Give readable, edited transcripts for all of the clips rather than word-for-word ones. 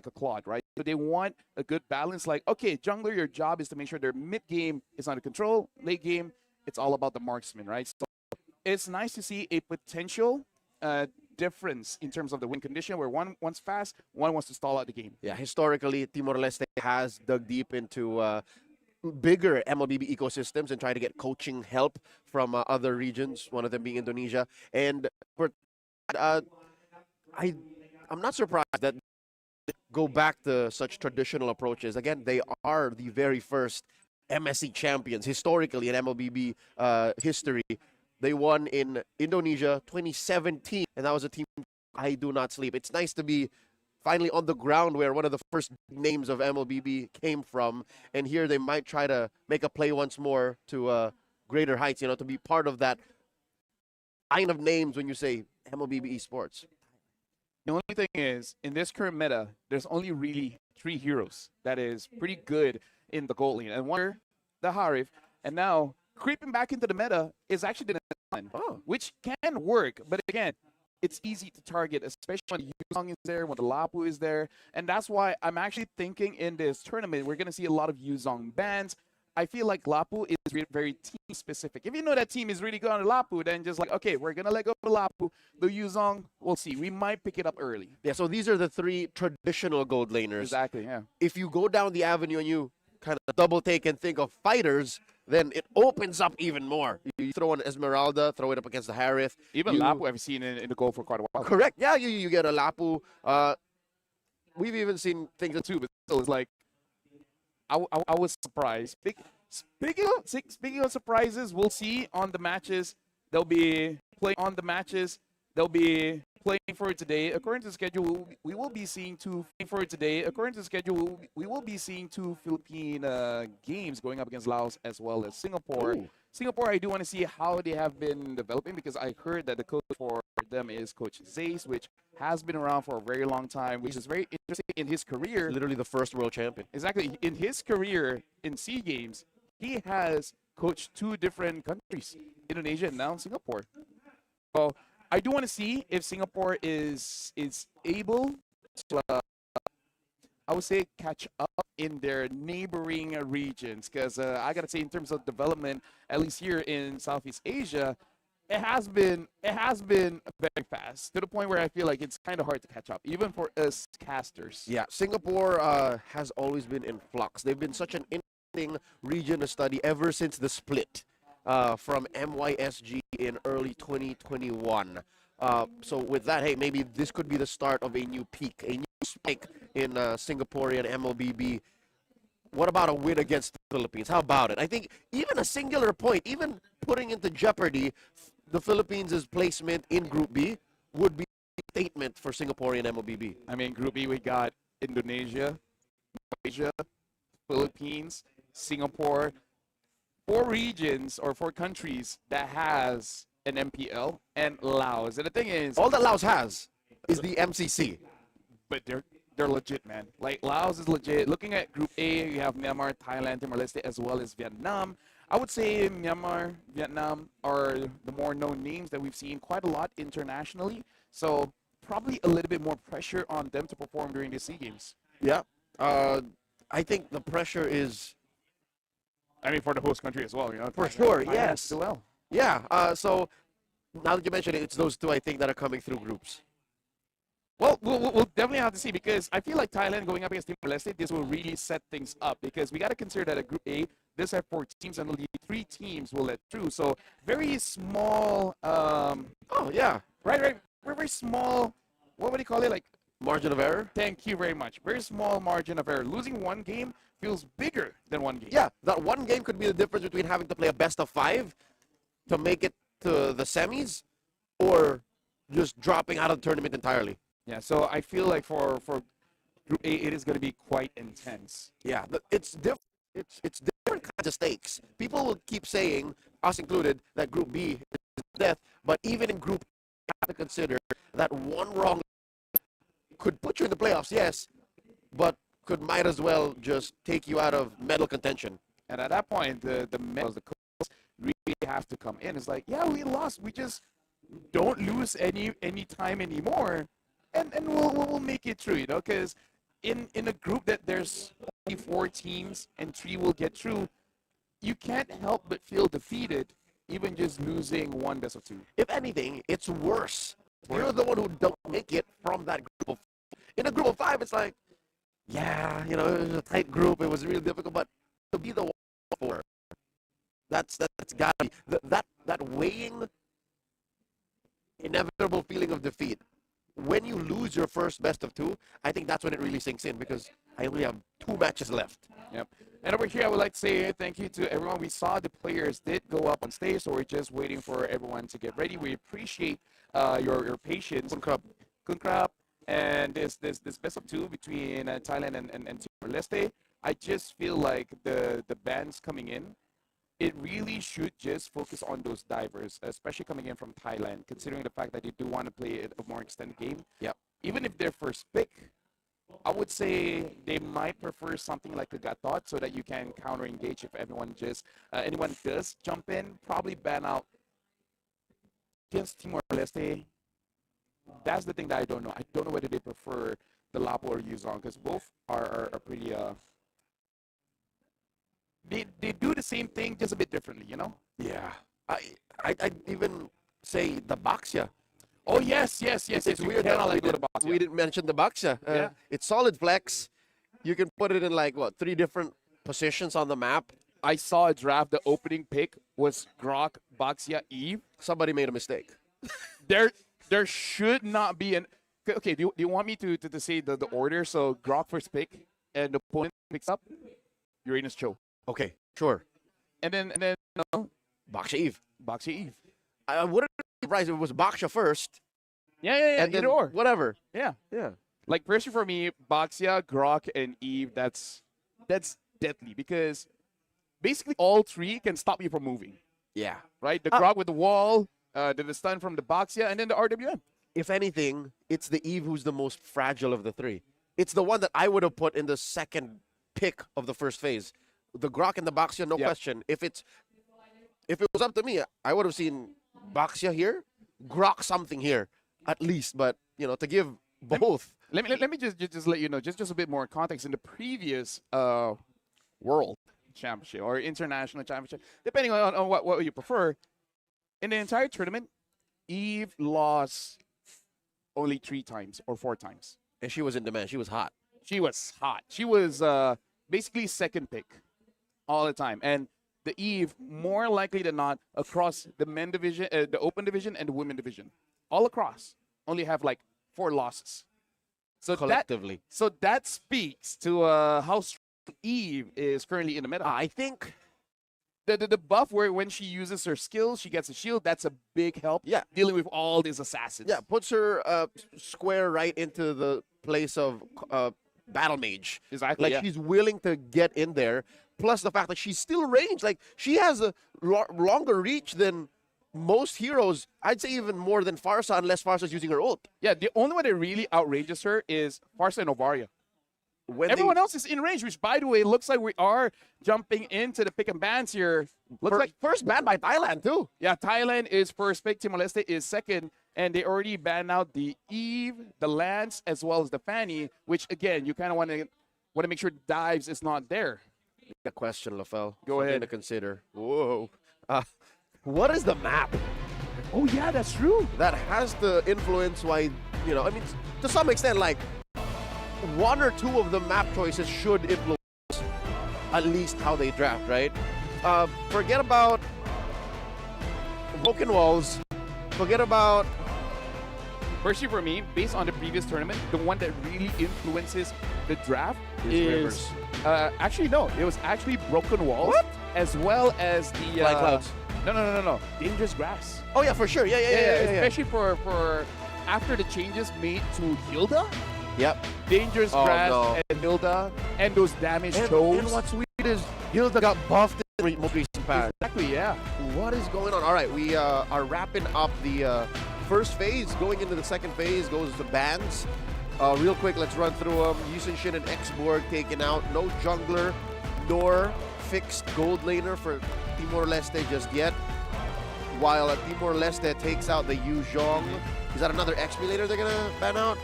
like a Claude, right? So they want a good balance. Like, okay, jungler, your job is to make sure their mid game is under control. Late game, it's all about the marksman, right? So it's nice to see a potential difference in terms of the win condition, where one wants fast, one wants to stall out the game. Yeah, historically, Timor-Leste has dug deep into bigger MLBB ecosystems and try to get coaching help from other regions, one of them being Indonesia. And for, uh, I, I'm not surprised that they go back to such traditional approaches. Again, they are the very first MSC champions historically in MLBB history. They won in Indonesia 2017, and that was a team I do not sleep. It's nice to be finally on the ground where one of the first names of MLBB came from, and here they might try to make a play once more to greater heights, to be part of that line of names when you say MLBB esports. The only thing is, in this current meta, there's only really 3 heroes that is pretty good in the gold lane. And one, the Harif, and now creeping back into the meta is actually the Talon, which can work. But again, it's easy to target, especially when the Yuzong is there, when the Lapu is there. And that's why I'm actually thinking in this tournament, we're going to see a lot of Yuzong bans. I feel like Lapu is very team-specific. If you know that team is really good on Lapu, then just like, okay, we're going to let go of the Lapu. The Yuzong, we'll see. We might pick it up early. Yeah, so these are the 3 traditional gold laners. Exactly, yeah. If you go down the avenue and you kind of double take and think of fighters, then it opens up even more. You throw an Esmeralda, throw it up against the Harith. Even Lapu I've seen in the goal for quite a while. Correct. Yeah, you get a Lapu. We've even seen things too, but still, it's like, I was surprised. Speaking of surprises, we'll see on the matches. They'll be playing on the matches. They'll be playing for today. According to the schedule, we will be seeing 2 for today. According to the schedule, we will be seeing 2 Philippine games going up against Laos as well as Singapore. Ooh. Singapore, I do want to see how they have been developing, because I heard that the coach for them is Coach Zace, which has been around for a very long time, which is very interesting in his career. Literally the first world champion. Exactly. In his career in SEA Games, he has coached 2 different countries, Indonesia and now Singapore. So I do want to see if Singapore is able to, I would say, catch up in their neighboring regions. Because I got to say, in terms of development, at least here in Southeast Asia, it has been very fast, to the point where I feel like it's kind of hard to catch up, even for us casters. Yeah, Singapore has always been in flux. They've been such an interesting region to study ever since the split from MYSG in early 2021. So with that, hey, maybe this could be the start of a new peak, a new spike in Singaporean MLBB. What about a win against the Philippines? How about it? I think even a singular point, even putting into jeopardy the Philippines' placement in Group B, would be a statement for Singaporean MLBB. I mean, Group B, we got Indonesia, Malaysia, Philippines, Singapore, 4 regions or 4 countries that has an MPL, and Laos. And the thing is, all that Laos has is the MCC. But they're legit, man. Like, Laos is legit. Looking at Group A, you have Myanmar, Thailand, Timor-Leste, as well as Vietnam. I would say Myanmar, Vietnam are the more known names that we've seen quite a lot internationally. So probably a little bit more pressure on them to perform during the SEA Games. Yeah. I think the pressure is... I mean, for the host country as well, For sure, Thailand yes. as well. Yeah, so now that you mentioned it, it's those 2, I think, that are coming through groups. Well, we'll definitely have to see, because I feel like Thailand going up against Timor-Leste, this will really set things up, because we got to consider that at Group A, this have 4 teams, and only 3 teams will let through. So very small. Oh yeah, right. Very small. What would you call it? Like margin of error. Thank you very much. Very small margin of error. Losing 1 game feels bigger than 1 game. Yeah, that 1 game could be the difference between having to play a best of 5 to make it to the semis, or just dropping out of the tournament entirely. Yeah, so I feel like for Group A, it is going to be quite intense. Yeah, it's different. It's different kinds of stakes. People will keep saying, us included, that Group B is death, but even in Group A, you have to consider that 1 wrong could put you in the playoffs, yes, but might as well just take you out of medal contention. And at that point, the medals, the coaches really have to come in. It's like, yeah, we lost. We just don't lose any time anymore. And we'll make it through, because in a group that there's only 4 teams and 3 will get through, you can't help but feel defeated, even just losing one best of 2. If anything, it's worse. You're the one who don't make it from that group of. In a group of 5, it's like, yeah, it was a tight group. It was really difficult, but to be the one for that's gotta be that weighing, inevitable feeling of defeat. When you lose your first best of 2, I think that's when it really sinks in because I only have 2 matches left. Yep. And over here, I would like to say thank you to everyone. We saw the players did go up on stage, so we're just waiting for everyone to get ready. We appreciate your patience. Kunkrap. And this best of 2 between Thailand and Timor-Leste. I just feel like the bands coming in, it really should just focus on those divers, especially coming in from Thailand, considering the fact that they do want to play a more extended game. Yeah. Even if they're first pick, I would say they might prefer something like a Gatot so that you can counter engage if anyone does jump in. Probably ban out against Timor-Leste. That's the thing that I don't know. I don't know whether they prefer the Lapo or Yuzong because both are pretty They do the same thing, just a bit differently, Yeah. I'd even say the Baxia. Oh, yes. It's weird that we didn't mention the Baxia. Yeah. It's solid flex. You can put it in 3 different positions on the map. I saw a draft. The opening pick was Grok, Baxia, Eve. Somebody made a mistake. There should not be an... Okay, do you want me to say the order? So Grok first pick, and the opponent picks up Uranus Cho. Okay, sure. And then Baxia Eve. Baxia Eve. I wouldn't be surprised if it was Baxia first. Yeah. And then either or. whatever. Yeah. Yeah. Like, personally for me, Baxia, Grok, and Eve, that's deadly because basically all 3 can stop you from moving. Yeah. Right? The Grok with the wall, the stun from the Baxia, and then the RWM. If anything, it's the Eve who's the most fragile of the 3. It's the one that I would have put in the second pick of the first phase. The Grok and the Baxia, no question. If it was up to me, I would have seen Baxia here, Grok something here, at least. But to give both. Let me just let you know, just a bit more context. In the previous World Championship or International Championship, depending on what you prefer, in the entire tournament, Eve lost only 3 times or 4 times. And she was in demand. She was hot. She was hot. She was basically second pick all the time. And the Eve, more likely than not, across the men division, the open division, and the women division, all across, only have 4 losses. So collectively. That speaks to how strong Eve is currently in the meta. I think the buff where when she uses her skills, she gets a shield. That's a big help. Yeah. Dealing with all these assassins. Yeah, puts her square right into the place of battle mage. Exactly. She's willing to get in there. Plus the fact that she's still ranged. She has a longer reach than most heroes. I'd say even more than Farsa, unless Farsa's using her ult. Yeah, the only one that really outrages her is Farsa and Ovaria. Everyone else is in range, which, by the way, looks like we are jumping into the pick and bans here. Looks like first ban by Thailand, too. Yeah, Thailand is first pick. Timor-Leste is second. And they already banned out the Eve, the Lance, as well as the Fanny, which, again, you kind of want to make sure Dives is not there. A question, LaFell. Go ahead. To consider. Whoa. What is the map? Oh, yeah, that's true. That has to influence why, to some extent, 1 or 2 of the map choices should influence at least how they draft, right? Forget about broken walls. Forget about... Personally, for me, based on the previous tournament, the one that really influences the draft is Rivers. Actually, no. It was actually Broken Walls. What? As well as the... Flying Clouds. No. Dangerous Grass. Oh, yeah, for sure. Yeah. Especially for after the changes made to Hilda. Yep. Dangerous Grass and Hilda and those damaged toes. And what's weird is Hilda got buffed in the most recent patch. Exactly, yeah. What is going on? All right, we are wrapping up the first phase. Going into the second phase goes the bans. Real quick, let's run through them. Yusin Shin and X-Borg taken out. No jungler nor fixed gold laner for Timor-Leste just yet. While Timor-Leste takes out the Yu Zhong. Is that another XP laner they're going to ban out?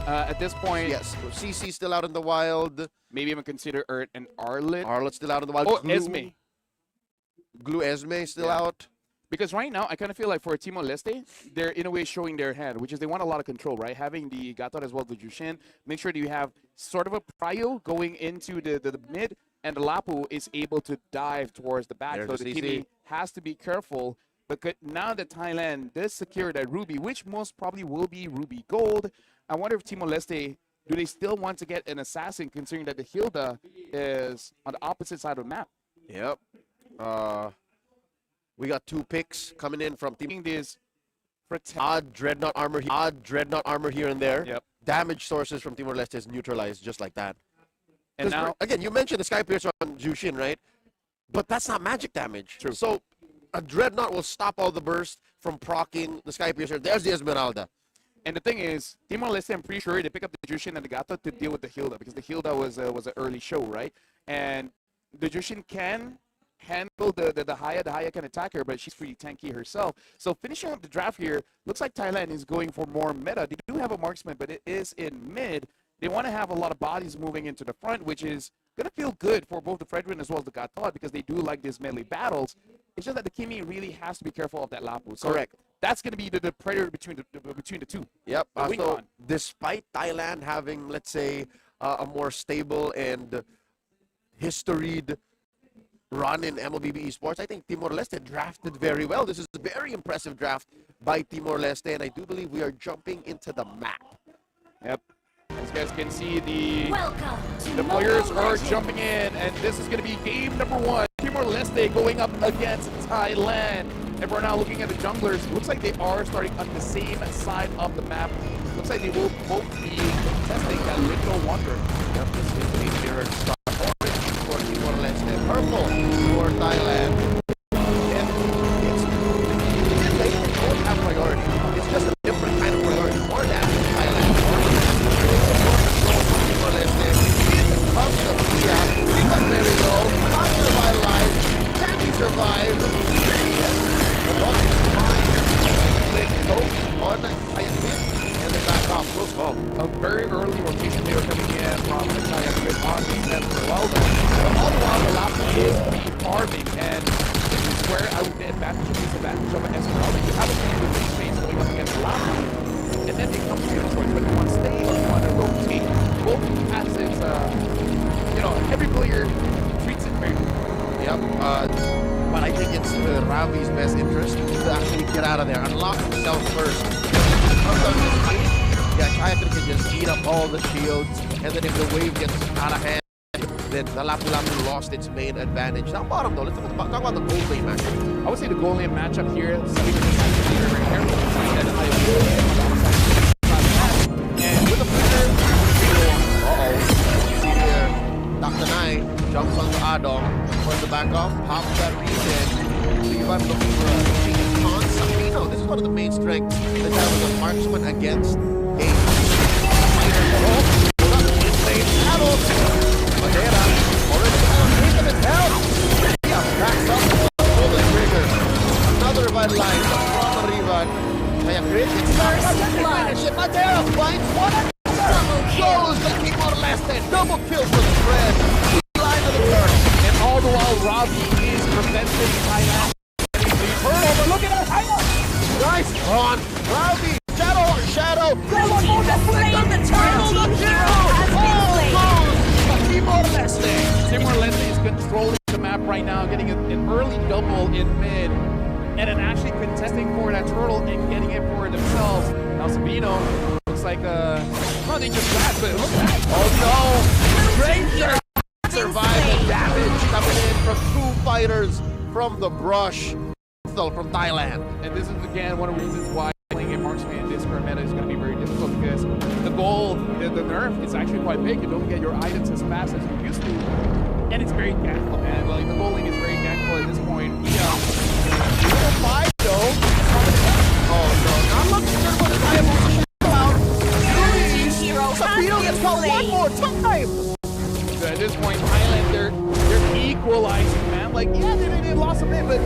At this point, Yes, CC still out in the wild. maybe even consider Ert and Arlet. Arlet's still out in the wild. Oh, Glue, Esme. Glue Esme still Yeah. out. Because right now, I kind of feel like for Timor-Leste, they're in a way showing their hand, which is they want a lot of control, right? Having the Gator as well, the Jushin. Make sure that you have sort of a prio going into the mid, and the Lapu is able to dive towards the back. There's So the the CC. Kimi has to be careful. But now that Thailand does secure that Ruby, which most probably will be Ruby Gold, I wonder if Timor-Leste, do they still want to get an assassin, considering that the Hilda is on the opposite side of the map? Yep. We got 2 picks coming in from Team. Thinking this Odd dreadnought armor here and there. Yep. Damage sources from Timor-Leste is neutralized just like that. And 'Cause now, again, you mentioned the Sky Piercer on Jushin, right? But that's not magic damage. True. So a dreadnought will stop all the burst from proccing the Sky Piercer. There's the Esmeralda. and the thing is, Timor-Leste, I'm pretty sure they pick up the Jushin and the Gato to deal with the Hilda, because the Hilda was an early show, right? And the Jushin can handle the Haya. The Haya can attack her, but she's pretty tanky herself. So finishing up the draft here, looks like Thailand is going for more meta. They do have a marksman, but it is in mid. They want to have a lot of bodies moving into the front, which is going to feel good for both the Fredrin as well as the Gatot, because they do like these melee battles. It's just that the Kimi really has to be careful of that Lapu. So Correct. that's going to be the predator between the two. Yep. Going So on. despite Thailand having, let's say, a more stable and historied run in MLBB esports, I think Timor-Leste drafted very well. This is a very impressive draft by Timor-Leste, and I do believe we are jumping into the map. Yep. As you guys can see, the The players are jumping in, and this is going to be game number 1. Timor-Leste going up against Thailand. And we're now looking at the junglers. Looks like they are starting on the same side of the map. Looks like they will both be testing that Little Wonder. Yep, this is the mirrored star. Orange for Timor-Leste, purple for Thailand. And they both have priority. It's just a different kind of priority. More damage to Thailand. Timor-Leste. Comes the Pia. We got very low. Not revitalized. Can we survive? The ball is fine. Let's go on. And then back off. Close call. A very early rotation they were coming in from the Thailand on the center for well done. But all the while, the Lapu is farming, and this is where I would get advantage of disadvantage of an Esmeralda. You have a pretty good space going up against the Lapu, and then they come to your choice. But you want to stay or you want to rotate. Both assets, every player treats it fairly. Yep. But I think it's Ravi's best interest to actually get out of there, unlock himself first. Yeah, Chayaka can just eat up all the shields, and then if the wave gets out of hand, then the Lapu Lapu lost its main advantage. Now bottom though, let's talk about the gold lane matchup. I would say the goal lane matchup here, something that has to be very careful to find that high and with a flicker, You see here, Dr. Nai jumps onto Adong, wants to back off, pops that region. Levi looking for a change on Sapino. This is one of the main strengths that that was a marksman against a fighter. Insane battle. Magera already taken his health. Yeah, backs up, pull the trigger. Another revitalize from Rivan. Kaya Chris, it's not finish it. Magera finds one. Goes the Timor-Leste. Double kill for the Fred. Line of the turtle. and all the while Ravi is preventing Thailand. Turnover, look at that Thailand! Nice on Ravi. Shadow. Timor-Leste is controlling the map right now, getting an early double in mid, and then actually contesting for that turtle and getting it for themselves. Now Sabino looks like they just flash, but look at that. Oh no! Stranger survive the damage coming in from 2 fighters from the brush. From Thailand. And this is again one of the reasons why playing a marksman in this current meta is going to be very difficult, because the goal, the nerf is actually quite big. You don't get your items as fast as you used to, and it's very gankable, man. Like the bowling is very gankable at this point. Yeah, 5 though. Oh no! I'm looking good for the time. Sabino gets caught one more time. So at this point, Thailand, they're equalizing, man. Like yeah, they lost a bit, but.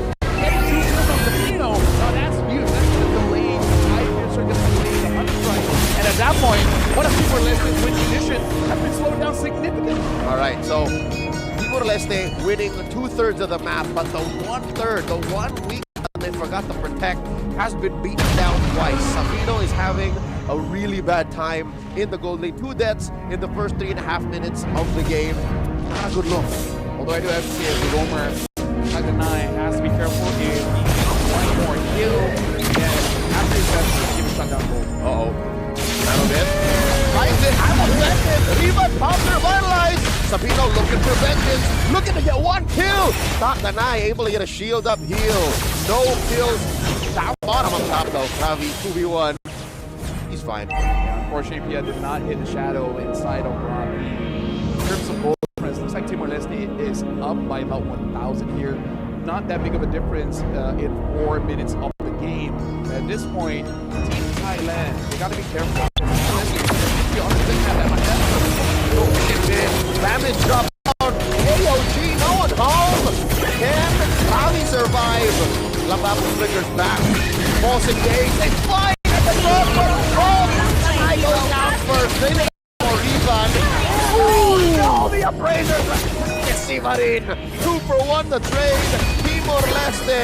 Now that's huge. That's going to delay the high piercer, going to delay the 100 strike. And at that that point, one of Timor-Leste's win condition has been slowed down significantly. All right, so Timor-Leste winning 2/3 of the map, but the 1/3, the 1 week they forgot to protect, has been beaten down twice. Sabino is having a really bad time in the gold lane. 2 deaths in the first 3.5 minutes of the game. Not a good look. Although I do have to say, as the roamer, Taganai has to be careful if he gets one more kill, then after his death, he's giving shutdown goal. Uh-oh. That'll get. Finds it, I'm affected. Riva pops revitalized. Sabino looking for vengeance, looking to get 1 kill. Taganai able to get a shield up heal. No kills. Down bottom on top though. Ravi 2v1. He's fine. Yeah, unfortunately, Pia did not hit the shadow inside of Ravi. In terms of goal difference, looks like Timor-Leste is up by about 1,000 here. Not that big of a difference in 4 minutes of the game. At this point, Team Thailand, they got to be careful. Damage drop down. AOG, no one home. Can Ravi survive? Labapo flickers back. False engage. They fly at the top for a fall. I go down first. They make for Rivan. Ooh, no, the appraiser. Simarin. 2 for 1 the trade. Timor-Leste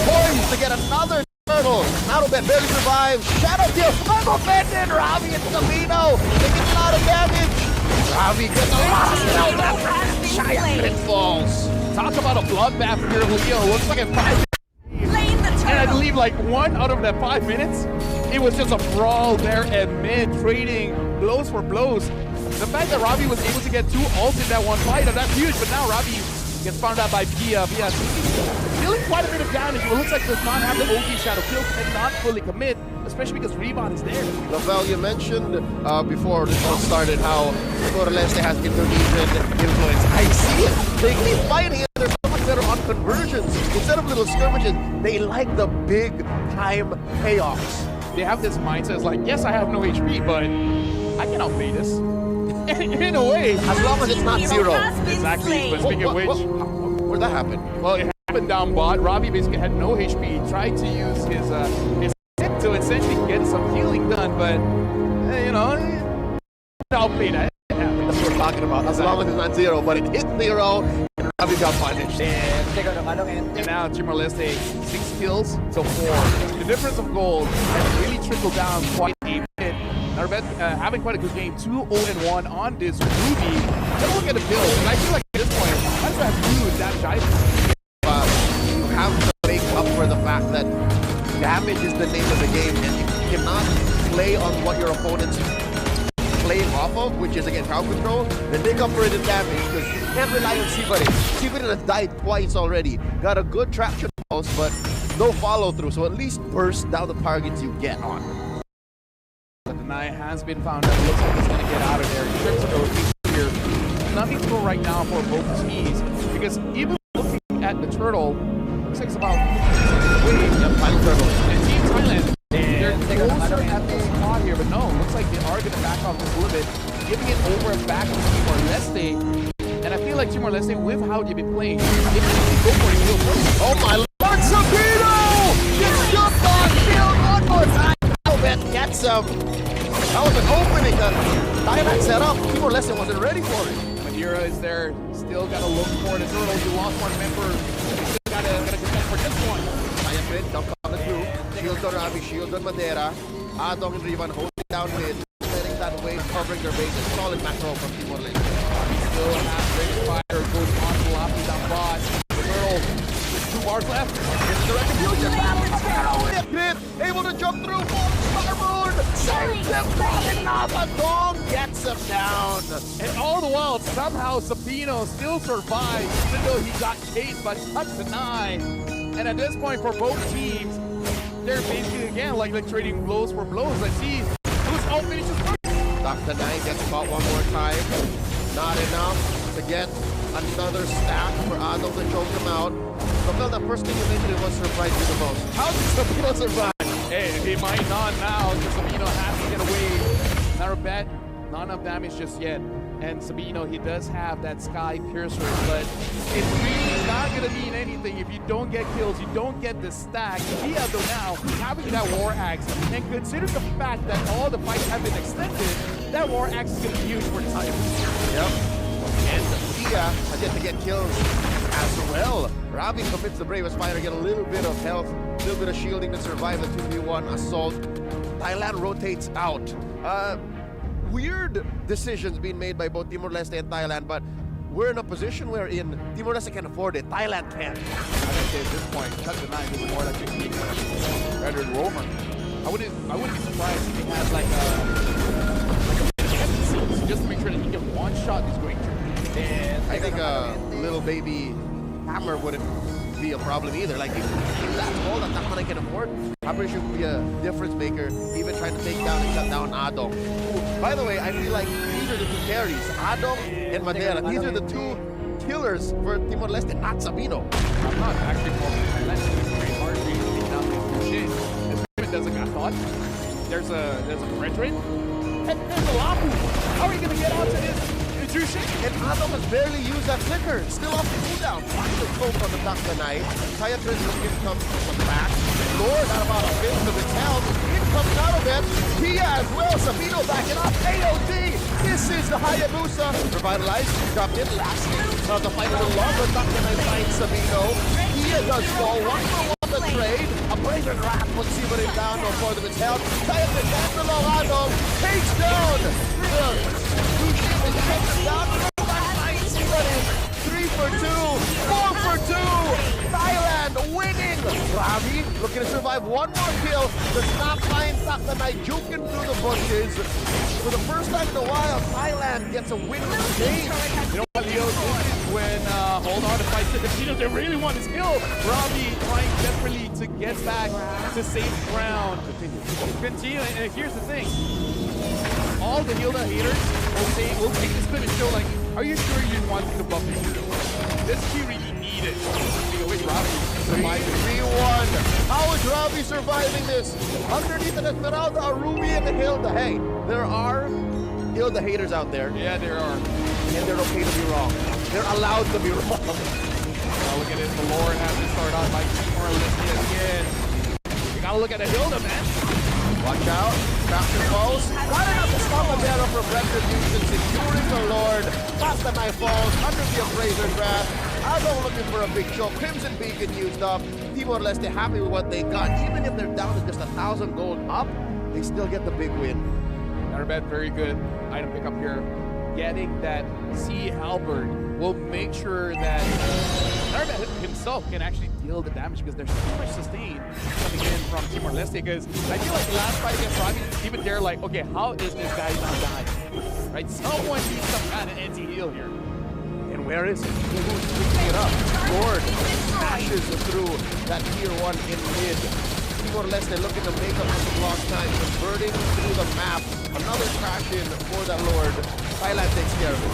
poised to get another turtle. Narubet barely survives. Shadow kill. I'm offended. Ravi and Sabino. They get a lot of damage. Ravi gets a lot of damage. Giant pitfalls. Talk about a bloodbath here, Leo. Looks like a 5 and I believe like 1 out of that 5 minutes, it was just a brawl there at mid, trading blows for blows. The fact that Ravi was able to get 2 ults in that one fight, that's huge, but now Ravi gets found out by Pia. Pia dealing quite a bit of damage, but it looks like does not have the OG shadow kill and not fully commit, especially because Reebon is there. Lavelle, you mentioned before this one started how Timor-Leste has Indonesian influence. I see it. They keep fighting it. They're so much better on conversions. Instead of little skirmishes, they like the big time payoffs. They have this mindset, it's like, yes, I have no HP, but I can outplay this. In a way. As long as it's not 0. Exactly, but speaking of which... Where'd that happen? Well, it happened down bot. Ravi basically had no HP. He tried to use his tip to essentially get some healing done, but, you know, outplay that. That's what we're talking about. As long as it's not 0, but it hit 0, and Ravi got punished. And now Timor-Leste 6 kills to 4. The difference of gold has really trickled down quite a bit. Narubet having quite a good game, 2-0-1 on this Ruby. Let's look at the build, and I feel like at this point, I just have to use that dive. You have to make up for the fact that damage is the name of the game, and if you cannot play on what your opponent's playing off of, which is again crowd control, then make up for it in damage, because you can't rely on Sivarin. Sivarin has died twice already. Got a good traction pulse, but no follow through, so at least burst down the targets you get on. Taganai has been found out. Looks like he's going to get out of there. In terms of the rotation here, nothing to go right now for both teams, because even looking at the turtle, looks like it's about Final turtle. and Team Thailand, they're closer at the spot here, but no, looks like they are going to back off just a little bit, giving it over and back to Timor-Leste. And I feel like Timor-Leste, with how they've been playing, they can go for it. Oh my lord, Sabino! Gets jumped on, killed 1 more time. Albert gets him. That was an opening that Thailand set up. Timor-Leste wasn't ready for it. Madeira is there, still got to look for the turtle. He lost 1 member. He still got to contend for this one. Ayafred, dump on the two. Shield on Ravi, shield on Madeira. Adong and Rivan holding down mid. Letting that wave covering their bases. Solid macro from Timor-Leste. Still has Rage Fire, goes on to Lapi down bot. The turtle, 2 bars left. It's the retribution. Able to jump through. Starboard. Saves him. Adong gets him down. And all the while, somehow Sabino still survives, even though he got chased by Taganai. And at this point, for both teams, they're basically again like trading blows for blows. Let's see who's all finishes first. Dr. Knight gets caught 1 more time. Not enough to get another stack for Adong to choke him out. So the first thing you mentioned was surprised you the most. How did Sabino survive? Hey, he might not now because Sabino has to get away. Narubet, not enough damage just yet. And Sabino, he does have that Sky Piercer, but it's really not going to mean anything if you don't get kills, you don't get the stack. Dia, though, now having that War Axe, and consider the fact that all the fights have been extended, that War Axe is going to be used for time. Yep. And Dia has yet to get kills as well. Ravi commits the bravest fighter, get a little bit of health, a little bit of shielding to survive the 2v1 assault. Thailand rotates out. Weird decisions being made by both Timor-Leste and Thailand, but we're in a position wherein Timor-Leste can afford it, Thailand can't. I would say at this point, cut the knife is more like a better roamer. I wouldn't be surprised if he has like a just to make sure that he can one-shot this Great Tree. And I think a little baby hammer wouldn't be a problem either. Like if that's all that Takman can afford, I'm pretty sure it would be a difference maker, even trying to take down and shut down Adong. Ooh, by the way, I feel like these are the two carries, Adong and Madera. These are the two killers for Timor-Leste, not Sabino. I'm not actually for let's very hard to take down this shit. As doesn't got thought. There's a Fredrin. And there's a Lapu. How are you gonna get out to this? And Adam has barely used that flicker. Still off the cooldown. Watch the scope on the top of the night. Sayatrin looking to come from the back. Lord at about a fifth of his health. In comes out of it. Dia as well. Sabino backing up. AOD. This is the Hayabusa. Revitalized. Dropped in. Lasting. The fight a little longer. Not gonna find Sabino. Dia does fall. 1-for-1 the trade. A brazen rat puts Sibarin down no further of its health. Sayatrin down below Adam. Takes down. Down, 3 for 2, 4 for 2, Thailand winning. Ravi looking to survive one more kill, does not find Taktanai juking through the bushes. For the first time in a while, Thailand gets a win in the game. You know what, Leo, this is when, hold on to fight the Casinos, they really want his kill. Ravi trying desperately to get back to safe ground. Continue, and here's the thing. All the Hilda haters will take this clip and show like, are you sure you want to buff it? This he really needed. With Ravi surviving 3-1. How is Ravi surviving this? Underneath the Esmeralda, a Ruby and a Hilda. Hey, there are Hilda haters out there. Yeah, there are. And they're okay to be wrong. They're allowed to be wrong. Now look at this. The Lord has to start on by Timor-Leste again. You gotta look at the Hilda, man. Watch out, Crafter falls. Not enough to stop a battle from Retribution, securing the Lord. Past the knife falls, under the Abraser's wrath. Adong looking for a big show. Crimson Beacon used up. Timor-Leste happy with what they got. Even if they're down to just 1,000 gold up, they still get the big win. Narbet, very good item pickup here. Getting that Sea Halberd will make sure that Narbet himself can actually deal the damage because there's so much sustain coming in from Timor-Leste. Because I feel like the last fight against Ravi, even they're like, okay, how is this guy not dying? Right? Someone needs some kind of anti-heal here. And where is it? Who's picking it up? Lord smashes through that tier 1 in mid. Timor-Leste looking to make up for some lost time, converting through the map. Another crash in for that Lord. Thailand takes care of it.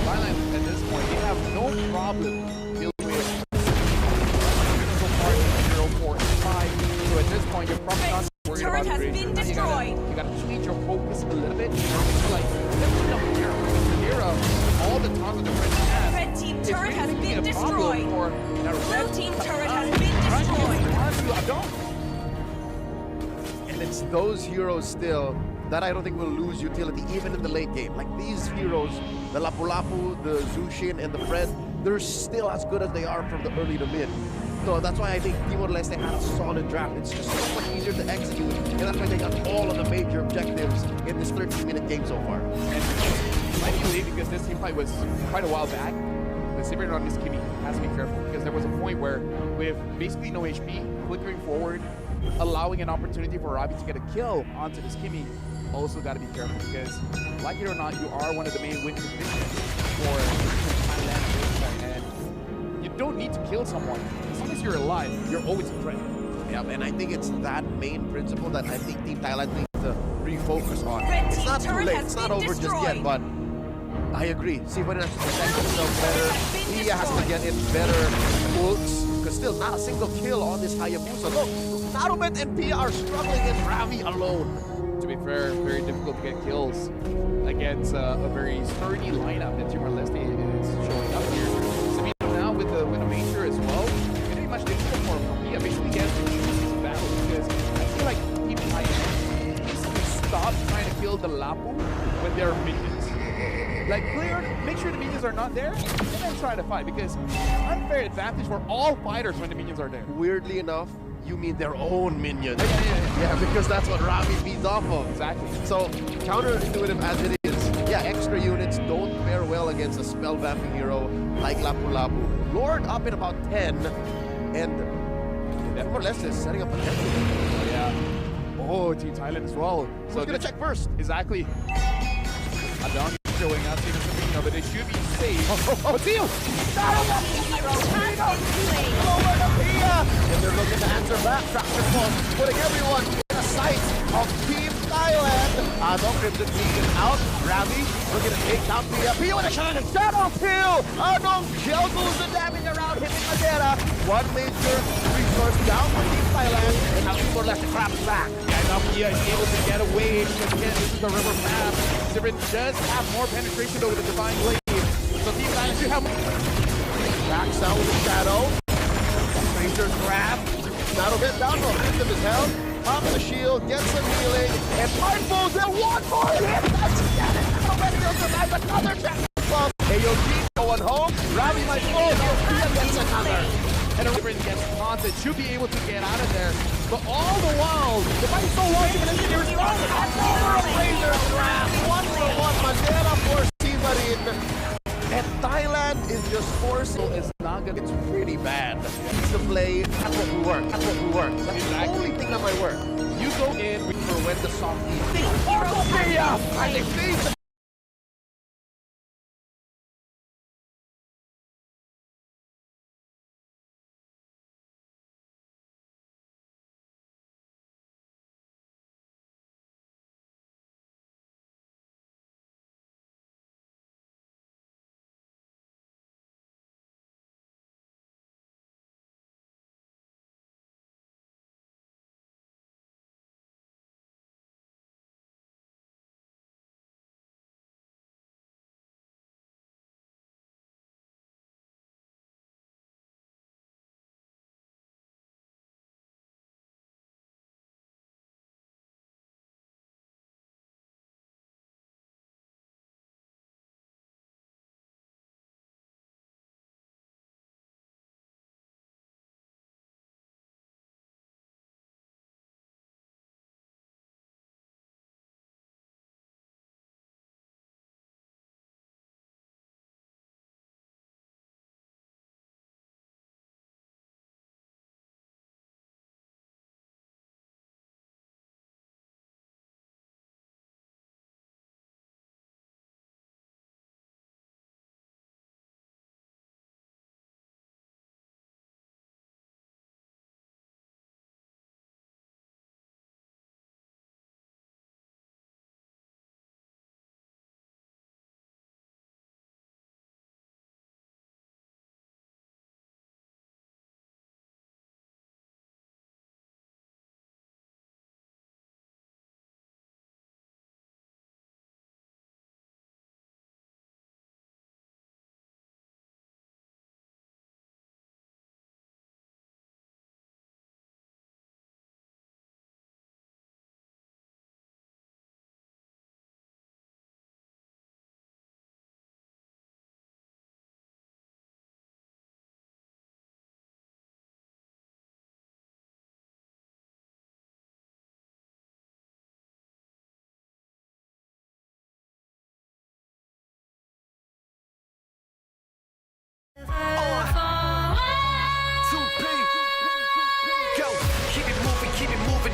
Thailand, at this point, they have no problem dealing with critical part of 0, 4, and 5. So at this point, you're probably not worried turret about has been destroyed. You gotta change your focus a little bit. It's like, let's jump here. Here, all the tons of different has. Red team It's turret has really been a problem destroyed. for Blue team turret has been destroyed. And it's those heroes still that I don't think will lose utility even in the late game. Like these heroes, the Lapu-Lapu, the Zushin, and the Fred, they're still as good as they are from the early to mid. So that's why I think Timor-Leste had a solid draft. It's just so much easier to execute, and that's why they got all of the major objectives in this 13-minute game so far. And it might be late because this team fight was quite a while back. But Sibirin on this Kimi has to be careful because there was a point where with basically no HP, flickering forward, allowing an opportunity for Ravi to get a kill onto this Kimi, also got to be careful because, like it or not, you are one of the main win conditions for Thailand at this point. And you don't need to kill someone. As long as you're alive, you're always a threat. Yeah, and I think it's that main principle that I think Team Thailand needs to refocus on. Red It's team not too turret late, has it's not been over just destroyed. yet, but I agree. Sibarin has to protect himself better. Dia has to destroyed. get in better ults, because still not a single kill on this Hayabusa. Look, Narumet and Pia are struggling and Ravi alone. to be fair, very difficult to get kills against a very sturdy lineup that Timor-Leste is showing up here. Sabino now with a major as well. Pretty much the more from me. Basically, he has to choose his battle because I feel like Team Thailand needs to stop trying to kill the Lapu when there are minions. Like, make sure the minions are not there, and then try to fight, because unfair advantage for all fighters when the minions are there. Weirdly enough, you mean their own minions. Yeah. Yeah, because that's what Ravi feeds off of. Exactly. So, counterintuitive as it is, yeah, extra units don't fare well against a spell vamping hero like Lapu Lapu. Lord up in about 10, and Timor-Leste is setting up a temple. Oh, yeah. Oh, Team Thailand as well. So who's gonna check first? Exactly. Adon showing up, Team Sabino, but they should be safe. Oh, Tio! And they're looking to answer back. Fracture Pulse putting everyone in the sight of Team Thailand. Adon Crimson King is out. Ravi looking to take down Pia with a shot and shadow kill. Adon juggles the damage around hitting Madera. One major resource down for Team Thailand, and now Timor-Leste grabs back. And now Pia is able to get away because again, this is the river map. Sivrin does have more penetration over the Divine Blade. So Team Thailand should have Backs out with the shadow. Ranger grab. Shadow hit down to a fifth of his health. Pop the shield, gets some healing, and Mindfuls and one more hit! That's it! Already will survive another check! AOG going home. Ravi might fall here. Pia gets another. and a Ribbon gets taunted. Should be able to get out of there. But all the while, the fight's so long, even if they're strong. Razor grab. 1-for-1 Mandela for Simarin. And Thailand is just forcing. It's not gonna. It's really bad. It's the play. That's what we work. That's what we work. That's the only thing that might work. You go in for when the softie. I think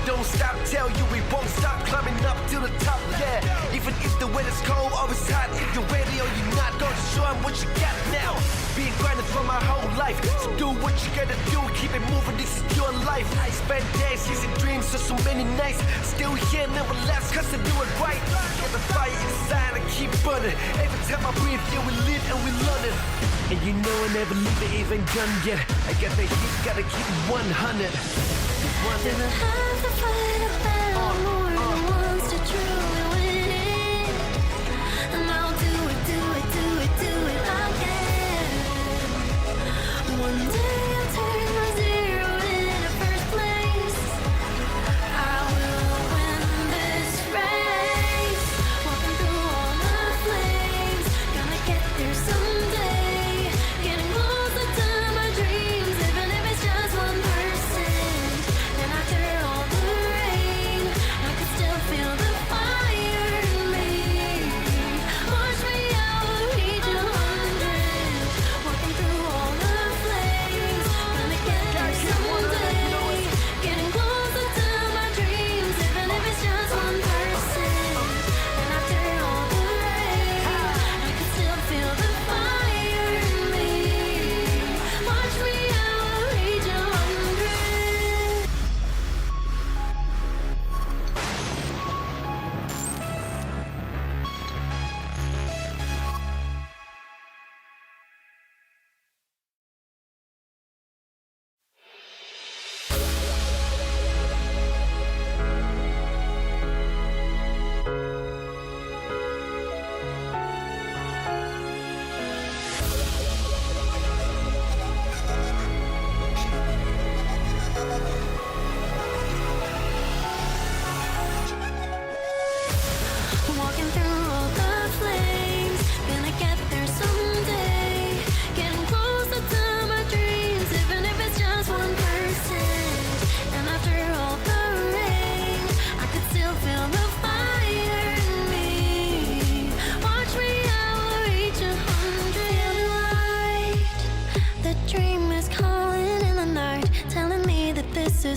don't stop, tell you we won't stop climbing up to the top, yeah. Even if the weather's cold, always hot. If you're ready or you're not, don't show 'em what you got now. Being grinding for my whole life, so do what you gotta do, keep it moving, this is your life. I spent days chasing dreams, so many nights. Still here, never last, cause I do it right. Get the fire inside and keep burning. Every time I breathe, yeah, we live and we learn it. And you know I never leave it even done yet. I got the heat, gotta keep it 100. Never have to fight a battle more than once to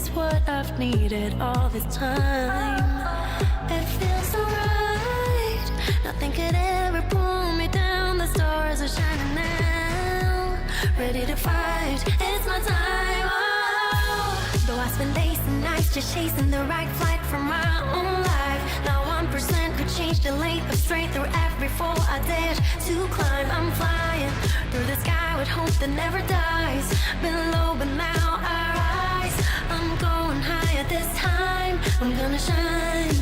is what I've needed all this time. It feels so right. Nothing could ever pull me down. The stars are shining now. Ready to fight. It's my time. Oh. Though I spend days and nights just chasing the right flight from my own life. Now 1% could change the lane of straight through every fall I dared to climb. I'm flying through the sky with hope that never dies. Been low but now I rise. I'm going higher this time. I'm gonna shine.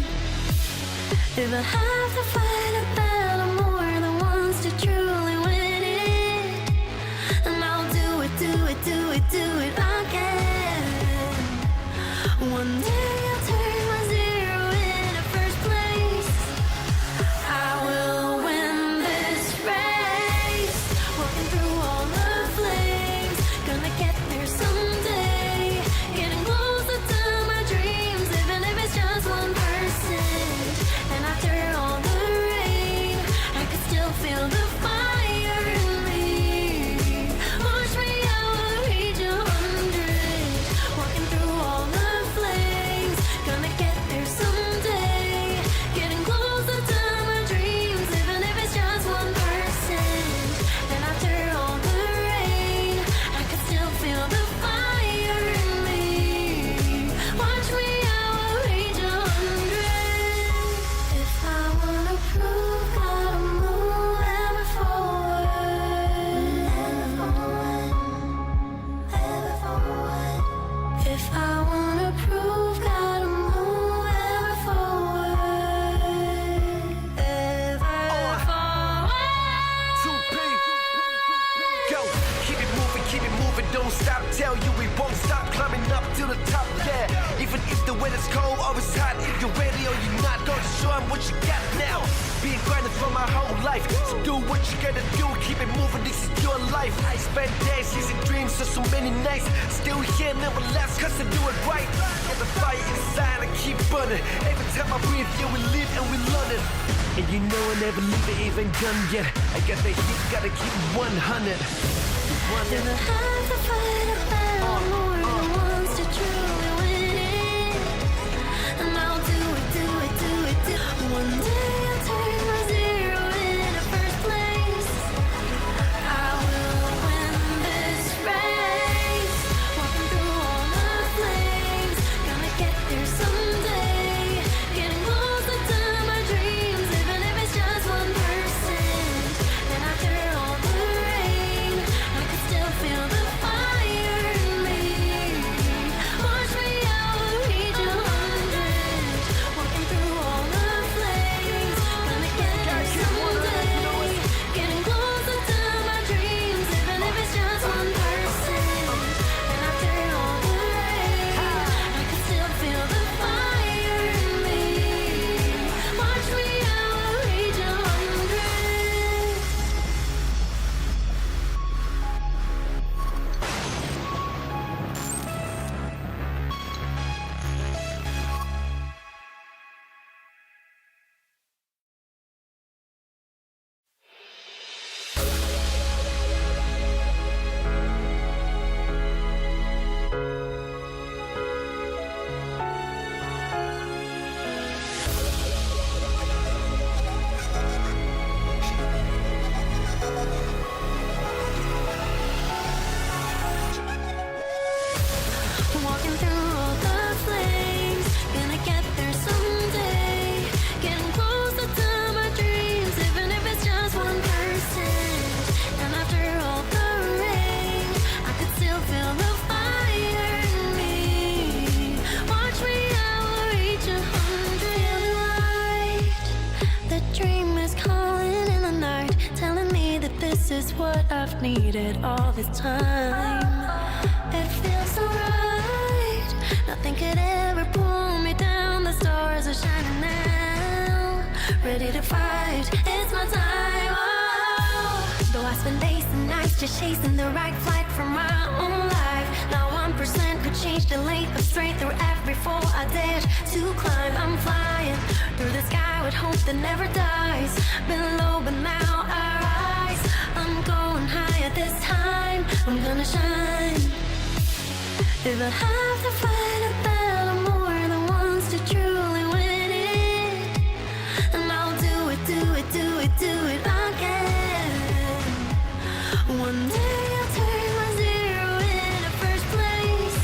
If I have to fight a battle more than once to truly win it, and I'll do it, do it, do it, do it again. One day I'll turn my zero into first place. I will win this race. Walking through all the flames, gonna get there someday. Getting closer to my dreams, even if it's just 1%. And after all the rain, I could still feel the fire in me. Watch me, I will reach 100. Walking through all the flames, gonna get there someday. Getting closer to my dreams, even if it's just 1%. And after all the rain, I could still feel the fire in me. Watch me, I will reach 100. If I wanna prove, gotta move ever forward. Ever forward. If I wanna prove, gotta move ever forward. Ever forward. 2P. Go, keep it moving, don't stop. Tell you we won't stop climbing up to the top, yeah. Even if the weather's cold or it's hot, if you're ready or you're not, gonna show 'em what you got now. Been grinding for my whole life, so do what you gotta do, keep it moving, this is your life. I spent days chasing dreams, so many nights, still here, never last, cause I do it right. Get the fire inside and keep burning. Every time I breathe, yeah, we live and we learn it. And you know I never leave it even done yet. I got the heat, gotta keep 100. If I have to fight a battle more than once to truly win it, and I'll do it, do it, do it, do it. One day I'll turn my zero into first place. I will win this race. Walking through all the flames, gonna get there someday. Getting closer to my dreams, even if it's just 1%. And after all the rain, I could still feel the fire in me. Watch me, I will reach 100. Walking through all the flames, gonna get there someday. Getting closer to my dreams, even if it's just 1%. And after all the rain, I could still feel the fire in me. Watch me, I will reach 100. Walking through all the flames, gonna get there someday. Getting closer to my dreams, even if it's just 1%. And after all the rain, I could still feel the fire in me. Watch me, I will reach 100. Light. The dream is calling in the night, telling me that this is what I've needed all this time. It feels so right. Nothing could ever pull me down. The stars are shining now. Ready to fight. It's my time. Oh. Though I spend days and nights just chasing the right flight from my own life. Now 1% could change the lane of straight through every fall I dared to climb. I'm flying through the sky with hope that never dies. Been low but now I rise. I'm going higher this time. I'm gonna shine. If I have to fight a battle more than once to truly win it, and I'll do it, do it, do it, do it again. One day I'll turn my zero into first place.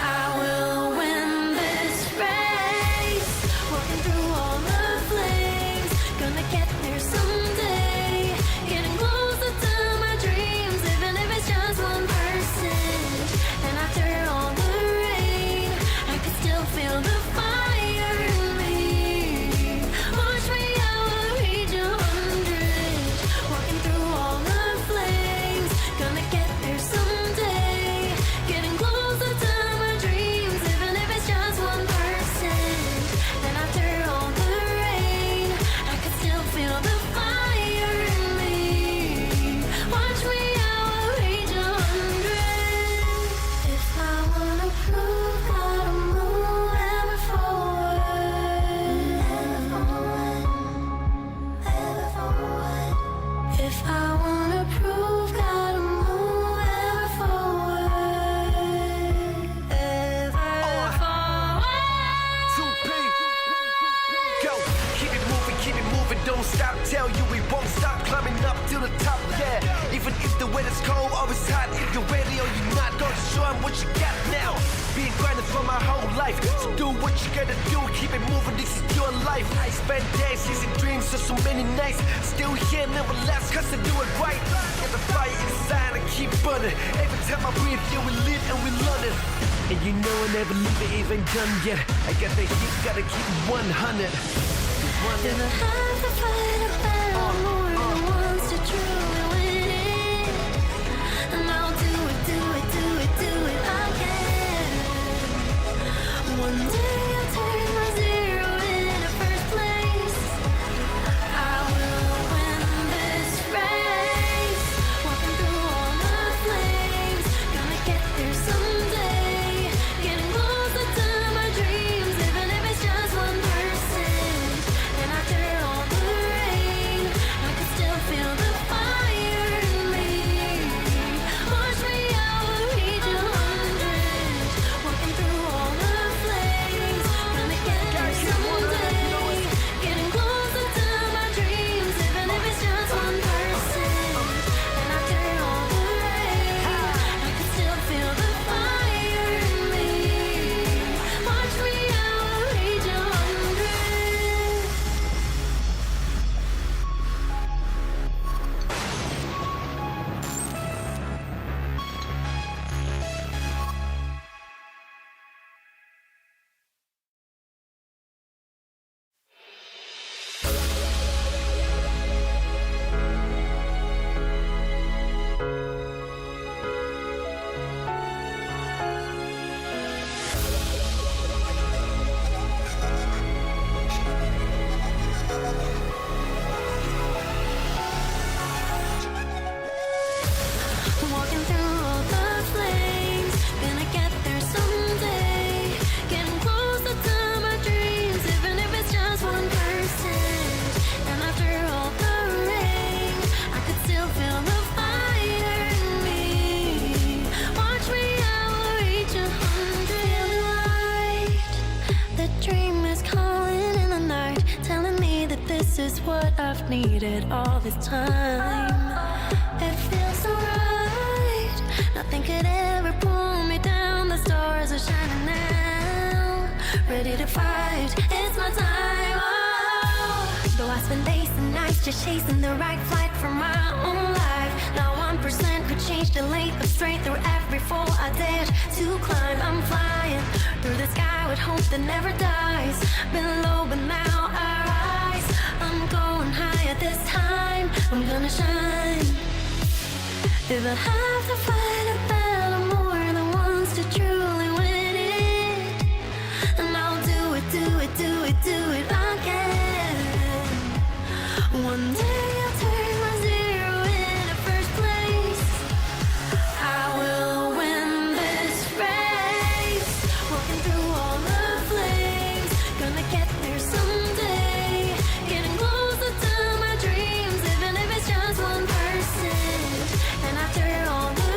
I will win this race. Walking through all the flames, gonna get there someday. Getting closer to my dreams, even if it's just 1%. And after all the rain, I can still feel the fire in me. Watch me, I will reach 100. Walking through all the flames, gonna get there someday. Getting closer to my dreams, even if it's just 1%. And after all the rain, I can still feel the fire in me. Watch me, I will reach 100. If I wanna prove how to move ever forward, ever forward. If I wanna prove how to move ever forward, ever forward. 2P. Go, keep it moving, don't stop. Tell you we won't stop climbing up to the top, yeah. Even if the weather's cold or it's hot, if you're ready or you're not, gonna show 'em what you got now. Been grinding for my whole life, so do what you gotta do, keep it moving, this is your life. I spend days chasing dreams for so many nights, still here, never last, cause I do it right. Get the fire inside and keep burning, every time I breathe, yeah, we live and we learn it. And you know I never leave it even done yet, I got the heat, gotta keep 100. If I have to fight a battle more than once to truly win it, and I'll do it, do it, do it, do it again. One day I'll turn my zero into first place. I will win this race. Walking through all the flames, gonna get there someday. Getting closer to my dreams, even if it's just 1%. And after all the rain, I can still feel the fire in me. Watch me, I will reach 100. Walking through all the flames, gonna get there someday. Getting closer to my dreams, even if it's just 1%. And after all the rain, I can still feel the fire in me. Watch me, I will reach 100. Walking through all the flames, gonna get there someday. Getting closer to my dreams, even if it's just 1%. And after all the rain, I could still feel the fire in me. Watch me, I will reach 100. Light, the dream is calling in the night, telling me that this is what I've needed all this time. It feels so right. Nothing could ever pull me down. The stars are shining now. Ready to fight. It's my time. Oh. Though I spend days and nights just chasing the right flight for my own life. Not 1% could change the length of straight through every fall I dared to climb. I'm flying through the sky with hope that never dies. Been low, but now I rise. I'm going higher this time. I'm gonna shine. If I have to fight a battle more than once to truly win it, and I'll do it, do it, do it, do it again. One day I'll turn my zero into first place. I will win this race. Walking through all the flames, gonna get there someday. Getting closer to my dreams, even if it's just 1%. And after all the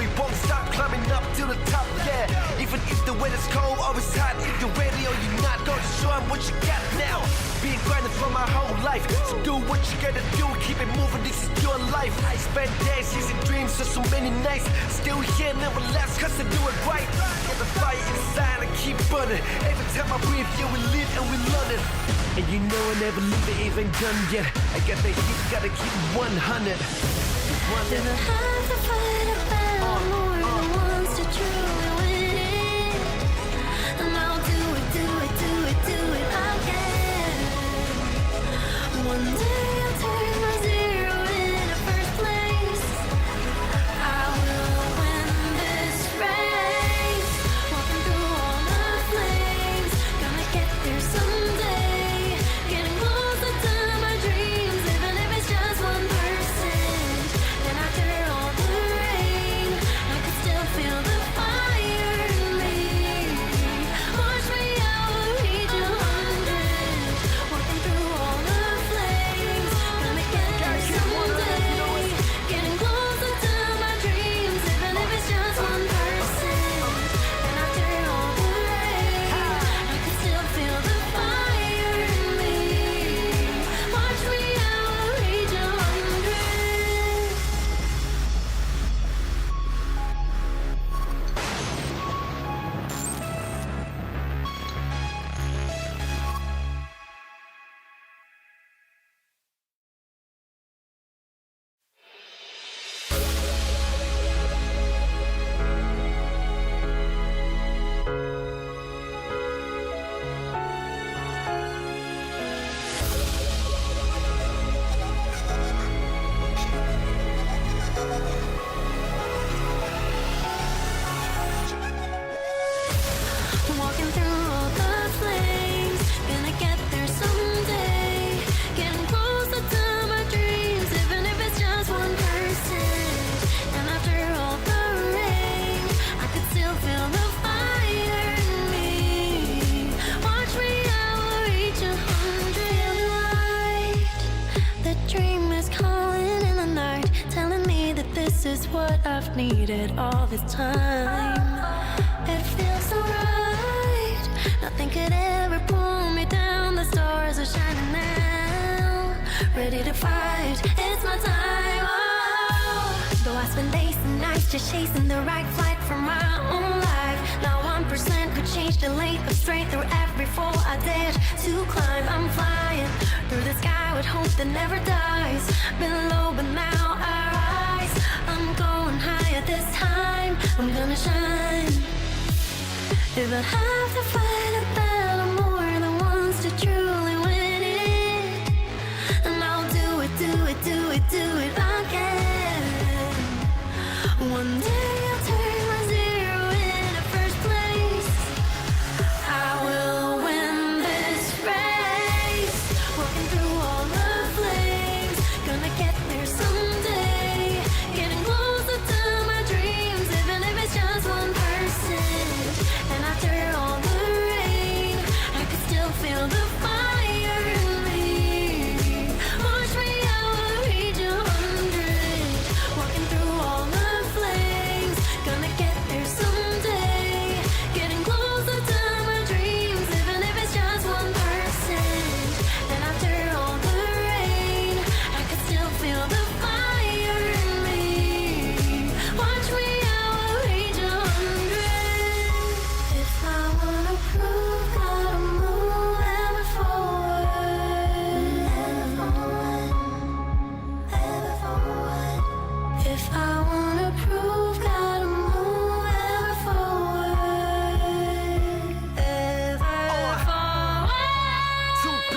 we won't stop climbing up to the top, yeah. Even if the weather's cold or it's hot, if you're ready or you're not, gonna show 'em what you got now. Been grinding for my whole life, so do what you gotta do, keep it moving, this is your life. I spent days chasing dreams, so many nights, still here, never last, cause I do it right. Get the fire inside and keep burning, every time I breathe, yeah, we live and we learn it. And you know I never leave it even done yet, I got the heat, gotta keep 100. Didn't have to fight a battle more than once to truly win it. And I'll do it, do it, do it, do it again. One day I'll turn my zero into first place. I will win this race. Walking through all the flames, gonna get there someday. Getting closer to my dreams, even if it's just 1%. And after all the rain, I could still feel the fire in me. Watch me, I will reach 100. Walking through all the flames, gonna get there someday. Getting closer to my dreams, even if it's just 1%. And after all the rain, I could still feel the fire in me. Watch me, I will reach 100. Walking through all the flames, gonna get there someday. Getting closer to my dreams, even if it's just 1%. And after all the rain, I could still feel the fire in me. Watch me, I will reach 100. Light, the dream is calling in the night, telling me that this is what I've needed all this time. It feels so right. Nothing could ever pull me down. The stars are shining now. Ready to fight. It's my time. Oh. Though I spend days and nights just chasing the right flight for my own life. Now 1% could change the length of straight through every fall I dared to climb. I'm flying through the sky with hope that never dies. Been low, but now I rise. I'm going higher this time. I'm gonna shine. If I have to fight a battle more than once to truly win it, and I'll do it, do it, do it, do it again. One day I'll turn my zero into first place. I will win this race. Walking through all the flames, gonna get there someday. Getting closer to my dreams, even if it's just 1%. And after all the rain, I could still feel the fire in me. Watch me, I will reach 100. Walking through all the flames, gonna get there someday. Getting closer to my dreams, even if it's just 1%. And after all the rain, I could still feel the fire in me. Watch me, I will reach 100. If I wanna prove, gotta move ever forward. Ever forward. If I wanna prove, gotta move ever forward. Ever forward. 2P.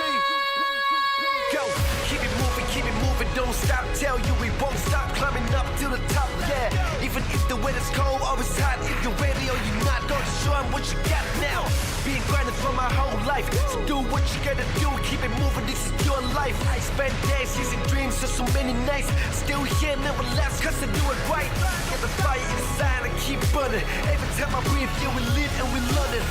Go, keep it moving, don't stop. Tell you we won't stop climbing up to the top, yeah. Even if the weather's cold or it's hot, if you're ready or you're not, gonna show 'em what you got now. Been grinding for my whole life, so do what you gotta do, keep it moving, this is your life. I spent days chasing dreams, so many nights, still here, never last, cause I do it right. Get the fire inside and keep burning, every time I breathe, yeah, we live and we learn it.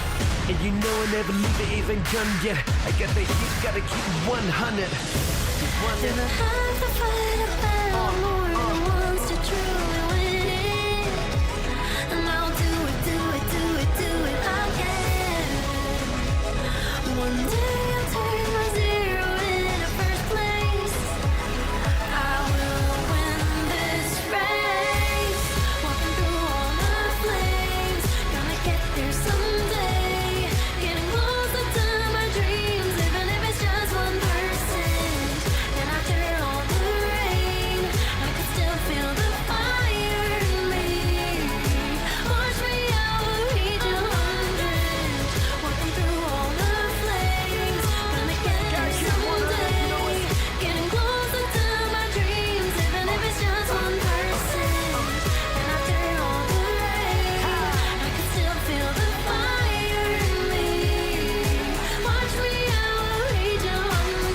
And you know I never leave it even done yet, I got the heat, gotta keep 100. Didn't have to fight a battle more than once to truly win it. One day I'll turn my zero into first place. I will win this race. Walking through all the flames, gonna get there someday. Getting closer to my dreams, even if it's just 1%. And after all the rain, I can still feel the fire in me. Watch me, I will reach 100. Walking through all the flames, gonna get there someday. Getting closer to my dreams, even if it's just 1%. And after all the rain, I can still feel the fire in me. Watch me, I will reach 100.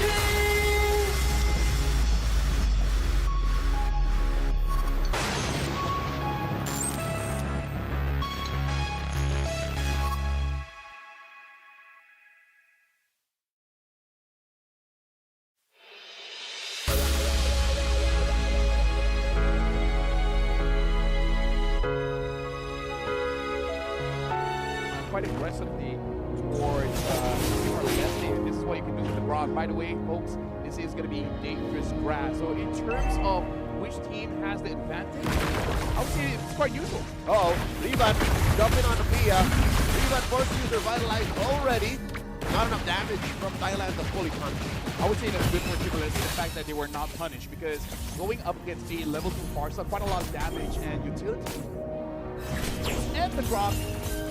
Quite aggressively towards Timor-Leste. This is what you can do with the Brock. By the way, folks, this is going to be dangerous grass. So in terms of which team has the advantage, I would say it's quite neutral. Uh-oh, Rivan jumping on the Pia. Rivan forced to revitalize already. Not enough damage from Thailand to fully punish. I would say that's good for Timor-Leste, the fact that they were not punished, because going up against a level 2 Farsa, quite a lot of damage and utility. And the drop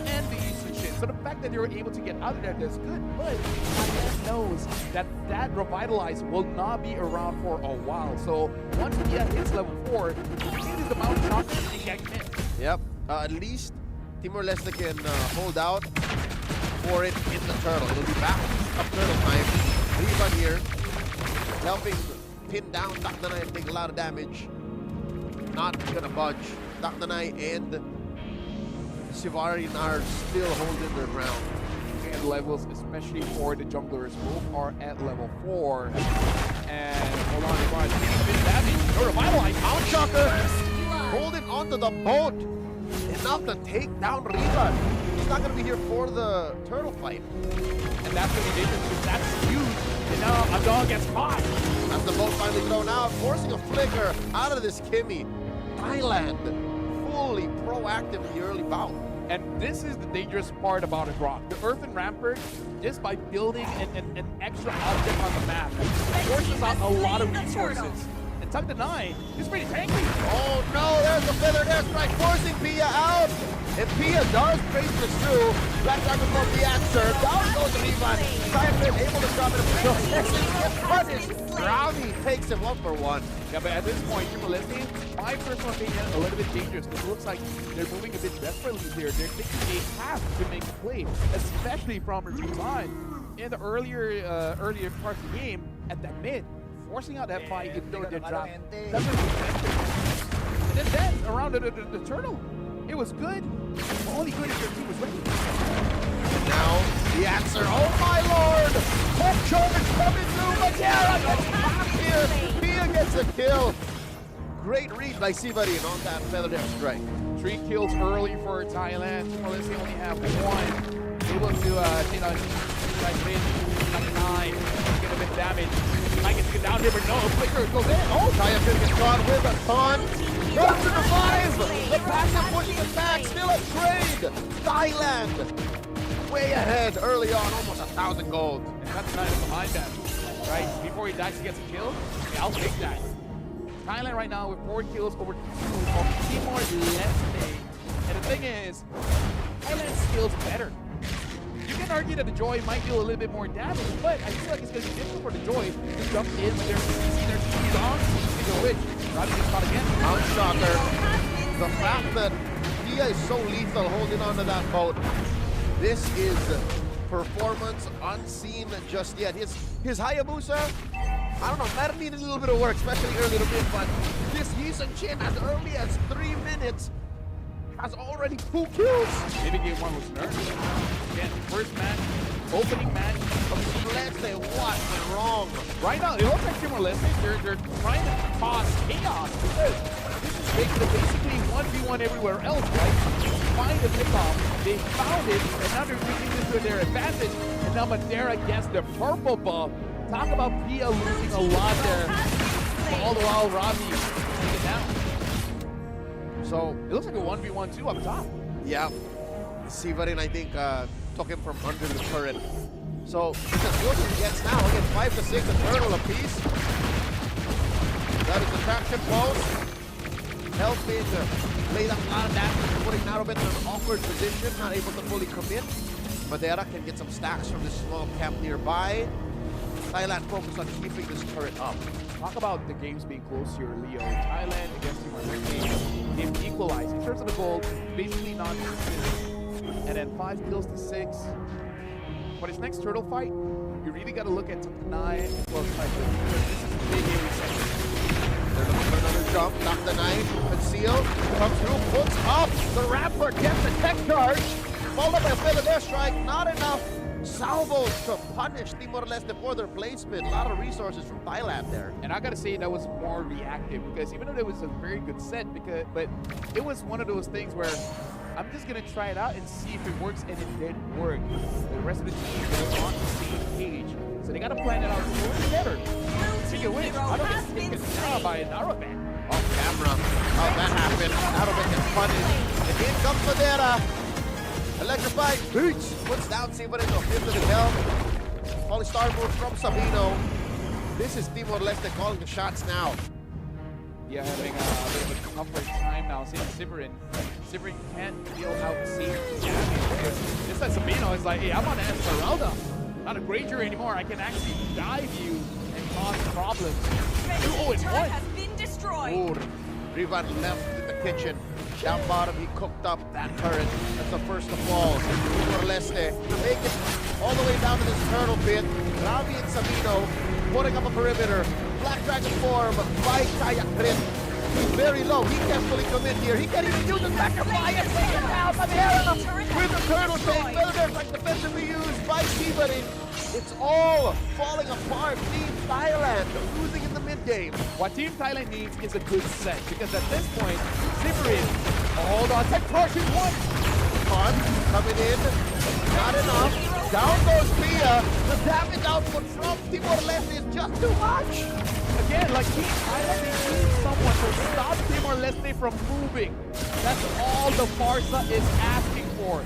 and the Eastern shit. So the fact that they were able to get out of there, that's good. But Thailand knows that that Revitalize will not be around for a while. So once Pia hits level 4, it is the Mount Shocker that they can't commit. Yep, at least Timor-Leste can hold out for it in the turtle. It'll be back up turtle time. Rivan here, helping pin down Dakdanai and take a lot of damage. Not gonna budge. Dakdanai and Sivarin are still holding their ground. And levels, especially for the junglers, both are at level 4. And hold on, Ivan, getting a bit of damage. No Revitalize. Mount Shocker holding onto the boat. Enough to take down Rivan. He's not gonna be here for the turtle fight. And that's what he did, because that's huge. And now a dog gets caught. As the boat finally thrown out, forcing a flicker out of this Kimmy. Thailand fully proactive in the early bout. And this is the dangerous part about a rock. The Earthen Rampart, just by building an extra object on the map, forces out a lot of resources. And Tug the 9 is pretty tanky. Oh no, there's the feathered airstrike forcing Pia out. And Pia does break this through. Black Dragon for the answer. Down goes the Rivan. Cypher able to drop it up until Texas gets punished. Brownie takes him 1-for-1. Yeah, but at this point, Timor-Leste, my personal opinion, a little bit dangerous, because it looks like they're moving a bit desperately here. They're thinking they have to make a play, especially from their team line. In the earlier part of the game, at that mid, forcing out that fight, even though they dropped. That's what and then around the turtle, it was good. But only good if your team was ready. And now the answer. Oh my lord! Hook charge coming through. Magera gets back here. Pia gets a kill. Great read by Sivarin on that feathered airstrike. 3 kills early for Thailand. Timor-Leste only have 1. Able to take on like 9, get a bit of damage. I can get down here, but no, flicker goes in. Oh, Kaya gets caught with a taunt. Goes to the 5. The passive pushing it back. Still a trade. Thailand way ahead early on, almost 1,000 gold. And that's not behind that, right? Before he dies, he gets a kill. Okay, I'll take that. Thailand right now with 4 kills over Timor-Leste. And the thing is, Thailand's skill's better. You can argue that the Joy might deal a little bit more damage, but I feel like it's going to be difficult for the Joy to jump in with their CC, their CC on. Speaking of which, Robbie gets caught again. Mount Shocker. The fact that Pia is so lethal holding onto that boat. This is performance unseen just yet. His Hayabusa, I don't know, might have needed a little bit of work, especially early in the mid, but this Yisun Chin, as early as 3 minutes, has already 2 kills. Maybe game 1 was nerfed. Again, first match, opening match of Timor-Leste, what went wrong? right now, it looks like Timor-Leste, they're trying to cause chaos because they could have basically 1v1 everywhere else, right? Find a pickoff, they found it, and now they're using this to their advantage. And now Madeira gets the purple buff. Talk about Pia losing a lot there. All the while Robbie taking it down. So it looks like a 1v1 2 up top. Yeah. Severin, I think, took him from under the turret. So it's as good as he gets now. Again, 5 to 6, a turtle apiece. That is the traction post. Helping to lay that lot of damage, putting Narobet in an awkward position, not able to fully commit. Madeira can get some stacks from this small camp nearby. Thailand focus on keeping this turret up. Talk about the games being close here, Leo. Thailand against Timor-Leste, they've equalized. In terms of the goal, basically non-existent. And then 5 kills to 6. But his next turtle fight, you really got to look at Tanai as well as Taiko. This is a big area second. They're looking for another jump. Knock the knife. Conceal. Comes through. Puts up. The Rapper gets the tech charge. Followed by a failed strike. Not enough salvos to punish Timor-Leste for their placement. A lot of resources from Thailand there. And I gotta say that was more reactive because even though it was a very good set, but it was one of those things where I'm just gonna try it out and see if it works, and it did work. The rest of the team was on the same page, so they gotta plan it out a little better. Speaking of which, I don't get taken down by Narobet. Off camera. How that happened. Narobet gets punished. And in comes Madeira. Electrified boots. Puts down Severin to 5th of the hill. Polystar move from Sabino. This is Timor-Leste calling the shots now. Yeah, having a bit of a tougher time now. Seeing Severin can't feel how safe damage. This time Sabino is like, hey, I'm on Esmeralda. Not a Granger anymore. I can actually dive you and cause problems. 2-0-1. Has been destroyed. Rivan left in the kitchen. Down bottom, he cooked up that turret. That's the first to fall. Timor-Leste make it all the way down to this turtle pit. Ravi and Sabino putting up a perimeter. Black Dragon form by Kayak Crit. He's very low. He can't fully commit here. He can't even use his back and fly and take it out. Madeira with the turtle thing. Builders like defensively used by Severin. It's all falling apart. Team Thailand losing in the mid-game. What Team Thailand needs is a good set because at this point, Severin, hold on, tech torsion one. On, coming in, not enough. Down goes Pia. The damage output from Timor-Leste is just too much. Again, like Team Thailand, they need someone to stop Timor-Leste from moving. That's all the Farsa is asking for.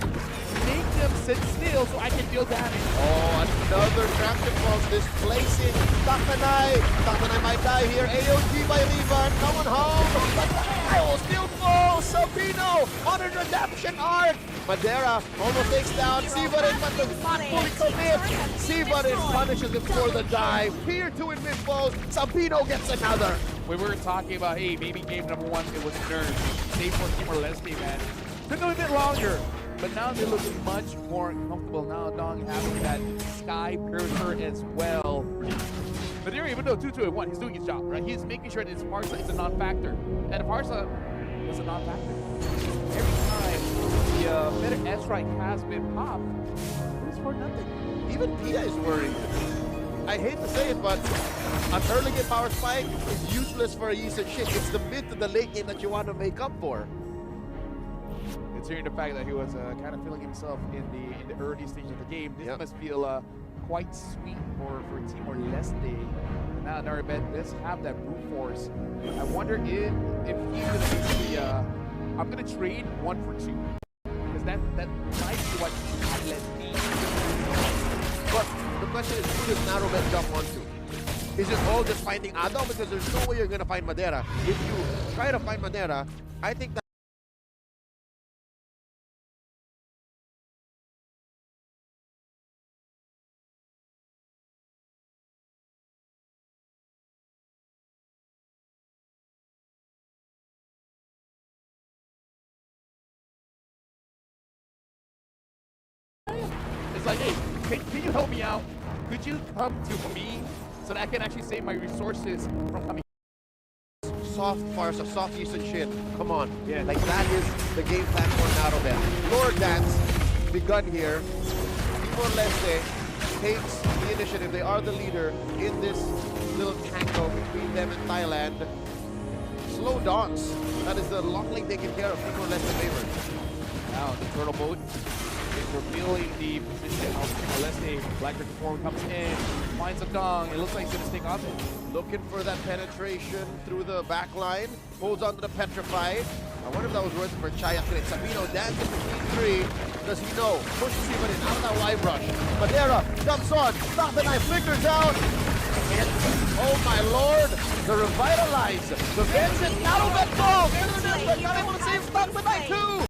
Make them sit still so I can deal damage. Oh, another traction pulse displacing Takanai. Takanai might die here. AOG by Rivan. Coming home. Takanai will still fall. Sabino on a redemption arc. Madeira almost takes down Severin, but does not fully commit. Severin punishes him for the dive. Here to in mid post. Sabino gets another. We were talking about, hey, maybe game number 1, it was nerfed. Save for Timor-Leste, man. Took a little bit longer. But now they look much more comfortable now. Dong having that sky perimeter as well. But there, even though 2-2-1, he's doing his job, right? He's making sure that his Farsa is a non-factor. And if Farsa is a non-factor, every time the better airstrike has been popped, it's for nothing. Even Pia is worried. I hate to say it, but an early game power spike is useless for a Yisun shit. It's the mid to the late game that you want to make up for. Considering the fact that he was kind of feeling himself in the early stage of the game, this must feel quite sweet for Timor-Leste. And now Narobet does have that brute force. I wonder if he's gonna basically I'm gonna trade 1 for 2. Because that might be what Thailand needs. But the question is, who does Narobet jump onto? Is it all just finding Ado? Because there's no way you're gonna find Madeira. If you try to find Madeira, I think that It's like, hey, can you help me out? Could you come to me so that I can actually save my resources from coming? soft Farsa, soft Yisun shit. Come on. Yeah, like that is the game plan for Narobet. Lord Dance begun here. Timor-Leste takes the initiative. They are the leader in this little tango between them and Thailand. Slow dance. That is the lock lane taken care of. Timor-Leste favor. Now the turtle boat is revealing the position of Timor-Leste. Black form comes in, finds a dong. It looks like he's going to stick off. Looking for that penetration through the back line. Holds on to the Petrify. I wonder if that was worth it for Chaya Crit. Sabino dancing between three. Does he know? Pushes him in out of that wide rush. Madera jumps on. Stop the knife. Flickers out. And, oh my lord. The Revitalize. The Vincent out of that ball. But not able to save Stop the knife too.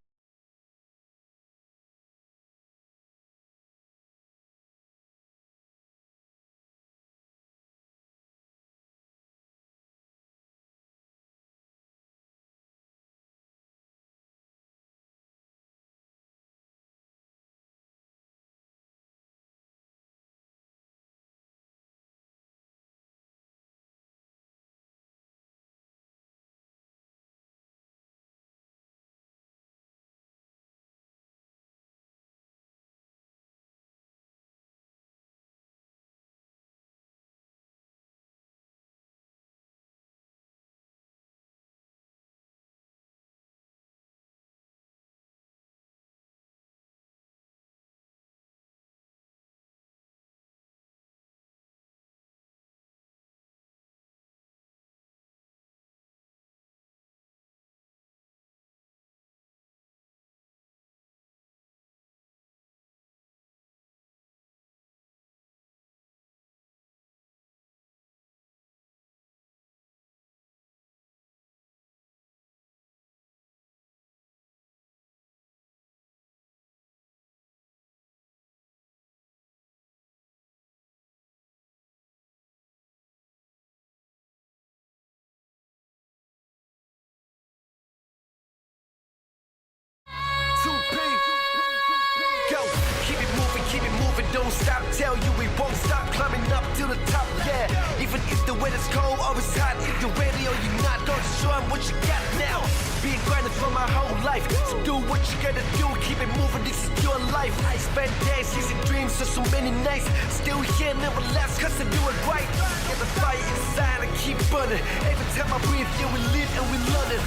Keep it moving, don't stop. Tell you we won't stop climbing up to the top. Yeah, even if the weather's cold or it's hot, if you're ready or you're not, don't show 'em what you got now. Being grinding for my whole life, so do what you gotta do. Keep it moving, this is your life. I spent days chasing dreams for so many nights. Still here, never last, cause I do it right. Get the fire inside and keep burning. Every time I breathe, yeah, we live and we learn it.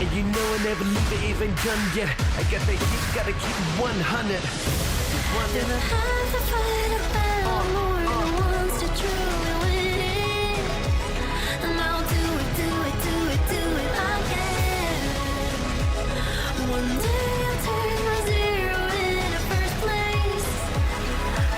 And you know I never leave it even done yet. I got the heat, gotta keep 100. Never have to fight a battle more than once to truly win it. And I'll do it again. One day I'll turn my zero into first place.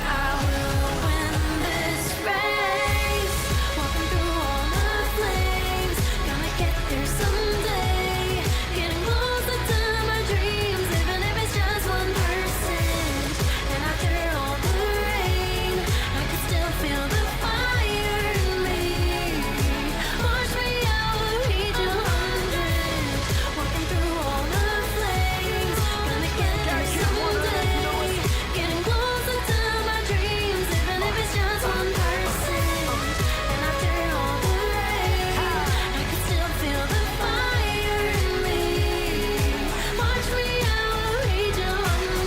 I will win this race. Walking through all the flames, gonna get there someday. Getting closer to my dreams, even if it's just 1%. And after all the rain, I can still feel the fire in me. Watch me, I will reach 100. Walking through all the flames, gonna get there someday. Getting closer to my dreams, even if it's just 1%. And after all the rain, I can still feel the fire in me. Watch me, I will reach 100.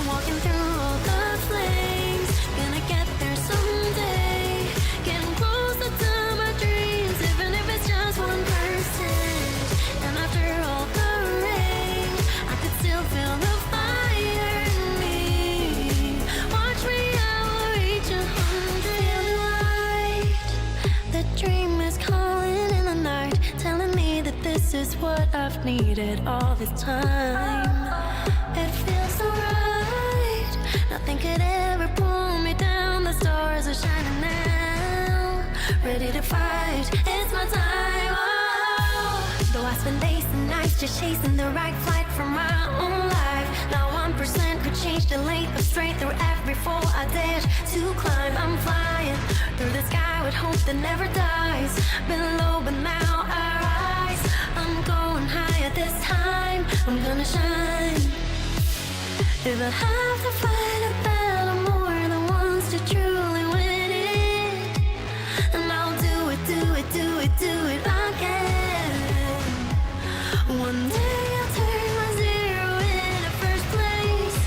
Walking through all the flames, gonna get there someday. Getting closer to my dreams, even if it's just 1%. And after all the rain, I could still feel the fire in me. Watch me, I will reach 100. Light, the dream is calling in the night, telling me that this is what I've needed all this time. It feels so right. Nothing could ever pull me down. The stars are shining now. Ready to fight. It's my time. Oh. Though I spend days and nights just chasing the right flight for my own life. Now 1% could change the length of straight through every fall I dash to climb. I'm flying through the sky with hope that never dies. Been low but now I rise. I'm going higher this time. I'm gonna shine. If I have to fight a battle more than once to truly win it, and I'll do it, do it, do it, do it again. One day I'll turn my zero into first place.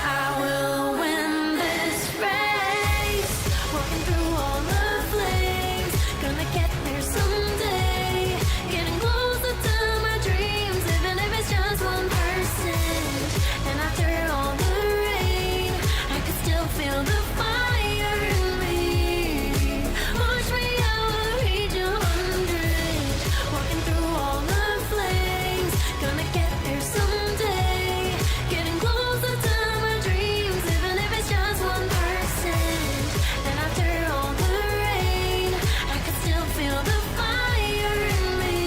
I will win this race. Walking through all the flames, gonna get there someday. Getting closer to my dreams, even if it's just 1%. And after all the rain, I can still feel the fire in me. Watch me, I will reach 100. Walking through all the flames, gonna get there someday. Getting closer to my dreams, even if it's just 1%. And after all the rain, I can still feel the fire in me.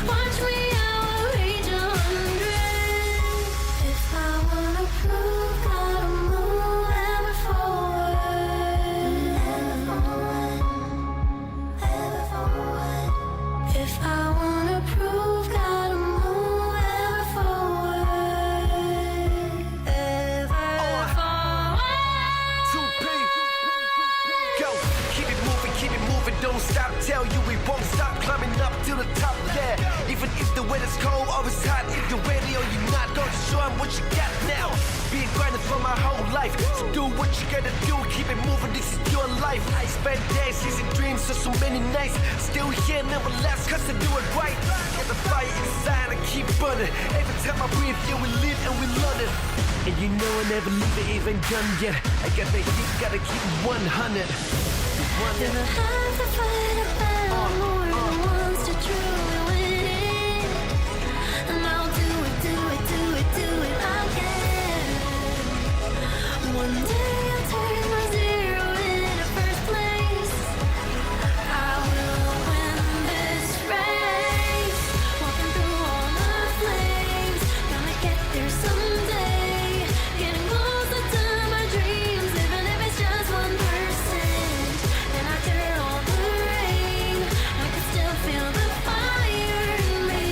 Watch me, I will reach 100. If I wanna prove, gotta move ever forward. Ever forward. If I wanna prove, gotta move ever forward. Ever forward. 2P. Go, keep it moving, don't stop. Tell you we won't stop climbing up to the top, yeah. Even if the weather's cold or it's hot, if you're ready or you're not, gonna show 'em what you got now. Been grinding for my whole life, so do what you gotta do, keep it moving, this is your life. I spent days chasing dreams for so many nights, still here, never last, cause I do it right. Get the fire inside and keep burning, every time I breathe, yeah, we live and we learn it. And you know I never leave it even done yet, I got the heat, gotta keep 100. If I have to fight a battle more than once to truly win it, and I'll do it, do it, do it, do it again. One day I'll turn my zero into first place. I will win this race. Walking through all the flames, gonna get there someday. Getting closer to my dreams, even if it's just 1%. And after all the rain, I can still feel the fire in me.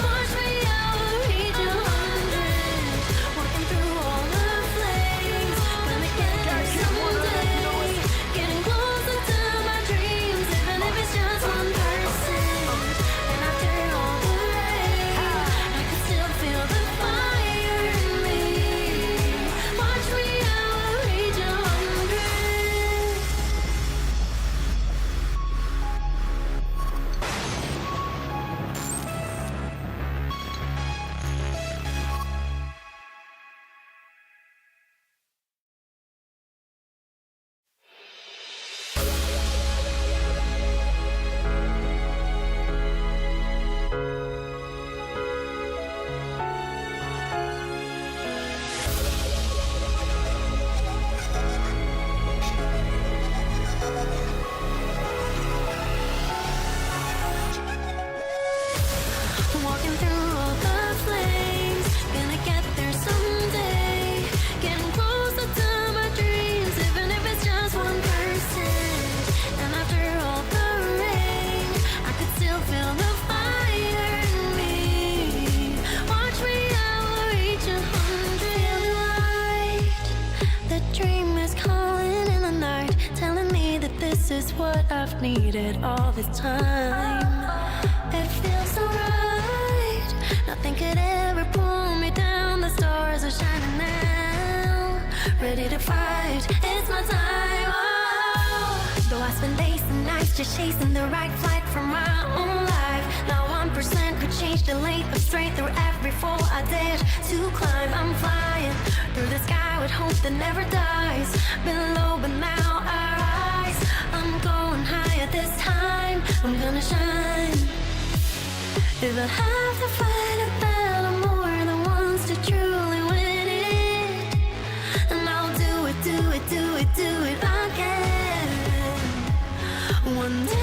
Watch me, I will reach 100. Walking through all the flames, gonna get there someday. Getting closer to my dreams, even if it's just 1%. And after all the rain, I can still feel the fire in me. Watch me, I will reach 100. Walking through all the flames, gonna get there someday. Getting closer to my dreams, even if it's just 1%. And after all the rain, I could still feel the fire in me. Watch me, I will reach 100. Light, the dream is calling in the night, telling me that this is what I've needed all this time. It feels so right. Nothing could ever pull me down. The stars are shining now. Ready to fight. It's my time. Oh. Though I spend days and nights just chasing the right flight for my own life. Now 1% could change the length of straight through every fall I dash to climb. I'm flying through the sky with hope that never dies. Been low but now I rise. I'm going higher this time. I'm gonna shine. If I have to fight a battle more than once to truly win it, and I'll do it, do it, do it, do it again. One day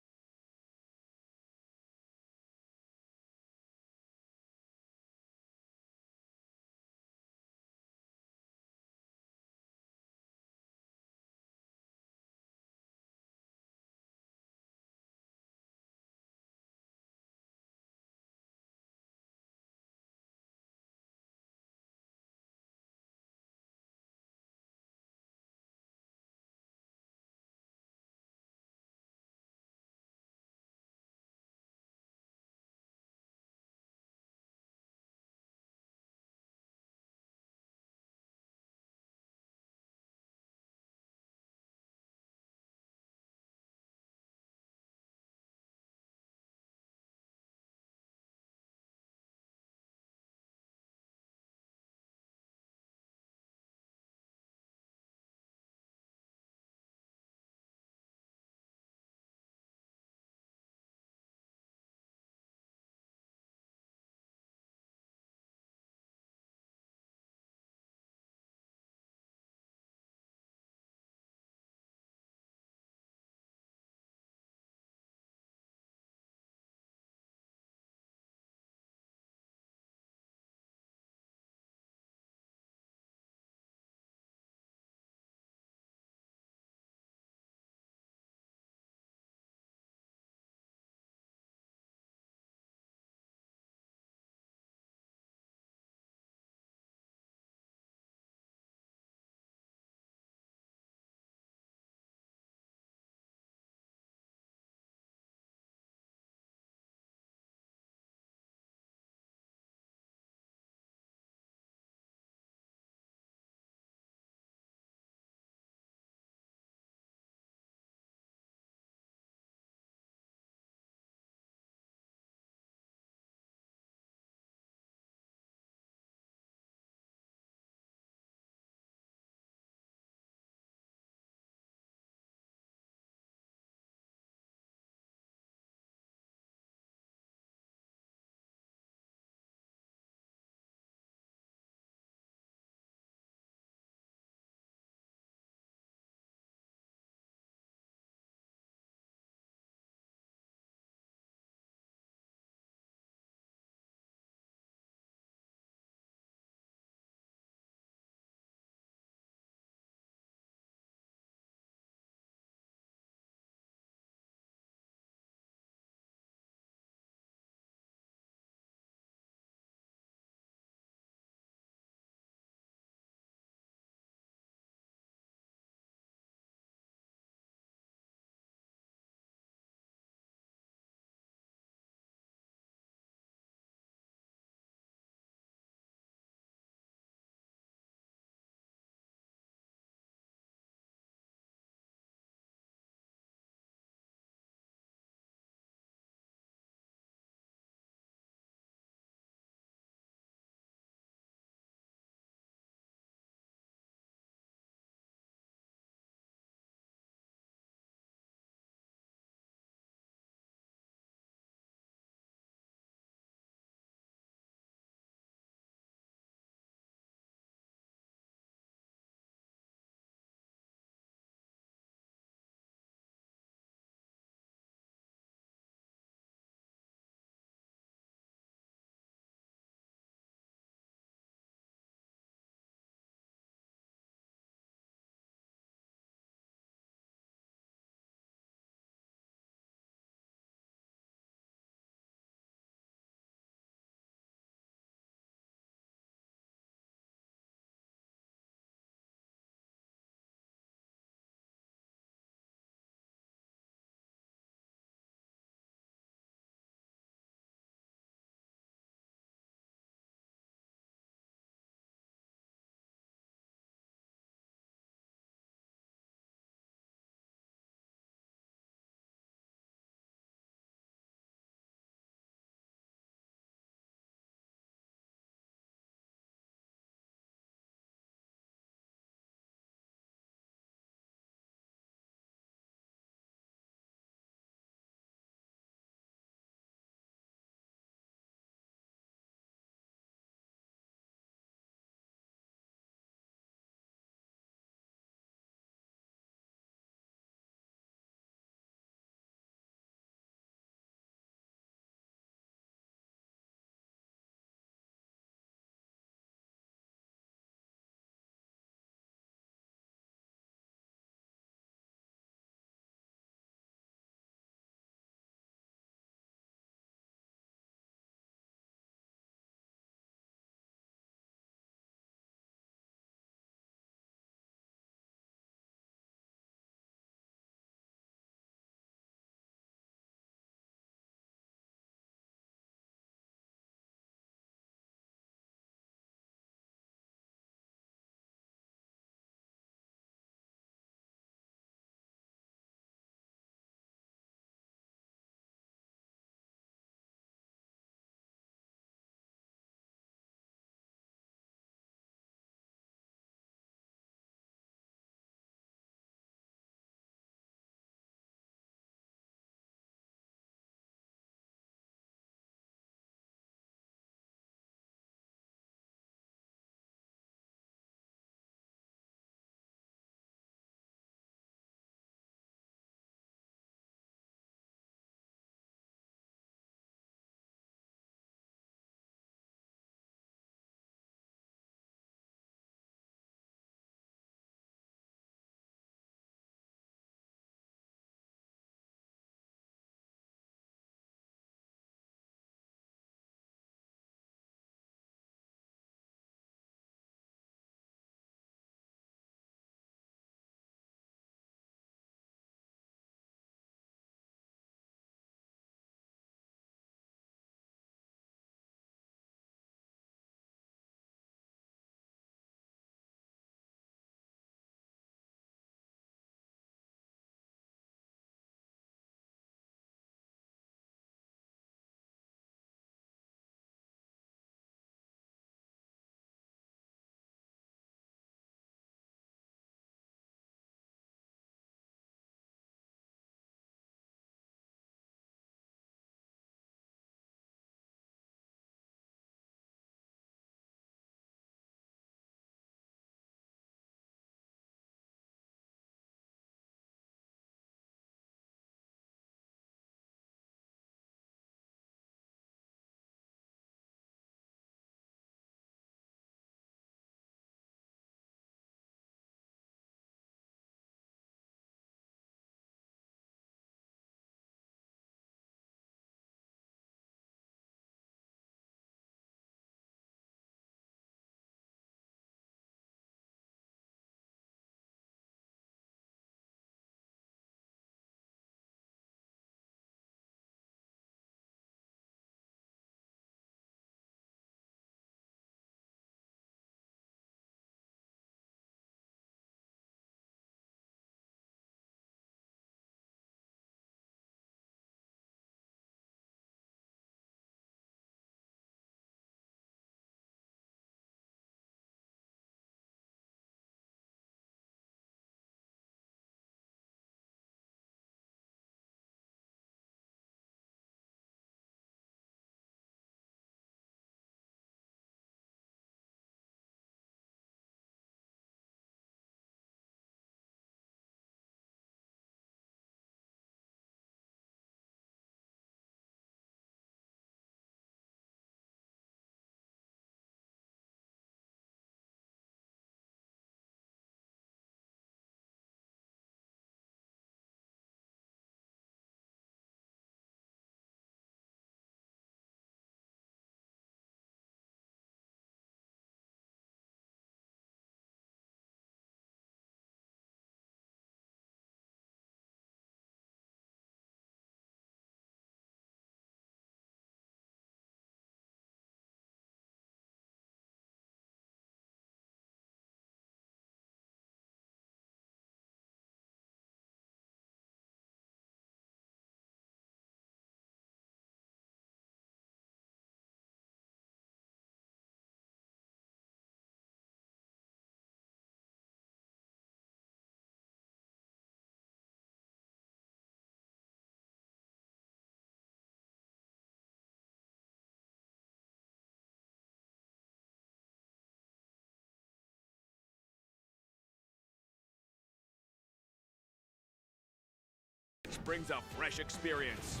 brings a fresh experience.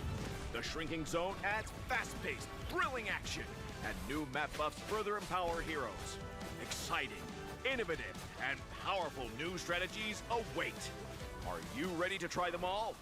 The shrinking zone adds fast-paced, thrilling action, and new map buffs further empower heroes. Exciting, innovative, and powerful new strategies await. Are you ready to try them all?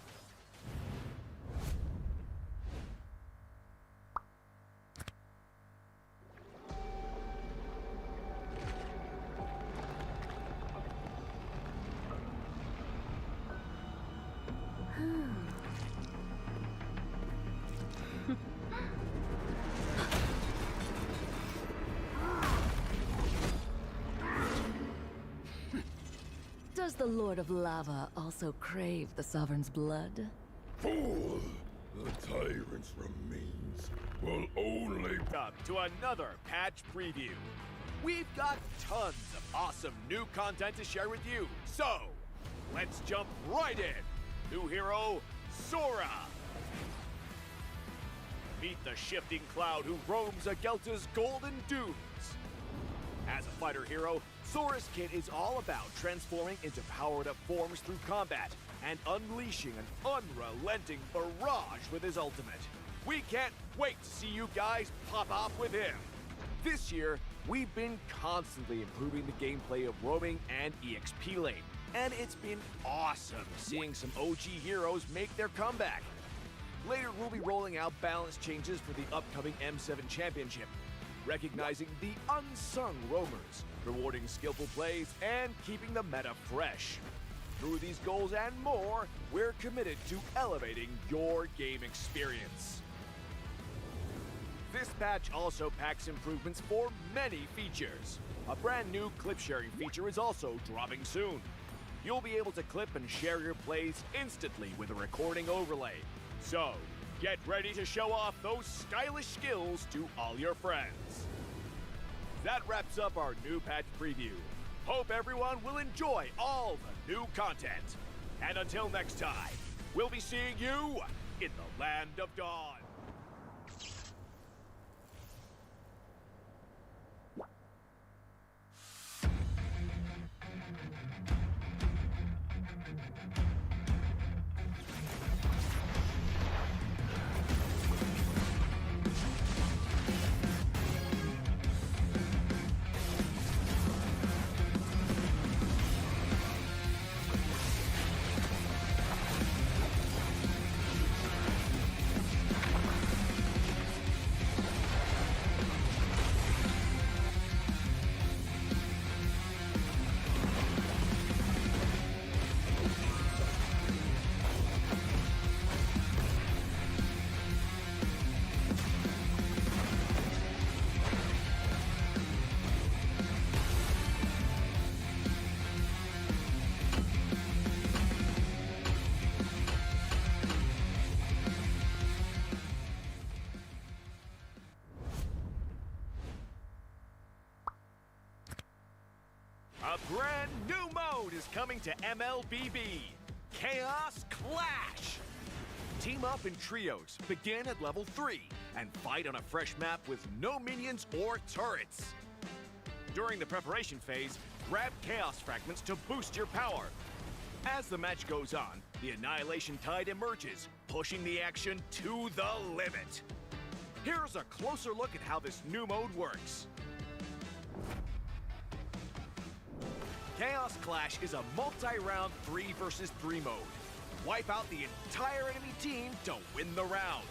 Does the Lord of Lava also crave the Sovereign's blood? Fool! The tyrant's remains will only... Up to another patch preview. We've got tons of awesome new content to share with you, so let's jump right in. New hero, Sora. Meet the shifting cloud who roams Agelta's golden dunes. As a fighter hero, Sora's kit is all about transforming into power that forms through combat and unleashing an unrelenting barrage with his ultimate. We can't wait to see you guys pop off with him. This year, we've been constantly improving the gameplay of roaming and EXP lane, and it's been awesome seeing some OG heroes make their comeback. Later, we'll be rolling out balance changes for the upcoming M7 Championship, recognizing the unsung roamers, rewarding skillful plays, and keeping the meta fresh. Through these goals and more, we're committed to elevating your game experience. This patch also packs improvements for many features. A brand new clip sharing feature is also dropping soon. You'll be able to clip and share your plays instantly with a recording overlay. So, get ready to show off those stylish skills to all your friends. That wraps up our new patch preview. Hope everyone will enjoy all the new content. And until next time, we'll be seeing you in the Land of Dawn. A brand new mode is coming to MLBB, Chaos Clash. Team up in trios, begin at level 3, and fight on a fresh map with no minions or turrets. During the preparation phase, grab Chaos Fragments to boost your power. As the match goes on, the Annihilation Tide emerges, pushing the action to the limit. Here's a closer look at how this new mode works. Chaos Clash is a multi-round 3 versus 3 mode. Wipe out the entire enemy team to win the round.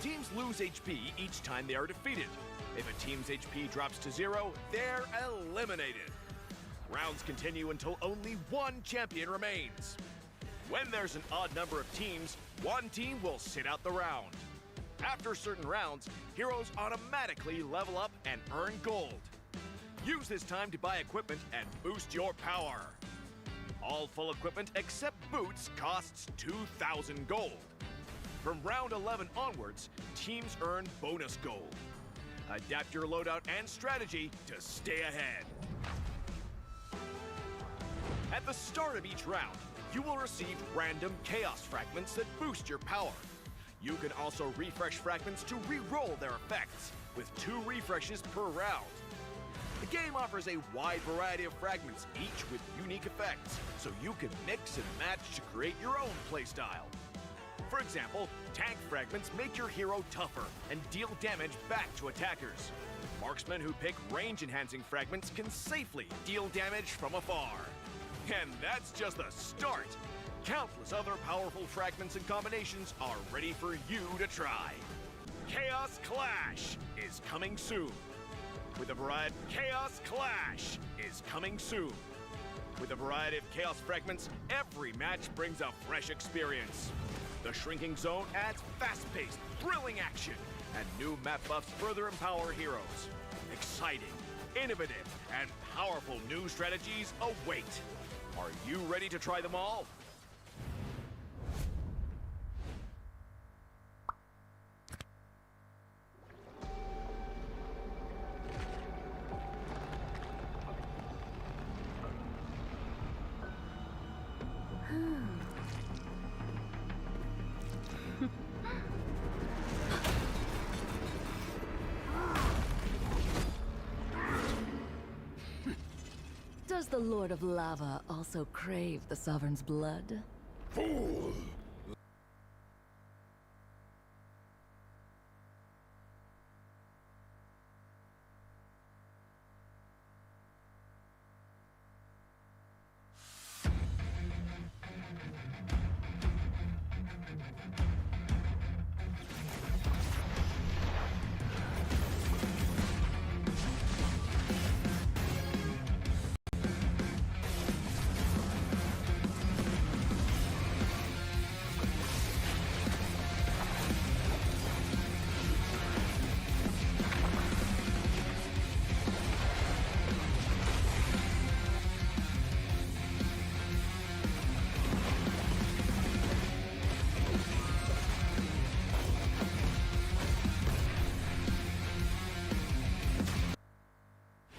Teams lose HP each time they are defeated. If a team's HP drops to 0, they're eliminated. Rounds continue until only one champion remains. When there's an odd number of teams, one team will sit out the round. After certain rounds, heroes automatically level up and earn gold. Use this time to buy equipment and boost your power. All full equipment except boots costs 2,000 gold. From round 11 onwards, teams earn bonus gold. Adapt your loadout and strategy to stay ahead. At the start of each round, you will receive random Chaos Fragments that boost your power. You can also refresh fragments to re-roll their effects, with 2 refreshes per round. The game offers a wide variety of fragments, each with unique effects, so you can mix and match to create your own playstyle. For example, tank fragments make your hero tougher and deal damage back to attackers. Marksmen who pick range-enhancing fragments can safely deal damage from afar. And that's just the start. Countless other powerful fragments and combinations are ready for you to try. Chaos Clash is coming soon. With a variety, Chaos Clash is coming soon. With a variety of Chaos fragments, every match brings a fresh experience. The Shrinking Zone adds fast-paced, thrilling action, and new map buffs further empower heroes. Exciting, innovative, and powerful new strategies await. Are you ready to try them all? Does the Lord of Lava also crave the Sovereign's blood? Fool!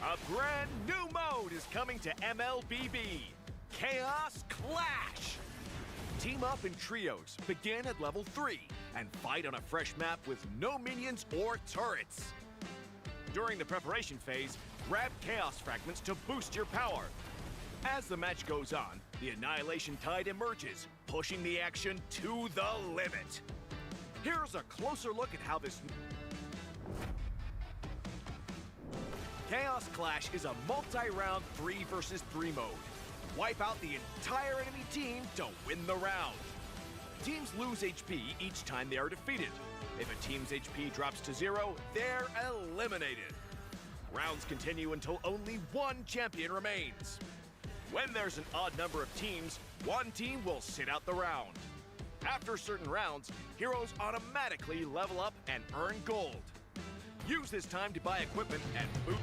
A brand new mode is coming to MLBB, Chaos Clash. Team up in trios, begin at level 3, and fight on a fresh map with no minions or turrets. During the preparation phase, grab Chaos Fragments to boost your power. As the match goes on, the Annihilation Tide emerges, pushing the action to the limit. Here's a closer look at how this... Chaos Clash is a multi-round 3 versus 3 mode. Wipe out the entire enemy team to win the round. Teams lose HP each time they are defeated. If a team's HP drops to 0, they're eliminated. Rounds continue until only one champion remains. When there's an odd number of teams, one team will sit out the round. After certain rounds, heroes automatically level up and earn gold. Use this time to buy equipment and boot.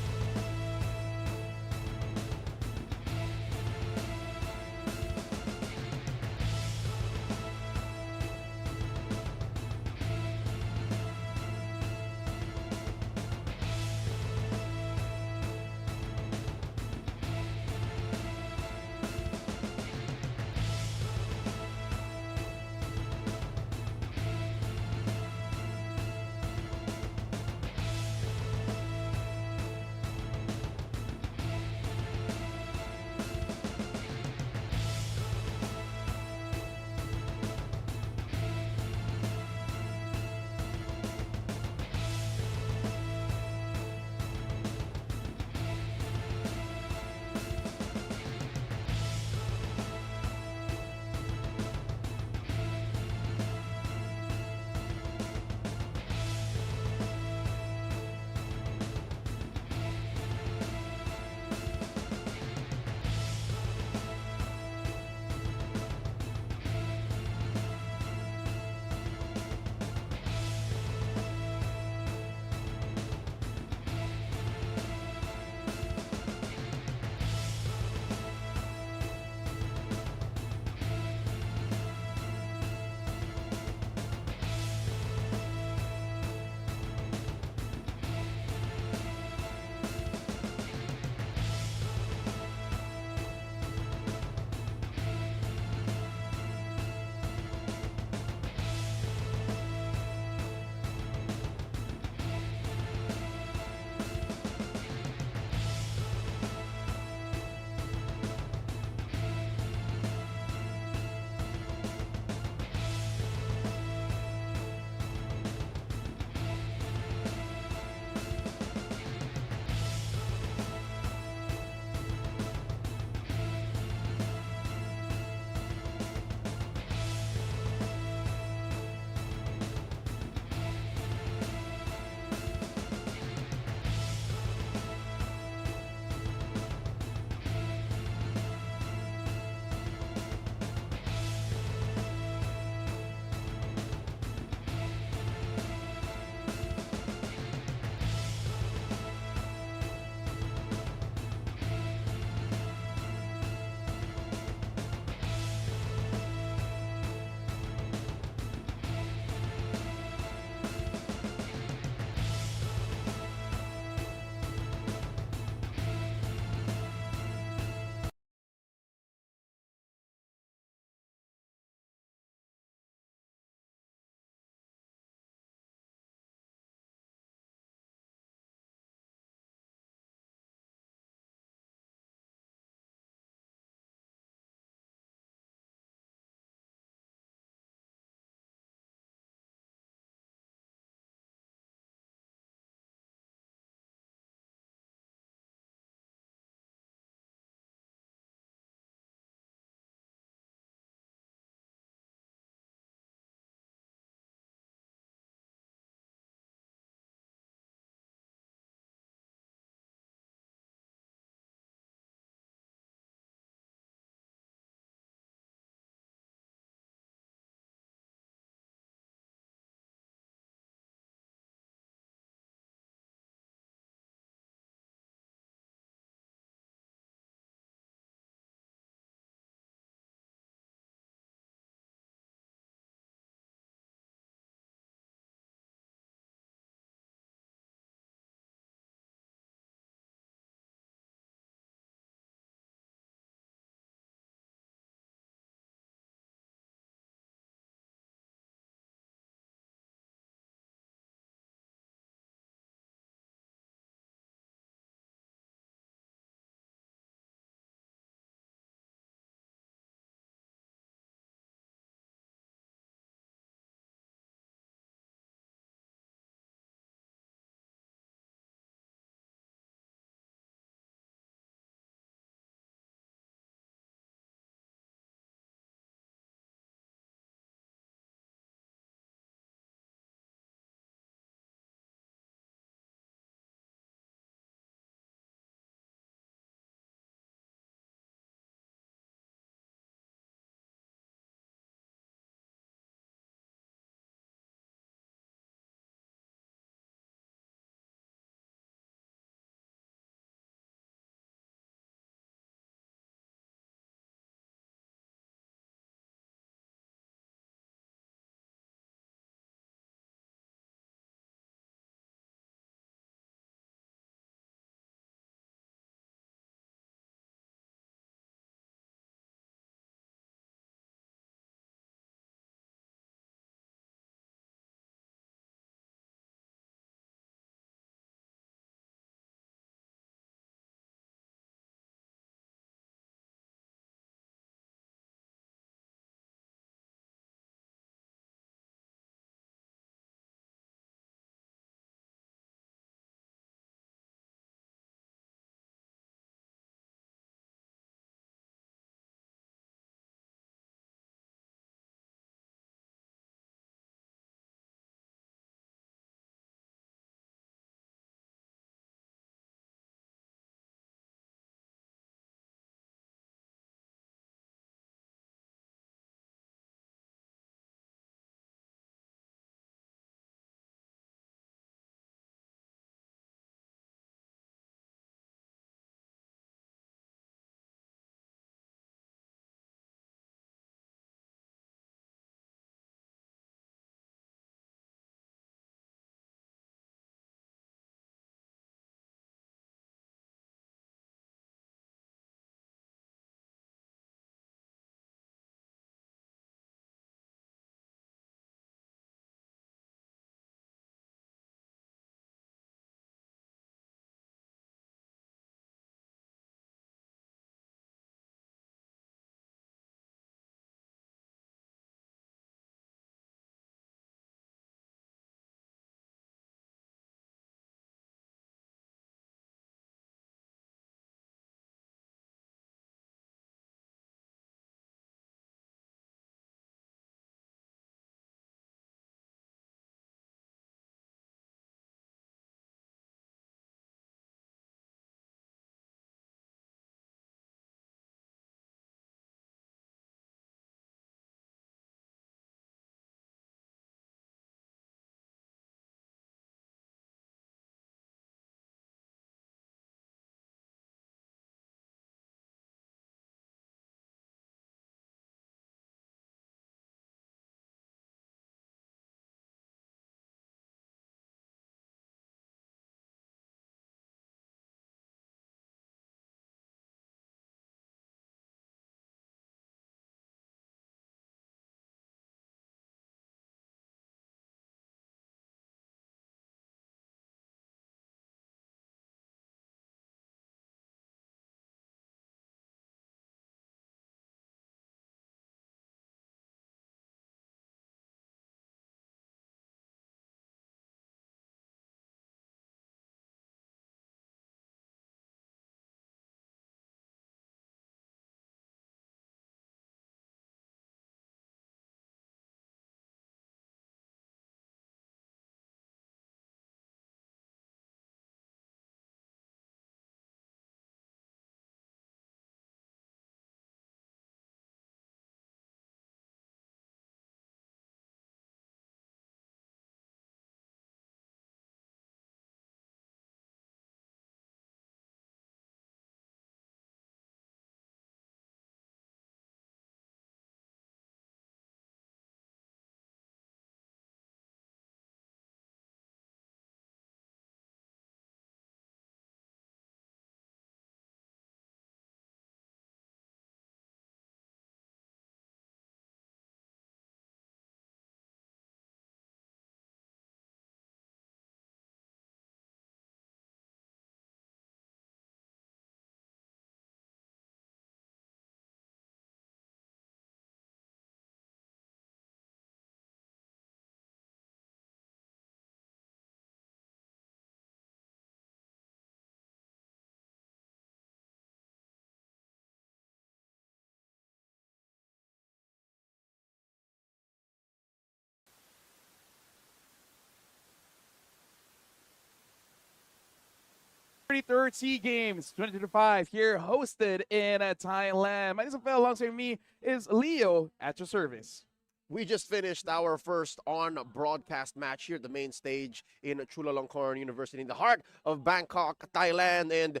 33rd SEA Games 2025 here, hosted in Thailand. My name is Phil. Alongside me is Leo at your service. We just finished our first on-broadcast match here at the main stage in Chulalongkorn University in the heart of Bangkok, Thailand. And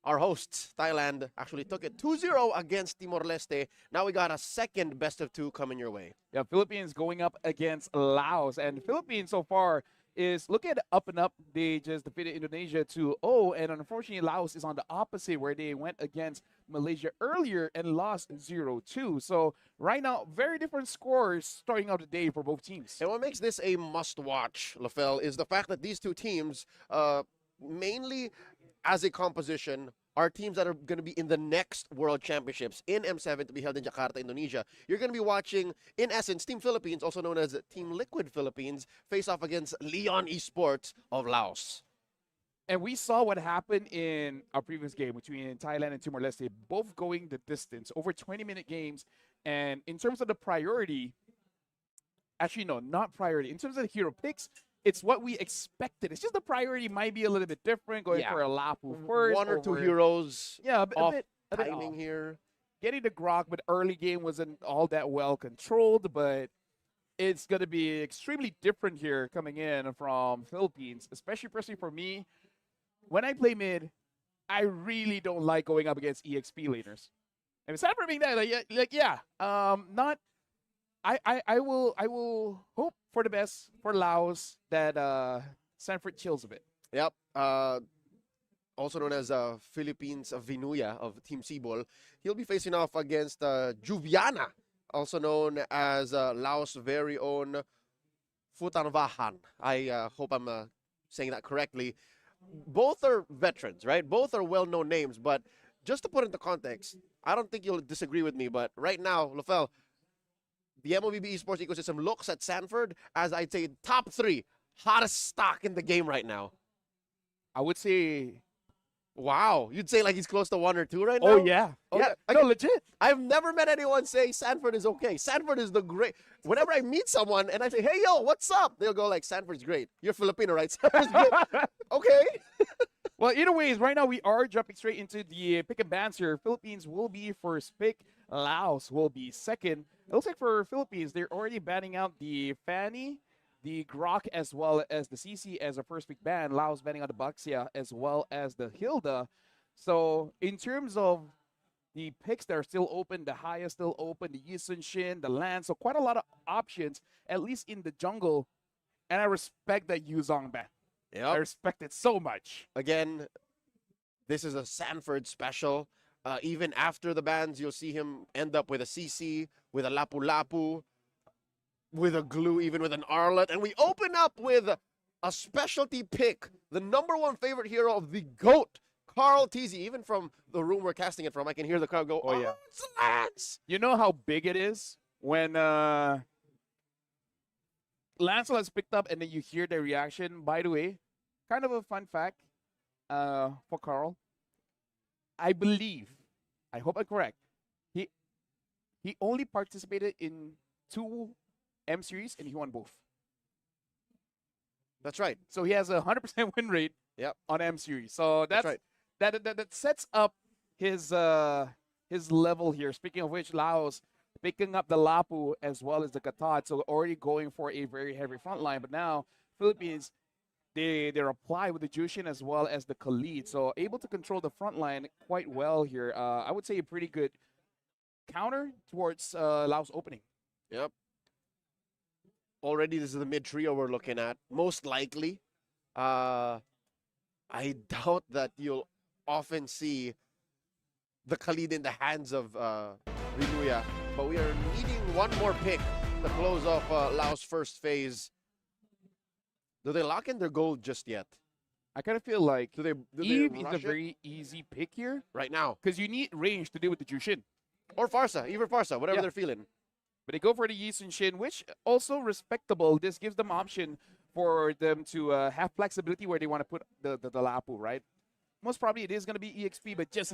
our hosts, Thailand, actually took it 2-0 against Timor-Leste. Now we got a second best-of-2 coming your way. Yeah, Philippines going up against Laos. And Philippines so far is looking at up and up. They just defeated Indonesia 2-0. And unfortunately, Laos is on the opposite, where they went against Malaysia earlier and lost 0-2. So right now, very different scores starting out the day for both teams. And what makes this a must-watch, Lafel, is the fact that these two teams, mainly as a composition, are teams that are going to be in the next World Championships in M7 to be held in Jakarta, Indonesia. You're going to be watching, in essence, Team Philippines, also known as Team Liquid Philippines, face off against Leon Esports of Laos. And we saw what happened in our previous game between Thailand and Timor-Leste, both going the distance, over 20-minute games. And in terms of the priority, actually, no, not priority. In terms of the hero picks, it's what we expected. It's just the priority might be a little bit different, going for a Lapu first. One or two heroes. Yeah, a bit timing off here. Getting the Grok, but early game wasn't all that well controlled, but it's going to be extremely different here coming in from Philippines, especially personally for me. When I play mid, I really don't like going up against EXP laners. And aside from being that, not. I will hope for the best for Laos that Sanford chills a bit. Yep. Also known as Philippines Vinuya of Team Sibol. He'll be facing off against Juviana, also known as Laos' very own Futanvahan. I hope I'm saying that correctly. Both are veterans, right? Both are well-known names, but just to put into context, I don't think you'll disagree with me, but right now, Lafel, the MLBB esports ecosystem looks at Sanford as, I'd say, top 3 hottest stock in the game right now. I would say, wow, you'd say like he's close to 1 or 2 right now? oh yeah. No, legit. I've never met anyone say Sanford is okay. Sanford is the great. Whenever I meet someone and I say, hey, yo, what's up? They'll go like, Sanford's great. You're Filipino, right? Sanford's great. Okay. Well, either ways, right now we are jumping straight into the pick and bans here. Philippines will be first pick. Laos will be second. It looks like for Philippines, they're already banning out the Fanny, the Grok, as well as the CC as a first pick ban. Laos banning out the Baxia as well as the Hilda. So in terms of the picks that are still open, the Haya still open, the Yisun Shin, the Lan. So quite a lot of options, at least in the jungle. And I respect that Yuzong ban. Yep. I respect it so much. Again, this is a Sanford special. Even after the bans, you'll see him end up with a CC, with a Lapu Lapu, with a Glue, even with an Arlet. And we open up with a specialty pick, the #1 favorite hero of the GOAT, Carl TZ. Even from the room we're casting it from, I can hear the crowd go, oh yeah, it's Lance! You know how big it is when Lancelot is picked up and then you hear the reaction. By the way, kind of a fun fact for Carl. I believe, I hope I'm correct, he only participated in 2 M series and he won both. That's right. So he has a 100% win rate on M series. So that's right. That sets up his level here. Speaking of which, Laos picking up the Lapu as well as the Katad, so already going for a very heavy front line. But now Philippines, they're applied with the Jushin as well as the Khalid, so able to control the front line quite well here. I would say a pretty good counter towards Laos opening. Yep. Already, this is the mid trio we're looking at. Most likely, I doubt that you'll often see the Khalid in the hands of Rinuya, but we are needing one more pick to close off Laos' first phase. Do they lock in their gold just yet? I kind of feel like Eve is a rush very easy pick here right now, because you need range to deal with the Jushin. Or Farsa, even Farsa, whatever they're feeling. But they go for the Yisun Shin, which also respectable. This gives them option for them to have flexibility where they want to put the Lapu, right? Most probably it is going to be EXP, but just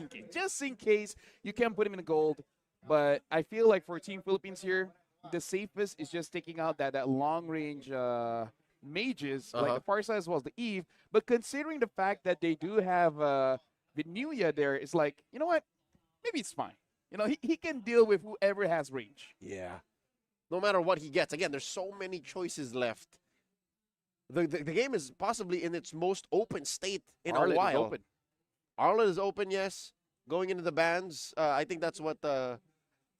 in case, you can put him in the gold. But I feel like for Team Philippines here, the safest is just taking out that long range mages, like Uh-huh. the far side as well as the Eve. But considering the fact that they do have Vinuya there, it's like, you know what? Maybe it's fine. You know, he can deal with whoever has range. Yeah. No matter what he gets. Again, there's so many choices left. The game is possibly in its most open state in Arlet a is while. open. Arlet is open, yes. Going into the bands, I think that's what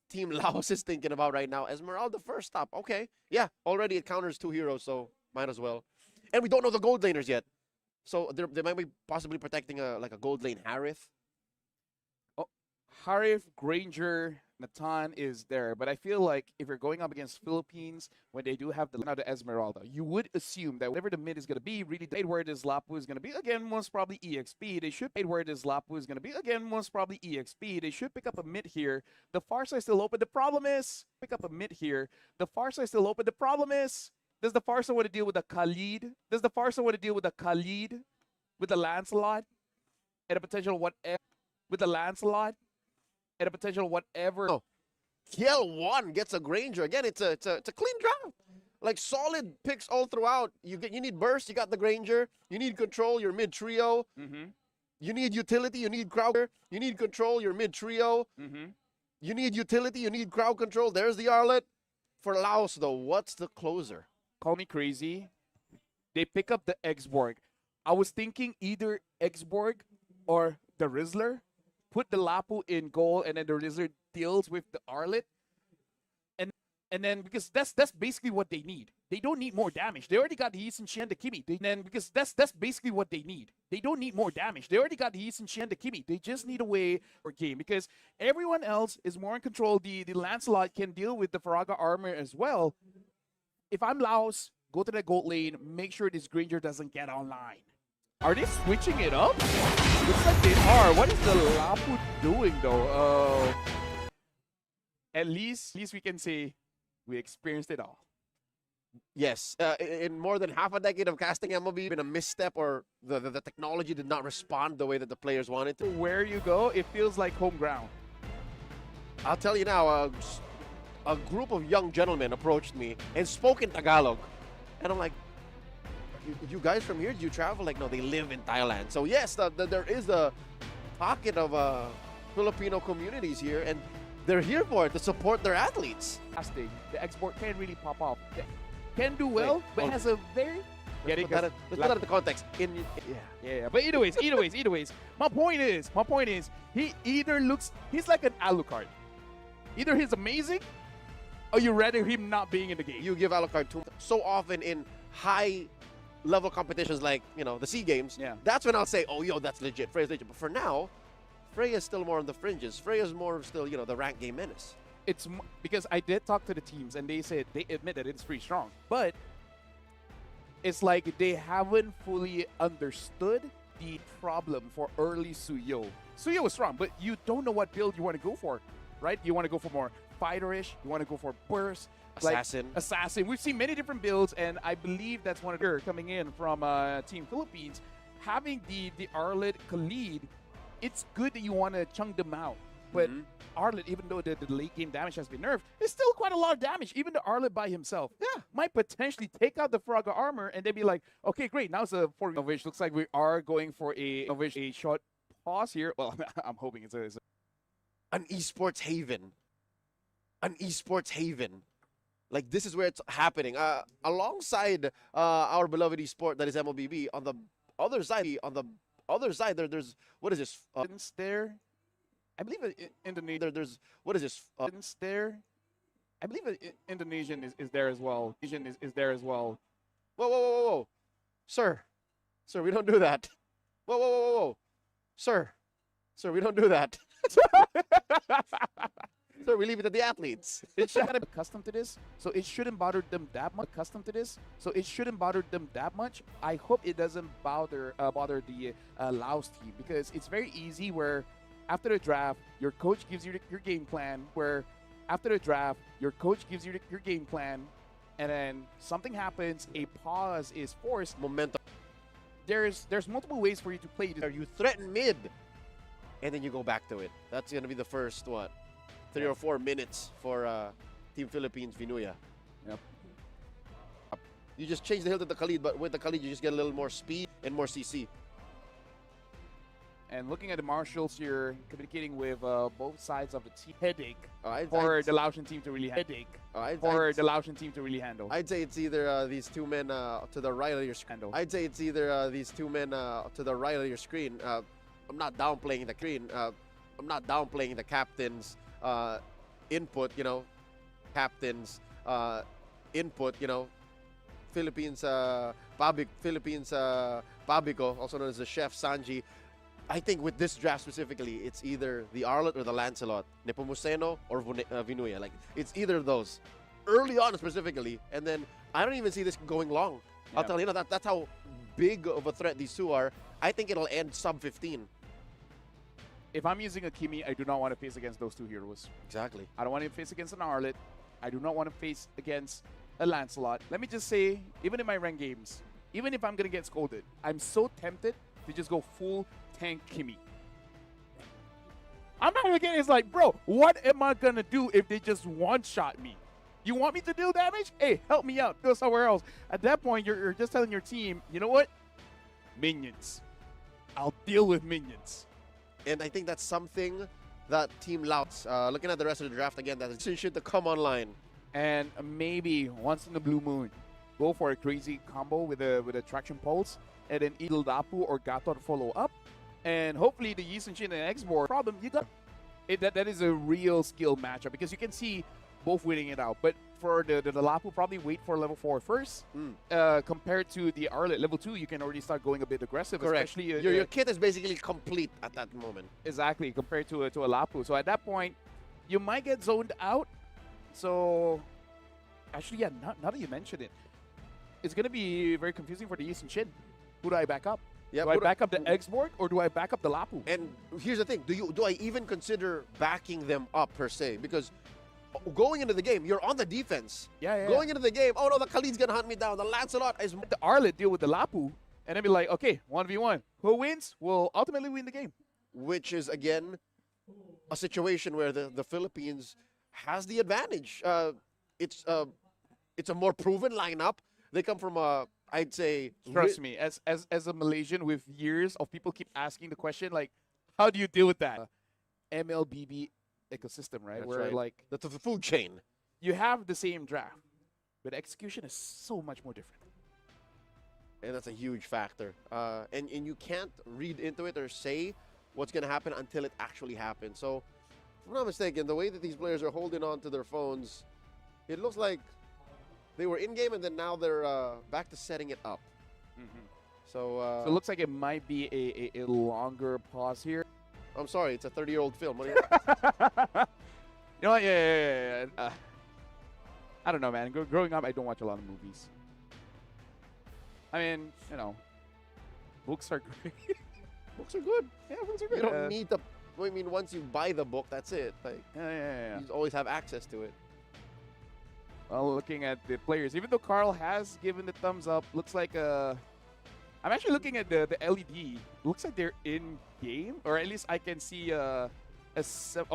Team Laos is thinking about right now. Esmeralda first stop. Okay. Yeah, already it counters 2 heroes, so might as well. And we don't know the gold laners yet. So they might be possibly protecting like a gold lane Harith. Harif, Granger, Natan is there, but I feel like if you're going up against Philippines when they do have the Esmeralda, you would assume that whatever the mid is going to be, really played where this Lapu is going to be, again, most probably EXP. They should pay where this Lapu is going to be, again, most probably EXP. They should pick up a mid here. The far side still open. The problem is, pick up a mid here. The far side still open. The problem is, does the far side want to deal with the Khalid? Does the far side want to deal with the Khalid? With the Lancelot? And a potential whatever? With the Lancelot? And a potential whatever. Oh. Kiel 1 gets a Granger. Again, it's a clean draft. Like solid picks all throughout. You need burst, you got the Granger. You need control, your mid trio. Mm-hmm. You need utility, you need crowd. You need control, your mid trio. Mm-hmm. You need utility, you need crowd control. There's the Arlet. For Laos though, what's the closer? Call me crazy. They pick up the Exborg. I was thinking either Exborg or the Rizzler. Put the Lapu in goal, and then the Rizzler deals with the Arlet. And then because that's basically what they need. They don't need more damage. They already got the Yisun Shen, the Kimi. Because that's basically what they need. They don't need more damage. They already got the Yisun Shen, the Kimi. They just need a way for game because everyone else is more in control. The Lancelot can deal with the Faraga armor as well. If I'm Laos, go to the gold lane. Make sure this Granger doesn't get online. Are they switching it up? Looks like they are. What is the Lapu doing though? At least we can say we experienced it all. Yes, in more than half a decade of casting MLB, been a misstep or the technology did not respond the way that the players wanted to. Where you go, it feels like home ground. I'll tell you now, a group of young gentlemen approached me and spoke in Tagalog. And I'm like, you guys from here, do you travel? Like, no, they live in Thailand. So yes, there is a pocket of Filipino communities here, and they're here for it, to support their athletes. Casting, the export can really pop off. Can do well, Wait, but has a very... Let's put that into context. Yeah. But either ways. My point is, he either looks, he's like an Alucard. Either he's amazing, or you rather him not being in the game. You give Alucard too so often in high level competitions like, the SEA Games. Yeah. That's when I'll say, oh, yo, that's legit. Freya's legit. But for now, Freya's still more on the fringes. Freya's more still, the rank game menace. It's because I did talk to the teams and they said they admit that it's pretty strong, but it's like they haven't fully understood the problem for early Suyo. Suyo was strong, but you don't know what build you want to go for, right? You want to go for more fighterish, you want to go for burst, assassin. We've seen many different builds, and I believe that's one of the coming in from Team Philippines. Having the Arlet Khalid, it's good that you want to chunk them out, but Arlet, even though the late game damage has been nerfed, it's still quite a lot of damage. Even the Arlet by himself, might potentially take out the Fraga armor and then be like, okay, great, now it's a 4 which looks like we are going for a short pause here. Well, I'm hoping it's An esports haven. An esports haven. Like, this is where it's happening. Alongside our beloved esport that is MLBB, on the other side, there's what is this? there. I believe Indonesia. There's what is this? There. I believe Indonesian is there as well. Indonesian is there as well. Whoa. Sir, we don't do that. Whoa. Sir, we don't do that. Sir, we leave it to the athletes. It should have accustomed to this, so it shouldn't bother them that much. I hope it doesn't bother the Laos team, because it's very easy where after the draft, your coach gives you your game plan, and then something happens, a pause is forced. Momentum. There's multiple ways for you to play this. You threaten mid, and then you go back to it. That's going to be the first, 3 or 4 minutes for Team Philippines Vinuya. Yep. You just change the hill to the Khalid, but with the Khalid, you just get a little more speed and more CC. And looking at the marshals here, communicating with both sides of the team, headache I'd the Laotian team to really handle. I'd say it's either these two men to the right of your screen. I'd say it's either these two men to the right of your screen. I'm not downplaying the screen. I'm not downplaying the captain's input. You know, captain's input. You know, Philippines Pabico, also known as the chef Sanji. I think with this draft specifically, it's either the Arlet or the Lancelot, Nepomuceno or Vinuya. Like, it's either of those. Early on specifically, and then I don't even see this going long. Yeah. I'll tell you, that's how big of a threat these two are. I think it'll end sub 15. If I'm using a Kimi, I do not want to face against those two heroes. Exactly. I don't want to face against an Arlet. I do not want to face against a Lancelot. Let me just say, even in my ranked games, even if I'm going to get scolded, I'm so tempted to just go full tank Kimi. I'm not gonna get it's like, bro, what am I gonna do if they just one-shot me? You want me to deal damage? Hey, help me out. Go somewhere else. At that point, you're just telling your team, you know what? Minions. I'll deal with minions. And I think that's something that Team Laos, looking at the rest of the draft again, that should to come online. And maybe once in the blue moon, go for a crazy combo with a traction pulse, and then either Dapu or Gato to follow up. And hopefully the Yi Sun-shin and X-Board problem, you got it. That is a real skill matchup because you can see both winning it out. But for the Lapu, probably wait for level 4 first. Compared to the Arlet, level 2, you can already start going a bit aggressive. Correct. Especially your kit is basically complete at that moment. Exactly, compared to a Lapu. So at that point, you might get zoned out. So actually, yeah, now that you mention it, it's going to be very confusing for the Yi Sun-shin. Who do I back up? Yeah, do I back up the X-Board or do I back up the Lapu? And here's the thing: do I even consider backing them up per se? Because going into the game, you're on the defense. Yeah. Going into the game, oh no, the Khalid's gonna hunt me down. The Lancelot is. The Arlet deal with the Lapu, and then be like, okay, 1v1. Who wins will ultimately win the game. Which is again a situation where the Philippines has the advantage. It's a more proven lineup. They come from I'd say, trust me, as a Malaysian with years of people keep asking the question, like, how do you deal with that? MLBB ecosystem, right? That's Where right. like the food chain. You have the same draft, but execution is so much more different. And that's a huge factor. And you can't read into it or say what's going to happen until it actually happens. So, if I'm not mistaken, the way that these players are holding on to their phones, it looks like they were in-game and then now they're back to setting it up. So it looks like it might be a longer pause here. I'm sorry, it's a 30-year-old film. What do you You know what? Yeah. I don't know, man. Growing up, I don't watch a lot of movies. I mean, you know, books are great. Books are good. Yeah, books are good. You don't need the... I mean, once you buy the book, that's it. Like, Yeah. you always have access to it. Well, looking at the players, even though Carl has given the thumbs up, looks like I'm actually looking at the LED. Looks like they're in game, or at least I can see oh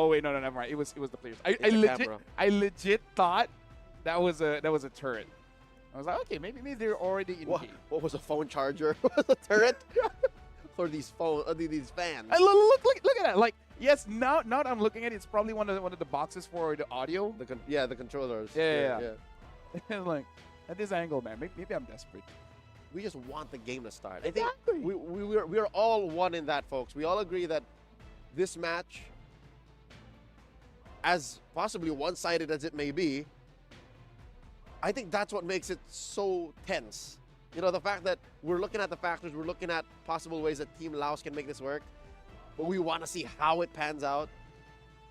wait, no, never mind. It was the players. I legit thought that was a turret. I was like, okay, maybe they're already in game. What was a phone charger? Was a turret? Or these fans? Look at that. Like, yes, now that I'm looking at it, it's probably one of the boxes for the audio. The controllers. Yeah. And like, at this angle, man, maybe I'm desperate. We just want the game to start. Exactly. I think we're all one in that, folks. We all agree that this match, as possibly one-sided as it may be, I think that's what makes it so tense. You know, the fact that we're looking at the factors, we're looking at possible ways that Team Laos can make this work, but we want to see how it pans out.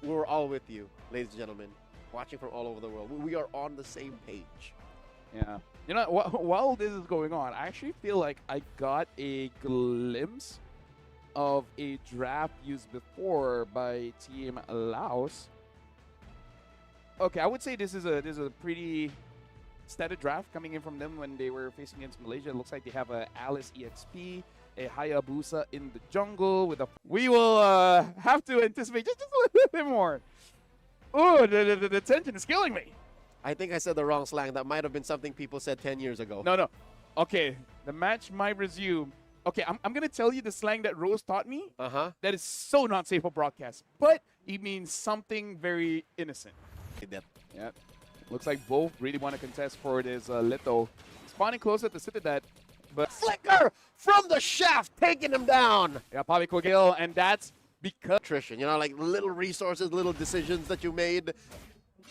We're all with you, ladies and gentlemen, watching from all over the world. We are on the same page. Yeah. You know, while this is going on, I actually feel like I got a glimpse of a draft used before by Team Laos. Okay, I would say this is a pretty standard draft coming in from them when they were facing against Malaysia. It looks like they have a Alice EXP, a Hayabusa in the jungle with a... We will have to anticipate just a little bit more. Oh, the tension is killing me. I think I said the wrong slang. That might have been something people said 10 years ago. No. Okay, the match might resume. Okay, I'm going to tell you the slang that Rose taught me. Uh-huh. That is so not safe for broadcast. But it means something very innocent. Yeah. Looks like both really want to contest for this Leto. Spawning closer to Citadel. But Flicker from the shaft, taking him down. yeah, Pavi Kogil, and that's because Attrition, you know, like little resources, little decisions that you made.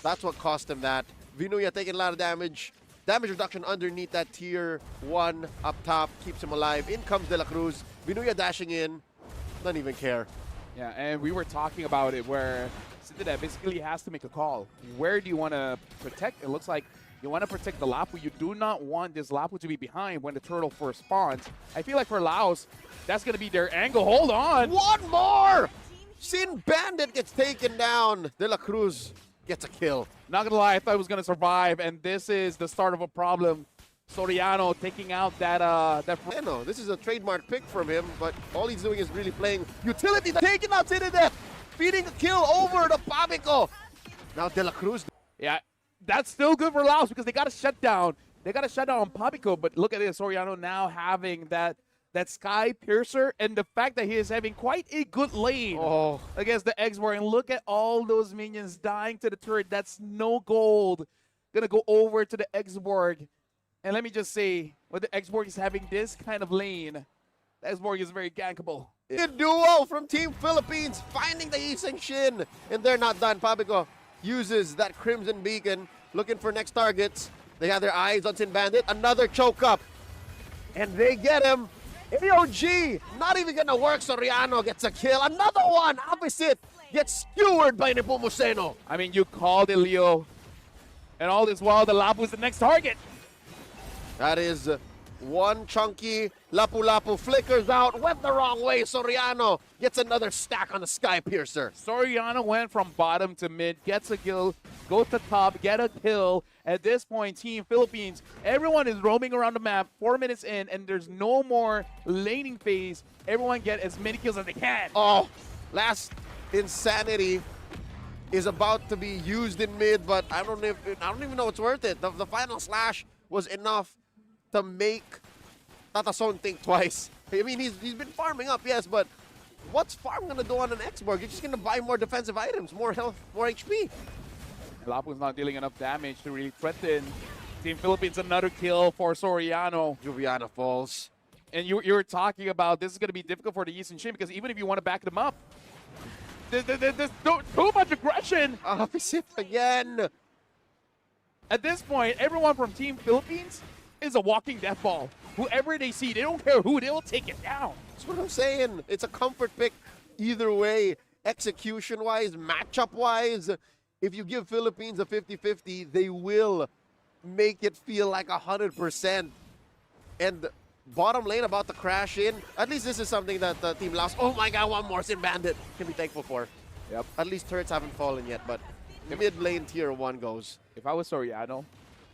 That's what cost him that. Vinuya taking a lot of damage. Damage reduction underneath that tier 1 up top keeps him alive. In comes De La Cruz. Vinuya dashing in. Doesn't even care. yeah, and we were talking about it where Citadel basically has to make a call. Where do you want to protect? It looks like you want to protect the Lapu. You do not want this Lapu to be behind when the turtle first spawns. I feel like for Laos, that's going to be their angle. Hold on. One more! Sin Bandit gets taken down. De La Cruz gets a kill. Not going to lie, I thought he was going to survive, and this is the start of a problem. Soriano taking out that I know, this is a trademark pick from him, but all he's doing is really playing utility. Taking out Citadel, feeding a kill over to Pavico. Now De La Cruz. Yeah, that's still good for Laos because they got a shutdown. They got a shutdown on Papico, but look at this. Soriano now having that Sky Piercer, and the fact that he is having quite a good lane against the X-Borg. And look at all those minions dying to the turret. That's no gold. Gonna go over to the X-Borg. And let me just say, when the X-Borg is having this kind of lane, the X-Borg is very gankable. A duo from Team Philippines finding the Iseng Shin, and they're not done. Pabico uses that Crimson Beacon, looking for next targets. They have their eyes on Sin Bandit. Another choke up, and they get him. AOG, not even gonna work. Soriano gets a kill. Another one, opposite, gets skewered by Nepomuceno. I mean, you called it, Leo. And all this while, the Lapu is the next target. That is one chunky Lapu-Lapu flickers out, went the wrong way. Soriano gets another stack on the Sky Piercer. Soriano went from bottom to mid, gets a kill, goes to top, get a kill. At this point, Team Philippines, everyone is roaming around the map, 4 minutes in, and there's no more laning phase. Everyone get as many kills as they can. Oh, last Insanity is about to be used in mid, but I don't even know it's worth it. The final slash was enough to make Tatason think twice. I mean, he's been farming up, yes, but what's farm gonna do on an X-Borg? You're just gonna buy more defensive items, more health, more HP. Lapu's not dealing enough damage to really threaten. Team Philippines, another kill for Soriano. Juviana falls. And you were talking about this is going to be difficult for the Eastern Shin because even if you want to back them up, there's too much aggression. Opposite again. At this point, everyone from Team Philippines is a walking death ball. Whoever they see, they don't care who, they will take it down. That's what I'm saying. It's a comfort pick either way, execution-wise, matchup-wise. If you give Philippines a 50-50, they will make it feel like 100%. And bottom lane about to crash in. At least this is something that the team lost. Oh my God, one more Sin Bandit can be thankful for. Yep. At least turrets haven't fallen yet, but mid lane tier 1 goes. If I was Soriano,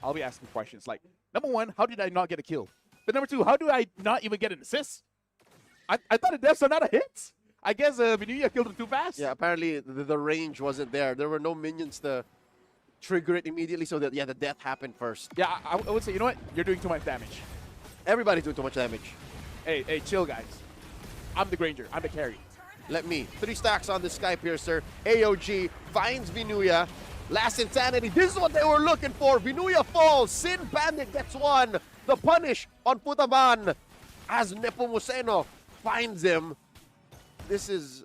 I'll be asking questions like, number one, how did I not get a kill? But number two, how do I not even get an assist? I thought the deaths are not a hit. I guess Vinuya killed him too fast. Yeah, apparently the range wasn't there. There were no minions to trigger it immediately, so that, yeah, the death happened first. Yeah, I would say, you know what? You're doing too much damage. Everybody's doing too much damage. Hey, chill, guys. I'm the Granger. I'm the carry. Let me. 3 stacks on the Sky Piercer. AOG finds Vinuya. Last Insanity. This is what they were looking for. Vinuya falls. Sin Bandit gets one. The punish on Putaban as Nepomuceno finds him. This is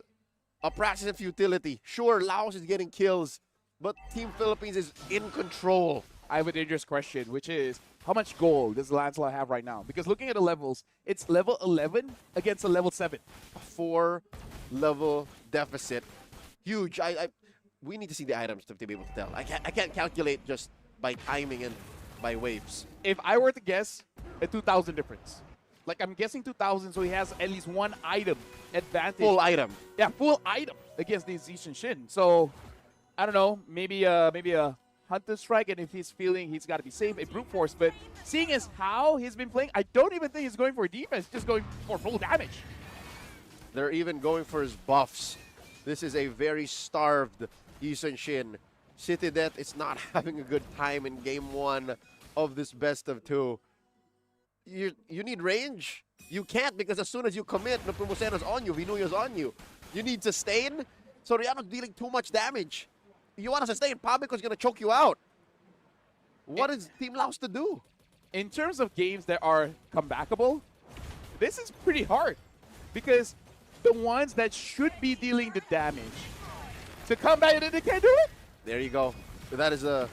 a practice of futility. Sure, Laos is getting kills, but Team Philippines is in control. I have a dangerous question, which is, how much gold does Lancelot have right now? Because looking at the levels, it's level 11 against a level 7. A 4 level deficit. Huge. We need to see the items to be able to tell. I can't calculate just by timing and by waves. If I were to guess, a 2,000 difference. Like, I'm guessing 2,000, so he has at least one item advantage. Full item. Yeah, full item against the Zishan Shin. So, I don't know, maybe a Hunter Strike, and if he's feeling he's got to be safe, a Brute Force. But seeing as how he's been playing, I don't even think he's going for defense, just going for full damage. They're even going for his buffs. This is a very starved Yisun Shin. City Death is not having a good time in game 1 of this best of 2. You need range. You can't, because as soon as you commit, Nepomucena's on you, Vinuya's on you. You need sustain. Soriano's dealing too much damage. You want to sustain, Pabico's going to choke you out. What is Team Laos to do? In terms of games that are comebackable, this is pretty hard because the ones that should be dealing the damage to come back and they can't do it. There you go. That is a...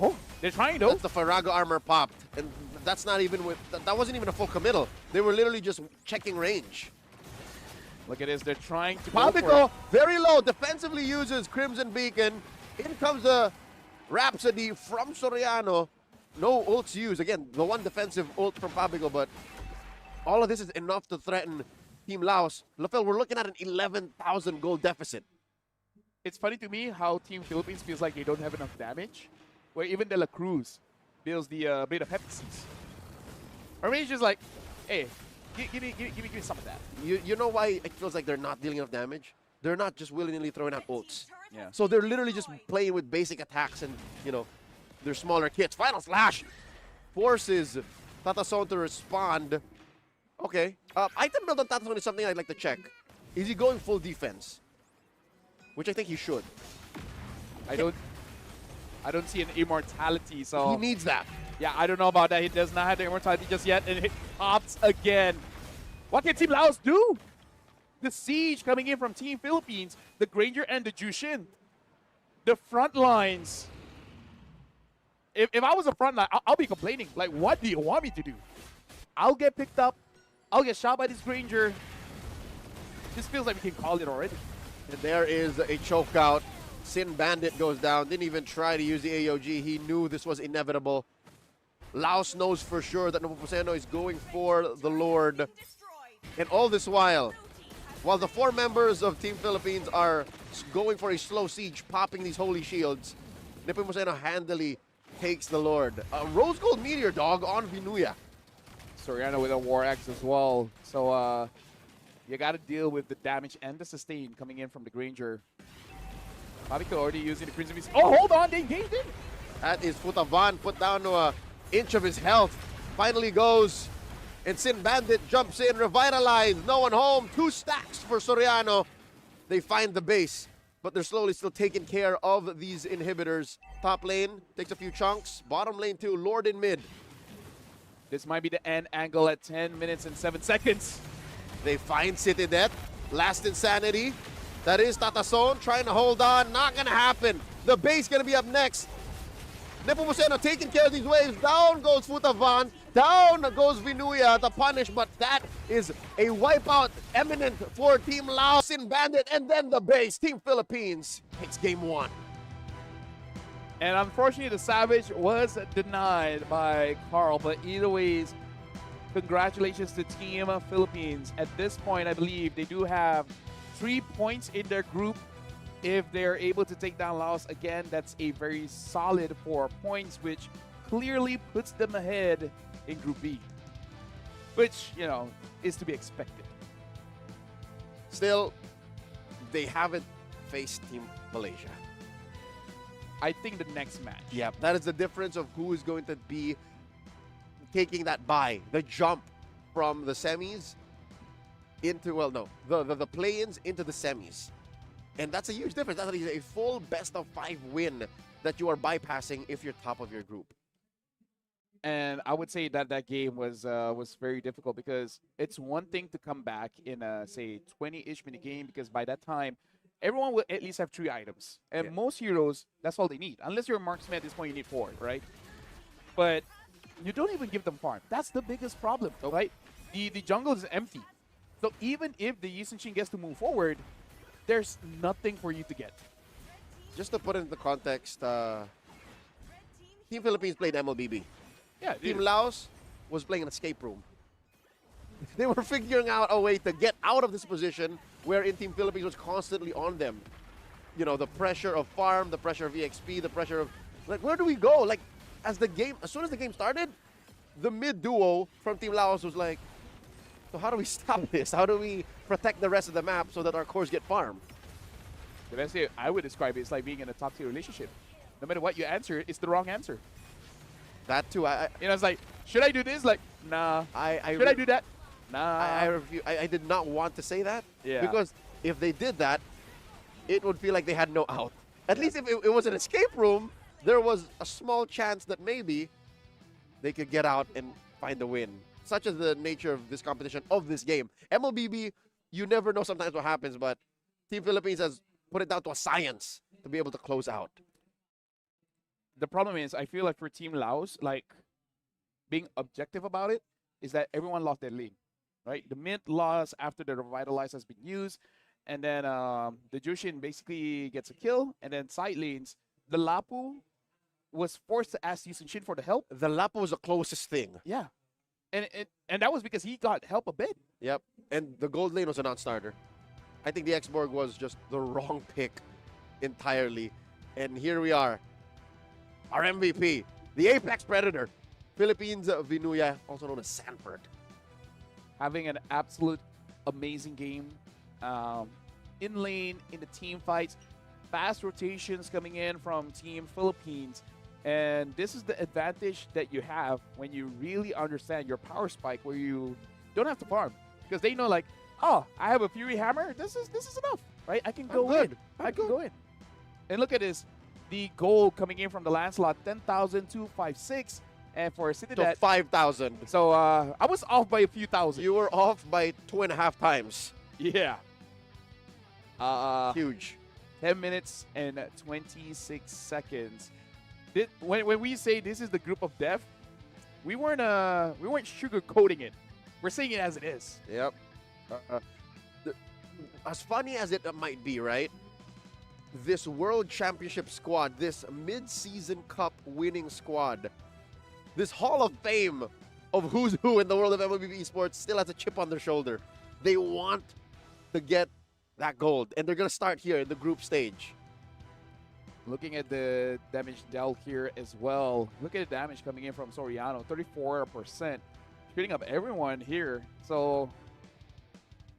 Oh, they're trying though. That's the Farago armor popped. And that's not even with... That wasn't even a full committal. They were literally just checking range. Look at this. They're trying to go for Pabico, it. very low, defensively uses Crimson Beacon. In comes the Rhapsody from Soriano. No ults used. Again, the one defensive ult from Pabico, but all of this is enough to threaten Team Laos. Lafel, we're looking at an 11,000 gold deficit. It's funny to me how Team Philippines feels like they don't have enough damage, where even De La Cruz builds the Blade of Hepatitis. Or maybe it's just like, hey, give me some of that. You know why it feels like they're not dealing enough damage? They're not just willy-nilly throwing out ults. Yeah. So they're literally just playing with basic attacks and, you know, their smaller kits. Final Slash forces Tatason to respond. Okay. Item build on Tatason is something I'd like to check. Is he going full defense? Which I think he should. I don't see an immortality, so He needs that. yeah, I don't know about that. He does not have the immortality just yet, and it pops again. What can Team Laos do? The siege coming in from Team Philippines, the Granger and the Jushin. The front lines. If I was a front line, I'll be complaining. Like, what do you want me to do? I'll get picked up. I'll get shot by this Granger. This feels like we can call it already. And there is a choke out. Sin Bandit goes down. Didn't even try to use the AOG. He knew this was inevitable. Laos knows for sure that Nepomuceno is going for the Lord. And all this while the 4 members of Team Philippines are going for a slow siege, popping these holy shields, Nepomuceno handily takes the Lord. Rose Gold Meteor Dog on Vinuya. Soriano with a War Axe as well. So, you got to deal with the damage and the sustain coming in from the Granger. Pabico already using the Crimson Beast. Oh, hold on, they engaged him. That is Futavan put down to an inch of his health. Finally goes, and Sin Bandit jumps in, revitalized, no one home. 2 stacks for Soriano. They find the base, but they're slowly still taking care of these inhibitors. Top lane takes a few chunks. Bottom lane too, Lord in mid. This might be the end angle at 10 minutes and 7 seconds. They find City Death. Last Insanity. That is Tatason trying to hold on. Not going to happen. The base going to be up next. Nepomuceno taking care of these waves. Down goes Futavan. Down goes Vinuya to punish. But that is a wipeout imminent for Team Laos in Bandit. And then the base. Team Philippines takes game 1. And unfortunately, the Savage was denied by Carl. But either ways, congratulations to Team Philippines. At this point, I believe they do have 3 points in their group. If they're able to take down Laos again, that's a very solid 4 points, which clearly puts them ahead in Group B, which, you know, is to be expected. Still, they haven't faced Team Malaysia. I think the next match. Yeah, that is the difference of who is going to be taking that bye, the jump from the semis into, well, no, the play-ins into the semis. And that's a huge difference. That is a full best-of-5 win that you are bypassing if you're top of your group. And I would say that that game was very difficult because it's one thing to come back in a, say, 20-ish minute game, because by that time, everyone will at least have 3 items. And most heroes, that's all they need. Unless you're a marksman at this point, you need 4, right? But you don't even give them farm. That's the biggest problem, right? The jungle is empty. So even if the Yi Sun-Shin gets to move forward, there's nothing for you to get. Just to put it into context, Team Philippines played MLBB. Yeah, Team Laos was playing an escape room. They were figuring out a way to get out of this position wherein Team Philippines was constantly on them. You know, the pressure of farm, the pressure of EXP, the pressure of, like, where do we go? Like, as soon as the game started, the mid duo from Team Laos was like, so how do we stop this? How do we protect the rest of the map so that our cores get farm? The best way I would describe it is like being in a toxic relationship. No matter what you answer, it's the wrong answer. That too. It's like, should I do this? Like, nah. Should I do that? Nah. I did not want to say that. Yeah. Because if they did that, it would feel like they had no out. At least if it was an escape room, there was a small chance that maybe they could get out and find a win. Such as the nature of this competition, of this game. MLBB, you never know sometimes what happens, but Team Philippines has put it down to a science to be able to close out. The problem is, I feel like for Team Laos, like being objective about it, is that everyone lost their lane, right? The mid lost after the revitalize has been used, and then the Jushin basically gets a kill, and then side lanes, the Lapu was forced to ask Yusun Shin for the help. The Lapo was the closest thing. Yeah, and that was because he got help a bit. Yep, and the gold lane was a non-starter. I think the X-Borg was just the wrong pick entirely. And here we are. Our MVP, the Apex Predator, Philippines Vinuya, also known as Sanford. Having an absolute amazing game. In lane, in the team fights, fast rotations coming in from Team Philippines. And this is the advantage that you have when you really understand your power spike, where you don't have to farm. Because they know, like, oh, I have a Fury Hammer. This is enough, right? I can go in. I can go in. And look at this. The goal coming in from the Lancelot, 10,256. And for City So 5,000. So I was off by a few thousand. You were off by 2.5 times. Yeah. Huge. 10 minutes and 26 seconds. When we say this is the group of death, we weren't sugarcoating it. We're saying it as it is. Yep. As funny as it might be, right? This World Championship squad, this mid-season cup winning squad, this Hall of Fame of who's who in the world of MLBB esports still has a chip on their shoulder. They want to get that gold, and they're going to start here in the group stage. Looking at the damage dealt here as well. Look at the damage coming in from Soriano, 34%. Shooting up everyone here. So,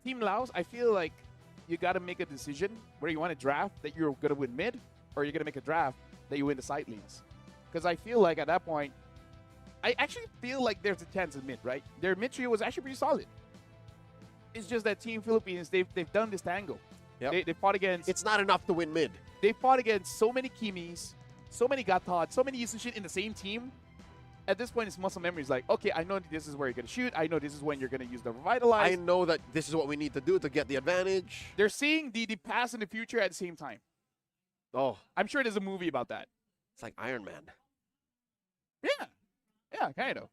Team Laos, I feel like you got to make a decision where you want to draft that you're going to win mid, or you're going to make a draft that you win the side lanes. Because I feel like at that point, I actually feel like there's a chance of mid, right? Their mid trio was actually pretty solid. It's just that Team Philippines, they've done this tango. Yep. They fought against... It's not enough to win mid. They fought against so many Kimis, so many Gatot, so many Yusun in the same team. At this point, it's muscle memory. It's like, okay, I know this is where you're going to shoot. I know this is when you're going to use the Revitalize. I know that this is what we need to do to get the advantage. They're seeing the past and the future at the same time. Oh. I'm sure there's a movie about that. It's like Iron Man. Yeah. Yeah, kind of.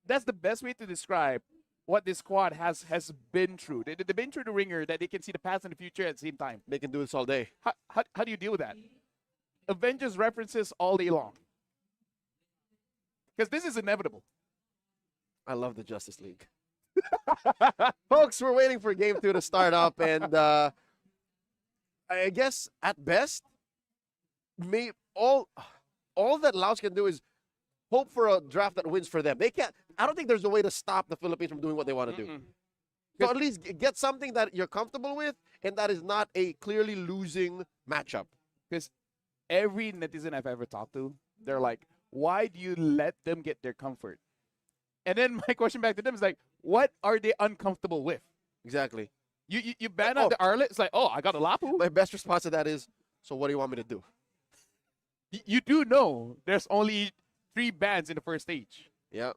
That's the best way to describe what this squad has been through. They've been through the ringer that they can see the past and the future at the same time. They can do this all day. How do you deal with that? Avengers references all day long. Because this is inevitable. I love the Justice League. Folks, we're waiting for Game 2 to start up, and I guess at best, all that Laos can do is hope for a draft that wins for them. They can't. I don't think there's a way to stop the Philippines from doing what they want to do. So at least get something that you're comfortable with, and that is not a clearly losing matchup. Because every netizen I've ever talked to, they're like, why do you let them get their comfort? And then my question back to them is like, what are they uncomfortable with? Exactly. You ban out the Arlet, it's like, oh, I got a Lapu. My best response to that is, so what do you want me to do? You do know there's only 3 bans in the first stage. Yeah.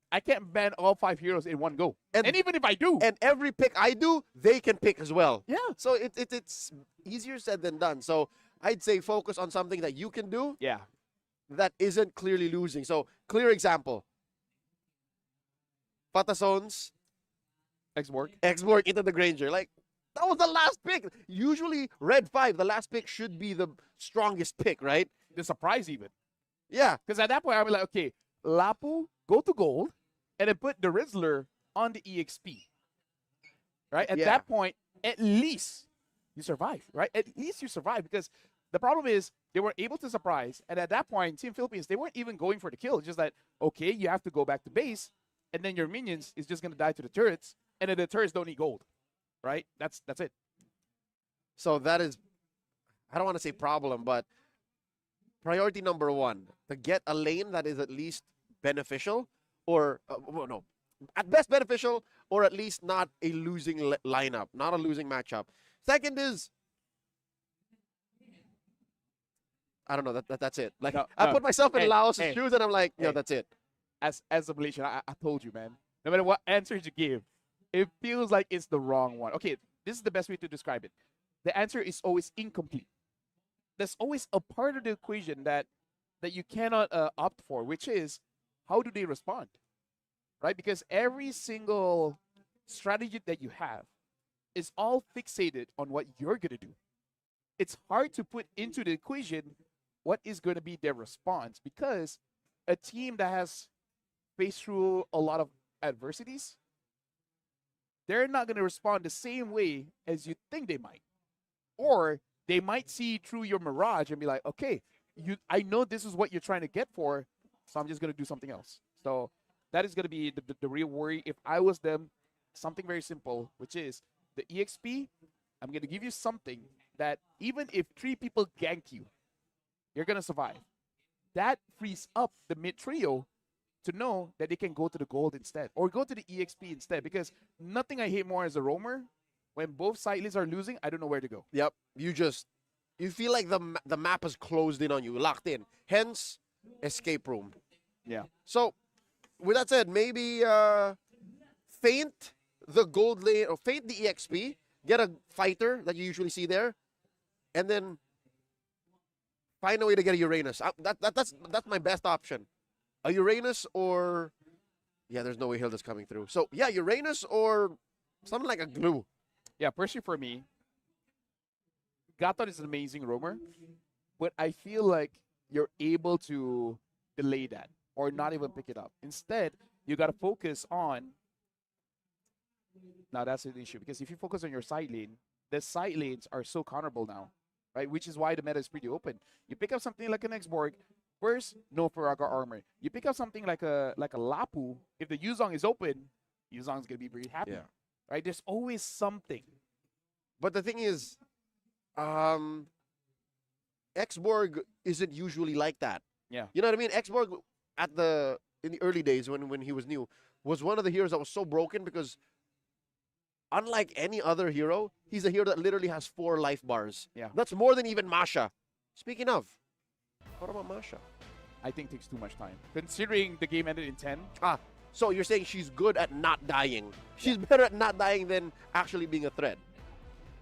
I can't ban all 5 heroes in one go. And even if I do. And every pick I do, they can pick as well. Yeah. So it's easier said than done. So I'd say focus on something that you can do. Yeah. That isn't clearly losing. So clear example. Patasones. X-Borg into the Granger. Like, that was the last pick. Usually, Red 5, the last pick should be the strongest pick, right? The surprise even. Yeah. Because at that point, I'll be like, okay, Lapu, go to gold, and then put the Rizzler on the EXP. Right? At that point, at least you survive, right? At least you survive, because the problem is they were able to surprise, and at that point, Team Philippines, they weren't even going for the kill. It's just that, okay, you have to go back to base, and then your minions is just going to die to the turrets, and then the turrets don't need gold, right? That's it. So that is I don't want to say problem, but priority number one, to get a lane that is at least beneficial, or well, no, at best beneficial, or at least not a losing lineup, not a losing matchup. Second is, I don't know. That's it. Like I put myself in Laos' shoes, and I'm like, that's it. As a Malaysian, I told you, man. No matter what answers you give, it feels like it's the wrong one. Okay, this is the best way to describe it. The answer is always incomplete. There's always a part of the equation that you cannot opt for, which is how do they respond, right? Because every single strategy that you have is all fixated on what you're gonna do. It's hard to put into the equation what is going to be their response, because a team that has faced through a lot of adversities, they're not going to respond the same way as you think they might. Or they might see through your mirage and be like, okay, I know this is what you're trying to get for, so I'm just going to do something else. So that is going to be the real worry. If I was them, something very simple, which is the EXP, I'm going to give you something that even if 3 people gank you, you're going to survive. That frees up the mid trio to know that they can go to the gold instead or go to the EXP instead, because nothing I hate more as a roamer, when both side lanes are losing, I don't know where to go. Yep. You feel like the map is closed in on you, locked in. Hence, escape room. Yeah. So, with that said, maybe feint the gold lane or feint the EXP, get a fighter that you usually see there, and then find a way to get a Uranus. That's my best option. A Uranus or... Yeah, there's no way Hilda's coming through. So, yeah, Uranus or something like a glue. Yeah, personally for me, Gatot is an amazing roamer, but I feel like you're able to delay that or not even pick it up. Instead, you got to focus on... Now, that's an issue, because if you focus on your side lane, the side lanes are so counterable now, right? Which is why the meta is pretty open. You pick up something like an X-Borg, first, no Faraga armor. You pick up something like a Lapu, if the Yuzong is open, Yuzong's going to be pretty happy, right? There's always something. But the thing is, X-Borg isn't usually like that. Yeah. You know what I mean? X-Borg in the early days when he was new was one of the heroes that was so broken because unlike any other hero, he's a hero that literally has 4 life bars. Yeah. That's more than even Masha. Speaking of, what about Masha? I think takes too much time. Considering the game ended in 10. So you're saying she's good at not dying. She's better at not dying than actually being a threat.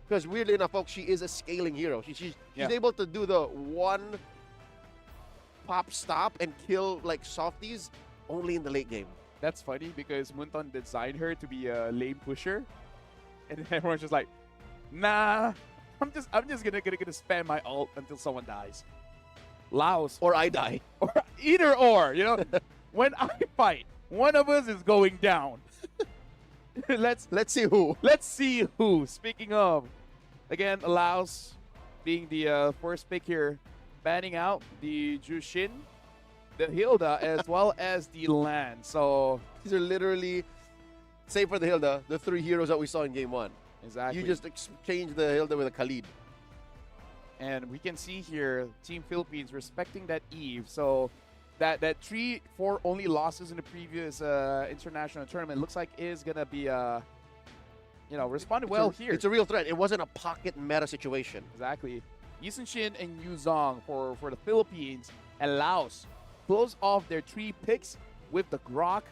Because weirdly enough, folks, she is a scaling hero. She's able to do the one pop stop and kill like softies only in the late game. That's funny because Munton designed her to be a lane pusher, and then everyone's just like, nah, I'm just gonna spam my ult until someone dies. Laos or I die, or either or, you know. When I fight, one of us is going down. Let's see who. Let's see who. Speaking of, again, Laos being the first pick here, banning out the Jushin, the Hilda, as well as the Lan. So these are literally, save for the Hilda, the 3 heroes that we saw in game 1. Exactly. You just exchange the Hilda with a Khalid. And we can see here, Team Philippines respecting that Eve. So that 3-4 only losses in the previous international tournament looks like is gonna be responded well here. It's a real threat. It wasn't a pocket meta situation. Exactly. Yisun Shin and Yuzong for the Philippines, and Laos close off their 3 picks with the Grok,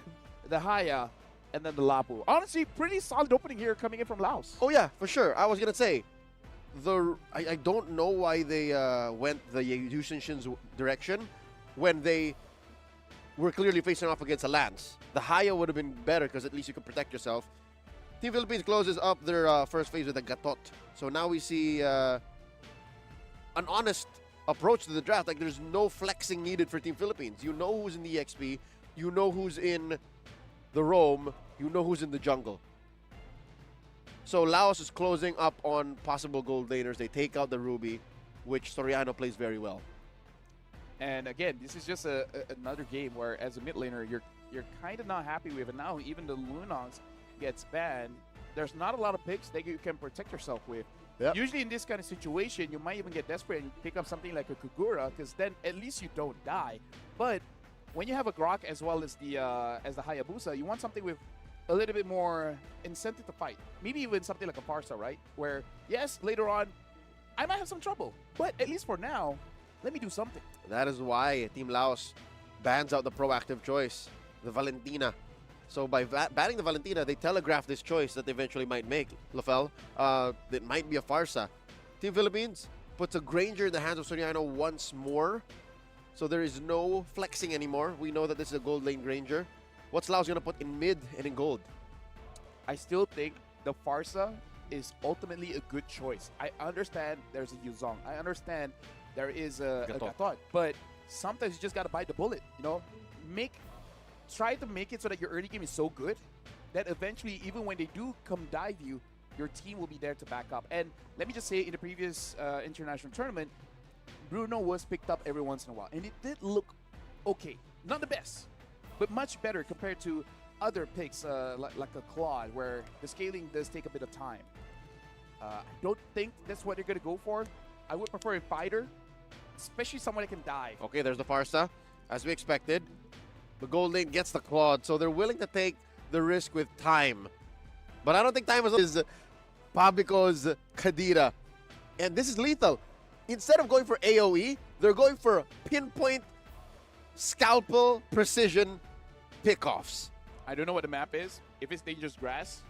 the Haya, and then the Lapu. Honestly, pretty solid opening here coming in from Laos. Oh yeah, for sure. I was gonna say, I don't know why they went the Yisun Shin's direction when they were clearly facing off against a Lance. The Haya would have been better because at least you could protect yourself. Team Philippines closes up their first phase with a Gatot. So now we see an honest approach to the draft. Like, there's no flexing needed for Team Philippines. You know who's in the XP. You know who's in the roam. You know who's in the jungle. So Laos is closing up on possible gold laners. They take out the Ruby, which Soriano plays very well. And again, this is just another game where, as a mid laner, you're kind of not happy with. And now even the Lunons gets banned. There's not a lot of picks that you can protect yourself with. Yep. Usually in this kind of situation, you might even get desperate and pick up something like a Kagura, because then at least you don't die. But when you have a Grok as well as the Hayabusa, you want something with a little bit more incentive to fight. Maybe even something like a Farsa, right? Where, yes, later on, I might have some trouble. But at least for now, let me do something. That is why Team Laos bans out the proactive choice, the Valentina. So by banning the Valentina, they telegraph this choice that they eventually might make, Lafel. That might be a Farsa. Team Philippines puts a Granger in the hands of Soriano once more. So there is no flexing anymore. We know that this is a gold lane Granger. What's Laos going to put in mid and in gold? I still think the Farsa is ultimately a good choice. I understand there's a Yuzong. I understand there is a Gatot. But sometimes you just got to bite the bullet, you know? Try to make it so that your early game is so good that eventually, even when they do come dive you, your team will be there to back up. And let me just say, in the previous international tournament, Bruno was picked up every once in a while. And it did look okay. Not the best, but much better compared to other picks like a Claude, where the scaling does take a bit of time. I don't think that's what they're going to go for. I would prefer a fighter, especially someone that can dive. Okay, there's the Farsa, as we expected. The gold lane gets the Claude, so they're willing to take the risk with time. But I don't think time is Pabico's Kadira. And this is lethal. Instead of going for AoE, they're going for pinpoint, scalpel, precision pickoffs. I don't know what the map is. If it's dangerous grass,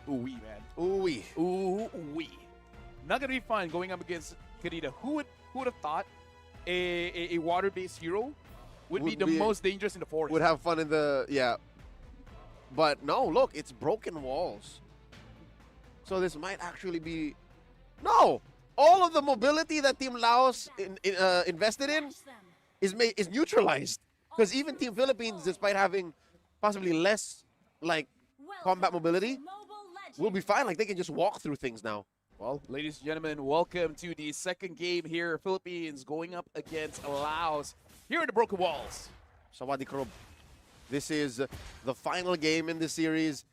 ooh-wee, man. Ooh-wee. Ooh-wee. Not going to be fun going up against Kadira. Who would have thought a water-based hero would be the most dangerous in the forest? Would have fun in the, yeah. But no, look, it's broken walls. So this might actually be, no! All of the mobility that Team Laos invested in is neutralized. Because even Team Philippines, despite having possibly less like combat mobility, will be fine. Like they can just walk through things now. Well, ladies and gentlemen, welcome to the second game here. Philippines going up against Laos here in the Broken Walls. Sawadi Krob. This is the final game in the series.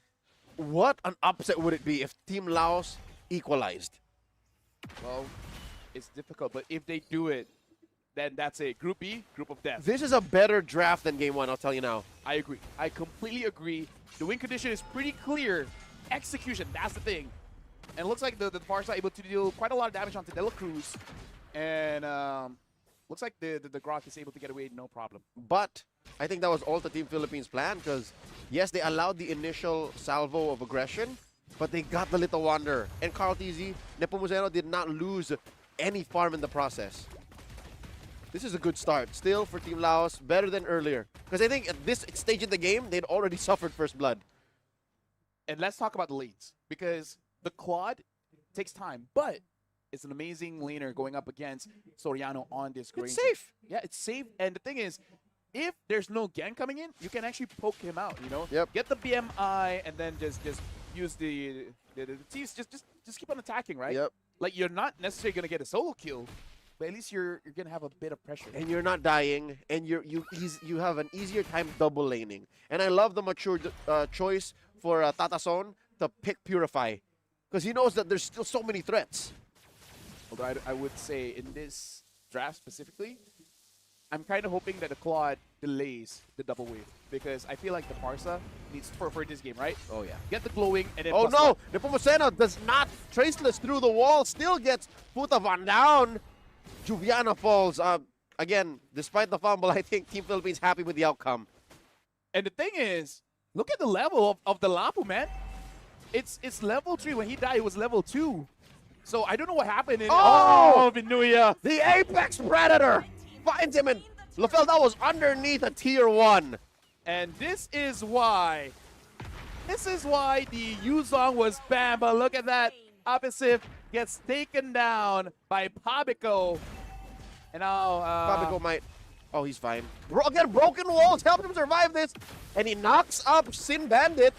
What an upset would it be if Team Laos equalized? Well, it's difficult, but if they do it, then that's a Group B, Group of Death. This is a better draft than Game 1, I'll tell you now. I agree. I completely agree. The win condition is pretty clear. Execution, that's the thing. And it looks like the Farsa able to deal quite a lot of damage onto Dela Cruz. And looks like the Grok is able to get away no problem. But I think that was all the Team Philippines' plan because, yes, they allowed the initial salvo of aggression, but they got the Little Wanderer. And Carl TZ, Nepomuceno did not lose any farm in the process. This is a good start still for Team Laos, better than earlier. Because I think at this stage in the game, they'd already suffered first blood. And let's talk about the lanes, because the Claude takes time, but it's an amazing laner going up against Soriano on this Granger. It's safe. Yeah, it's safe. And the thing is, if there's no gang coming in, you can actually poke him out, you know? Yep. Get the BMI and then just use the T's. Just keep on attacking, right? Yep. Like, you're not necessarily going to get a solo kill, but at least you're going to have a bit of pressure. And you're not dying, and you have an easier time double laning. And I love the mature choice for Tatason to pick Purify, because he knows that there's still so many threats. Although I would say in this draft specifically, I'm kind of hoping that the Claude delays the double wave, because I feel like the Farsa needs for this game, right? Oh, yeah. Get the glowing and then Oh, plus no! one. Nepomuceno does not traceless through the wall, still gets Putavan down. Juviana falls. Again, despite the fumble, I think Team Philippines happy with the outcome. And the thing is, look at the level of the Lapu, man. It's level 3. When he died, it was level 2. So I don't know what happened in Vinuya. The Apex Predator finds him, and Lafel, that was underneath a tier 1. And this is why the Yuzong was banned. But look at that. Opposite gets taken down by Pabico. And now Pabico might... Oh, he's fine. Again, broken walls help him survive this. And he knocks up Sin Bandit.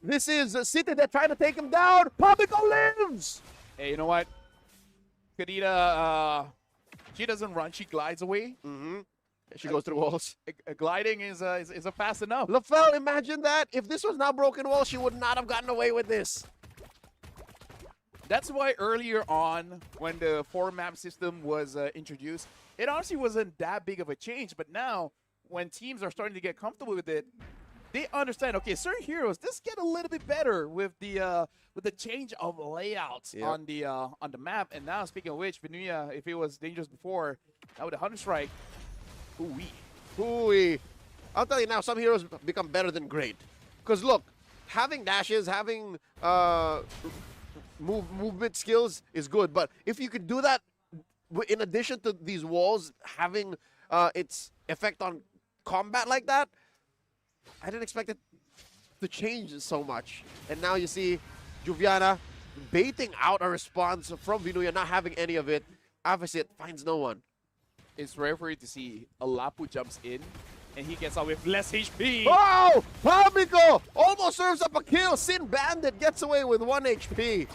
This is City that trying to take him down. Pabico lives! Hey, you know what? Kadita, she doesn't run. She glides away. Mm-hmm. She goes through walls. Gliding is a fast enough. Lafel, imagine that. If this was not broken wall, she would not have gotten away with this. That's why earlier on, when the 4-map system was introduced, it honestly wasn't that big of a change. But now, when teams are starting to get comfortable with it, they understand, okay, certain heroes, this get a little bit better with the change of layouts on the map. And now, speaking of which, Venuya, if it was dangerous before, now with the Hunter Strike, Ooh-wee. I'll tell you now, some heroes become better than great. Because look, having dashes, having movement skills is good. But if you could do that in addition to these walls having its effect on combat like that, I didn't expect it to change so much. And now you see Juviana baiting out a response from Venuya, not having any of it. Opposite finds no one. It's rare for you to see a Lapu jumps in and he gets out with less HP. Oh! Pamico almost serves up a kill. Sin Bandit gets away with 1 HP.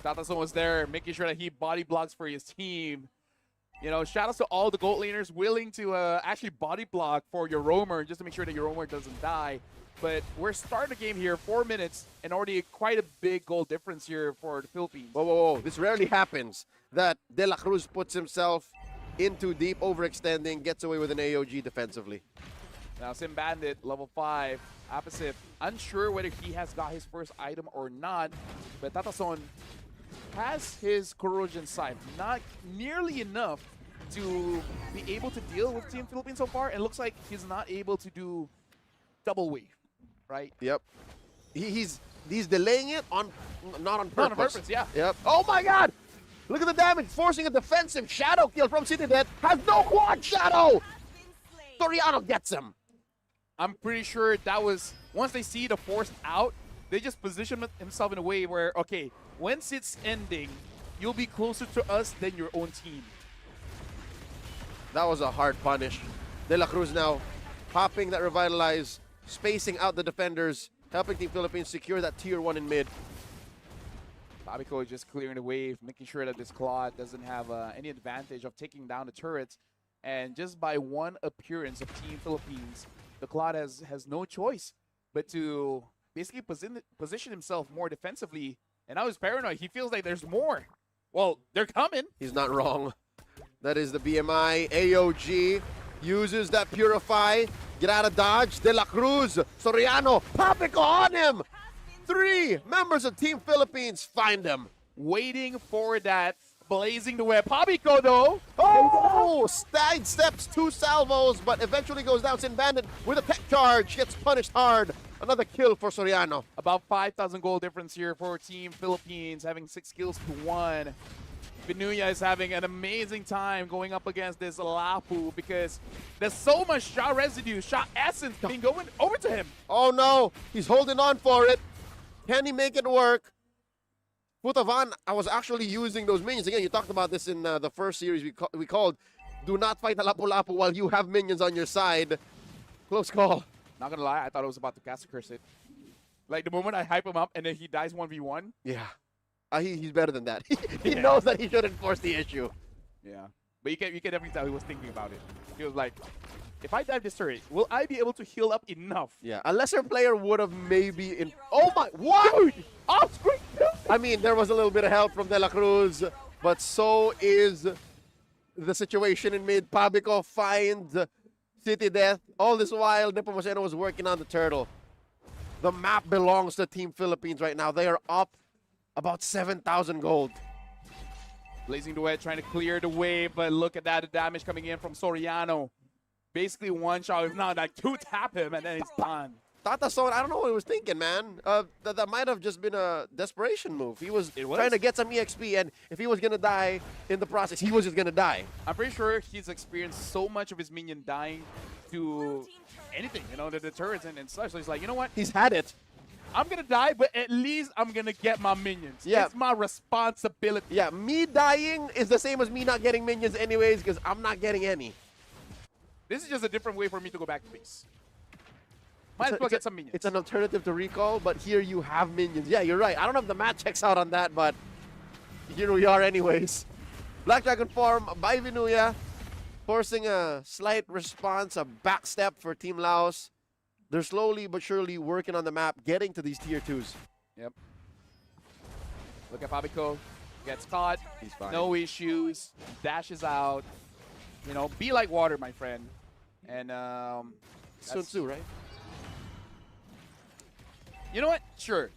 Tatason was there making sure that he body blocks for his team. You know, shout outs to all the gold laners willing to actually body block for your roamer just to make sure that your roamer doesn't die. But we're starting the game here, 4 minutes, and already quite a big goal difference here for the Philippines. Whoa, whoa, whoa. This rarely happens that De La Cruz puts himself in too deep, overextending, gets away with an AOG defensively. Now, Sim Bandit, level 5, opposite, unsure whether he has got his first item or not, but Tatason has his corrosion sight, not nearly enough to be able to deal with Team Philippines so far, and looks like he's not able to do double wave, right? Yep. He's delaying it on not on purpose. Not on purpose, yeah. Yep. Oh my god! Look at the damage, forcing a defensive shadow kill from City Death. Has no quad shadow! Soriano gets him. I'm pretty sure that was, once they see the force out, they just position himself in a way where, okay, once it's ending, you'll be closer to us than your own team. That was a hard punish. De La Cruz now popping that revitalize, spacing out the defenders, helping Team Philippines secure that tier 1 in mid. Babico is just clearing the wave, making sure that this Claude doesn't have any advantage of taking down the turrets. And just by one appearance of Team Philippines, the Claude has no choice but to basically position himself more defensively. And now he's paranoid. He feels like there's more. Well, they're coming. He's not wrong. That is the BMI. AOG uses that Purify. Get out of dodge. De La Cruz. Soriano. Papico on him. 3 members of Team Philippines find him. Waiting for that blazing the web. Pabico, though. Oh! Stag steps 2 salvos, but eventually goes down. Sin Bandit with a tech charge. Gets punished hard. Another kill for Soriano. About 5,000 goal difference here for Team Philippines, having 6 kills to 1. Venuya is having an amazing time going up against this Lapu because there's so much shot residue, shot essence being going over to him. Oh no, he's holding on for it. Can he make it work? Putavan, I was actually using those minions. Again, you talked about this in the first series we called Do Not Fight the Lapu-Lapu while you have minions on your side. Close call. Not gonna lie, I thought I was about to cast a curse it. Like the moment I hype him up and then he dies 1v1. Yeah. He's better than that. He knows that he shouldn't force the issue. Yeah. But you can definitely tell he was thinking about it. He was like, if I dive this turret, will I be able to heal up enough? Yeah, a lesser player would have maybe oh my, what? Dude, off screen. I mean, there was a little bit of help from De La Cruz, but so is the situation in mid. Pabico finds City Death. All this while, Nepomuceno was working on the turtle. The map belongs to Team Philippines right now. They are up about 7,000 gold. Blazing Duet trying to clear the way, but look at that, the damage coming in from Soriano. Basically one shot, if not like 2 tap him, and then it's done. Tatason, I don't know what he was thinking, man. That might have just been a desperation move. He was trying to get some EXP, and if he was going to die in the process, he was just going to die. I'm pretty sure he's experienced so much of his minion dying to anything, you know, the turrets and such. So he's like, you know what? He's had it. I'm going to die, but at least I'm going to get my minions. Yeah. It's my responsibility. Yeah, me dying is the same as me not getting minions anyways, because I'm not getting any. This is just a different way for me to go back to base. Might as well get some minions. It's an alternative to recall, but here you have minions. Yeah, you're right. I don't know if the math checks out on that, but here we are anyways. Black Dragon farm by Venuya, forcing a slight response, a backstep for Team Laos. They're slowly but surely working on the map, getting to these tier 2s. Yep. Look at Pabico Gets caught. He's fine. No issues. Dashes out. You know, be like water, my friend. And Sun Tzu, right? you know what? Sure.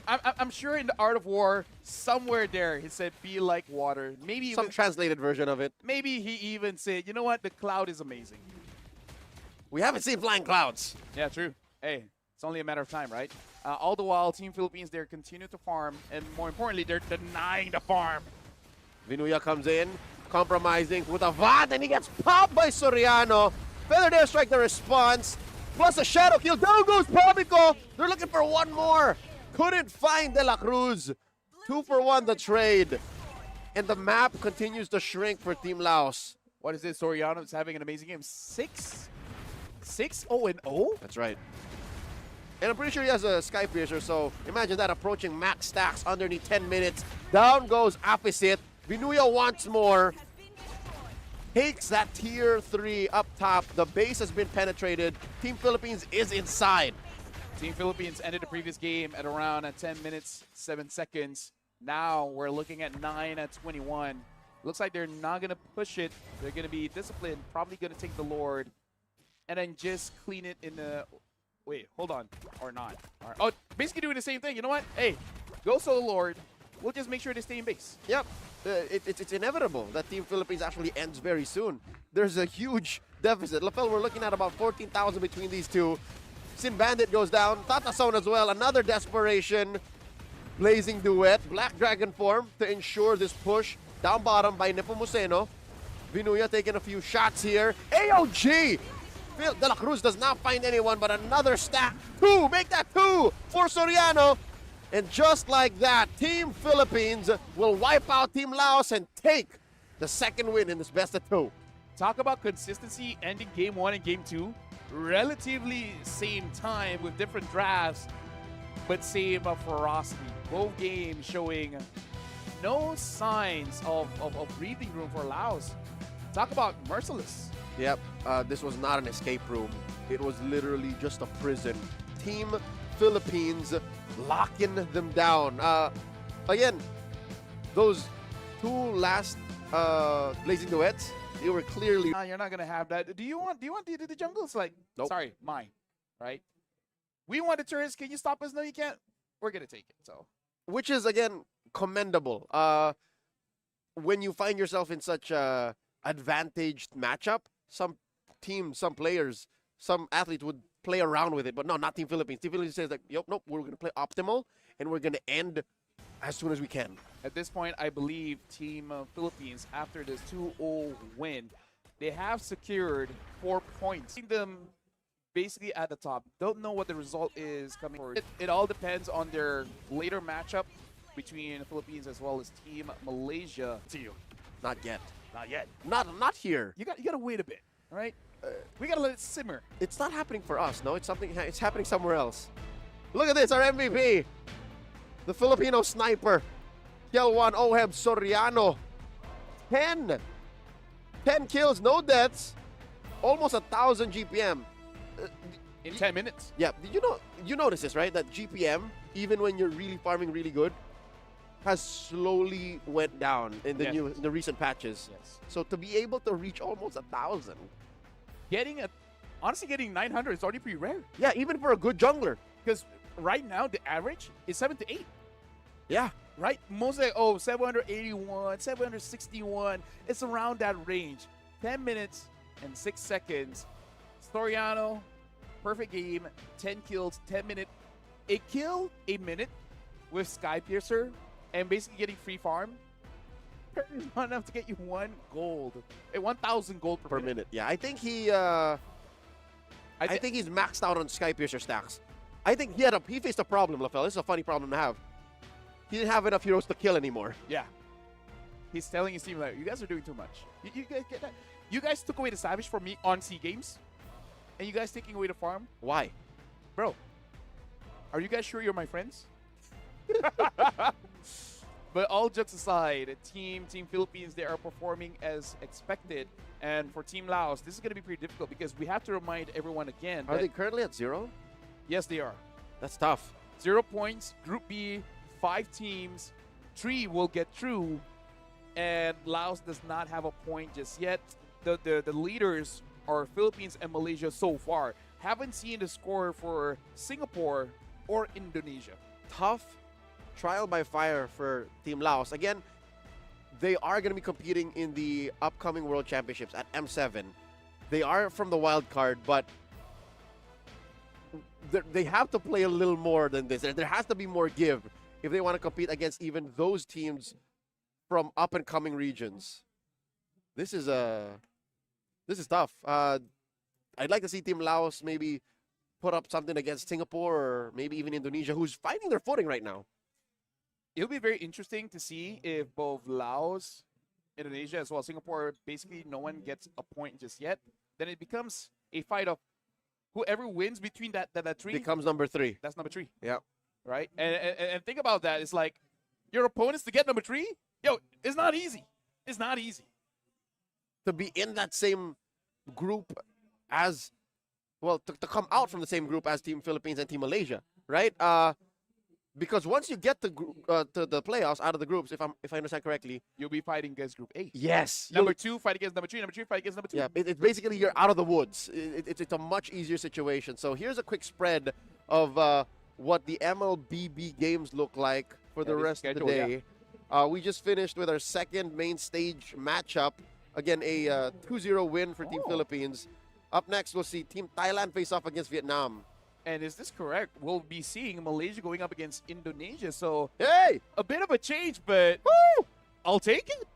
I'm sure in the Art of War, somewhere there, he said, be like water. Maybe Some even, translated version of it. maybe he even said, you know what? The cloud is amazing. We haven't seen flying clouds. Yeah, true. Hey, it's only a matter of time, right? All the while, Team Philippines, they're continuing to farm. And more importantly, they're denying the farm. Vinuya comes in, compromising with a VAD, and he gets popped by Soriano. Feather Dare Strike the response, plus a Shadow Kill. Down goes Pabico. They're looking for one more. Couldn't find De La Cruz. 2 for 1 the trade. And the map continues to shrink for Team Laos. What is this? Soriano is having an amazing game. 6-0-0? That's right. And I'm pretty sure he has a Sky Piercer, so imagine that approaching max stacks underneath 10 minutes. Down goes Apposite. Vinuya wants more. Takes that tier 3 up top. The base has been penetrated. Team Philippines is inside. Team Philippines ended the previous game at around 10 minutes, 7 seconds. Now we're looking at 9-21. Looks like they're not going to push it. They're going to be disciplined, probably going to take the Lord, and then just clean it in the... Wait, hold on. Or not. All right. Oh, basically doing the same thing. You know what? Hey, go solo Lord. We'll just make sure they stay in base. Yep. It's inevitable that Team Philippines actually ends very soon. There's a huge deficit. Lapel, we're looking at about 14,000 between these two. Sin Bandit goes down. Tatason as well. Another desperation. Blazing Duet. Black Dragon form to ensure this push. Down bottom by Nepomuceno. Vinuya taking a few shots here. AOG! De La Cruz does not find anyone, but another stack. 2! Make that 2 for Soriano. And just like that, Team Philippines will wipe out Team Laos and take the second win in this best of 2. Talk about consistency ending game 1 and game 2. Relatively same time with different drafts, but same ferocity. Both games showing no signs of breathing room for Laos. Talk about merciless. Yep, this was not an escape room. It was literally just a prison. Team Philippines locking them down. Again, those 2 last Blazing Duets, they were clearly... You're not gonna have that. Do you want the jungles? Like, Nope. sorry, mine, right? We want the turrets. Can you stop us? No, you can't. We're gonna take it. So Which is, again, commendable. When you find yourself in such a advantaged matchup, some teams, some players, some athletes would play around with it, but no, not Team Philippines. Team Philippines says, like, nope, we're going to play optimal, and we're going to end as soon as we can. at this point, I believe Team Philippines, after this 2-0 win, they have secured 4 points. Seeing them basically at the top. Don't know what the result is coming forward. It all depends on their later matchup between the Philippines as well as Team Malaysia. To you. Not yet. Not yet. Not here. You gotta wait a bit, all right? We gotta let it simmer. It's not happening for us, no? It's happening somewhere else. Look at this, our MVP. The Filipino sniper. Kielwan Oheb Soriano. 10 kills, no deaths. Almost 1,000 GPM. In 10 minutes. Yeah, you notice this, right? That GPM, even when you're really farming really good, has slowly went down in the Yes. the recent patches. Yes. So to be able to reach almost 1,000. Honestly, getting 900 is already pretty rare. Yeah, even for a good jungler. Because right now, the average is 7 to 8. Yeah. Right? Most like, 781, 761. It's around that range. 10 minutes and 6 seconds. Storiano, perfect game. 10 kills, 10 minute. A kill, a minute with Sky Piercer and basically getting free farm. Is not enough to get you 1 gold. 1,000 gold per minute. minute. Yeah, I think he I think he's maxed out on Sky Piercer stacks. I think he faced a problem, LaFell. This is a funny problem to have. He didn't have enough heroes to kill anymore. Yeah. He's telling his team, like, you guys are doing too much. You guys get that? You guys took away the Savage from me on SEA Games, and you guys taking away the farm? Why? Bro, are you guys sure you're my friends? But all jokes aside, Team Philippines, they are performing as expected. And for Team Laos, this is going to be pretty difficult because we have to remind everyone again Are that, they currently at 0? yes, they are. That's tough. 0 points, Group B, 5 teams. 3 will get through, and Laos does not have a point just yet. The leaders are Philippines and Malaysia so far. Haven't seen the score for Singapore or Indonesia. Tough trial by fire for Team Laos. Again, they are going to be competing in the upcoming World Championships at M7. They are from the wild card, but they have to play a little more than this. There has to be more give if they want to compete against even those teams from up and coming regions. This is tough. I'd like to see Team Laos maybe put up something against Singapore or maybe even Indonesia, who's finding their footing right now. It'll be very interesting to see if both Laos, Indonesia, as well as Singapore, basically no one gets a point just yet. Then it becomes a fight of whoever wins between that 3 Becomes number 3. That's number 3. Yeah. Right? And think about that. It's like your opponents to get number 3. Yo, it's not easy. It's not easy. To be in that same group as, well, to come out from the same group as Team Philippines and Team Malaysia, right? Because once you get to the playoffs out of the groups, if I understand correctly, You'll be fighting against Group A. yes, Number 2 fight against number 3. Number 3 fight against number 2. yeah, it's basically you're out of the woods. It's a much easier situation. So here's a quick spread of what the MLBB games look like for the this rest of the schedule, day. We just finished with our second main stage matchup. Again, a 2-0 win for Team Philippines. Up next, we'll see Team Thailand face off against Vietnam. And is this correct? We'll be seeing Malaysia going up against Indonesia. So Hey! a bit of a change, but Woo! I'll take it.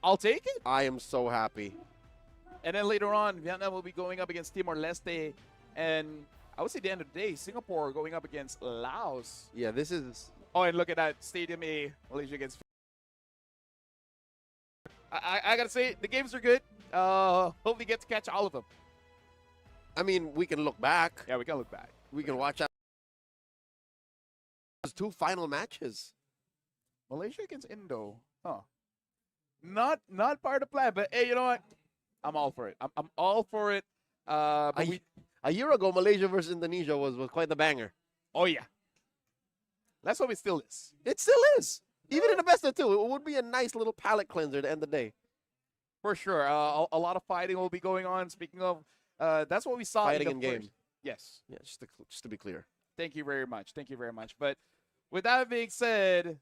I'll take it. I am so happy. And then later on, Vietnam will be going up against Timor-Leste. And I would say at the end of the day, Singapore going up against Laos. Yeah, this is... Oh, and look at that. Stadium A, Malaysia against... I got to say, the games are good. Hopefully get to catch all of them. I mean, we can look back. Yeah, we can look back. We can watch out. Those 2 final matches. Malaysia against Indo. Huh. Not part of the plan, but hey, you know what? I'm all for it. I'm all for it. A year ago, Malaysia versus Indonesia was quite the banger. Oh, yeah. Let's hope it still is. It still is. Even in the best of 2, it would be a nice little palate cleanser at the end of the day. For sure. A lot of fighting will be going on. Speaking of, that's what we saw Fighting in the in first. game. Yes. Yeah, just to be clear. Thank you very much. Thank you very much. But with that being said,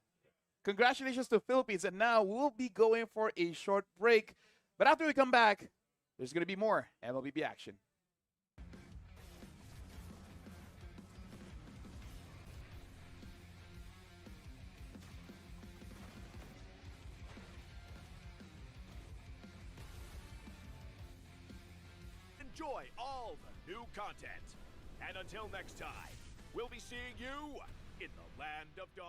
congratulations to Philippines. And now we'll be going for a short break. But after we come back, there's going to be more MLBB action. Enjoy all the new content. And until next time, we'll be seeing you in the Land of Dawn.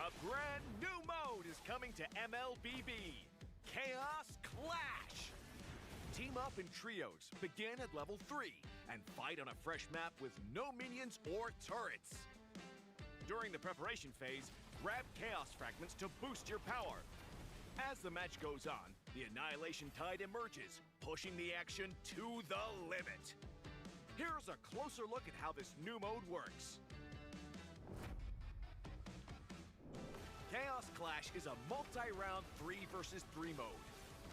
A brand new mode is coming to MLBB, Chaos Clash. Team up in trios, begin at level 3, and fight on a fresh map with no minions or turrets. During the preparation phase, grab Chaos Fragments to boost your power. As the match goes on, the Annihilation Tide emerges, pushing the action to the limit. Here's a closer look at how this new mode works. Chaos Clash is a multi-round 3 versus 3 mode.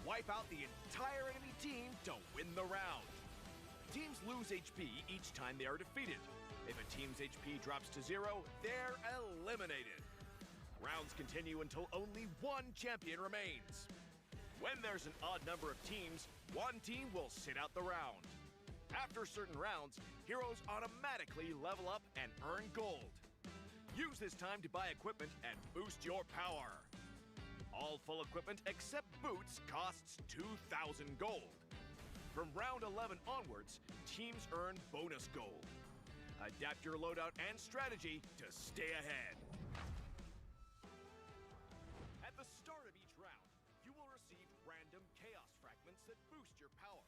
Wipe out the entire enemy team to win the round. Teams lose HP each time they are defeated. If a team's HP drops to 0, they're eliminated. Rounds continue until only one champion remains. When there's an odd number of teams, one team will sit out the round. After certain rounds, heroes automatically level up and earn gold. Use this time to buy equipment and boost your power. All full equipment except boots costs 2,000 gold. From round 11 onwards, teams earn bonus gold. Adapt your loadout and strategy to stay ahead. At the start of each round, you will receive random chaos fragments that boost your power.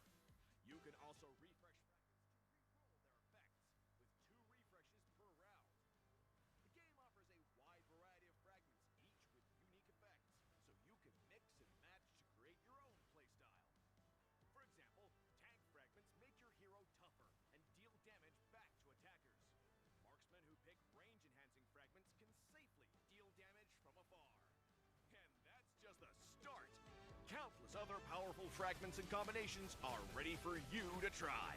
You can also refresh fragments to re-roll their effects, with 2 refreshes per round. The game offers a wide variety of fragments, each with unique effects, so you can mix and match to create your own playstyle. For example, tank fragments make your hero tougher and deal damage back to attackers. Marksmen who pick range-enhancing fragments can safely deal damage from afar. And that's just the start. Countless other powerful fragments and combinations are ready for you to try.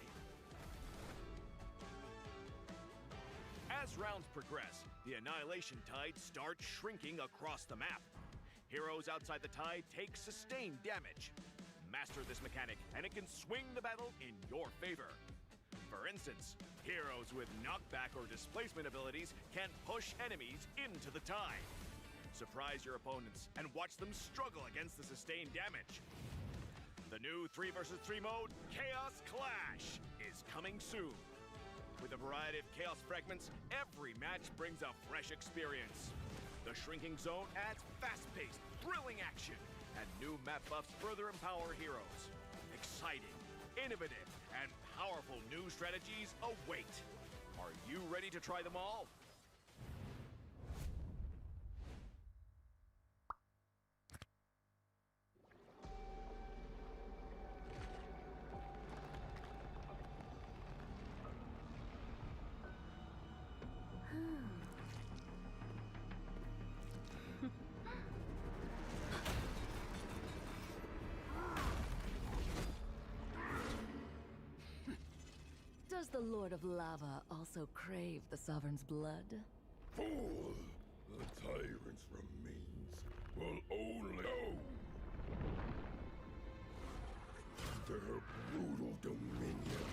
As rounds progress, the Annihilation Tide starts shrinking across the map. Heroes outside the tide take sustained damage. Master this mechanic, and it can swing the battle in your favor. For instance, heroes with knockback or displacement abilities can push enemies into the tide. Surprise your opponents and watch them struggle against the sustained damage. The new 3 vs 3 mode, Chaos Clash, is coming soon. With a variety of chaos fragments, every match brings a fresh experience. The shrinking zone adds fast-paced, thrilling action, and new map buffs further empower heroes. Exciting, innovative, and powerful new strategies await. Are you ready to try them all? Does the Lord of Lava also crave the Sovereign's blood? Fool! The tyrant's remains will only go. Their brutal dominion.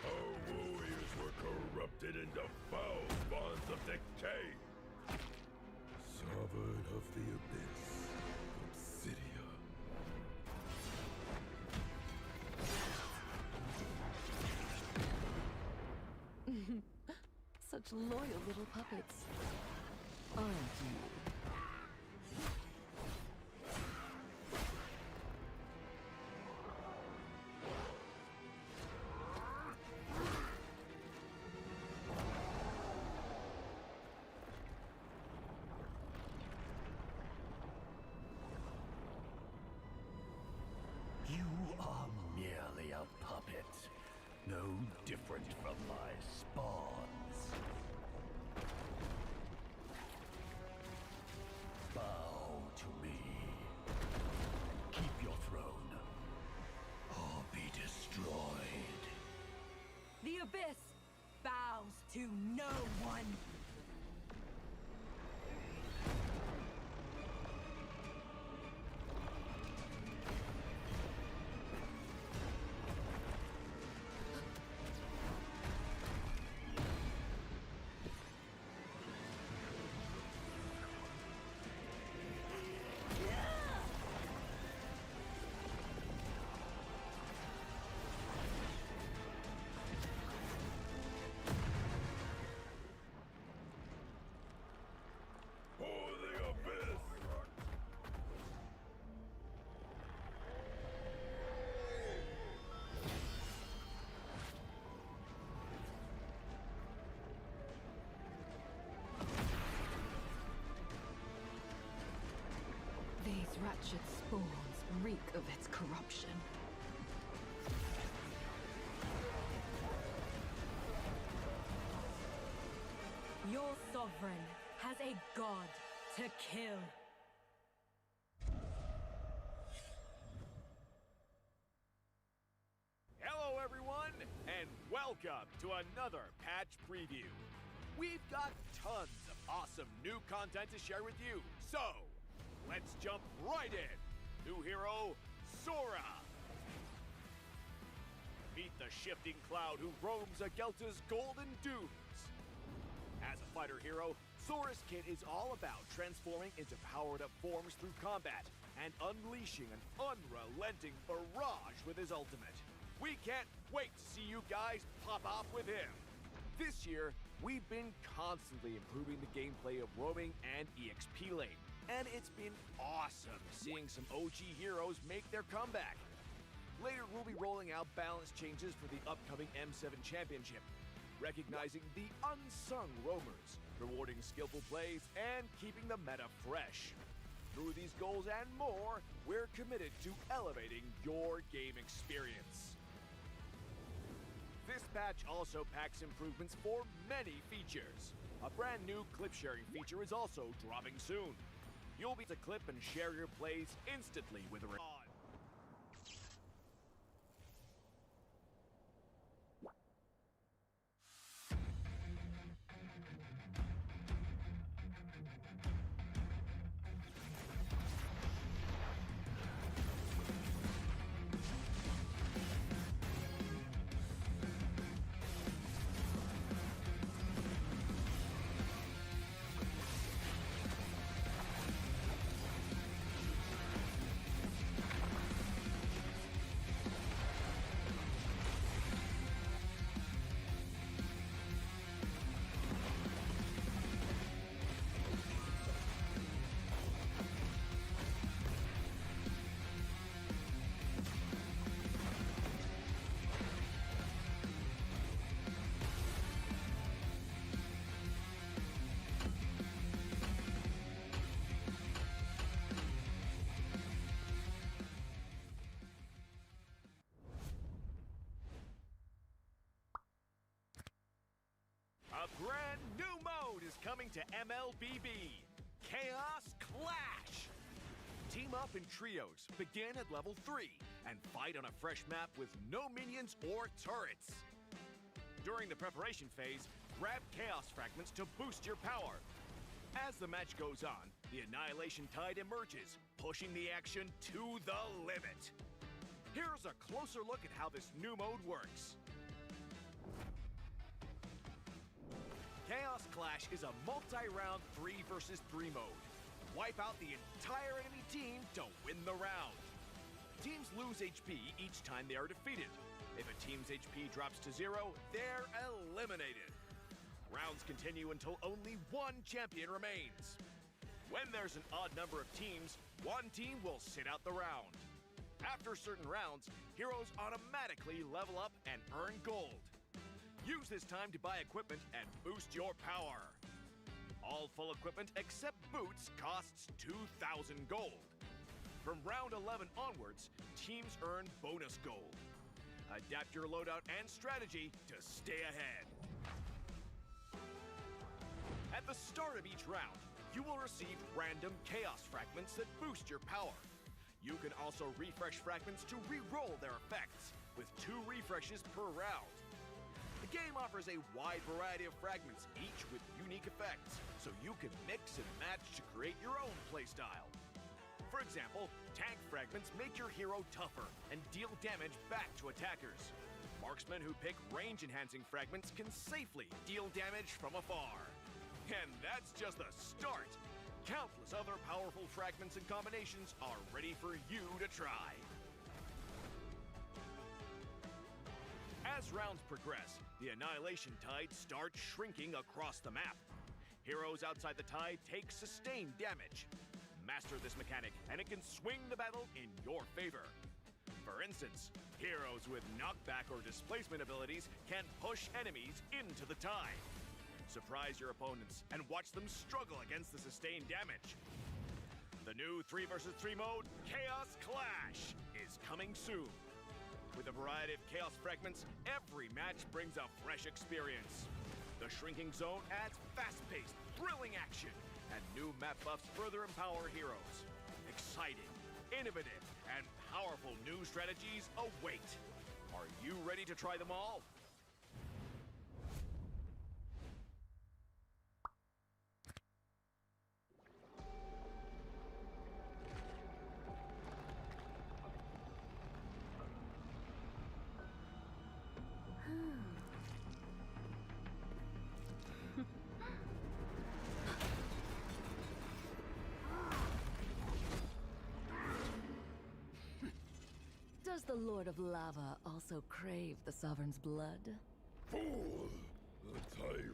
Our warriors were corrupted into foul bonds of decay. Sovereign of the Abyss, Obsidia. Such loyal little puppets, aren't you? You are merely a puppet, no different from my spawns. Bow to me. Keep your throne, or be destroyed. The Abyss bows to no one. For the Abyss! These wretched spawns reek of its corruption. Your sovereign has a god to kill. Hello, everyone, and welcome to another patch preview. We've got tons of awesome new content to share with you, so let's jump right in. New hero, Sora. Meet the the shifting cloud who roams Agelta's golden dunes. As a fighter hero, Saurus Kit is all about transforming into powered-up forms through combat and unleashing an unrelenting barrage with his ultimate. We can't wait to see you guys pop off with him. This year, we've been constantly improving the gameplay of roaming and EXP lane, and it's been awesome seeing some OG heroes make their comeback. Later, we'll be rolling out balance changes for the upcoming M7 Championship, recognizing the unsung roamers, rewarding skillful plays, and keeping the meta fresh. Through these goals and more, we're committed to elevating your game experience. This patch also packs improvements for many features. A brand new clip sharing feature is also dropping soon. You'll be able to clip and share your plays instantly with a A brand new mode is coming to MLBB, Chaos Clash. Team up in trios, begin at level 3, and fight on a fresh map with no minions or turrets. During the preparation phase, grab Chaos Fragments to boost your power. As the match goes on, the Annihilation Tide emerges, pushing the action to the limit. Here's a closer look at how this new mode works. Chaos Clash is a multi-round 3 versus 3 mode. Wipe out the entire enemy team to win the round. Teams lose HP each time they are defeated. If a team's HP drops to 0, they're eliminated. Rounds continue until only one champion remains. When there's an odd number of teams, one team will sit out the round. After certain rounds, heroes automatically level up and earn gold. Use this time to buy equipment and boost your power. All full equipment except boots costs 2,000 gold. From round 11 onwards, teams earn bonus gold. Adapt your loadout and strategy to stay ahead. At the start of each round, you will receive random chaos fragments that boost your power. You can also refresh fragments to re-roll their effects, with 2 refreshes per round. The game offers a wide variety of fragments, each with unique effects, so you can mix and match to create your own playstyle. For example, tank fragments make your hero tougher and deal damage back to attackers. Marksmen who pick range-enhancing fragments can safely deal damage from afar. And that's just the start! Countless other powerful fragments and combinations are ready for you to try. As rounds progress, the Annihilation Tide starts shrinking across the map. Heroes outside the tide take sustained damage. Master this mechanic, and it can swing the battle in your favor. For instance, heroes with knockback or displacement abilities can push enemies into the tide. Surprise your opponents and watch them struggle against the sustained damage. The new 3 versus 3 mode, Chaos Clash, is coming soon. With a variety of chaos fragments, every match brings a fresh experience. The shrinking zone adds fast-paced, thrilling action, and new map buffs further empower heroes. Exciting, innovative, and powerful new strategies await. Are you ready to try them all? Does the Lord of Lava also crave the Sovereign's blood? Fool! The tide.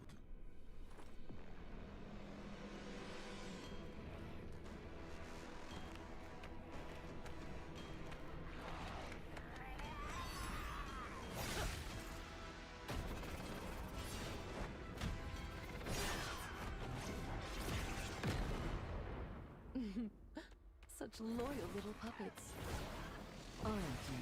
Such loyal little puppets, aren't you?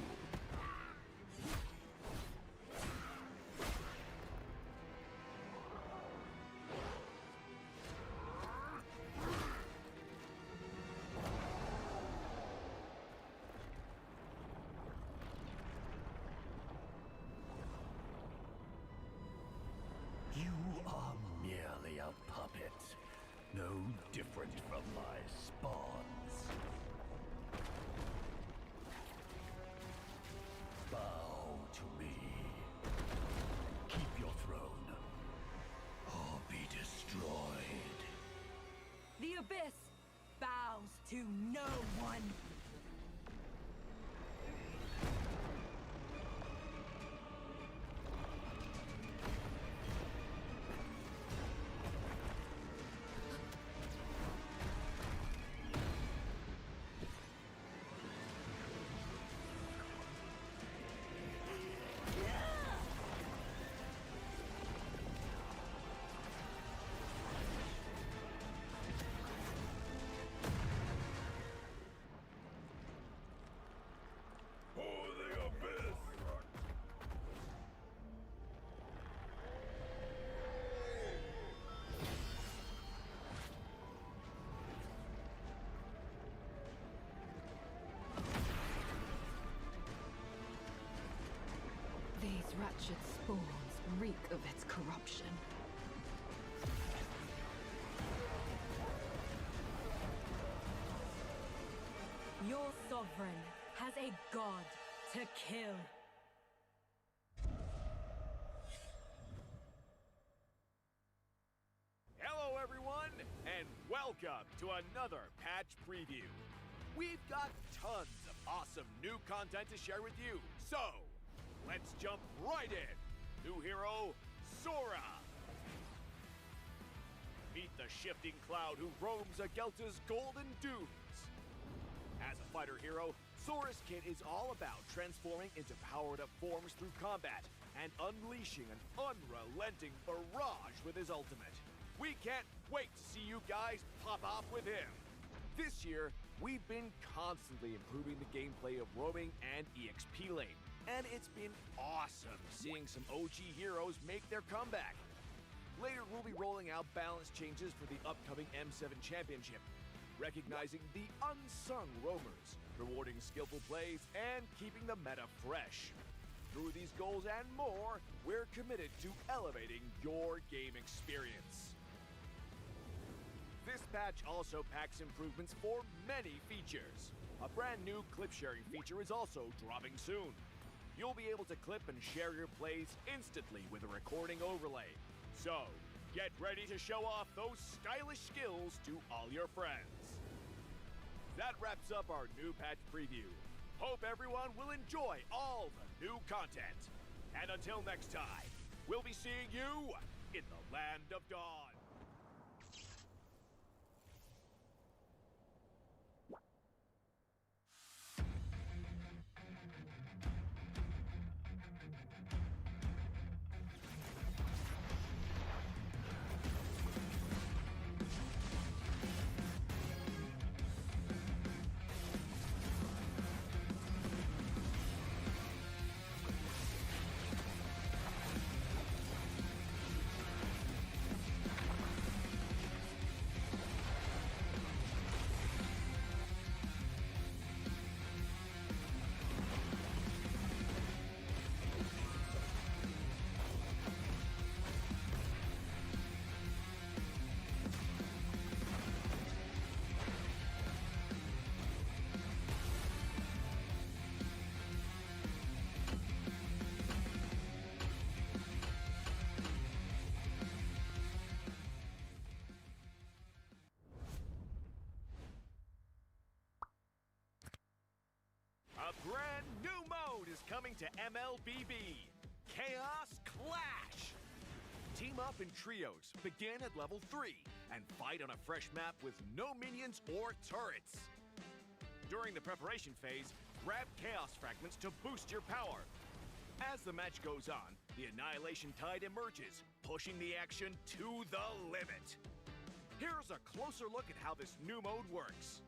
You are merely a puppet, no different from my spawns. Bow to me. Keep your throne, or be destroyed. The Abyss bows to no one. For the abyss! These wretched spawns reek of its corruption. Your sovereign has a god to kill. Hello, everyone, and welcome to another patch preview. We've got tons of awesome new content to share with you, so let's jump right in. New hero, Sora. Meet the shifting cloud who roams Agelta's golden dunes. As a fighter hero, Sora's kit is all about transforming into powered-up forms through combat and unleashing an unrelenting barrage with his ultimate. We can't wait to see you guys pop off with him. This year, we've been constantly improving the gameplay of roaming and EXP lane, and it's been awesome seeing some OG heroes make their comeback. Later, we'll be rolling out balance changes for the upcoming M7 Championship, recognizing the unsung roamers, rewarding skillful plays, and keeping the meta fresh. Through these goals and more, we're committed to elevating your game experience. This patch also packs improvements for many features. A brand new clip sharing feature is also dropping soon. You'll be able to clip and share your plays instantly with a recording overlay. So, get ready to show off those stylish skills to all your friends. That wraps up our new patch preview. Hope everyone will enjoy all the new content. And until next time, we'll be seeing you in the Land of Dawn. coming to MLBB. Chaos Clash! Team up in trios, begin at level 3, and fight on a fresh map with no minions or turrets. During the preparation phase, grab Chaos Fragments to boost your power. As the match goes on, the Annihilation Tide emerges, pushing the action to the limit. Here's a closer look at how this new mode works.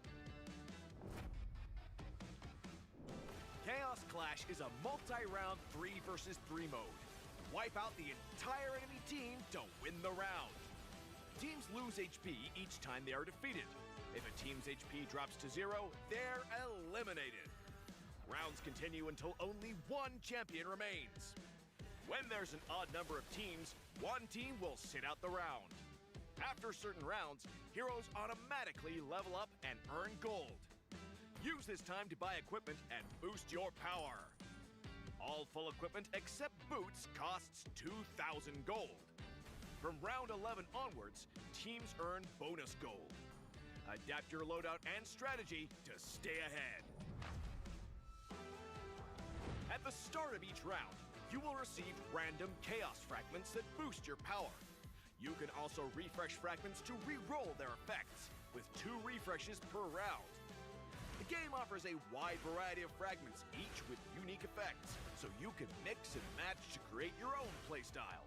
Chaos Clash is a multi-round 3 versus 3 mode. Wipe out the entire enemy team to win the round. Teams lose HP each time they are defeated. If a team's HP drops to 0, they're eliminated. Rounds continue until only one champion remains. When there's an odd number of teams, one team will sit out the round. After certain rounds, heroes automatically level up and earn gold. Use this time to buy equipment and boost your power. All full equipment except boots costs 2,000 gold. From round 11 onwards, teams earn bonus gold. Adapt your loadout and strategy to stay ahead. At the start of each round, you will receive random chaos fragments that boost your power. You can also refresh fragments to re-roll their effects, with 2 refreshes per round. The game offers a wide variety of fragments, each with unique effects, so you can mix and match to create your own playstyle.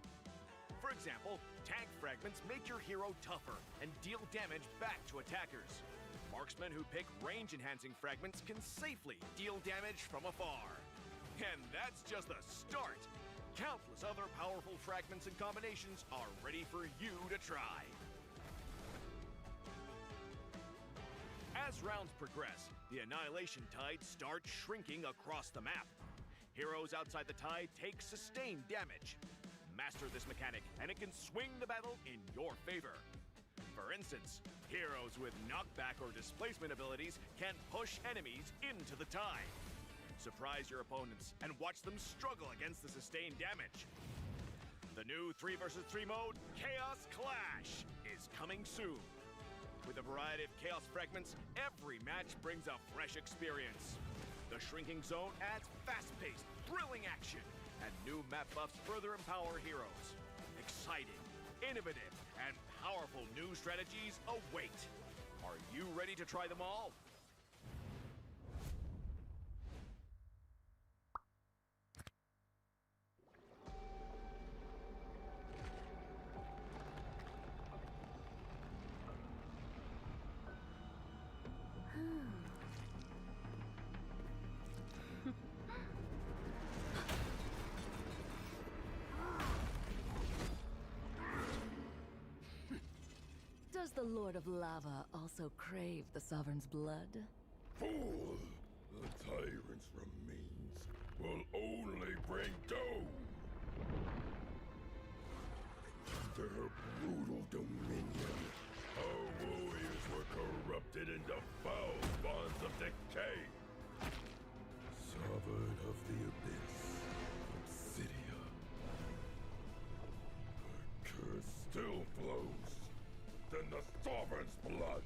For example, tank fragments make your hero tougher and deal damage back to attackers. Marksmen who pick range-enhancing fragments can safely deal damage from afar. And that's just the start! Countless other powerful fragments and combinations are ready for you to try. As rounds progress, the Annihilation Tide starts shrinking across the map. Heroes outside the tide take sustained damage. Master this mechanic, and it can swing the battle in your favor. For instance, heroes with knockback or displacement abilities can push enemies into the tide. Surprise your opponents and watch them struggle against the sustained damage. The new 3 versus 3 mode, Chaos Clash, is coming soon. With a variety of chaos fragments, every match brings a fresh experience. The shrinking zone adds fast-paced, thrilling action, and new map buffs further empower heroes. Exciting, innovative, and powerful new strategies await. Are you ready to try them all? Does the Lord of Lava also crave the Sovereign's blood? Fool! The tyrant's remains will only bring doom! Under her brutal dominion, our warriors were corrupted into foul bonds of decay. Sovereign of the Abyss, Obsidia. Her curse still flows. Than the Sovereign's blood!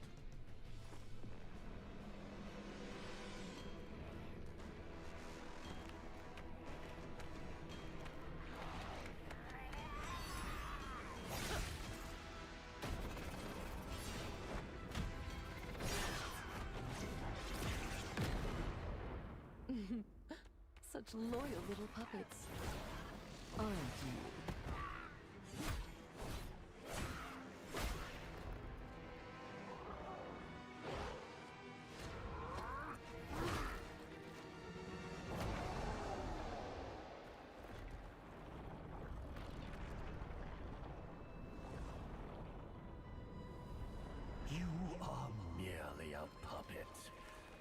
Such loyal little puppets, aren't you? You are merely a puppet,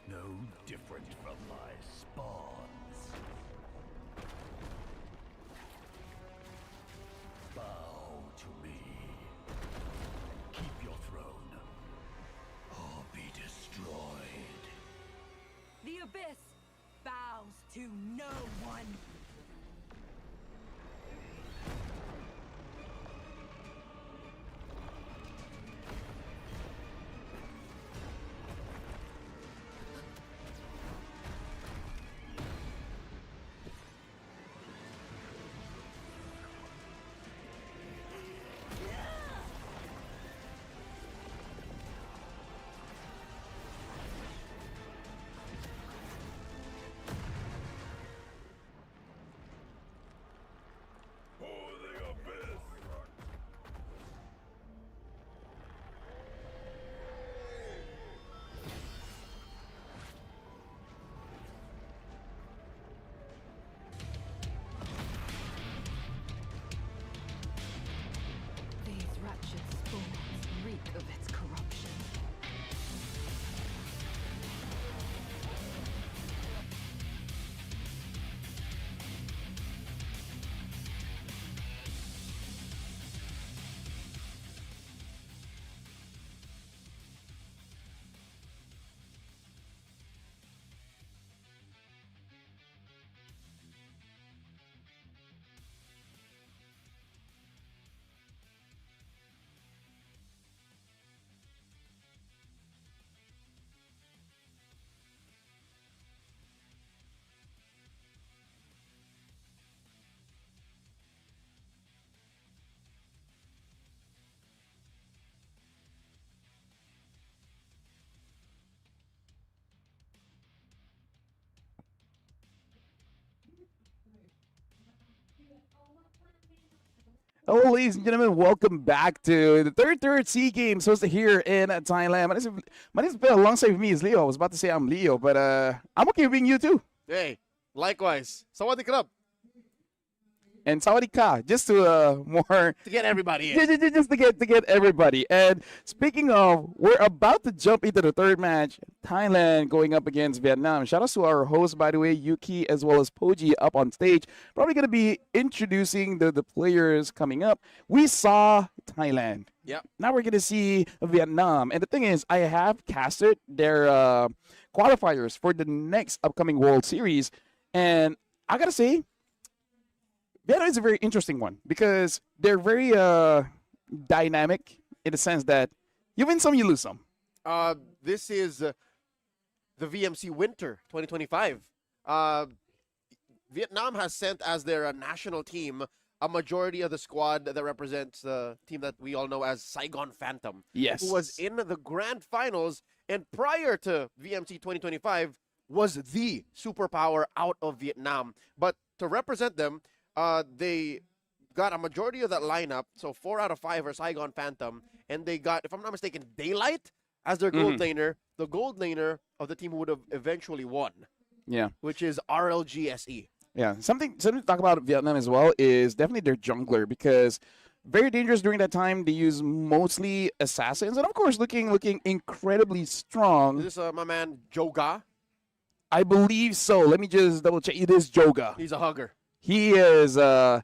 no different from my spawns. Bow to me. Keep your throne, or be destroyed. The Abyss bows to no one. Hello, ladies and gentlemen. Welcome back to the third SEA Games hosted here in Thailand. My name's been alongside with me is Leo. I was about to say I'm Leo, but I'm okay with being you too. Hey, likewise. Sawadee krap. And Sawadee Ka, just to more To get everybody in. just to get everybody. And speaking of, we're about to jump into the third match. Thailand going up against Vietnam. Shout out to our host, by the way, Yuki, as well as Poji up on stage. Probably going to be introducing the players coming up. We saw Thailand. Yep. Now we're going to see Vietnam. And the thing is, I have casted their qualifiers for the next upcoming World Series. And I got to say, Vietnam is a very interesting one because they're very dynamic in the sense that you win some, you lose some. This is the VMC Winter 2025. Vietnam has sent as their national team a majority of the squad that represents the team that we all know as Saigon Phantom. Yes. Who was in the grand finals and prior to VMC 2025 was the superpower out of Vietnam. But to represent them, they got a majority of that lineup, so 4 out of 5 are Saigon Phantom, and they got, if I'm not mistaken, Daylight as their gold laner. The gold laner of the team who would have eventually won. Yeah. Which is RLGSE. Yeah. Something to talk about Vietnam as well is definitely their jungler because very dangerous during that time. They use mostly assassins and, of course, looking incredibly strong. Is this my man Joga? I believe so. Let me just double check. It is Joga. He's a hugger. He is, I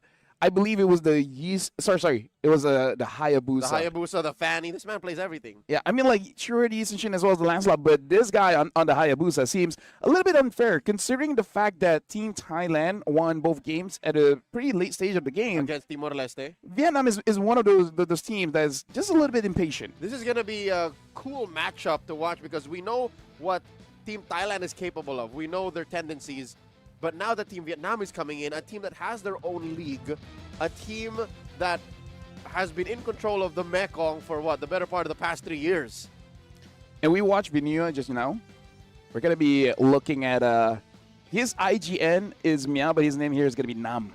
believe it was the yeast. Sorry. It was the Hayabusa. The Hayabusa, the Fanny. This man plays everything. Yeah, I mean, like, sure, the East and Shin as well as the Lancelot, but this guy on the Hayabusa seems a little bit unfair considering the fact that Team Thailand won both games at a pretty late stage of the game. Against Timor-Leste. Vietnam is one of those teams that's just a little bit impatient. This is going to be a cool matchup to watch because we know what Team Thailand is capable of. We know their tendencies. But now that Team Vietnam is coming in, a team that has their own league, a team that has been in control of the Mekong for the better part of the past 3 years. And we watched Vinua just now. We're going to be looking at, his IGN is Meow, but his name here is going to be Nam.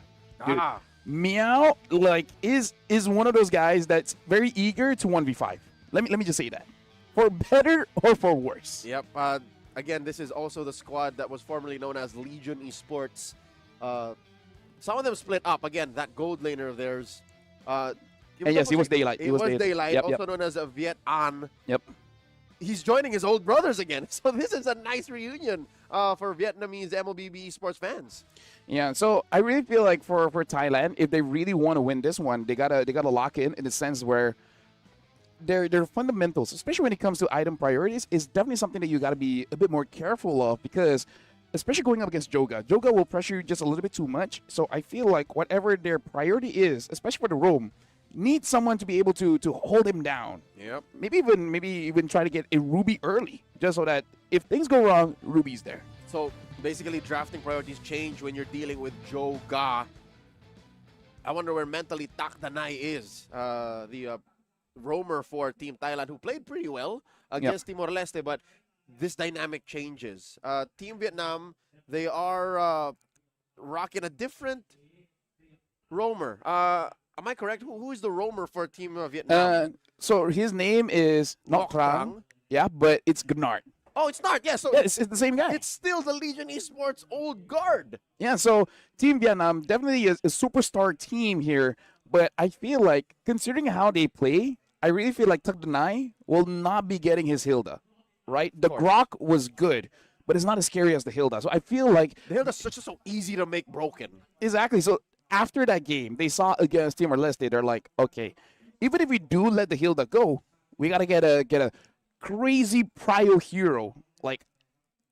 Dude, Meow, like, is one of those guys that's very eager to 1v5. Let me just say that. For better or for worse. Yep. Again, this is also the squad that was formerly known as Legion Esports. Some of them split up. Again, that gold laner of theirs. And yes, he was Daylight. He was Daylight, yep, also known as Viet An. Yep. He's joining his old brothers again. So this is a nice reunion for Vietnamese MLBB esports fans. Yeah, so I really feel like for Thailand, if they really want to win this one, they gotta lock in the sense where their fundamentals, especially when it comes to item priorities, is definitely something that you got to be a bit more careful of because, especially going up against Joga will pressure you just a little bit too much. So I feel like whatever their priority is, especially for the roam, needs someone to be able to hold him down. Yep. Maybe even try to get a Ruby early, just so that if things go wrong, Ruby's there. So basically, drafting priorities change when you're dealing with Joga. I wonder where mentally Tak Danai is, the roamer for Team Thailand, who played pretty well against Timor-Leste, but this dynamic changes. Team Vietnam, they are rocking a different roamer. Am I correct? Who is the roamer for Team Vietnam? So his name is Ngoc Trang. Yeah, but it's Gnart. Oh, it's not. Yeah, so it's the same guy. It's still the Legion Esports old guard. Yeah, so Team Vietnam definitely is a superstar team here, but I feel like, considering how they play, I really feel like Tak Danai will not be getting his Hilda, right? The Grok was good, but it's not as scary as the Hilda. So I feel like the Hilda's just so easy to make broken. Exactly. So after that game, they saw against Timor-Leste, they're like, okay, even if we do let the Hilda go, we gotta get a crazy prio hero. Like,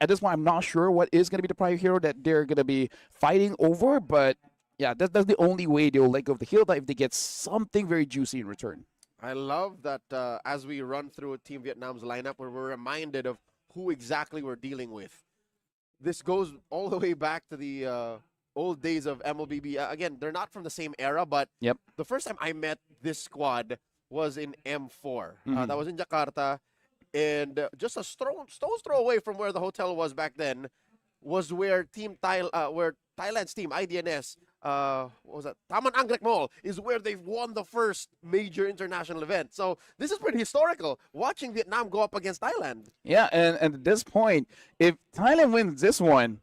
at this point, I'm not sure what is gonna be the prio hero that they're gonna be fighting over, but yeah, that's the only way they'll let go of the Hilda if they get something very juicy in return. I love that as we run through Team Vietnam's lineup, where we're reminded of who exactly we're dealing with. This goes all the way back to the old days of MLBB. Again, they're not from the same era, but the first time I met this squad was in M4. That was in Jakarta. And just a stone's throw away from where the hotel was back then was where Thailand's team, IDNS, what was that? Taman Anggrek Mall is where they've won the first major international event. So this is pretty historical. Watching Vietnam go up against Thailand. Yeah, and at this point, if Thailand wins this one,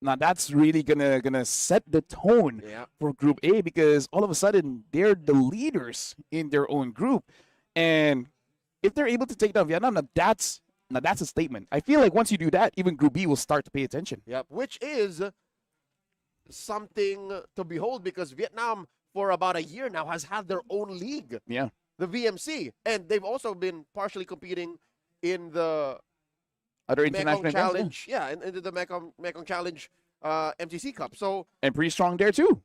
now that's really gonna set the tone Yeah. for Group A, because all of a sudden they're the leaders in their own group, and if they're able to take down Vietnam, now that's a statement. I feel like once you do that, even Group B will start to pay attention. Yep. Which is something to behold, because Vietnam for about a year now has had their own league, Yeah, the VMC, and they've also been partially competing in the other Mekong international events, yeah. Challenge. Yeah, in the Mekong Challenge MTC Cup. So And pretty strong there too.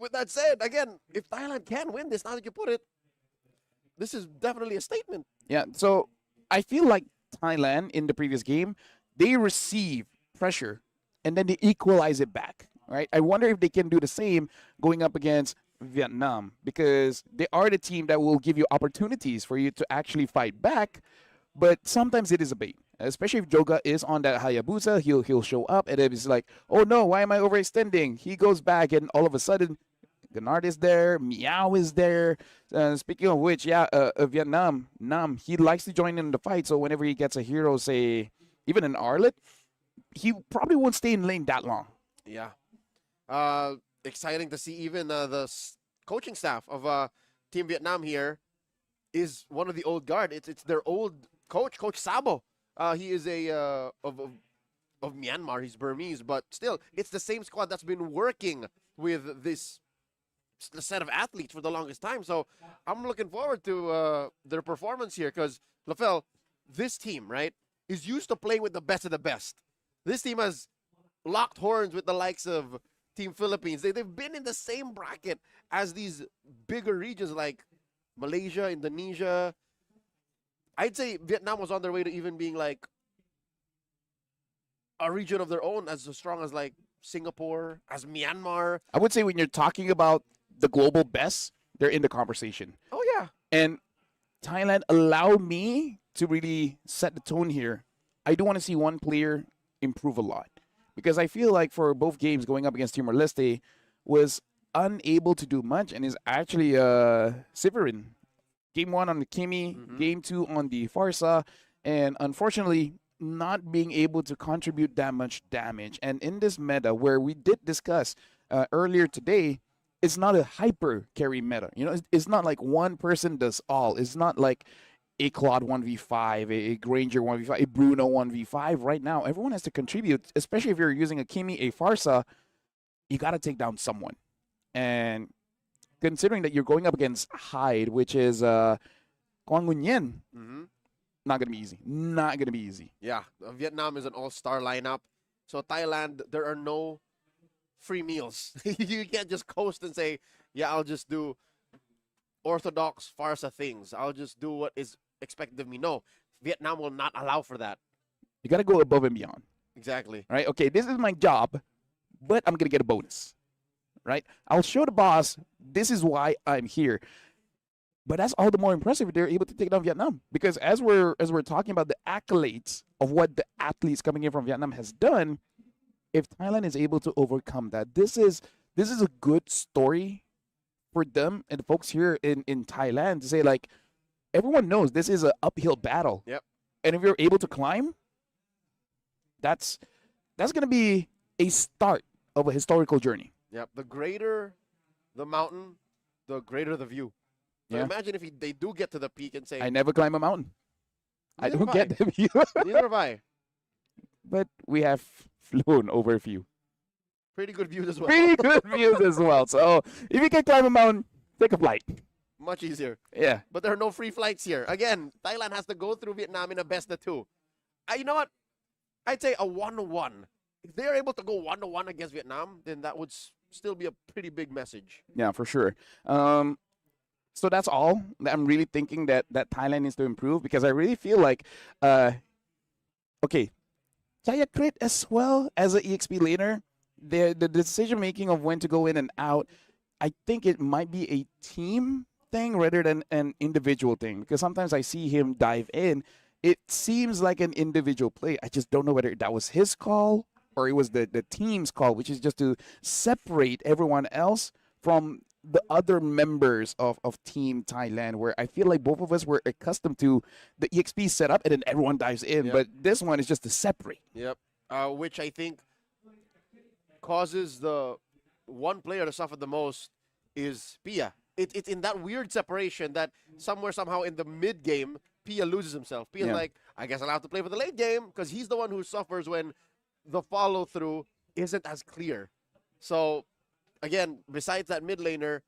with that said, again, if Thailand can win this, now that you put it, this is definitely a statement. Yeah, so I feel like Thailand in the previous game, they receive pressure and then they equalize it back, right? I wonder if they can do the same going up against Vietnam, because they are the team that will give you opportunities for you to actually fight back, but sometimes it is a bait. Especially if Joga is on that Hayabusa, he'll show up and it's like, oh no, why am I overextending? He goes back and all of a sudden Gennard is there, Meow is there. Speaking of which, yeah, Vietnam, Nam, he likes to join in the fight. So whenever he gets a hero, say, even an Arlet, he probably won't stay in lane that long. Yeah. Exciting to see even the coaching staff of Team Vietnam here is one of the old guard. It's their old coach, Coach Sabo. He is of Myanmar. He's Burmese, but still, it's the same squad that's been working with this set of athletes for the longest time. So I'm looking forward to their performance here, because LaFell, this team, right, is used to playing with the best of the best. This team has locked horns with the likes of Team Philippines. They've been in the same bracket as these bigger regions like Malaysia, Indonesia. I'd say Vietnam was on their way to even being like a region of their own, as strong as like Singapore, as Myanmar. I would say when you're talking about the global best, they're in the conversation. Oh, yeah. And Thailand allowed me to really set the tone here. I do want to see one player improve a lot, because I feel like for both games going up against Timor-Leste was unable to do much, and is actually Severin. Game 1 on the Kimi, Game 2 on the Farsa, and unfortunately not being able to contribute that much damage. And in this meta, where we did discuss earlier today, it's not a hyper carry meta. You know, it's not like one person does all. It's not like a Claude 1v5, a Granger 1v5, a Bruno 1v5. Right now, everyone has to contribute, especially if you're using a Kimi, a Farsa. You got to take down someone. And considering that you're going up against Hyde, which is Kwang Nguyen, not going to be easy. Not going to be easy. Yeah, Vietnam is an all-star lineup. So Thailand, there are no free meals. You can't just coast and say, yeah, I'll just do orthodox Farsa things. I'll just do what is expected of me. No, Vietnam will not allow for that. You got to go above and beyond. Exactly. Right? Okay, this is my job, but I'm going to get a bonus. Right? I'll show the boss, this is why I'm here. But that's all the more impressive if they're able to take down Vietnam. Because as we're talking about the accolades of what the athletes coming in from Vietnam has done, if Thailand is able to overcome that, this is a good story for them and the folks here in Thailand to say, like, everyone knows this is an uphill battle. Yep. And if you're able to climb, that's going to be a start of a historical journey. Yep. The greater the mountain, the greater the view. So Yeah. imagine if they do get to the peak and say, I never climb a mountain. I Neither don't have get the view. neither have I. But we have flown over a few. Pretty good views as well. Pretty good views as well. So if you can climb a mountain, take a flight. Much easier. Yeah. But there are no free flights here. Again, Thailand has to go through Vietnam in a best of two. You know what? I'd say a 1-1. If they're able to go 1-1 against Vietnam, then that would still be a pretty big message. Yeah, for sure. So that's all that I'm really thinking that Thailand needs to improve, because I really feel like, okay, Chaya Crit as well as an EXP laner, the decision making of when to go in and out, I think it might be a team thing rather than an individual thing, because sometimes I see him dive in. It seems like an individual play. I just don't know whether that was his call or it was the team's call, which is just to separate everyone else from the other members of Team Thailand, where I feel like both of us were accustomed to the EXP setup and then everyone dives in. Yep. But this one is just to separate. Yep. Which I think causes the one player to suffer the most is Pia. It's in that weird separation that somehow in the mid game, Pia loses himself. Pia's Yeah. like, I guess I'll have to play for the late game because he's the one who suffers when the follow through isn't as clear. So again, besides that mid laner,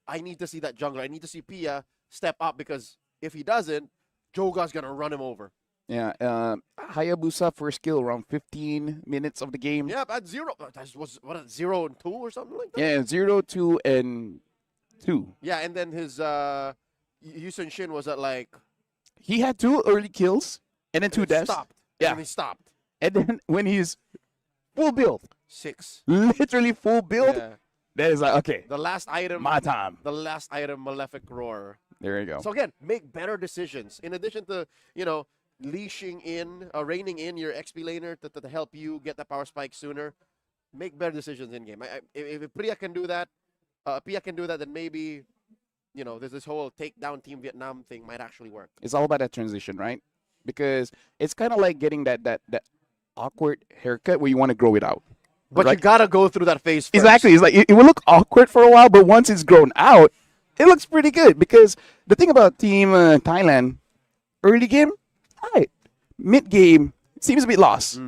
I need to see that jungler. I need to see Pia step up because if he doesn't, Joga's gonna run him over. Yeah, Hayabusa first kill around 15 minutes of the game. Yeah, at 0, that was what 0 and 2 or something like that. Yeah, 0, 2, and 2. Yeah, and then his Yusun Shin was at like He had 2 early kills and then 2 deaths. stopped. Yeah. And he stopped. And then when he's full build, 6. literally full build, Yeah. that is like, okay, The last item, my time. the last item, Malefic Roar. There you go. So again, make better decisions. In addition to, leashing in, reining in your XP laner to help you get the power spike sooner, make better decisions in game. If Priya can do that, then maybe, this whole take down Team Vietnam thing might actually work. It's all about that transition, right? Because it's kind of like getting that awkward haircut where you want to grow it out. But right? you gotta go through that phase first. Exactly. It's like it will look awkward for a while, but once it's grown out, it looks pretty good. Because the thing about Team Thailand, early game, all right. Mid game, seems a bit lost.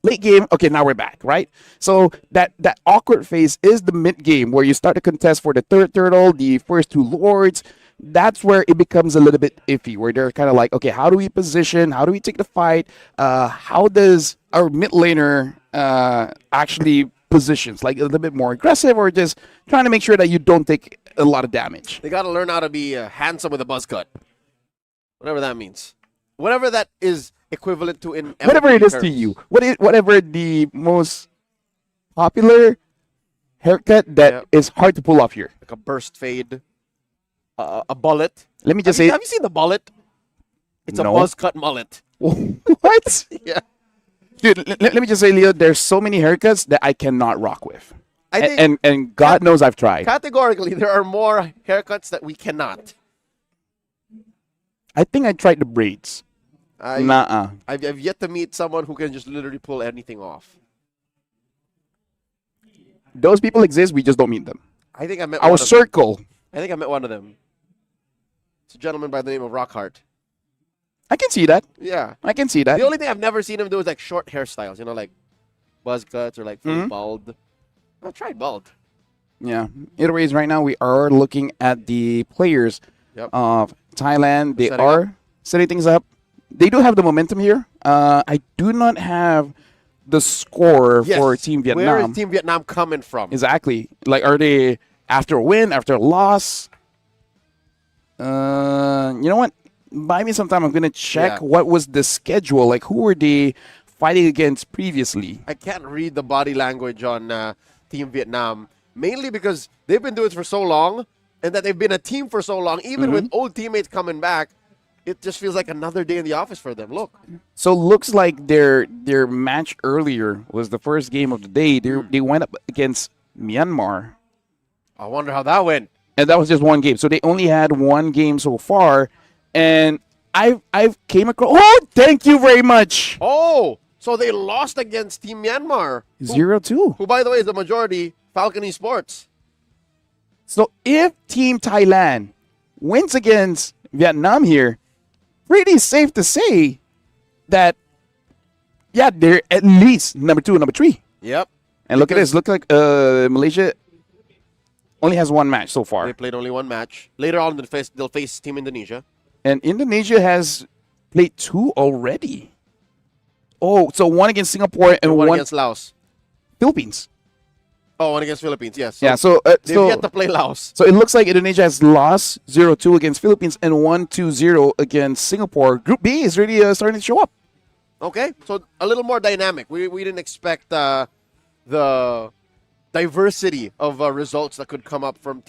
Late game, okay, now we're back, right? So that awkward phase is the mid game where you start to contest for the third turtle, the first 2 lords. That's where it becomes a little bit iffy, where they're kind of like, okay, how do we position? How do we take the fight? How does our mid laner actually positions? Like a little bit more aggressive or just trying to make sure that you don't take a lot of damage? They gotta learn how to be handsome with a buzz cut. Whatever that means. Whatever that is equivalent to in Whatever it MLBB is to terms. you. Whatever the most popular haircut that is hard to pull off here. Like a burst fade. A bullet. Let me just have say... you seen the bullet? It's No. a buzz cut mullet. What? Yeah. Dude, let me just say, Leo, there's so many haircuts that I cannot rock with. I think And God knows I've tried. categorically there are more haircuts that we cannot. I think I tried the braids. Nuh-uh. I've yet to meet someone who can just literally pull anything off. Those people exist, we just don't meet them. I think I met Our one of them. circle. I think I met one of them. It's a gentleman by the name of Rockhart. I can see that. Yeah. I can see that. The only thing I've never seen him do is like short hairstyles, like buzz cuts or like full Mhm. bald. I've tried bald. Yeah. Either ways, right now we are looking at the players Yep. of Thailand. They Setting are setting things up. They do have the momentum here. I do not have the score for Team Vietnam. Where is Team Vietnam coming from? Exactly. Like, are they after a win, after a loss? You know what? Buy me some time. I'm gonna check Yeah. what was the schedule. Like, who were they fighting against previously? I can't read the body language on Team Vietnam, mainly because they've been doing it for so long and that they've been a team for so long. Even with old teammates coming back, it just feels like another day in the office for them. Look. So looks like their match earlier was the first game of the day. They went up against Myanmar, I wonder how that went. and that was just one game. So they only had one game so far, and I've came across. Oh, thank you very much. Oh, so they lost against Team Myanmar. 0-2. Who, by the way, is the majority Falcon Esports. So if Team Thailand wins against Vietnam here, pretty safe to say that, yeah, they're at least number 2 and number 3. Yep. And look at this. Look like Malaysia only has one match so far. They played only one match. Later on, they'll face Team Indonesia. And Indonesia has played 2 already. Oh, so one against Singapore and one one against Laos. Philippines. Oh, one against Philippines, yes. Yeah, so they've yet to play Laos. So it looks like Indonesia has lost 0-2 against Philippines and 1-0 against Singapore. Group B is really starting to show up. Okay, so a little more dynamic. We didn't expect the diversity of results that could come up from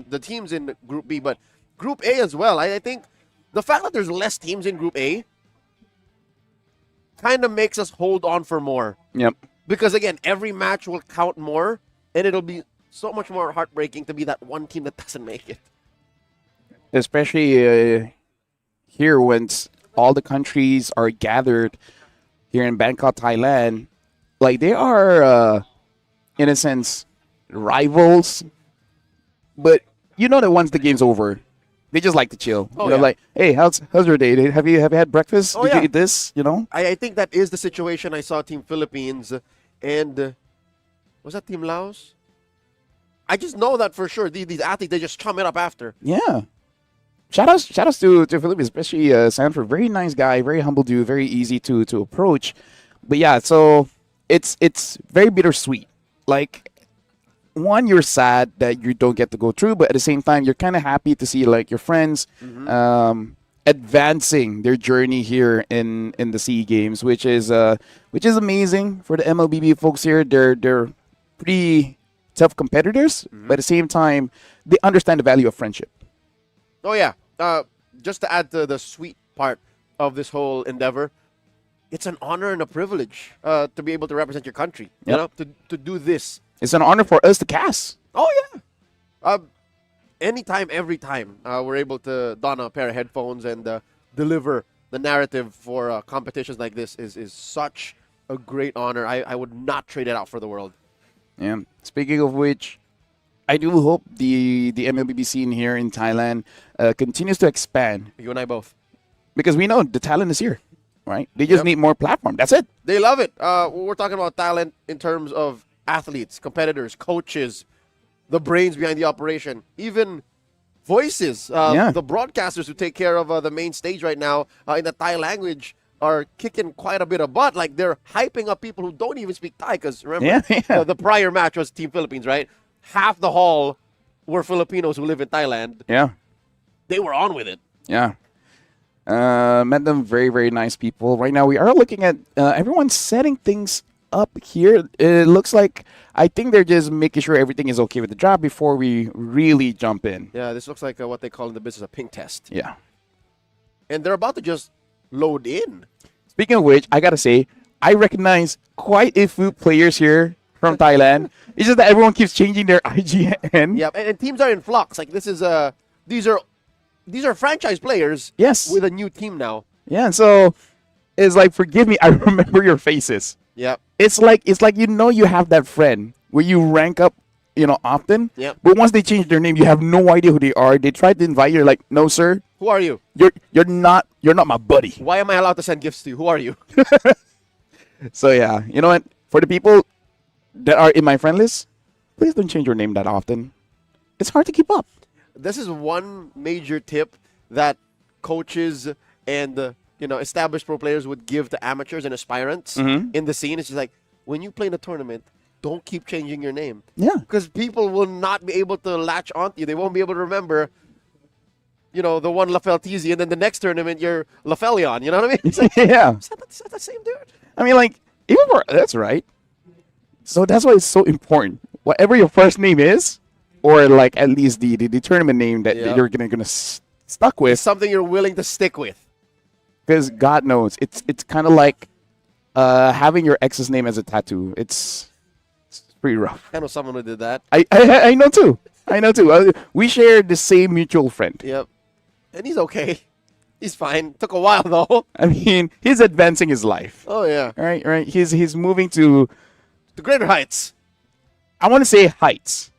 the teams in Group B, but Group A as well. I think the fact that there's less teams in Group A kind of makes us hold on for more. Yep. Because again, every match will count more, and it'll be so much more heartbreaking to be that one team that doesn't make it. Especially here when all the countries are gathered here in Bangkok, Thailand. Like, they are, in a sense, rivals. But you know that once the game's over, they just like to chill. Oh, you know, yeah. like, hey, how's your day? Have you had breakfast? Oh, Did yeah. you eat this? You know? I think that is the situation I saw Team Philippines and was that Team Laos? I just know that for sure. These athletes, they just chum it up after. Yeah. Shout outs to Philippines, especially Sanford. Very nice guy, very humble dude, very easy to approach. But yeah, so it's very bittersweet. Like, one, you're sad that you don't get to go through, but at the same time, you're kind of happy to see like your friends advancing their journey here in the SEA Games, which is amazing for the MLBB folks here. They're pretty tough competitors, but at the same time, they understand the value of friendship. Oh, yeah. Just to add to the sweet part of this whole endeavor, it's an honor and a privilege to be able to represent your country. You know, to do this. It's an honor for us to cast. Oh, yeah. Anytime, every time we're able to don a pair of headphones and deliver the narrative for competitions like this is such a great honor. I would not trade it out for the world. Yeah. Speaking of which, I do hope the MLBB scene here in Thailand continues to expand. You and I both. Because we know the talent is here, right? They just need more platform. That's it. They love it. We're talking about talent in terms of athletes, competitors, coaches, the brains behind the operation, even voices. The broadcasters who take care of the main stage right now in the Thai language are kicking quite a bit of butt. Like, they're hyping up people who don't even speak Thai. Because remember, the prior match was Team Philippines, right? Half the hall were Filipinos who live in Thailand. Yeah. They were on with it. Yeah. Met them, very, very nice people. Right now, we are looking at everyone setting things up here. It looks like, I think they're just making sure everything is okay with the job before we really jump in. Yeah, this looks like what they call in the business a pink test. Yeah. And they're about to just load in. Speaking of which, I got to say, I recognize quite a few players here from Thailand. It's just that everyone keeps changing their IGN. Yeah, and teams are in flux. Like, this is these are franchise players. Yes. With a new team now. Yeah, and so it's like, forgive me, I remember your faces. Yeah. It's like you have that friend where you rank up, often. Yeah. But once they change their name, you have no idea who they are. They try to invite you, like, no, sir. Who are you? You're not my buddy. Why am I allowed to send gifts to you? Who are you? So yeah, you know what? For the people that are in my friend list, please don't change your name that often. It's hard to keep up. This is one major tip that coaches and established pro players would give to amateurs and aspirants in the scene. It's just like, when you play in a tournament, don't keep changing your name. Yeah. Because people will not be able to latch onto you. They won't be able to remember, the one Lafeltizi, and then the next tournament you're Lafelion. You know what I mean? It's like, Yeah. Is that the same dude? I mean, like, that's right. So that's why it's so important. Whatever your first name is, or like at least the tournament name that you're gonna stuck with, It's something you're willing to stick with. because God knows it's kind of like having your ex's name as a tattoo. It's pretty rough. I know someone who did that. I know too. We share the same mutual friend. Yep. And he's okay. He's fine. Took a while though. I mean, he's advancing his life. Oh yeah. Right. He's moving to, The greater heights. I want to say, heights.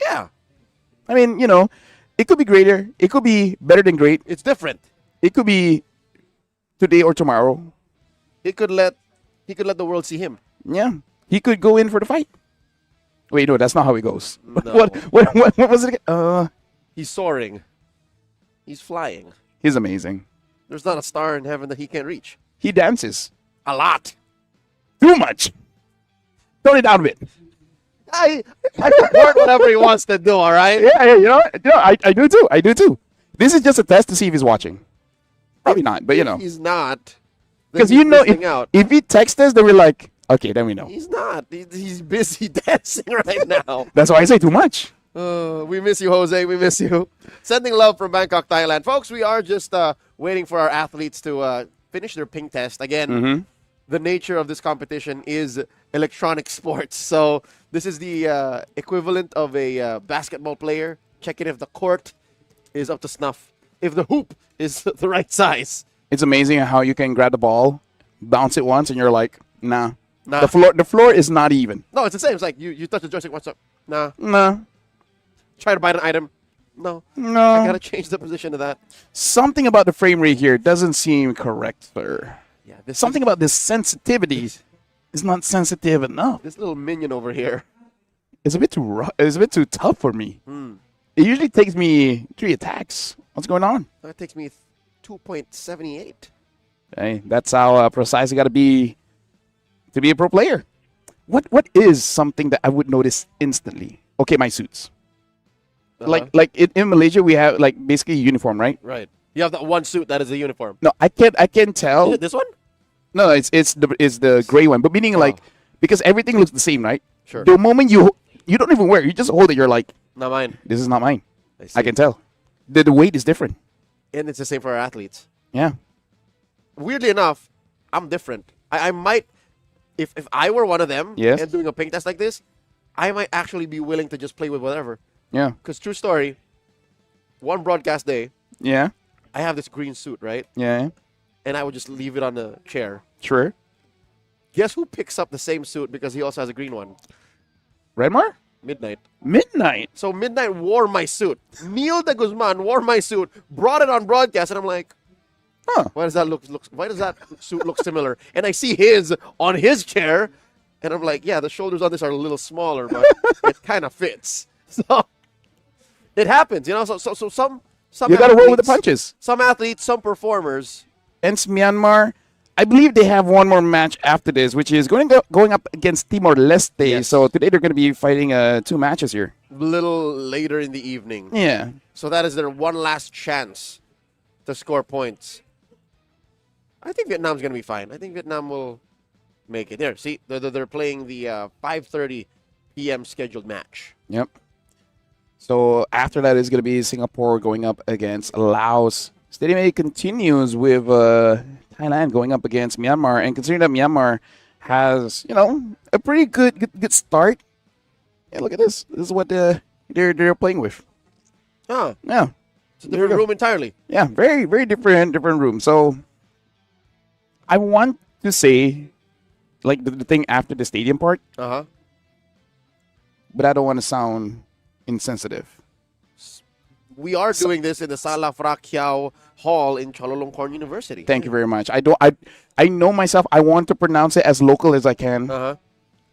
Yeah. I mean, it could be greater. It could be better than great. It's different. It could be today or tomorrow. He could let the world see him. Yeah. He could go in for the fight. Wait, no, that's not how it goes. No. What was it again? He's soaring. He's flying. He's amazing. There's not a star in heaven that he can't reach. He dances. A lot. Too much. Tone it down a bit. I support whatever he wants to do, all right? Yeah, I do too. I do too. This is just a test to see if he's watching. Probably not, but He's not. Because out. if he texts us, then we're like, okay, then we know. He's not. He's busy dancing right now. That's why I say too much. We miss you, Jose. We miss you. Sending love from Bangkok, Thailand. Folks, we are just waiting for our athletes to finish their ping test. Again, the nature of this competition is electronic sports. So this is the equivalent of a basketball player checking if the court is up to snuff, if the hoop is the right size. It's amazing how you can grab the ball, bounce it once, and you're like, nah. Nah. The floor is not even. No, it's the same. It's like you touch the joystick, what's up? Nah. Nah. Try to buy an item. No. No. I gotta change the position of that. Something about the frame rate here doesn't seem correct, sir. Yeah, Something about this sensitivity is not sensitive enough. This little minion over here. It's a bit too it's a bit too tough for me. It usually takes me 3 attacks. What's going on? That takes me 2.78. Hey, that's how precise you got to be a pro player. What is something that I would notice instantly? Okay, my suits. Like in Malaysia, we have like basically a uniform, right? Right. You have that one suit that is the uniform. No, I can't tell. Is it this one? No, it's the gray one. But meaning like because everything looks the same, right? Sure. The moment you don't even wear it, you just hold it. You're like, Not mine. this is not mine. I I can tell. The weight is different. And it's the same for our athletes. Yeah. Weirdly enough, I'm different. I might, if I were one of them Yes. and doing a ping test like this, I might actually be willing to just play with whatever. Yeah. Because true story, one broadcast day, Yeah. I have this green suit, right? Yeah. And I would just leave it on the chair. Sure. Guess who picks up the same suit because he also has a green one? Redmar? Midnight. Midnight. So Midnight wore my suit. Neil de Guzman wore my suit, brought it on broadcast, and I'm like, Huh. why does that why does that suit look similar? And I see his on his chair, and I'm like, yeah, the shoulders on this are a little smaller, but it kind of fits. So it happens, you know. So some You got to roll with the athletes- punches. Some athletes, some performers. Against Myanmar, I believe they have one more match after this, which is going up against Timor-Leste. Yes. So today they're going to be fighting 2 matches here. Little later in the evening. Yeah. So that is their one last chance to score points. I think Vietnam's going to be fine. I think Vietnam will make it. There, see, they're playing the 5:30 p.m. scheduled match. Yep. So after that is going to be Singapore going up against Laos. Stadium A continues with Thailand going up against Myanmar. And considering that Myanmar has, a pretty good start. Yeah, look at this. This is what they're playing with. Huh. Yeah. It's a different room entirely. Yeah, very, very different room. So I want to say, like, the thing after the stadium part, Uh-huh. but I don't want to sound insensitive. We are doing this in the Sala Frakiao Hall in Chulalongkorn University. Thank you very much. I know myself. I want to pronounce it as local as I can. Uh-huh.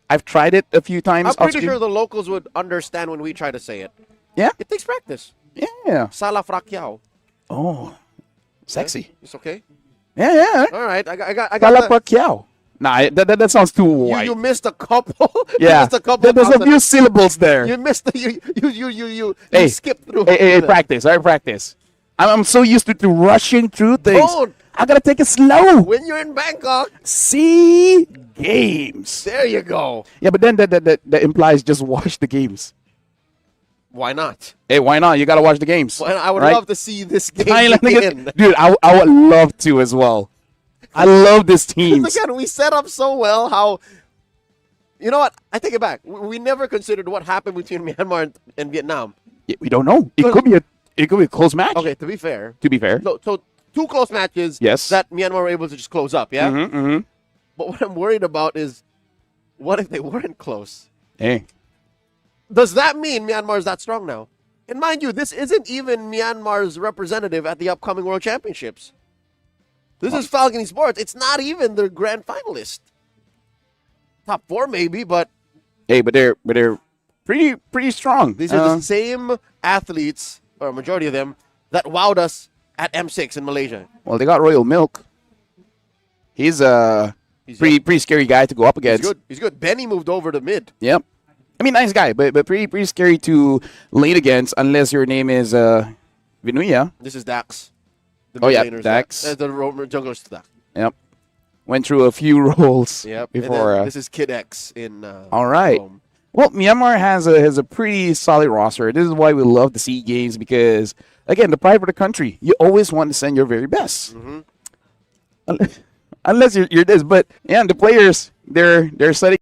I've tried it a few times. I'm pretty off-screen. sure the locals would understand when we try to say it. Yeah? It takes practice. Yeah. Sala Frakiao. Oh, sexy. It's okay. Yeah. All right. I got Kala the- Pacquiao. Nah, that sounds too white. You missed a couple. Yeah. You missed a couple. There's a few syllables there. You missed the, you Hey, skipped through. Hey, practice. All right, practice. I'm so used to rushing through things. Don't. I gotta take it slow. When you're in Bangkok, See games. there you go. Yeah, but then that implies just watch the games. Why not? Hey, why not? You gotta watch the games. Why not? I would right? love to see this game Thailand begin. Dude, I would love to as well. I love this team. Again, we set up so well how... You know what? I take it back. We never considered what happened between Myanmar and Vietnam. We don't know. It could be a close match. Okay, to be fair. To be fair. So 2 close matches Yes. that Myanmar were able to just close up, yeah? Mm-hmm. But what I'm worried about is, what if they weren't close? Hey. Does that mean Myanmar is that strong now? And mind you, this isn't even Myanmar's representative at the upcoming World Championships. This is Falcon Sports. It's not even their grand finalist. Top 4 maybe, but Hey, but they're pretty strong. these are the same athletes, or a majority of them, that wowed us at M6 in Malaysia. Well, they got Royal Milk. He's a pretty scary guy to go up He's against. good. He's good. Benny moved over to mid. Yep. I mean, nice guy, but pretty scary to lane against unless your name is Vinuya. This is Dax. The Oh, mid yeah, laner's Dax. The jungler's Dax. Yep. Went through a few roles Yep. And then before. this is Kid X in. All right. Rome. Well, Myanmar has a pretty solid roster. This is why we love the SEA Games because, again, the pride of the country. You always want to send your very best. Mm-hmm. Unless you're this, but yeah, the players they're setting.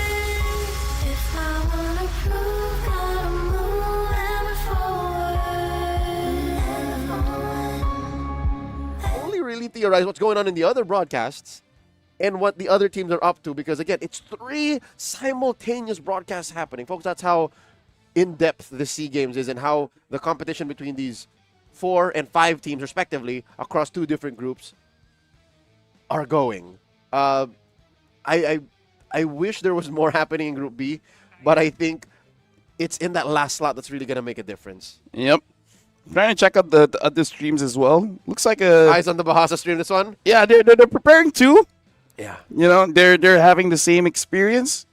If I wanna prove, gotta move ever forward. Only really theorize what's going on in the other broadcasts and what the other teams are up to, because again, it's 3 simultaneous broadcasts happening. Folks, that's how in-depth the SEA Games is and how the competition between these 4 and 5 teams respectively across 2 different groups are going. I wish there was more happening in Group B, but I think it's in that last slot that's really going to make a difference. Yep. Trying to check out the other streams as well. Looks like a Eyes on the Bahasa stream, this one? yeah. They're preparing too. Yeah. You know, they're having the same experience.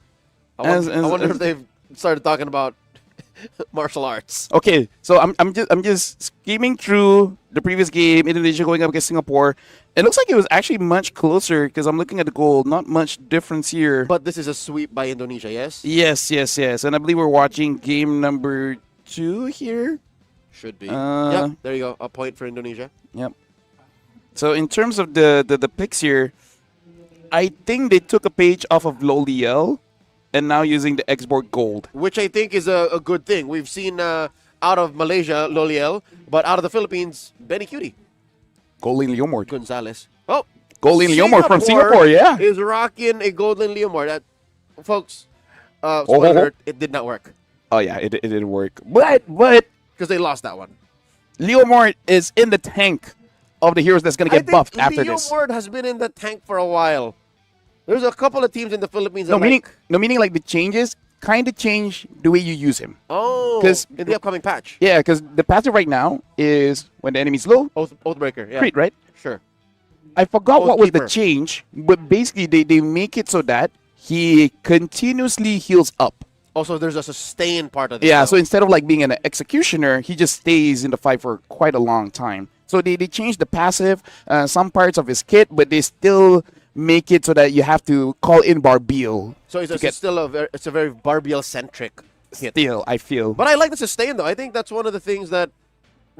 I wonder if they've started talking about martial arts. Okay, so I'm just skimming through the previous game, Indonesia going up against Singapore. It looks like it was actually much closer because I'm looking at the goal. Not much difference here. But this is a sweep by Indonesia, yes? Yes. And I believe we're watching game number 2 here. Should be. Uh, Yep, there you go. A point for Indonesia. Yep. So in terms of the picks here, I think they took a page off of Loliel and now using the export gold. Which I think is a good thing. We've seen out of Malaysia, Loliel, but out of the Philippines, Benny Cutie. Golden Leomord. Gonzalez. Oh, Golden Leomord from Singapore, yeah. Is rocking a Golden Leomord. That, folks, Oh, spoiler oh, oh. alert, it did not work. Oh yeah, it didn't work. But Because they lost that one. Leomord is in the tank of the heroes that's gonna I get think buffed after this. Leomord has been in the tank for a while. There's a couple of teams in the Philippines No that meaning like the changes kind of change the way you use him. Oh, 'Cause- in the upcoming patch. Yeah, because the passive right now is when the enemy's low, Oathbreaker, yeah. crit, right? Sure. I forgot what was the Oathkeeper. change, but basically they make it so that he continuously heals up. Also, there's a sustain part of this. Yeah, now. so instead of like being an executioner, he just stays in the fight for quite a long time. So they changed the passive, some parts of his kit, but they still make it so that you have to call in Barbiel. So it's, to it's get- still a very Barbiel centric hit. Still, I feel. But I like the sustain though. I think that's one of the things that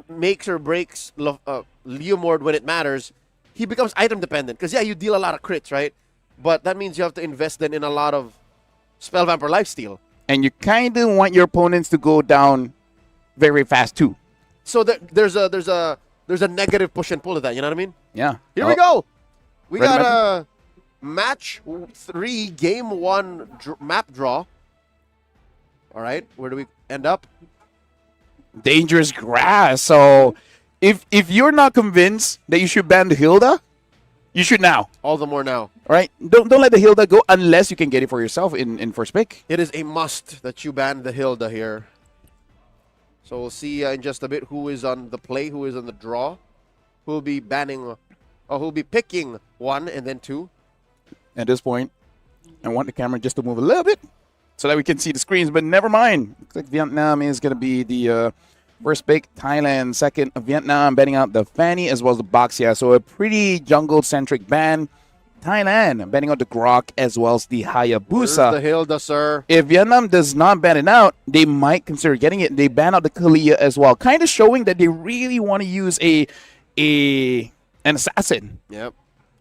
makes or breaks Leomord when it matters. He becomes item dependent because yeah, you deal a lot of crits, right? But that means you have to invest then in a lot of spell vamp or lifesteal. And you kind of want your opponents to go down very fast too. So there's a negative push and pull of that. You know what I mean? Yeah. Here we go. We Ready, got a match 3, game 1 map draw. All right, where do we end up? Dangerous grass. So if you're not convinced that you should ban the Hilda, You should now. All the more now. All right? Don't let the Hilda go unless you can get it for yourself in first pick. It is a must that you ban the Hilda here. So we'll see in just a bit who is on the play, who is on the draw, who will be banning, or who will be picking 1 and then 2. At this point, I want the camera just to move a little bit so that we can see the screens, but never mind. Looks like Vietnam is going to be the first pick. Thailand second. Vietnam betting out the Fanny as well as the Boxia. So a pretty jungle-centric ban. Thailand betting out the Grok as well as the Hayabusa. Where's the Hilda, sir? If Vietnam does not ban it out, they might consider getting it. They ban out the Kalia as well, kind of showing that they really want to use an assassin. Yep.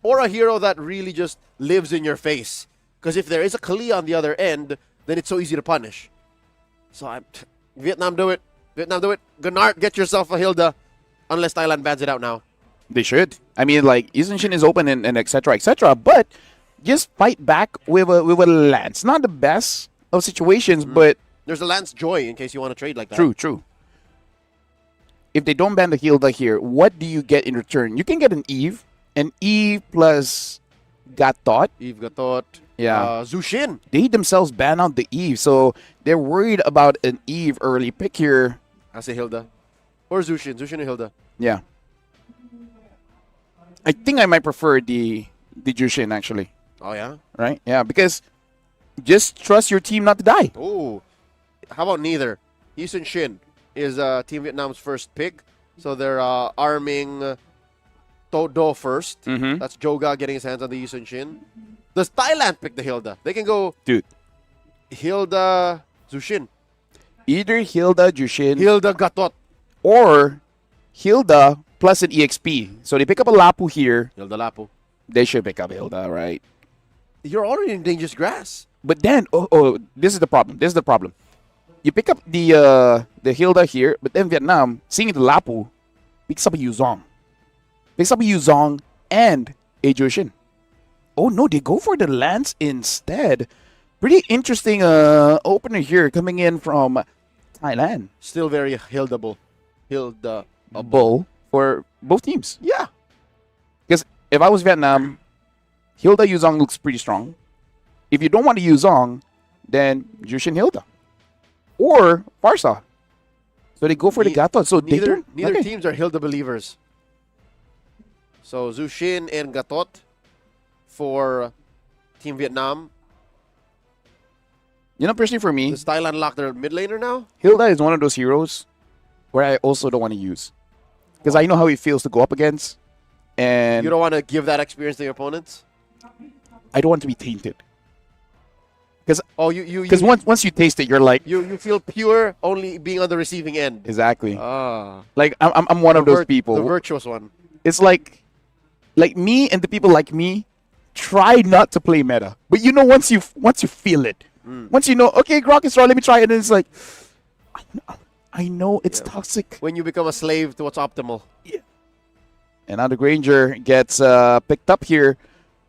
Or a hero that really just lives in your face. Because if there is a Kali on the other end, then it's so easy to punish. So Vietnam, do it. Vietnam, do it. Gunnar, get yourself a Hilda. Unless Thailand bans it out now. They should. I mean, like, Yuzhenshin is open and et cetera, but just fight back with a lance. Not the best of situations, but... There's a Lance Joy in case you want to trade like that. True. If they don't ban the Hilda here, what do you get in return? You can get an Eve plus Gatot. Eve Gatot. Yeah. Zushin. They themselves ban out the Eve, so they're worried about an Eve early pick here. I say Hilda. Or Zushin. Zushin or Hilda. Yeah. I think I might prefer the Jushin, actually. Oh, yeah? Right? Yeah, because just trust your team not to die. Oh. How about neither? Yisun Shin is Team Vietnam's first pick. So they're arming Do first. Mhm. That's Joga getting his hands on the Yisun Shin. Does Thailand pick the Hilda? They can go Dude. Hilda Zushin. Either Hilda Jushin Hilda Gatot. or Hilda plus an EXP. So they pick up a Lapu here. Hilda Lapu. They should pick up Hilda, right? You're already in dangerous grass. But then, this is the problem. You pick up the Hilda here, but then Vietnam, seeing the Lapu, picks up a Yuzong. And a Jushin. Oh no, they go for the Lance instead. Pretty interesting opener here coming in from Thailand. Still very Hildable. Hilda. A bull for both teams. Yeah. Because if I was Vietnam, Hilda Yuzong looks pretty strong. If you don't want to Yuzong, then Jushin Hilda. Or Farsa. So they go for the Gatot. So neither okay. teams are Hilda believers. So Zushin and Gatot for Team Vietnam. You know, personally for me, Does Thailand lock their mid laner now? Hilda is one of those heroes where I also don't want to use. Because I know how it feels to go up against. And You don't want to give that experience to your opponents? I don't want to be tainted. Because you once you taste it, you're like... You feel pure only being on the receiving end. Exactly. Ah. Like, I'm one of those people. The virtuous one. It's like me and the people like me try not to play meta. But you know, once you feel it, once you know, okay, Grok is wrong, let me try it. And it's like, I know it's toxic. When you become a slave to what's optimal. Yeah. And now the Granger gets picked up here,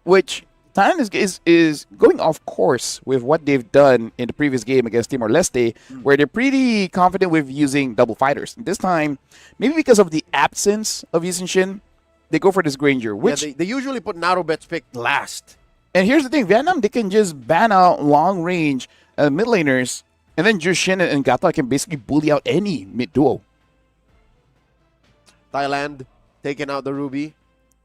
which Thailand is going off course with what they've done in the previous game against Timor-Leste, where they're pretty confident with using double fighters. This time, maybe because of the absence of Yuzhenshin, they go for this Granger, which... Yeah, they usually put Narobet's pick last. And here's the thing, Vietnam, they can just ban out long-range mid laners, and then Jushin and Gata can basically bully out any mid-duo. Thailand taking out the Ruby.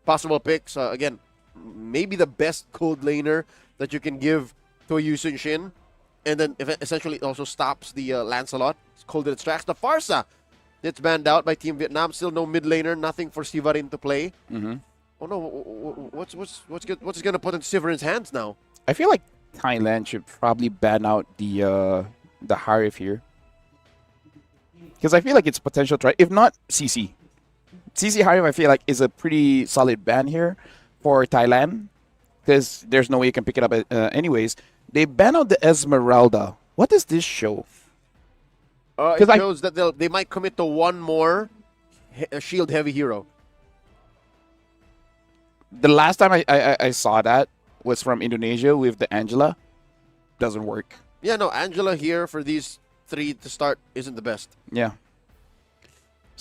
Possible picks. Again, maybe the best cold laner that you can give to a Yusun Shin. And then essentially it also stops the Lancelot. It's cold that extracts the Farsa. It's banned out by Team Vietnam. Still no mid laner. Nothing for Sivarin to play. Mm-hmm. Oh no! What's gonna put in Sivarin's hands now? I feel like Thailand should probably ban out the Harif here, because I feel like it's potential try. If not CC Harif, I feel like is a pretty solid ban here for Thailand, because there's no way you can pick it up anyways. They ban out the Esmeralda. What does this show? It shows that they might commit to one more shield heavy hero. The last time I saw that was from Indonesia with the Angela. Doesn't work. Yeah, no, Angela here for these three to start isn't the best. Yeah.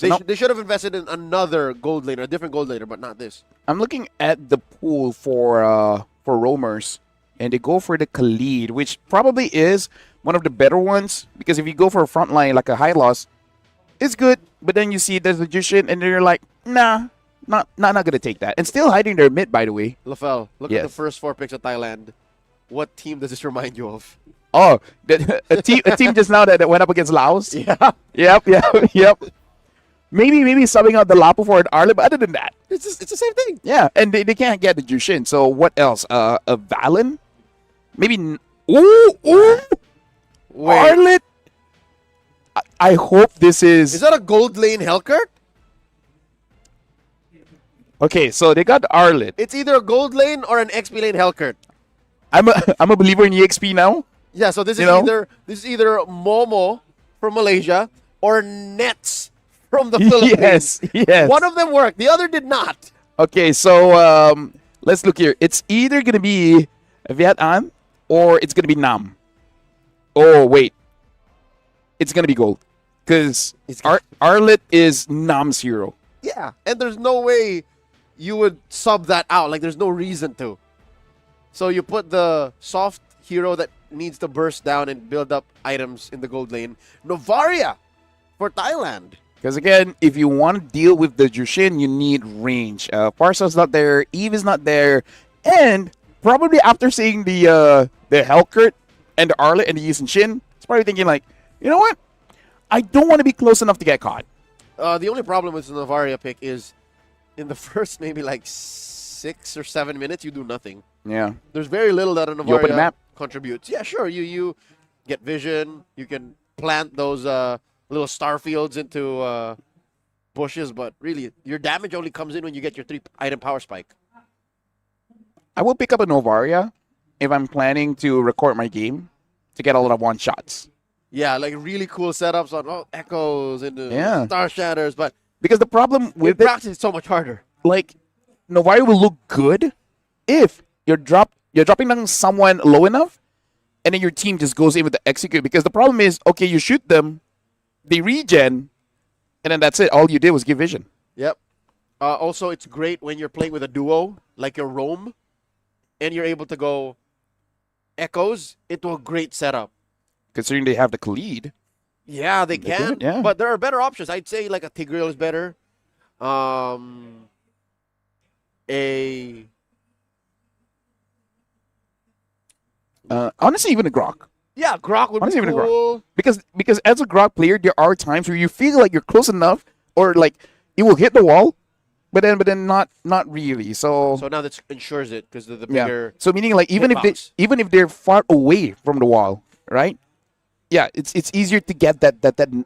So now They should have invested in another gold laner, a different gold laner, but not this. I'm looking at the pool for roamers, and they go for the Khalid, which probably is one of the better ones, because if you go for a front line like a high loss, it's good, but then you see there's a Jushin, and you're like, nah, not gonna take that. And still hiding their mid, by the way. LaFell, look at Yes. the first 4 picks of Thailand. What team does this remind you of? Oh, a team just now that went up against Laos. Yeah. Yep. Maybe subbing out the Lapo for an Arlet, but other than that, It's the same thing. yeah. And they can't get the Jushin. So what else? A Valen? Maybe. Ooh. Wait, Arlet. I hope this is is that a gold lane Hellcurt? okay. So they got the Arlet. It's either a gold lane or an XP lane Hellcurt. I'm a believer in EXP now. Yeah, so this You is know? either Momo from Malaysia or Nets from the Philippines. Yes. One of them worked, the other did not. Okay, so let's look here. It's either gonna be Viet An or it's gonna be Nam. Oh wait, it's gonna be gold because Arlet is Nam's hero. Yeah, and there's no way you would sub that out. Like, there's no reason to. So you put the soft hero that needs to burst down and build up items in the gold lane. Novaria for Thailand. Because again, if you want to deal with the Jushin, you need range. Parsa's not there, Eve is not there, and probably after seeing the Hellcurt and the Arlet and the Yi Shin, it's probably thinking like, you know what? I don't want to be close enough to get caught. The only problem with the Novaria pick is in the first maybe like 6 or 7 minutes, you do nothing. Yeah. There's very little that a You open the Novaria map? contributes. Yeah, sure. You get vision. You can plant those little star fields into bushes, but really, your damage only comes in when you get your 3-item power spike. I will pick up a Novaria if I'm planning to record my game to get a lot of one-shots. Yeah, like really cool setups on echoes and Yeah. star shatters, but Because the problem in with it, practice, it's so much harder. like, Novaria will look good if you're dropping down someone low enough, and then your team just goes in with the execute. Because the problem is, okay, you shoot them, they regen, and then that's it. All you did was give vision. Yep. Also, it's great when you're playing with a duo, like your roam, and you're able to go echoes into a great setup. Considering they have the Khalid. Yeah, they do can. it, yeah. But there are better options. I'd say like a Tigreal is better. Honestly, even a Grok. Yeah, Grok would Honestly, be even a Grok. cool. Because as a Grok player, there are times where you feel like you're close enough, or like it will hit the wall, but then not really. So So now that ensures it because the yeah. bigger. So meaning like even hitbox. if they're far away from the wall, right? Yeah, it's easier to get that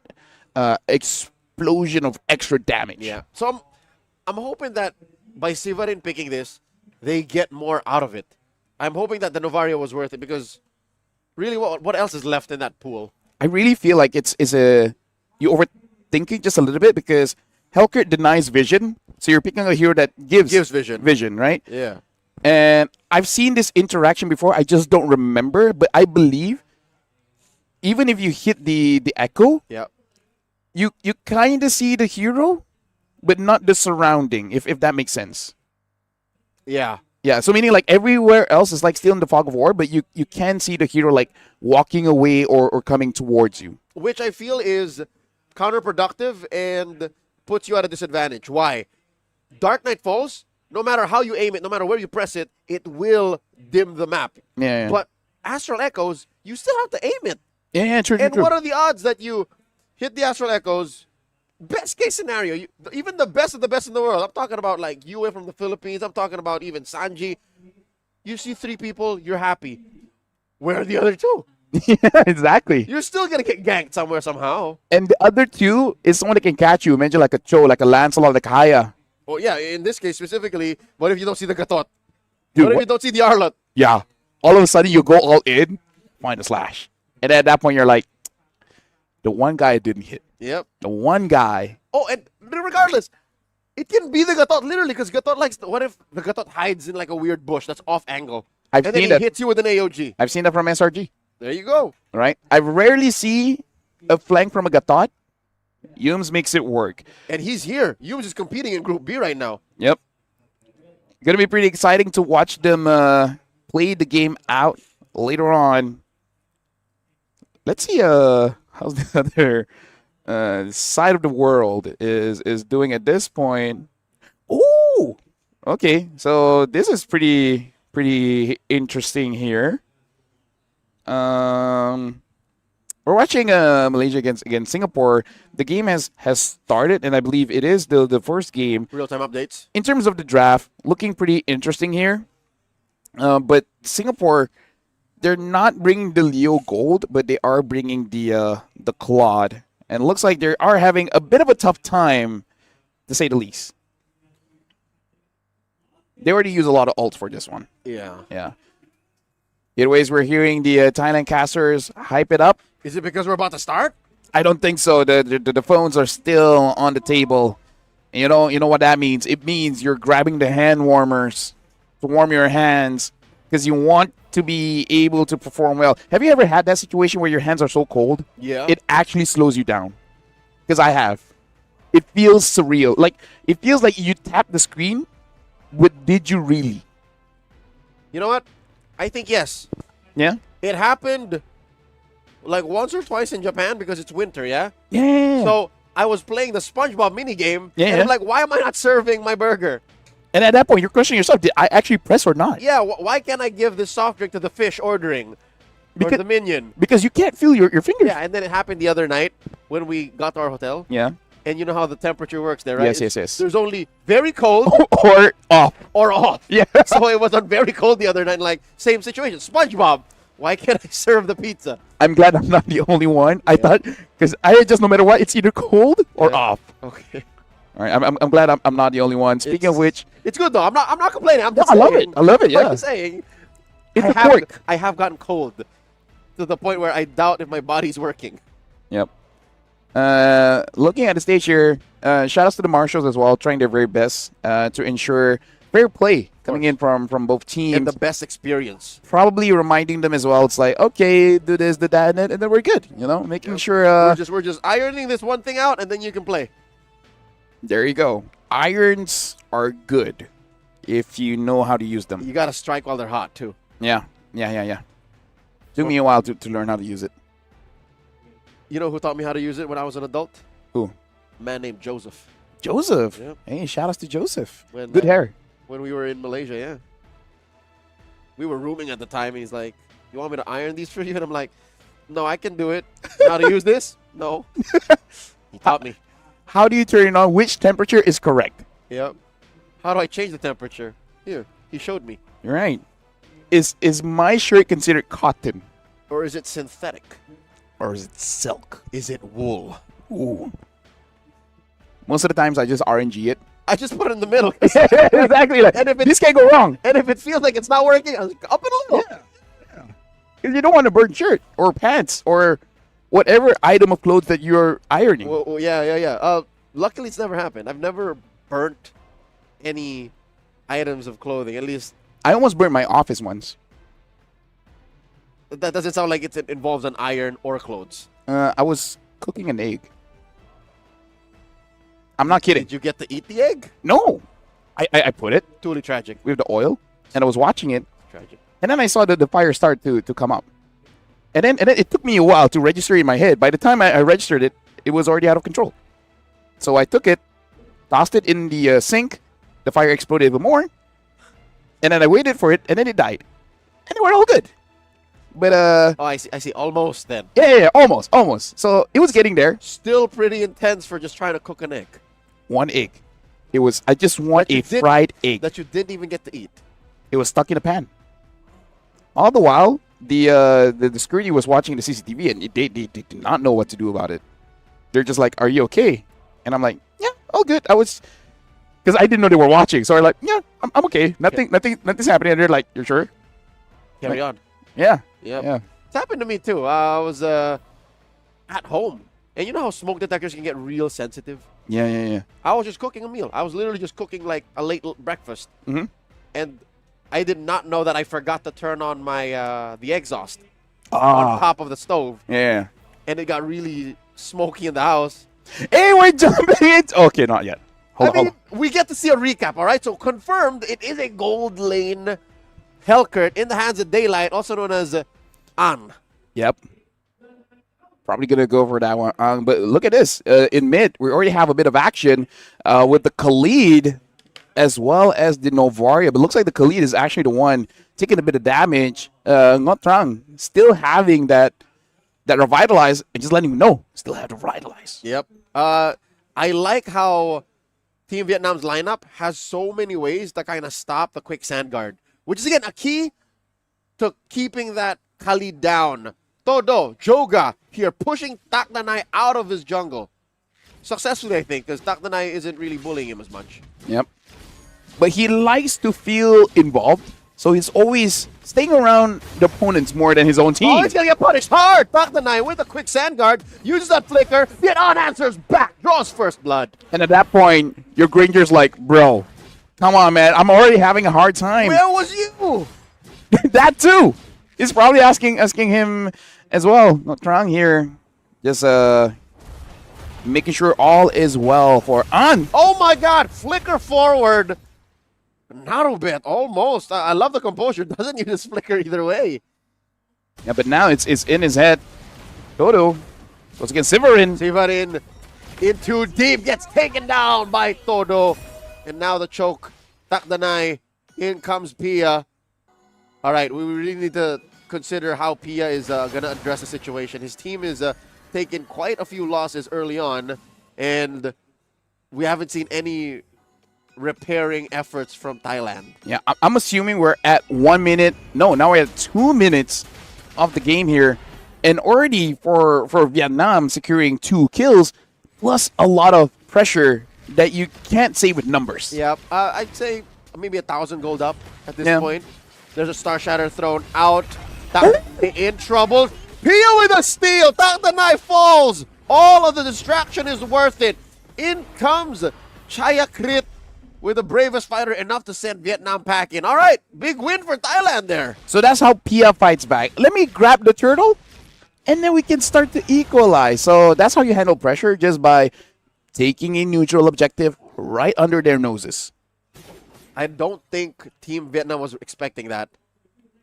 explosion of extra damage. Yeah. So I'm hoping that by Sivarin picking this, they get more out of it. I'm hoping that the Novaria was worth it because really, what else is left in that pool? I really feel like it's you overthinking just a little bit because Hellcurt denies vision, so you're picking a hero that gives vision. Vision, right? Yeah. And I've seen this interaction before. I just don't remember, but I believe even if you hit the echo, Yeah. you kind of see the hero, but not the surrounding. If that makes sense. Yeah. Yeah. So meaning like everywhere else is like still in the fog of war, but you can see the hero like walking away or coming towards you. Which I feel is counterproductive and puts you at a disadvantage. Why? Dark Knight Falls, no matter how you aim it, no matter where you press it, it will dim the map. Yeah. But Astral Echoes, you still have to aim it. Yeah. True. And true. what are the odds that you hit the Astral Echoes? Best case scenario, even the best of the best in the world. I'm talking about like Yue from the Philippines. I'm talking about even Sanji. You see 3 people, you're happy. Where are the other 2? Yeah, exactly. You're still going to get ganked somewhere somehow. And the other 2 is someone that can catch you. Imagine like a Cho, like a Lancelot, like Haya. Oh, yeah, in this case specifically, what if you don't see the Gatot? Dude, What if you don't see the Arlot? yeah. All of a sudden you go all in, find a slash. And at that point you're like, the one guy didn't hit. Yep. The one guy. Oh, and regardless, it can be the Gatot literally because Gatot likes. What if the Gatot hides in like a weird bush that's off angle? I've and then seen he that. hits you with an AOG. I've seen that from SRG. There you go. Right? I rarely see a flank from a Gatot, Yums makes it work. And he's here. Yums is competing in Group B right now. Yep. Gonna be pretty exciting to watch them play the game out later on. Let's see how's the other side of the world is doing at this point. Ooh! Okay, so this is pretty interesting here. We're watching Malaysia against Singapore. The game has started, and I believe it is the first game. Real-time updates. In terms of the draft, looking pretty interesting here. But Singapore, they're not bringing the Leo Gold, but they are bringing the Claude. And it looks like they are having a bit of a tough time, to say the least. They already use a lot of ults for this one. Yeah. Yeah. Either ways, we're hearing the Thailand casters hype it up. Is it because we're about to start? I don't think so. The phones are still on the table. And you know what that means? It means you're grabbing the hand warmers to warm your hands because you want to be able to perform well. Have you ever had that situation where your hands are so cold? Yeah. It actually slows you down. Because I have. It feels surreal. Like, it feels like you tap the screen, but did you really? You know what? I think yes. Yeah? It happened like once or twice in Japan because it's winter, yeah? Yeah. So I was playing the SpongeBob minigame, Yeah, and yeah. I'm like, why am I not serving my burger? And at that point, you're questioning yourself, did I actually press or not? Yeah, why can't I give this soft drink to the fish ordering? Or the minion? Because you can't feel your fingers. Yeah, and then it happened the other night when we got to our hotel. Yeah. And you know how the temperature works there, right? Yes. There's only very cold Or off. or off. Yeah. So it was on very cold the other night. Like, same situation. SpongeBob, why can't I serve the pizza? I'm glad I'm not the only one. I thought, because I just, no matter what, it's either cold or off. Okay. All right, I'm glad I'm not the only one. Speaking of which, It's good though. I'm not complaining. I'm just I love saying. it. I love it, I'm yeah. just saying. it's I a have, quirk. I have gotten cold to the point where I doubt if my body's working. Yep. Looking at the stage here, shout outs to the Marshals as well, trying their very best to ensure fair play coming in from both teams. And the best experience. Probably reminding them as well. It's like, okay, do this, do that, and then we're good. You know, making sure. We're just ironing this one thing out, and then you can play. There you go. Irons are good if you know how to use them. You gotta strike while they're hot too. Yeah. Took me a while to learn how to use it. You know who taught me how to use it when I was an adult? Who? A man named Joseph. Joseph. Yep. Hey, shout outs to Joseph. When, Good hair. When we were in Malaysia, yeah. We were rooming at the time, and he's like, "You want me to iron these for you?" And I'm like, "No, I can do it." You know how to use this? No. He taught me. How do you turn it on? Which temperature is correct? Yep. How do I change the temperature? Here, he showed me. You're right. Is my shirt considered cotton? Or is it synthetic? Or is it silk? Is it wool? Ooh. Most of the times I just RNG it. I just put it in the middle. Exactly. Like, And if this can't go wrong. And if it feels like it's not working, I was like, up in a little. Because you don't want to burn shirt or pants or whatever item of clothes that you're ironing. Well, yeah. Luckily, it's never happened. I've never burnt any items of clothing. At least I almost burned my office once. that doesn't sound like it involves an iron or clothes. I was cooking an egg. I'm not kidding. Did you get to eat the egg? No. I put it Totally tragic. with the oil, and I was watching it, Tragic. and then I saw the fire start to come up. And then it took me a while to register in my head. By the time I registered it, it was already out of control. So I took it, tossed it in the sink. The fire exploded even more. And then I waited for it, and then it died. And we're all good. But, Oh, I see. Almost then. yeah, almost. So it was getting there. Still pretty intense for just trying to cook an egg. One egg. I just want That you a did- fried egg. That you didn't even get to eat. It was stuck in a pan. All the while, the security was watching the CCTV, and they did not know what to do about it. They're just like, "Are you okay?" And I'm like, "Yeah, all good." Because I didn't know they were watching, so I'm like, "Yeah, I'm okay. Nothing's happening." And they're like, "You're sure?" Carry on. Yeah. Yep. Yeah. It's happened to me too. I was at home. And you know how smoke detectors can get real sensitive? Yeah. I was just cooking a meal. I was literally just cooking like a late breakfast. Mhm. And I did not know that I forgot to turn on my the exhaust Ah. on top of the stove. Yeah. And it got really smoky in the house. Hey, we're jumping in. Okay, not yet. Hold on. We get to see a recap, all right? So confirmed, it is a gold lane Hellcurt in the hands of Daylight, also known as An. Yep. Probably going to go for that one. But look at this. In mid, we already have a bit of action with the Khalid as well as the Novaria. But looks like the Khalid is actually the one taking a bit of damage. Not Trang still having that revitalize and just letting you know still have to revitalize. Yep. I like how Team Vietnam's lineup has so many ways to kind of stop the quick sand guard, which is again a key to keeping that Khalid down. Todo, Joga here pushing Takdanai out of his jungle. Successfully, I think, because Takdanai isn't really bullying him as much. Yep. But he likes to feel involved, so he's always staying around the opponents more than his own team. Oh, he's going to get punished hard. Takdanai with a quick sand guard, uses that flicker, Vietnam answers back, draws first blood. And at that point, your Granger's like, bro, come on, man. I'm already having a hard time. Where was you? That too. He's probably asking him as well. Not Trang here. Just making sure all is well for An. Oh my god, flicker forward. Narubit, almost. I love the composure. Doesn't use his flicker either way. Yeah, but now it's in his head. Todo goes against Severin. Severin in too deep, gets taken down by Todo. And now the choke. Takdanai. In comes Pia. All right, we really need to consider how Pia is going to address the situation. His team is taking quite a few losses early on, and we haven't seen any repairing efforts from Thailand. Yeah, I'm assuming we're at 1 minute. No, now we're at 2 minutes of the game here. And already for Vietnam securing 2 kills, plus a lot of pressure that you can't say with numbers. Yeah, I'd say maybe 1,000 gold up at this point. There's a Star Shatter thrown out. In trouble. Pia with a steal. Takdanai falls. All of the distraction is worth it. In comes Chaya Crit with the bravest fighter enough to send Vietnam packing. All right, big win for Thailand there. So that's how Pia fights back. Let me grab the turtle, and then we can start to equalize. So that's how you handle pressure, just by taking a neutral objective right under their noses. I don't think Team Vietnam was expecting that.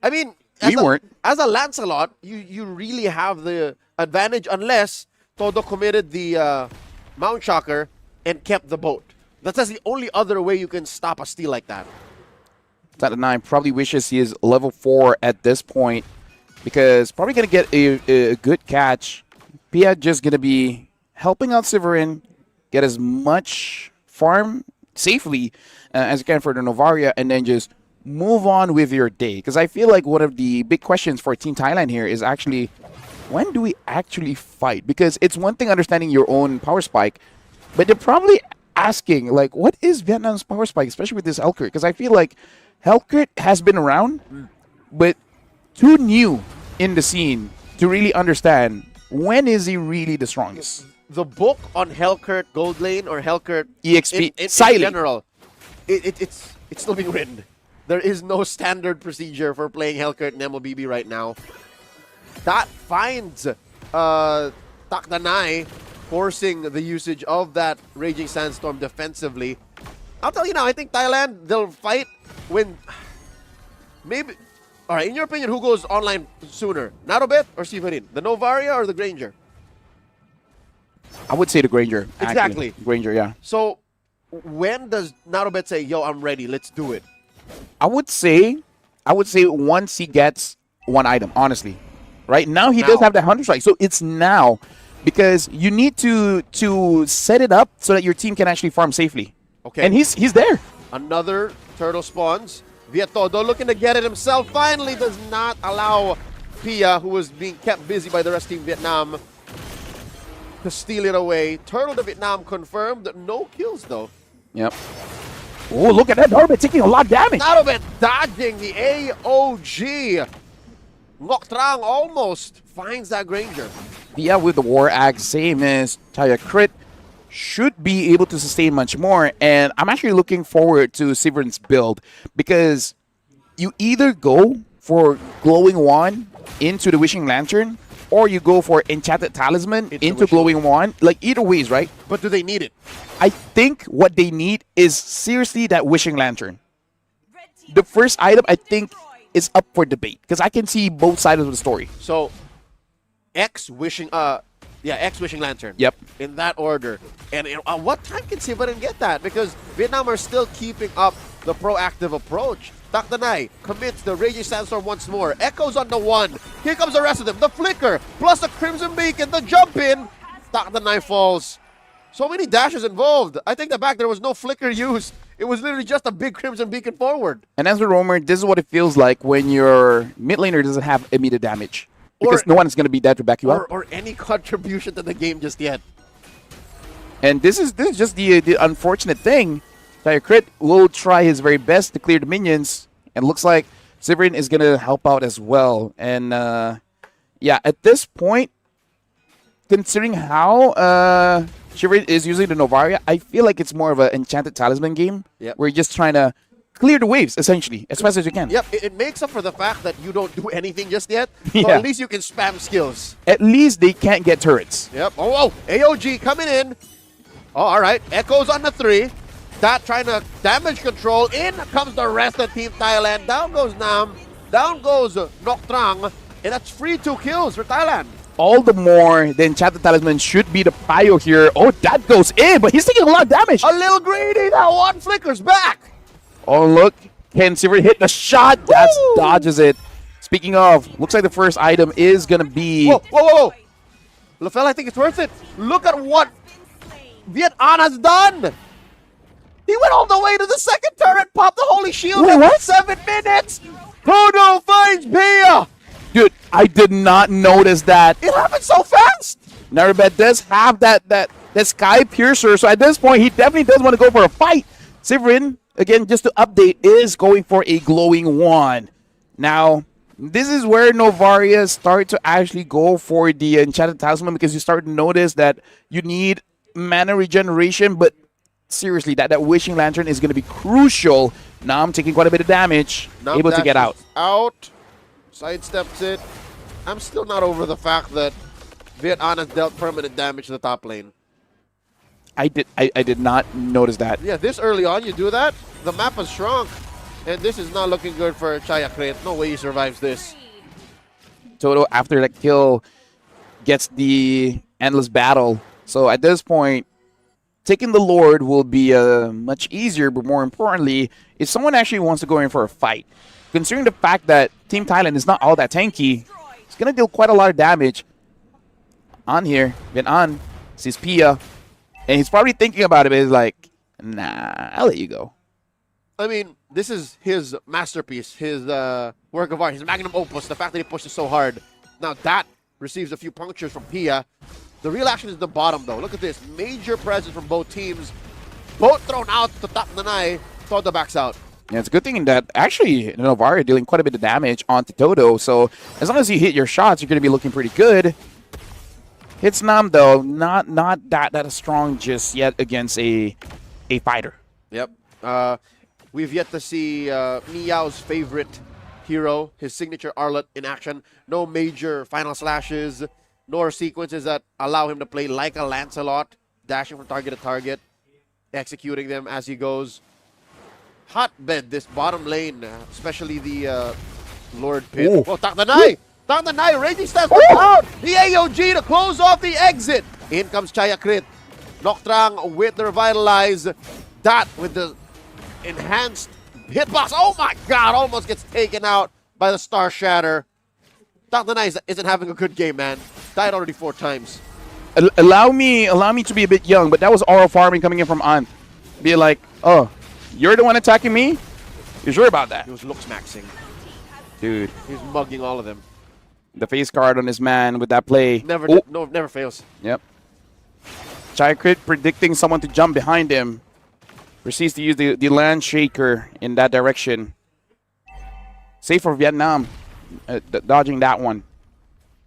I mean, we weren't. As a Lancelot, you really have the advantage unless Todo committed the Mount Shocker and kept the boat. That's the only other way you can stop a steal like that. Takdanai probably wishes he is level 4 at this point, because probably going to get a good catch. Pia just going to be helping out Severin get as much farm safely as you can for the Novaria, and then just move on with your day. Because I feel like one of the big questions for Team Thailand here is actually, when do we actually fight? Because it's one thing understanding your own power spike, but they're probably asking, like, what is Vietnam's power spike, especially with this Hellcurt? Because I feel like Hellcurt has been around, but too new in the scene to really understand when is he really the strongest. The book on Hellcurt Gold Lane or Hellcurt EXP in general, it's still being written. There is no standard procedure for playing Hellcurt in MLBB right now. That finds Takdanai forcing the usage of that Raging Sandstorm defensively. I'll tell you now, I think Thailand, they'll fight when maybe... All right, in your opinion, who goes online sooner? Narobet or Severin? The Novaria or the Granger? I would say the Granger. Exactly. Actually. Granger, yeah. So when does Narobet say, yo, I'm ready, let's do it? I would say once he gets one item, honestly. Right now he does have the Hunter Strike, so it's now, because you need to set it up so that your team can actually farm safely. Okay. And he's there. Another turtle spawns. Vietodo looking to get it himself. Finally does not allow Pia, who was being kept busy by the rest of Team Vietnam, to steal it away. Turtle to Vietnam confirmed. No kills though. Yep. Oh, look at that. Narobet taking a lot of damage. Narobet dodging the AOG. Ngoc Trang almost finds that Granger. Yeah, with the War Axe, same as Chaya Crit, should be able to sustain much more. And I'm actually looking forward to Severin's build, because you either go for Glowing Wand into the Wishing Lantern, or you go for Enchanted Talisman into Glowing Wand. Like, either ways, right? But do they need it? I think what they need is seriously that Wishing Lantern. The first item, I think, is up for debate because I can see both sides of the story. So, X Wishing Lantern. Yep. In that order. And what time can Sibarin get that? Because Vietnam are still keeping up the proactive approach. Taktanai commits the Raging Sandstorm once more. Echoes on the 1. Here comes the rest of them. The Flicker, plus the Crimson Beacon, the jump in. Taktanai falls. So many dashes involved. I think the back there was no Flicker used. It was literally just a big Crimson Beacon forward. And as a roamer, this is what it feels like when your mid laner doesn't have immediate damage. Because no one is going to be there to back you up. Or any contribution to the game just yet. And this is just the unfortunate thing. Crit will try his very best to clear the minions. And looks like Severin is going to help out as well. And yeah, at this point, considering how Severin is using the Novaria, I feel like it's more of an Enchanted Talisman game. Yep. Where you're just trying to clear the waves, essentially, as fast as you can. Yep, it makes up for the fact that you don't do anything just yet. Yeah. So at least you can spam skills. At least they can't get turrets. Yep. Oh, AOG coming in. Oh, all right. Echoes on the 3. That trying to damage control. In comes the rest of Team Thailand. Down goes Nam. Down goes Noctrang. And that's free 2 kills for Thailand. All the more, the Enchanted Talisman should be the prio here. Oh, that goes in, but he's taking a lot of damage. A little greedy. That 1 flickers back. Oh, look. Can Severin hit the shot? That dodges it. Speaking of, looks like the first item is going to be... Whoa. LaFell, I think it's worth it. Look at what Viet An has done. He went all the way to the second turret, popped the Holy Shield in 7 minutes. Todo finds Pia. Dude, I did not notice that. It happened so fast. Narabet does have that Sky Piercer, so at this point, he definitely does want to go for a fight. Severin, again, just to update, is going for a Glowing Wand. Now, this is where Novaria start to actually go for the Enchanted Talisman because you start to notice that you need mana regeneration, but seriously, that Wishing Lantern is going to be crucial. Now I'm taking quite a bit of damage, able to get out. Sidesteps it. I'm still not over the fact that Viet An has dealt permanent damage to the top lane. I did not notice that. Yeah, this early on, you do that, the map has shrunk. And this is not looking good for Chayakret. No way he survives this. Toto, after that kill, gets the endless battle. So at this point, taking the Lord will be much easier, but more importantly, if someone actually wants to go in for a fight, considering the fact that Team Thailand is not all that tanky, it's going to deal quite a lot of damage. On here, Viet An sees Pia, and he's probably thinking about it, but he's like, nah, I'll let you go. I mean, this is his masterpiece, his work of art, his magnum opus, the fact that he pushes so hard. Now that receives a few punctures from Pia. The real action is the bottom, though. Look at this. Major presence from both teams. Both thrown out to top Nanai. Todo backs out. Yeah, it's a good thing that actually Novaria dealing quite a bit of damage onto Toto. So as long as you hit your shots, you're going to be looking pretty good. Hits Nam, though, not that strong just yet against a fighter. Yep. We've yet to see Miao's favorite hero, his signature Arlet, in action. No major final slashes, nor sequences that allow him to play like a Lancelot, dashing from target to target, executing them as he goes. Hotbed, this bottom lane, especially the Lord Pit. Ooh. Oh, Taktanai! Taktanai, Raging steps out! The AOG to close off the exit! In comes Chayakrit. Noctrang with the Revitalize. That with the enhanced hitbox. Oh my god, almost gets taken out by the Star Shatter. Taktanai isn't having a good game, man. Died already 4 times. Allow me to be a bit young, but that was auto farming coming in from Ant. Be like, oh, you're the one attacking me? You sure about that? He was looks maxing. Dude. He's mugging all of them. The face card on this man with that play. Never fails. Yep. Chayakrit predicting someone to jump behind him. Proceeds to use the land shaker in that direction. Safe for Vietnam. Dodging that one.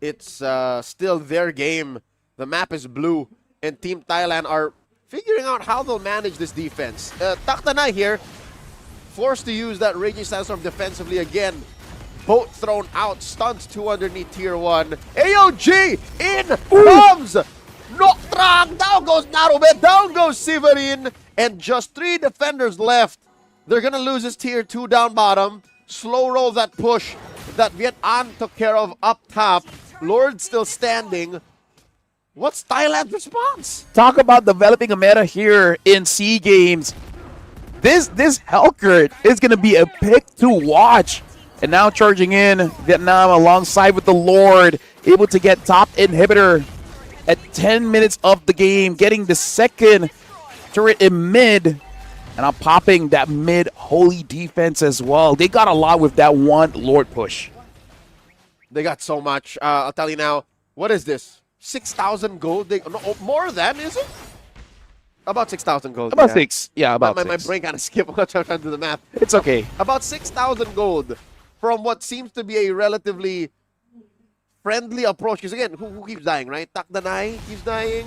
It's still their game. The map is blue. And Team Thailand are figuring out how they'll manage this defense. Taktanai here, forced to use that Raging Sandstorm defensively again. boat thrown out, stuns 2 underneath tier 1. AOG in comes Noctrang. Down goes Narube, down goes Severin, and just 3 defenders left. They're gonna lose his tier 2 down bottom. Slow roll that push that Viet An took care of up top. Lord still standing. What's Thailand's response? Talk about developing a meta here in SEA Games. This Helkert is going to be a pick to watch. And now charging in Vietnam alongside with the Lord, able to get top inhibitor at 10 minutes of the game, getting the second turret in mid. And I'm popping that mid holy defense as well. They got a lot with that one Lord push. They got so much. I'll tell you now, what is this? 6,000 gold? No, more than, is it? About 6,000 gold. About 6. Yeah, about my 6. brain kind of skipped when I was trying to do the math. It's okay. About 6,000 gold from what seems to be a relatively friendly approach. Because again, who keeps dying, right? Takdanai keeps dying.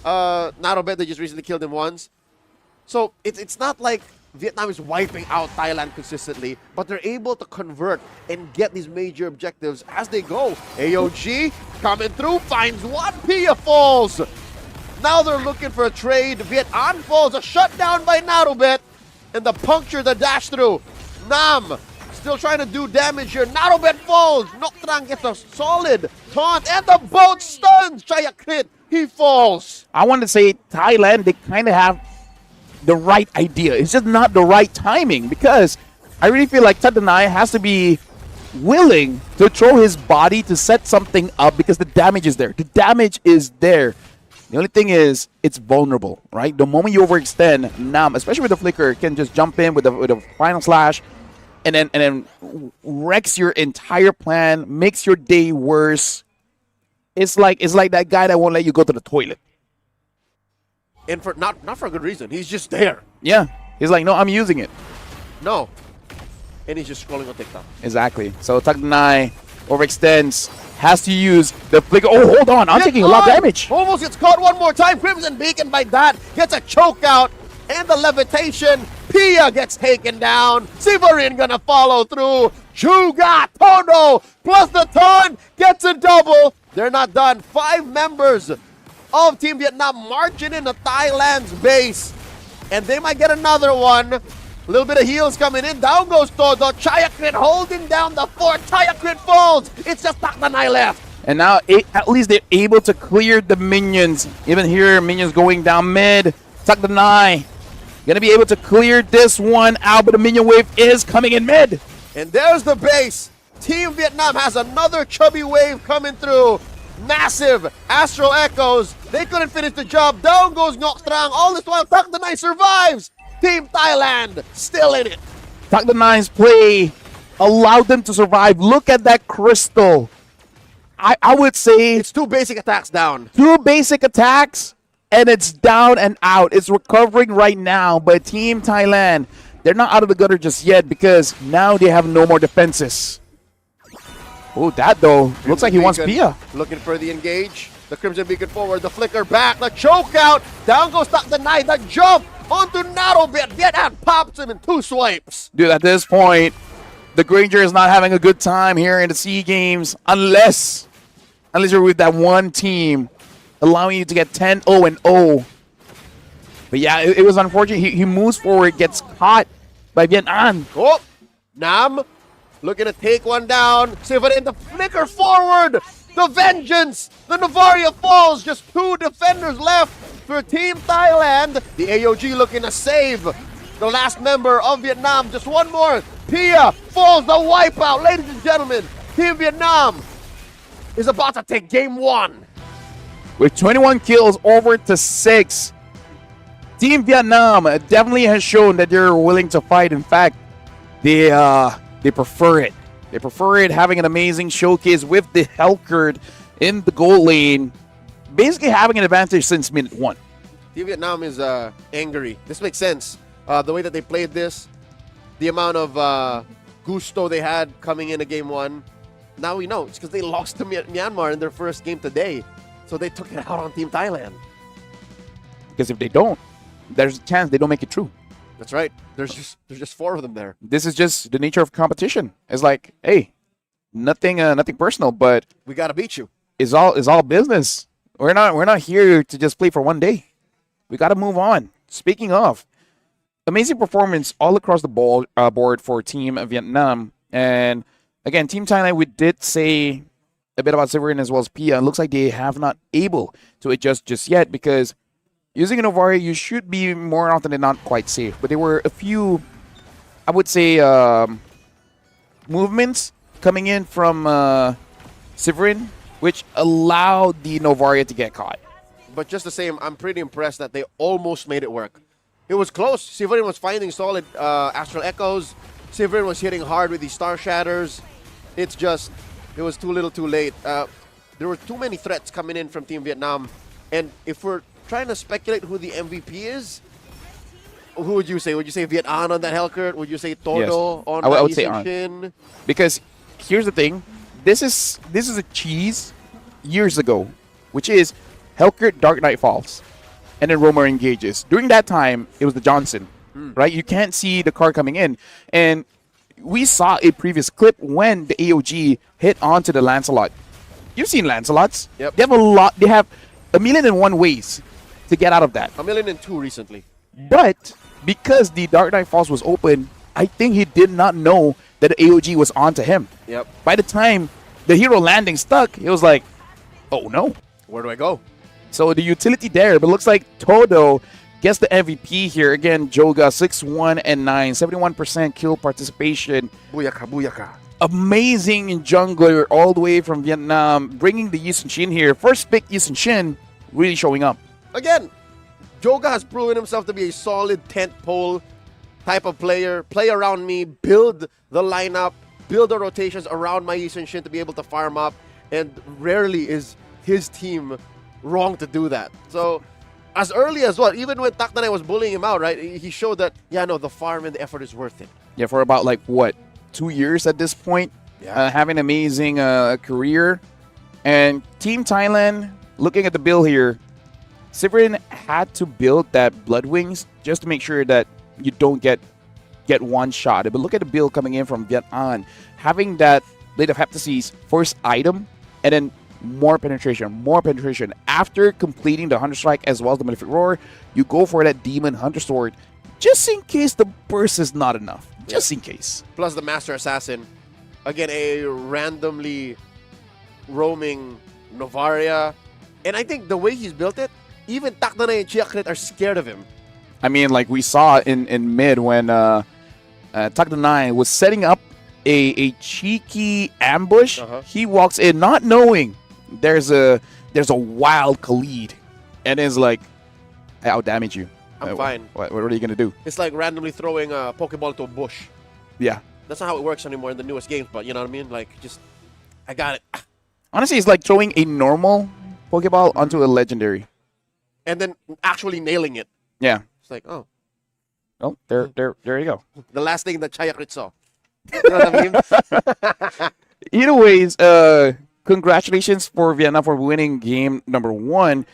Narobet, they just recently killed him once. So it's not like Vietnam is wiping out Thailand consistently, but they're able to convert and get these major objectives as they go. AOG coming through, finds one, Pia falls. Now they're looking for a trade. Viet An falls, a shutdown by Narobet, and the puncture, the dash through. Nam still trying to do damage here. Narobet falls. Noctrang gets a solid taunt, and the boat stuns. Chaya crit, he falls. I want to say Thailand, they kind of have the right idea. It's just not the right timing, because I really feel like Tadanai has to be willing to throw his body to set something up because the damage is there. The damage is there. The only thing is, it's vulnerable, right? The moment you overextend, Nam, especially with the flicker, can just jump in with a final slash and then wrecks your entire plan, makes your day worse. It's like that guy that won't let you go to the toilet. And for not for a good reason. He's just there. Yeah. He's like, no, I'm using it. No. And he's just scrolling on TikTok. Exactly. So Takdanai overextends, has to use the flicker. Oh, hold on. I'm taking a lot of damage. Almost gets caught one more time. Crimson Beacon by that gets a choke out. And the levitation. Pia gets taken down. Severin gonna follow through. Juga, Tono, plus the taunt gets a double. They're not done. 5 members of Team Vietnam marching into Thailand's base. And they might get another one. A little bit of heals coming in. Down goes Todo. Chaya crit holding down the fort. Chaya crit falls. It's just Takdanai left. And now at least they're able to clear the minions. Even here, minions going down mid. Takdanai gonna be able to clear this one out, but the minion wave is coming in mid. And there's the base. Team Vietnam has another chubby wave coming through. Massive Astral Echoes. They couldn't finish the job. Down goes Ngok All this while Takdanai survives. Team Thailand still in it. Takdanai's play allowed them to survive. Look at that crystal. I would say It's 2 basic attacks down. 2 basic attacks, and it's down and out. It's recovering right now, but Team Thailand, they're not out of the gutter just yet because now they have no more defenses. Oh, that though. Looks like he wants Pia. Looking for the engage. The Crimson Beacon forward. The flicker back. The choke out. Down goes Takdanai. The jump onto Narobet. Vietnam pops him in 2 swipes. Dude, at this point, the Granger is not having a good time here in the SEA Games unless you're with that one team allowing you to get 10-0-0. But yeah, it was unfortunate. He moves forward, gets caught by Vietnam. Oh, Nam looking to take one down. Severin, the flicker forward. The vengeance. The Navaria falls. Just 2 defenders left for Team Thailand. The AOG looking to save the last member of Vietnam. Just one more. Pia falls, the wipeout. Ladies and gentlemen, Team Vietnam is about to take game 1. With 21 kills over to 6. Team Vietnam definitely has shown that they're willing to fight. In fact, they prefer it. They prefer it, having an amazing showcase with the Helkert in the goal lane. Basically having an advantage since minute 1. Team Vietnam is angry. This makes sense. The way that they played this, the amount of gusto they had coming into game 1. Now we know it's because they lost to Myanmar in their first game today. So they took it out on Team Thailand. Because if they don't, there's a chance they don't make it through. That's right. There's just 4 of them there. This is just the nature of competition. It's like, hey, nothing personal, but We got to beat you. it's all business. We're not here to just play for one day. We got to move on. Speaking of, amazing performance all across the board for Team Vietnam. And again, Team Thailand, we did say a bit about Severin as well as Pia. It looks like they have not able to adjust just yet because using a Novaria, you should be more often than not quite safe. But there were a few, I would say, movements coming in from Severin, which allowed the Novaria to get caught. But just the same, I'm pretty impressed that they almost made it work. It was close. Severin was finding solid Astral Echoes. Severin was hitting hard with the Star Shatters. It's just, it was too little too late. There were too many threats coming in from Team Vietnam. And if we're trying to speculate who the MVP is, who would you say? Would you say Viet An on that Hellcurt? Would you say Todo Yes. on I would Yi say Sun An. Shin? Because here's the thing, this is a cheese years ago, which is Hellcurt Dark Knight Falls, and then Romer engages. During that time, it was the Johnson, right? You can't see the card coming in, and we saw a previous clip when the AOG hit onto the Lancelot. You've seen Lancelots. Yep. They have a lot. They have 1,000,001 ways to get out of that. 1,000,002 recently. But because the Dark Knight Falls was open, I think he did not know that the AOG was onto him. Yep. By the time the hero landing stuck, it was like, oh no. Where do I go? So the utility there, but looks like Todo gets the MVP here. Again, Joga 6-1 and 9, 71% kill participation. Booyaka, booyaka. Amazing jungler all the way from Vietnam, bringing the Yi Sun Shin here. First pick Yi Sun Shin, really showing up. Again, Joga has proven himself to be a solid tent pole type of player. Play around me, build the lineup, build the rotations around my Yi Sun Shin to be able to farm up. And rarely is his team wrong to do that. So, as early as well, even when Taktanay was bullying him out, right, he showed that, yeah, no, the farm and the effort is worth it. Yeah, for about like, what, 2 years at this point? Yeah. Having an amazing career. And Team Thailand, looking at the bill here, Severin had to build that Blood Wings just to make sure that you don't get one shot. But look at the build coming in from Viet An. Having that Blade of Heptases first item, and then more penetration. After completing the Hunter Strike as well as the Malefic Roar, you go for that Demon Hunter Sword just in case the burst is not enough. Just in case. Plus the Master Assassin. Again, a randomly roaming Novaria. And I think the way he's built it, even Taktanay and Chiakrit are scared of him. I mean, like we saw in mid when Taktanay was setting up a cheeky ambush. He walks in not knowing there's a wild Khalid, and is like, I'll damage you. I'm fine. What are you gonna do? It's like randomly throwing a Pokeball to a bush. Yeah. That's not how it works anymore in the newest games, but you know what I mean? Like, just, I got it. Honestly, it's like throwing a normal Pokeball onto a legendary. And then actually nailing it. Yeah. It's like, oh. Oh, there you go. The last thing that Chiakrit saw. You know what I mean? Either ways, congratulations for Vietnam for winning game number 1.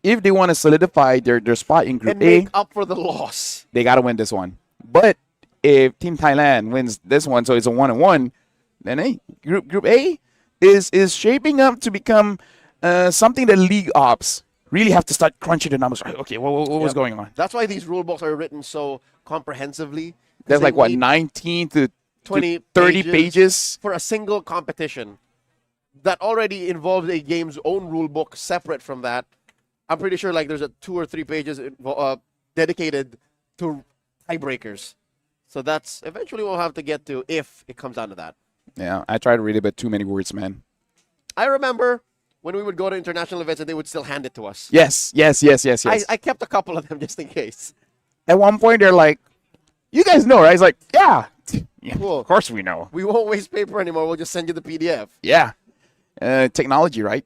If they want to solidify their spot in Group And A, make up for the loss. they got to win this one. But if Team Thailand wins this one, so it's a 1-1, then hey, Group A is shaping up to become something that League Ops really have to start crunching the numbers. Okay, what was going on? That's why these rule books are written so comprehensively. There's They like, what, need 19 to 20 30 pages for a single competition that already involves a game's own rule book separate from that. I'm pretty sure like there's a 2 or 3 pages dedicated to tiebreakers. So that's eventually we'll have to get to if it comes down to that. Yeah, I tried to read it, but too many words, man. I remember when we would go to international events and they would still hand it to us. Yes. I kept a couple of them just in case. At one point, they're like, you guys know, right? It's like, yeah. Cool. Of course we know. We won't waste paper anymore. We'll just send you the PDF. Yeah. Technology, right?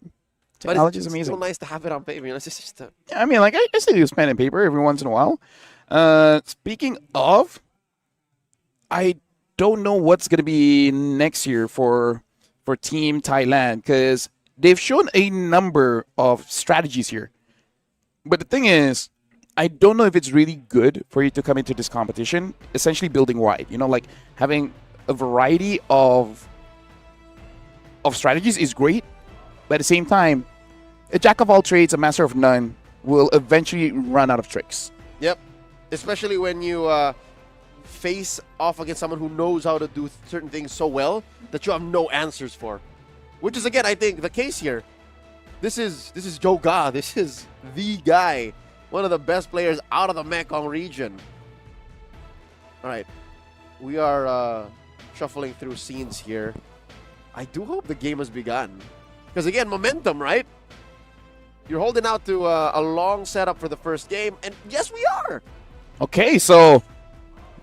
Technology is It's amazing. still nice to have it on paper. You know, it's just I mean, like, I still use pen and paper every once in a while. Speaking of, I don't know what's going to be next year for Team Thailand, because they've shown a number of strategies here. But the thing is, I don't know if it's really good for you to come into this competition, essentially building wide. You know, like having a variety of of strategies is great, but at the same time, a jack of all trades, a master of none, will eventually run out of tricks. Yep. Especially when you face off against someone who knows how to do certain things so well that you have no answers for. Which is, again, I think, the case here. This is Joe Ga. This is the guy. One of the best players out of the Mekong region. All right. We are shuffling through scenes here. I do hope the game has begun. Because, again, momentum, right? You're holding out to a long setup for the first game. And yes, we are. Okay, so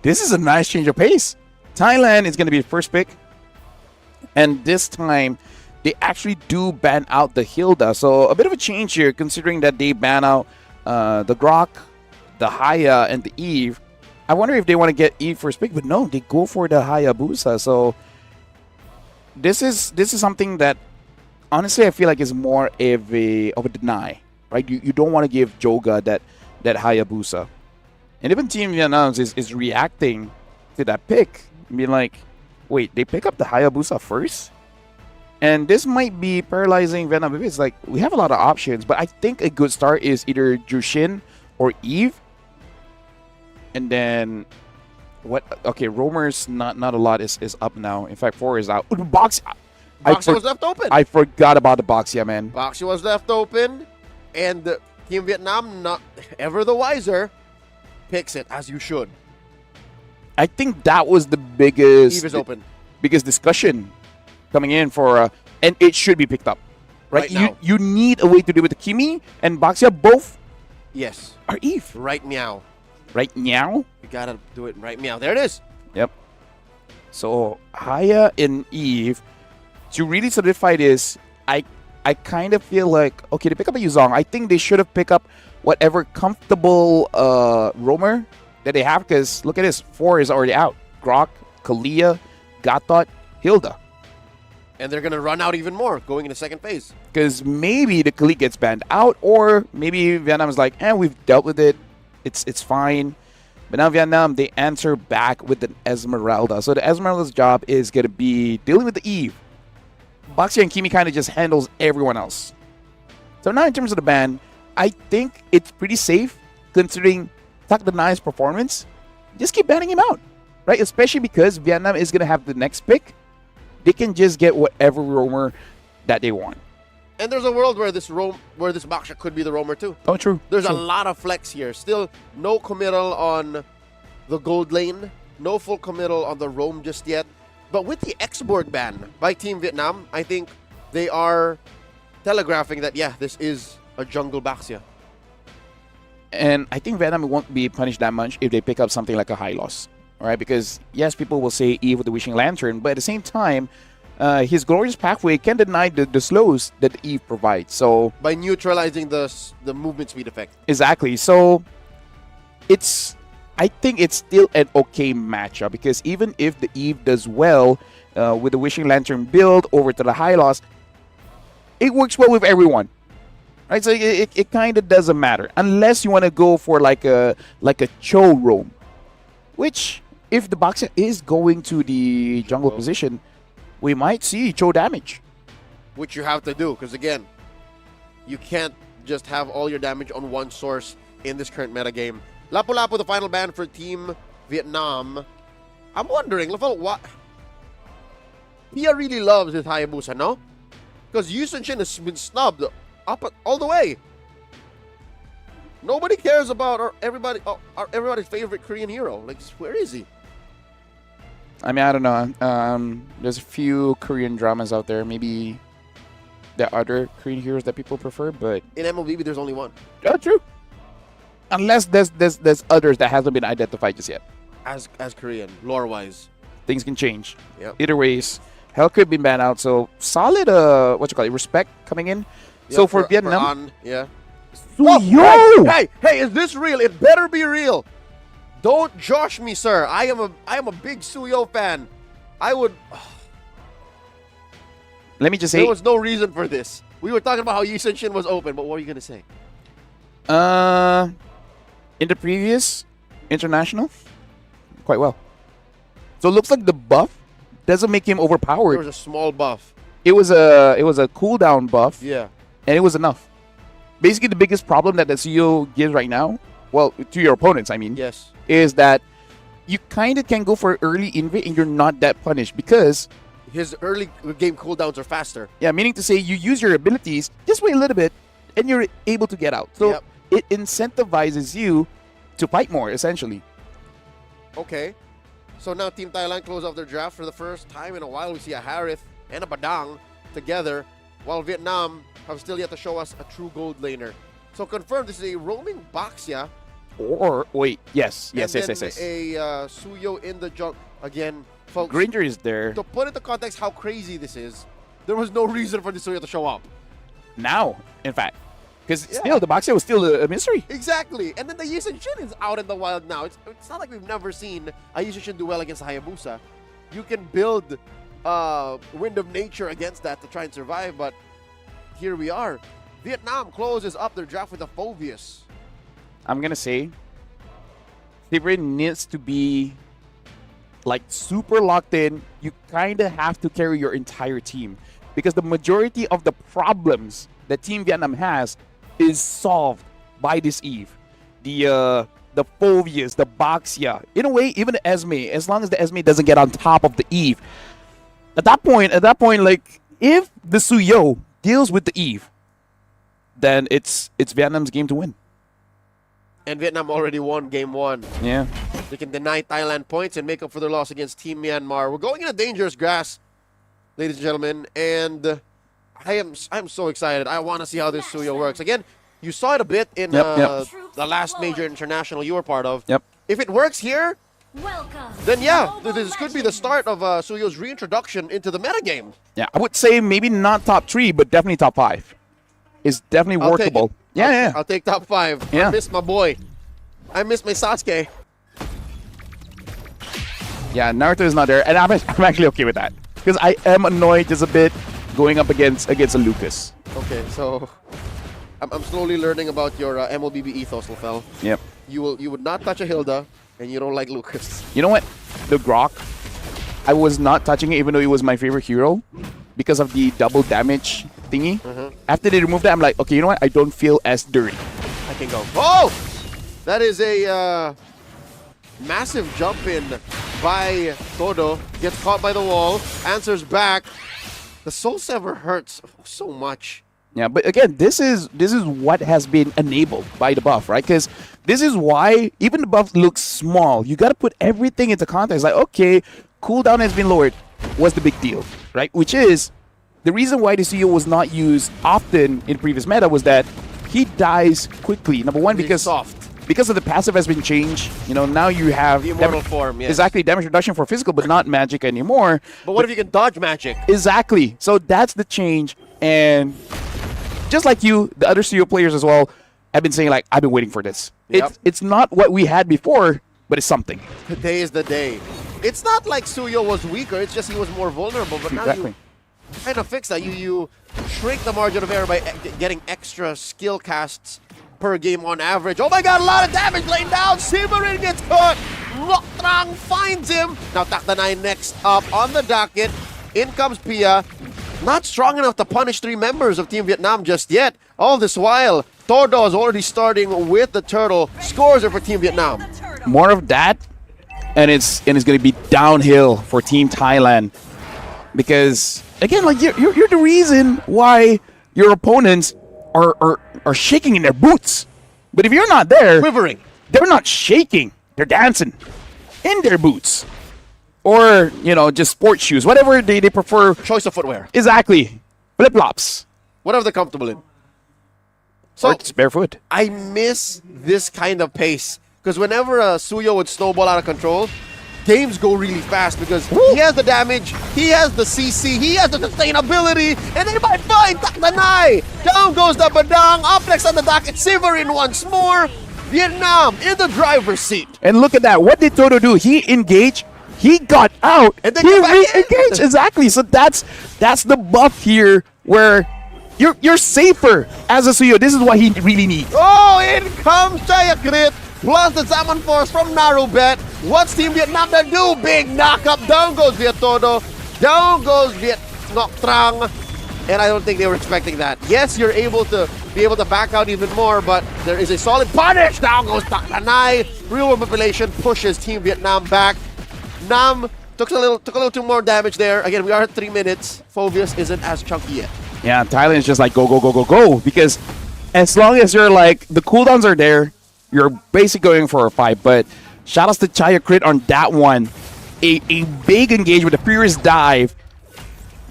this is a nice change of pace. Thailand is going to be the first pick. And this time, they actually do ban out the Hilda. So a bit of a change here, considering that they ban out the Grok, the Haya, and the Eve. I wonder if they want to get Eve first pick, but no, they go for the Hayabusa. So this is something that honestly I feel like is more of a deny, right? You don't want to give Joga that Hayabusa. And even Team Vietnam is reacting to that pick, being like, wait, they pick up the Hayabusa first? And this might be paralyzing Vietnam. It's like, we have a lot of options, but I think a good start is either Jushin or Eve. And then, what? Okay, Roamer's not a lot is up now. In fact, 4 is out. Boxia was left open. I forgot about the Boxia, man. Boxia was left open. And Team Vietnam, not ever the wiser, picks it, as you should. I think that was the biggest... Eve is open. Biggest discussion coming in for... and it should be picked up. Right now. You need a way to deal with the Kimi and Boxia. Both Yes. are Eve. Right now. Right now? You gotta do it right now. There it is. Yep. So Haya and Eve, to really solidify this, I kind of feel like, okay, they pick up a Yuzong. I think they should have picked up whatever comfortable roamer that they have, because look at this, 4 is already out. Grok, Kalia, Gatot, Hilda. And they're gonna run out even more going into second phase. Because maybe the Kalia gets banned out, or maybe Vietnam is like, we've dealt with it. It's fine. But now Vietnam, they answer back with an Esmeralda. So the Esmeralda's job is going to be dealing with the Eve. Boxia and Kimi kind of just handles everyone else. So now in terms of the ban, I think it's pretty safe considering Tak the Nice performance. Just keep banning him out, right? Especially because Vietnam is going to have the next pick. They can just get whatever roamer that they want. And there's a world where this Boxia could be the roamer too. Oh, true. There's true. a lot of flex here. Still no committal on the gold lane. No full committal on the roam just yet. But with the X-board ban by Team Vietnam, I think they are telegraphing that, yeah, this is a jungle Boxia. And I think Vietnam won't be punished that much if they pick up something like a high loss. All right, because yes, people will say Eve with the Wishing Lantern, but at the same time, his Glorious Pathway can deny the slows that Eve provides. So by neutralizing the movement speed effect. Exactly. So I think it's still an okay matchup, because even if the Eve does well with the Wishing Lantern build over to the high loss, it works well with everyone. Right? So it kind of doesn't matter unless you want to go for like a Cho roam, which if the Boxer is going to the jungle position, we might see Cho damage. Which you have to do, because again, you can't just have all your damage on one source in this current metagame. Lapu-Lapu, the final ban for Team Vietnam. I'm wondering, what? Pia really loves his Hayabusa, no? Because Yu Sun-Shin has been snubbed all the way. Nobody cares about everybody's favorite Korean hero. Like, where is he? I mean, I don't know. There's a few Korean dramas out there. Maybe there are other Korean heroes that people prefer, but in MLBB, there's only one. Oh, true. Unless there's others that hasn't been identified just yet. As Korean, lore-wise, things can change. Yep. Either ways, Hellcrit been banned out, so solid. Respect coming in. Yep, so for Vietnam, yeah. Suyo! Hey, is this real? It better be real. Don't josh me, sir. I am a big Suyo fan. I would. Let me just say, there was no reason for this. We were talking about how Yi Sun-Shin was open, but what were you gonna say? In the previous international, quite well. So it looks like the buff doesn't make him overpowered. There was a small buff. it was a cooldown buff, Yeah. and it was enough. Basically, the biggest problem that the CEO gives right now, well, to your opponents, I mean, Yes. is that you kind of can go for early invade and you're not that punished because, His early game cooldowns are faster. yeah, meaning to say you use your abilities, just wait a little bit, and you're able to get out. So Yep. it incentivizes you to fight more, essentially. Okay. So now Team Thailand close off their draft for the first time in a while. We see a Harith and a Badang together, while Vietnam have still yet to show us a true gold laner. So confirmed, this is a roaming Baxia. Or wait, yes. And then a Suyo in the junk. Again, folks, Granger is there to put into context how crazy this is, there was no reason for the Suyo to show up. now, in fact, because Yeah. still the Boxer was still a mystery. Exactly. And then the Yushin Shin is out in the wild now. It's not like we've never seen a Yushin Shin do well against Hayabusa. You can build Wind of Nature against that to try and survive, but here we are. Vietnam closes up their draft with a Phoveus. I'm gonna say, Severin needs to be like super locked in. You kind of have to carry your entire team because the majority of the problems that Team Vietnam has is solved by this Eve. The Phoveus, the Baxia, in a way, even the Esme. As long as the Esme doesn't get on top of the Eve, at that point, like if the Suyo deals with the Eve, then it's Vietnam's game to win. And Vietnam already won game one. Yeah. They can deny Thailand points and make up for their loss against Team Myanmar. We're going in a dangerous grass, ladies and gentlemen, and I'm so excited. I want to see how this Suyo works. Again, you saw it a bit in Yep. the last major international you were part of. Yep. If it works here, Welcome. then yeah, this could be the start of Suyo's reintroduction into the metagame. Yeah, I would say maybe not top 3, but definitely top 5. It's definitely I'll take workable. it. Yeah. I'll take top 5. Yeah. I miss my boy. I miss my Sasuke. Yeah, Naruto is not there, and I'm actually okay with that because I am annoyed just a bit going up against a Lucas. Okay, so I'm slowly learning about your MLBB ethos, Lefel. Yep. You would not touch a Hilda, and you don't like Lucas. You know what? The Grok, I was not touching it even though it was my favorite hero because of the double damage thingy. After they removed that, I'm like, okay, you know what? I don't feel as dirty. I can go. Oh! That is a massive jump in by Todo. Gets caught by the wall. Answers back. The Soul Sever hurts so much. Yeah, but again, this is what has been enabled by the buff, right? Because this is why even the buff looks small. You got to put everything into context. Like, okay, cooldown has been lowered. What's the big deal, right? Which is the reason why the CEO was not used often in previous meta was that he dies quickly. Number one, He's because soft. because of the passive has been changed. You know, now you have The immortal form, yes. exactly damage reduction for physical, but not magic anymore. But what if you can dodge magic? Exactly. So that's the change. And just like you, the other CEO players as well have been saying, like, I've been waiting for this. Yep. It's not what we had before, but it's something. Today is the day. It's not like Suyo was weaker. It's just he was more vulnerable. But now Exactly. you kind of fix that. You shrink the margin of error by getting extra skill casts per game on average. Oh my god, a lot of damage laying down. Severin gets caught. Loktrang finds him. Now Takdanai next up on the docket. In comes Pia. Not strong enough to punish 3 members of Team Vietnam just yet. All this while, Todo is already starting with the turtle. Scores are for Team Vietnam. More of that, and it's going to be downhill for Team Thailand. Because, again, like you're the reason why your opponents are shaking in their boots. But if you're not there, Quivering. they're not shaking. They're dancing in their boots. Or, you know, just sports shoes. Whatever they prefer. Choice of footwear. Exactly. Flip-flops. Whatever they're comfortable in. Or So it's barefoot. I miss this kind of pace. Because whenever Suyo would snowball out of control, games go really fast because he has the damage, he has the CC, he has the sustainability, and they might find Takdanai. Down goes the Badang. Up next on the docket, Severin once more. Vietnam in the driver's seat. And look at that. What did Toto do? He engaged. He got out. And then he came back in. re-engaged. Exactly. So that's the buff here where you're safer as a Suyo. This is what he really needs. Oh, in comes Jayakrit. Plus the Salmon Force from Narubet. What's Team Vietnam to do? Big knockup. Down goes Viet Todo. Down goes Vietnam. Noctrang, and I don't think they were expecting that. Yes, you're able to back out even more, but there is a solid punish. Down goes Taktanai. Real world manipulation pushes Team Vietnam back. Nam took a little too more damage there. Again, we are at 3 minutes. Phobius isn't as chunky yet. Yeah, Thailand is just like go, go, go, go, go. Because as long as you're like, the cooldowns are there, you're basically going for a fight. But shout outs to Chaya Crit on that one. A big engagement, a furious dive.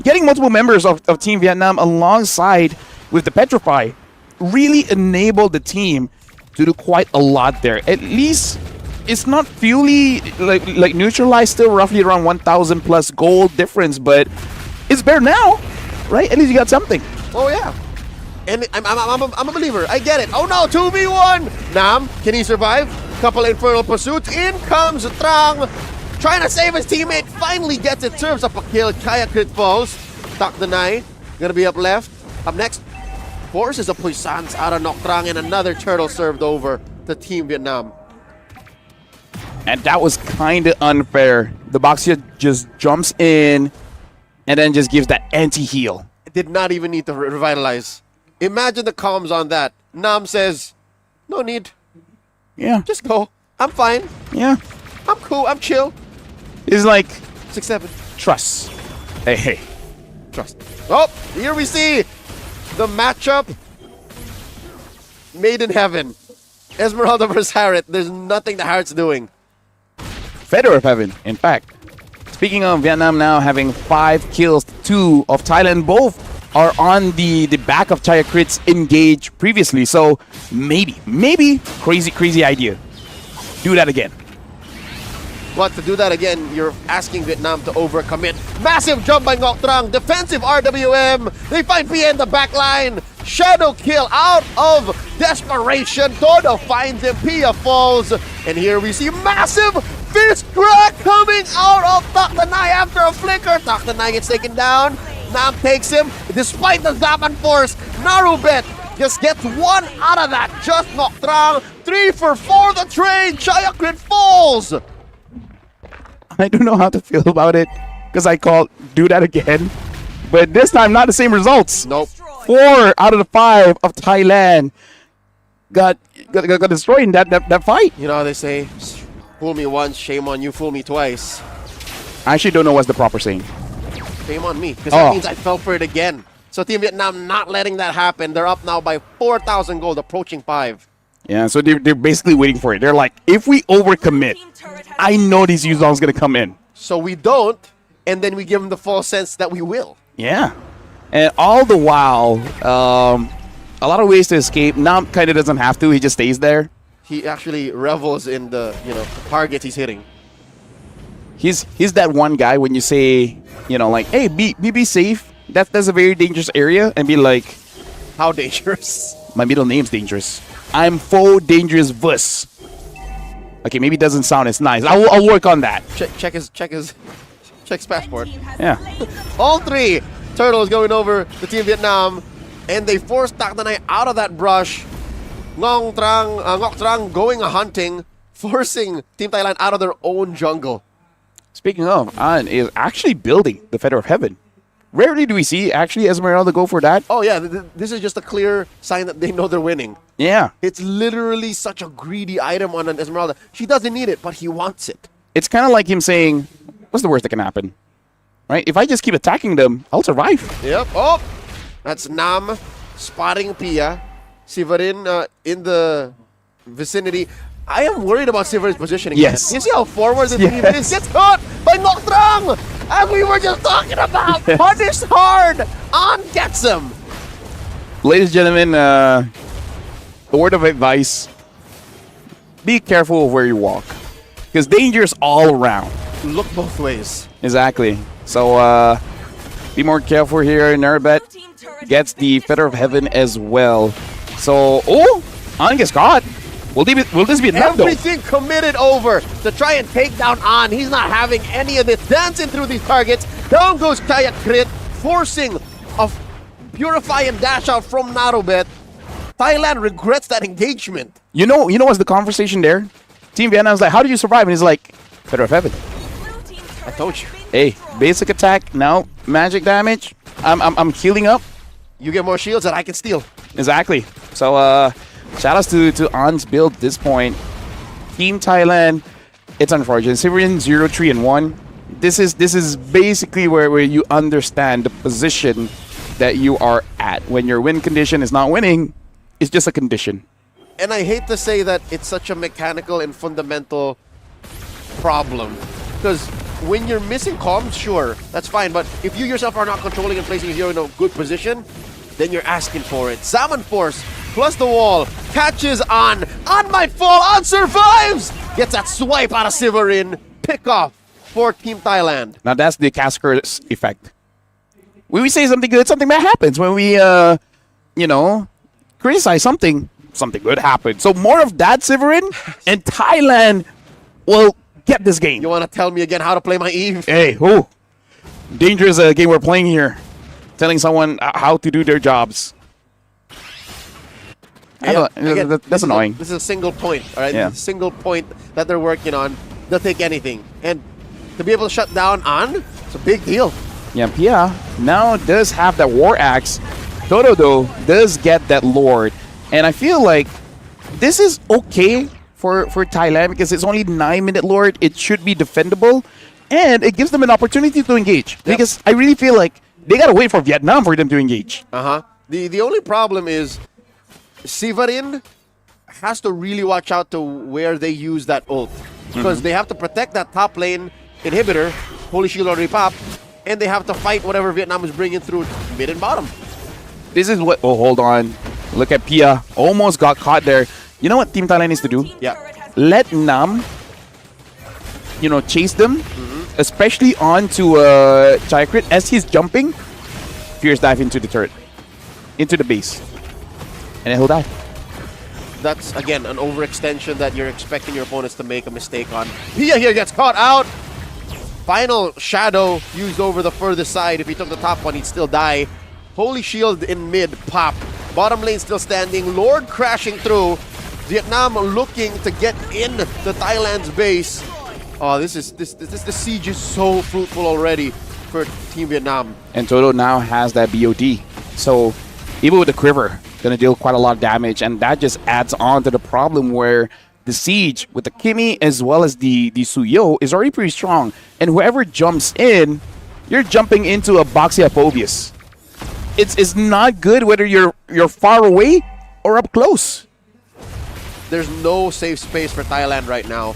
Getting multiple members of Team Vietnam alongside with the Petrify really enabled the team to do quite a lot there. At least it's not fully like neutralized, still roughly around 1,000 plus gold difference, but it's better now, right? At least you got something. Oh yeah. And I'm a believer. I get it. Oh no, 2v1. Nam, can he survive? Couple infernal pursuits. In comes Trang. Trying to save his teammate. Finally gets it. Serves up a kill. Kaya crit falls. Tak Denai. Gonna be up left. Up next. Forces a puissance out of Noctrang, and another turtle served over to Team Vietnam. And that was kind of unfair. The Boxia just jumps in and then just gives that anti-heal. Did not even need to revitalize. Imagine the comms on that. Nam says, no need. Yeah. Just go. I'm fine. Yeah. I'm cool. I'm chill. It's like 6-7. trust. Hey. Trust. Oh, here we see the matchup made in heaven. Esmeralda versus Harriet. There's nothing the Harriet's doing. Feather of Heaven, in fact. Speaking of Vietnam now having 5 kills, 2 of Thailand, both are on the back of Chaya Crit's engage previously. So maybe crazy idea. Do that again. But to do that again, you're asking Vietnam to overcommit. Massive jump by Ngoc Trang. Defensive RWM. They find Pia in the back line. Shadow kill out of desperation. Todo finds him. Pia falls. And here we see massive fist crack coming out of Taktanai after a flicker. Taktanai gets taken down. Nam takes him. Despite the Zaman force, Narubet just gets 1 out of that. Just Ngoc Trang. 3 for 4 the trade. Chaya Crit falls. I don't know how to feel about it because I called do that again. But this time, not the same results. Nope. 4 out of the 5 of Thailand got destroyed in that fight. You know how they say, fool me once, shame on you, fool me twice. I actually don't know what's the proper saying. Shame on me, because that means I fell for it again. So Team Vietnam not letting that happen. They're up now by 4,000 gold, approaching 5. Yeah, so they're basically waiting for it. They're like, if we overcommit, I know these Yuzong's going to come in. So we don't, and then we give them the false sense that we will. Yeah. And all the while, a lot of ways to escape. Nam kind of doesn't have to. He just stays there. He actually revels in the targets he's hitting. He's that one guy when you say, like, hey, be safe. That's a very dangerous area. And be like, how dangerous? My middle name's dangerous. I'm faux dangerous Vus. Okay, maybe it doesn't sound as nice. I'll work on that. Check his passport. Yeah. All 3 turtles going over to Team Vietnam, and they force Taktanai out of that brush. Ngoc Trang going hunting, forcing Team Thailand out of their own jungle. Speaking of, An is actually building the Feather of Heaven. Rarely do we see actually Esmeralda go for that. Oh yeah, this is just a clear sign that they know they're winning. Yeah. It's literally such a greedy item on an Esmeralda. She doesn't need it, but he wants it. It's kind of like him saying, what's the worst that can happen? Right? If I just keep attacking them, I'll survive. Yep. Oh, that's Nam spotting Pia. Sivarin in the vicinity. I am worried about Sivarin's positioning. Yes. You see how forward the team is? Gets caught by Ngoc Trang, as we were just talking about. Punished hard. On gets him. Ladies and gentlemen, a word of advice. Be careful of where you walk. Because danger is all around. Look both ways. Exactly. So, be more careful here. Nerabet gets the Feather of Heaven as well. So, An gets caught. Will this be enough, though? Everything committed over to try and take down An. He's not having any of this. Dancing through these targets. Down goes Chaya Crit, forcing a purify and dash out from Narubet. Thailand regrets that engagement. You know what's the conversation there? Team Vietnam's like, how did you survive? And he's like, Feather of Heaven. I told you. Hey, basic attack. Now, magic damage. I'm healing up. You get more shields that I can steal. Exactly. So shout outs to On's build at this point. Team Thailand, it's unfortunate. Severin 0-3-1. This is basically where you understand the position that you are at. When your win condition is not winning, it's just a condition. And I hate to say that it's such a mechanical and fundamental problem. Because when you're missing comms, sure, that's fine. But if you yourself are not controlling and placing your hero in a good position, then you're asking for it. Salmon Force plus the wall catches on. On might fall. On survives. Gets that swipe out of Severin. Pick off for Team Thailand. Now that's the Casker's effect. When we say something good, something bad happens. When we, criticize something good happens. So more of that, Severin, and Thailand will get this game. You want to tell me again how to play my Eve? Hey, who? Dangerous game we're playing here. Telling someone how to do their jobs. Yeah, again, that's annoying. This is a single point, all right? Yeah. This is a single point that they're working on. They'll take anything. And to be able to shut down on, it's a big deal. Yeah, Pia now does have that War Axe. Toto, though, does get that Lord. And I feel like this is okay for Thailand because it's only 9-minute Lord. It should be defendable. And it gives them an opportunity to engage. Yep. Because I really feel like they got to wait for Vietnam for them to engage. Uh-huh. The only problem is Severin has to really watch out to where they use that ult. Because they have to protect that top lane inhibitor, Holy Shield already popped, and they have to fight whatever Vietnam is bringing through mid and bottom. This is what... Oh, hold on. Look at Pia. Almost got caught there. You know what Team Thailand needs to do? Yeah. Let Nam, chase them, especially onto Chikrit as he's jumping. Fierce dive into the turret, into the base, and then he'll die. That's, again, an overextension that you're expecting your opponents to make a mistake on. Pia here gets caught out. Final shadow used over the furthest side. If he took the top one, he'd still die. Holy Shield in mid, pop. Bottom lane still standing. Lord crashing through. Vietnam looking to get in the Thailand's base. Oh, this siege is so fruitful already for Team Vietnam. And Toto now has that BOD. So even with the Quiver, gonna deal quite a lot of damage. And that just adds on to the problem where the siege with the Kimi as well as the Suyo is already pretty strong. And whoever jumps in, you're jumping into a Boxia Phobius. It's not good whether you're far away or up close. There's no safe space for Thailand right now.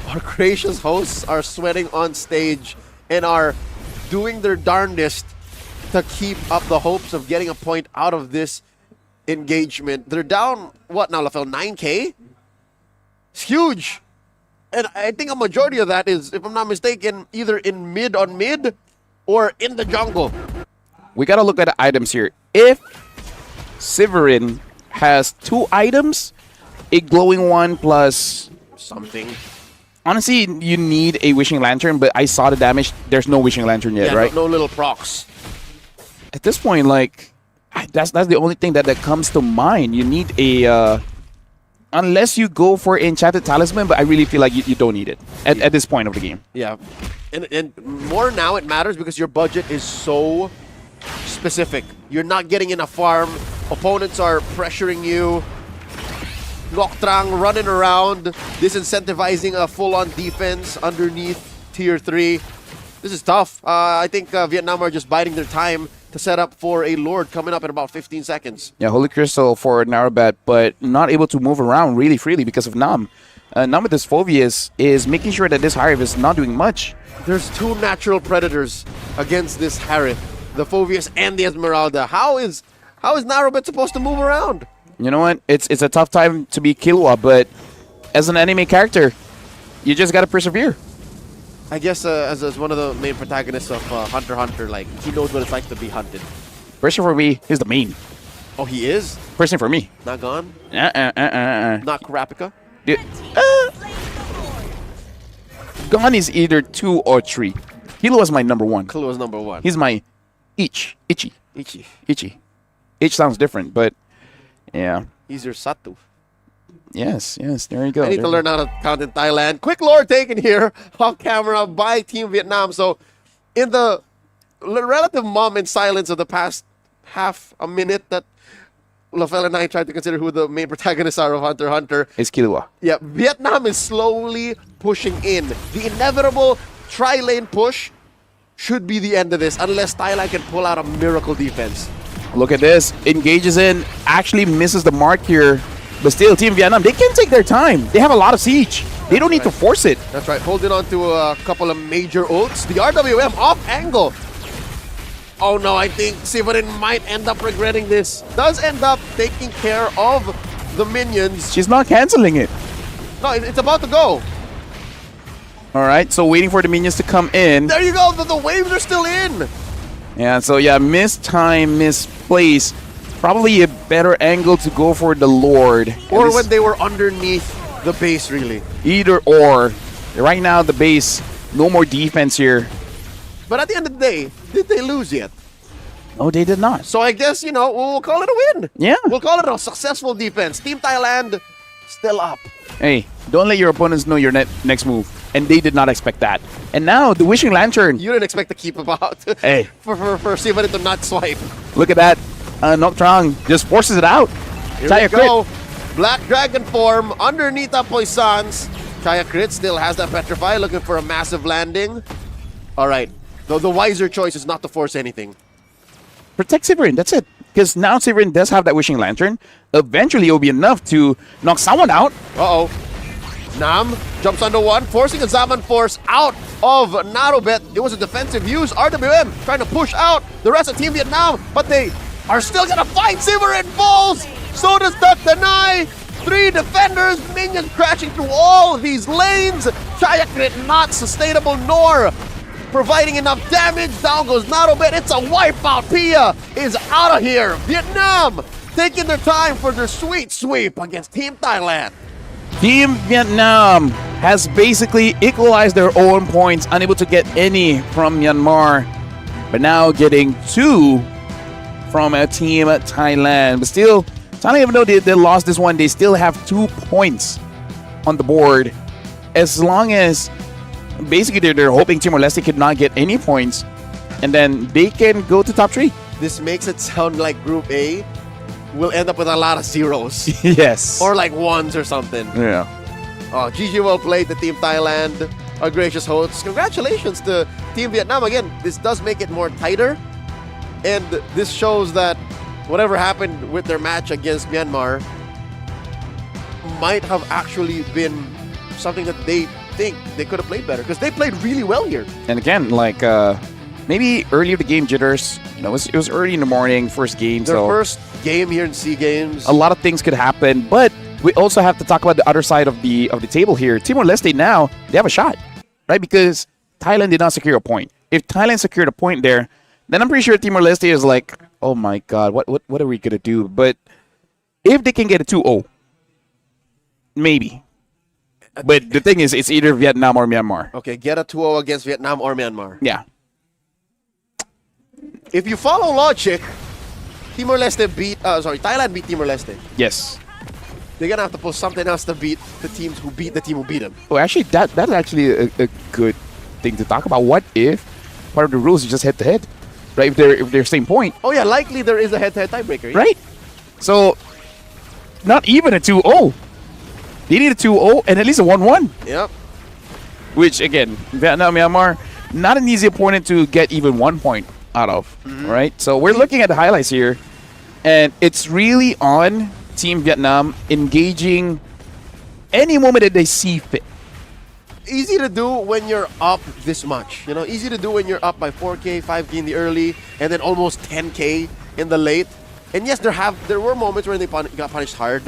Our gracious hosts are sweating on stage and are doing their darndest to keep up the hopes of getting a point out of this engagement. They're down, what now, Lafel? 9K? It's huge. And I think a majority of that is, if I'm not mistaken, either in mid on mid or in the jungle. We got to look at the items here. If Severin has 2 items, a glowing one plus something. Honestly, you need a Wishing Lantern, but I saw the damage. There's no Wishing Lantern yet, right? No little procs. At this point, like, that's the only thing that comes to mind. You need a... unless you go for Enchanted Talisman, but I really feel like you don't need it at this point of the game. Yeah. And more now it matters because your budget is so specific. You're not getting enough farm. Opponents are pressuring you. Ngok running around, disincentivizing a full-on defense underneath Tier 3. This is tough. I think Vietnam are just biding their time to set up for a Lord coming up in about 15 seconds. Yeah, Holy Crystal for Narabat, but not able to move around really freely because of Nam. Nam with this Phobius is making sure that this Harith is not doing much. There's 2 natural predators against this Harith, the Phobius and the Esmeralda. How is Narabat supposed to move around? You know what? It's a tough time to be Killua, but as an anime character, you just gotta persevere. I guess as one of the main protagonists of Hunter x Hunter, like, he knows what it's like to be hunted. Personally for me, he's the main. Oh, he is? Personally for me. Not gone? Not Kurapika? Gone is either 2 or 3. Killua's my number 1. Killua's number 1. He's my Ichi. Ichi. Ich sounds different, but yeah. He's your Satu. Yes, there you go. I need to learn how to count in Thailand. Quick Lord taken here off camera by Team Vietnam. So in the relative moment in silence of the past half a minute that Lafel and I tried to consider who the main protagonists are of Hunter x Hunter. It's Killua. Yeah, Vietnam is slowly pushing in. The inevitable tri-lane push should be the end of this unless Thailand can pull out a miracle defense. Look at this. Engages in, actually misses the mark here. But still, Team Vietnam, they can take their time. They have a lot of siege. They don't need to force it. That's right, holding on to a couple of major ults. The RWM off angle. Oh no, I think Severin might end up regretting this. Does end up taking care of the minions. She's not canceling it. No, it's about to go. All right, so waiting for the minions to come in. There you go, the waves are still in. Yeah, so yeah, missed time, misplaced. Probably a better angle to go for the Lord. Or when they were underneath the base, really. Either or. Right now, the base, no more defense here. But at the end of the day, did they lose yet? No, they did not. So I guess, you know, we'll call it a win. Yeah. We'll call it a successful defense. Team Thailand still up. Hey, don't let your opponents know your next move. And they did not expect that. And now, the Wishing Lantern. You didn't expect to keep him out. Hey. For Severin to not swipe. Look at that. Noctrong just forces it out. Here we go. Black Dragon form underneath Poissons. Chaya Crit still has that Petrify, looking for a massive landing. All right. Though the wiser choice is not to force anything. Protect Severin, that's it. Because now Severin does have that Wishing Lantern. Eventually, it will be enough to knock someone out. Uh-oh. Nam jumps onto one, forcing a Zaman Force out of Narobet. It was a defensive use. RWM trying to push out the rest of Team Vietnam, but they are still gonna fight. Severin falls. So does Duck Deny. 3 defenders, minions crashing through all these lanes. Chaya Crit not sustainable nor providing enough damage. Down goes Narobet. It's a wipeout. Pia is out of here. Vietnam taking their time for their sweet sweep against Team Thailand. Team Vietnam has basically equalized their own points, unable to get any from Myanmar, but now getting 2 from a Team Thailand. But still, Thailand, even though they lost this one, they still have 2 points on the board. As long as basically they're hoping Timor-Leste could not get any points, and then they can go to top 3. This makes it sound like Group A will end up with a lot of zeros. Yes. Or like 1s or something. Yeah. Oh, GG well played, the Team Thailand. Our gracious hosts. Congratulations to Team Vietnam. Again, this does make it more tighter. And this shows that whatever happened with their match against Myanmar might have actually been something that they think they could have played better. Because they played really well here. And again, like maybe early of the game jitters. You know, it was early in the morning, first game. Their so first game here in SEA Games. a lot of things could happen, but we also have to talk about the other side of the table here. Timor-Leste now, they have a shot, right? Because Thailand did not secure a point. If Thailand secured a point there, then I'm pretty sure Timor-Leste is like, oh my God, what are we going to do? But if they can get a 2-0, maybe. But the thing is, it's either Vietnam or Myanmar. Okay, get a 2-0 against Vietnam or Myanmar. Yeah. If you follow logic, Thailand beat Timor-Leste. Yes. They're going to have to pull something else to beat the teams who beat the team who beat them. Oh, actually, that's actually a good thing to talk about. What if part of the rules is just head-to-head? Right? If they're same point. Oh, yeah, likely there is a head-to-head tiebreaker. Yeah? Right? So, not even a 2-0. They need a 2-0 and at least a 1-1. Yep. Which, again, Vietnam, Myanmar, not an easy opponent to get even 1 point out of. Right? So, we're looking at the highlights here. And it's really on Team Vietnam engaging any moment that they see fit. Easy to do when you're up this much. You know, easy to do when you're up by 4K, 5K in the early, and then almost 10K in the late. And yes, there were moments where they got punished hard.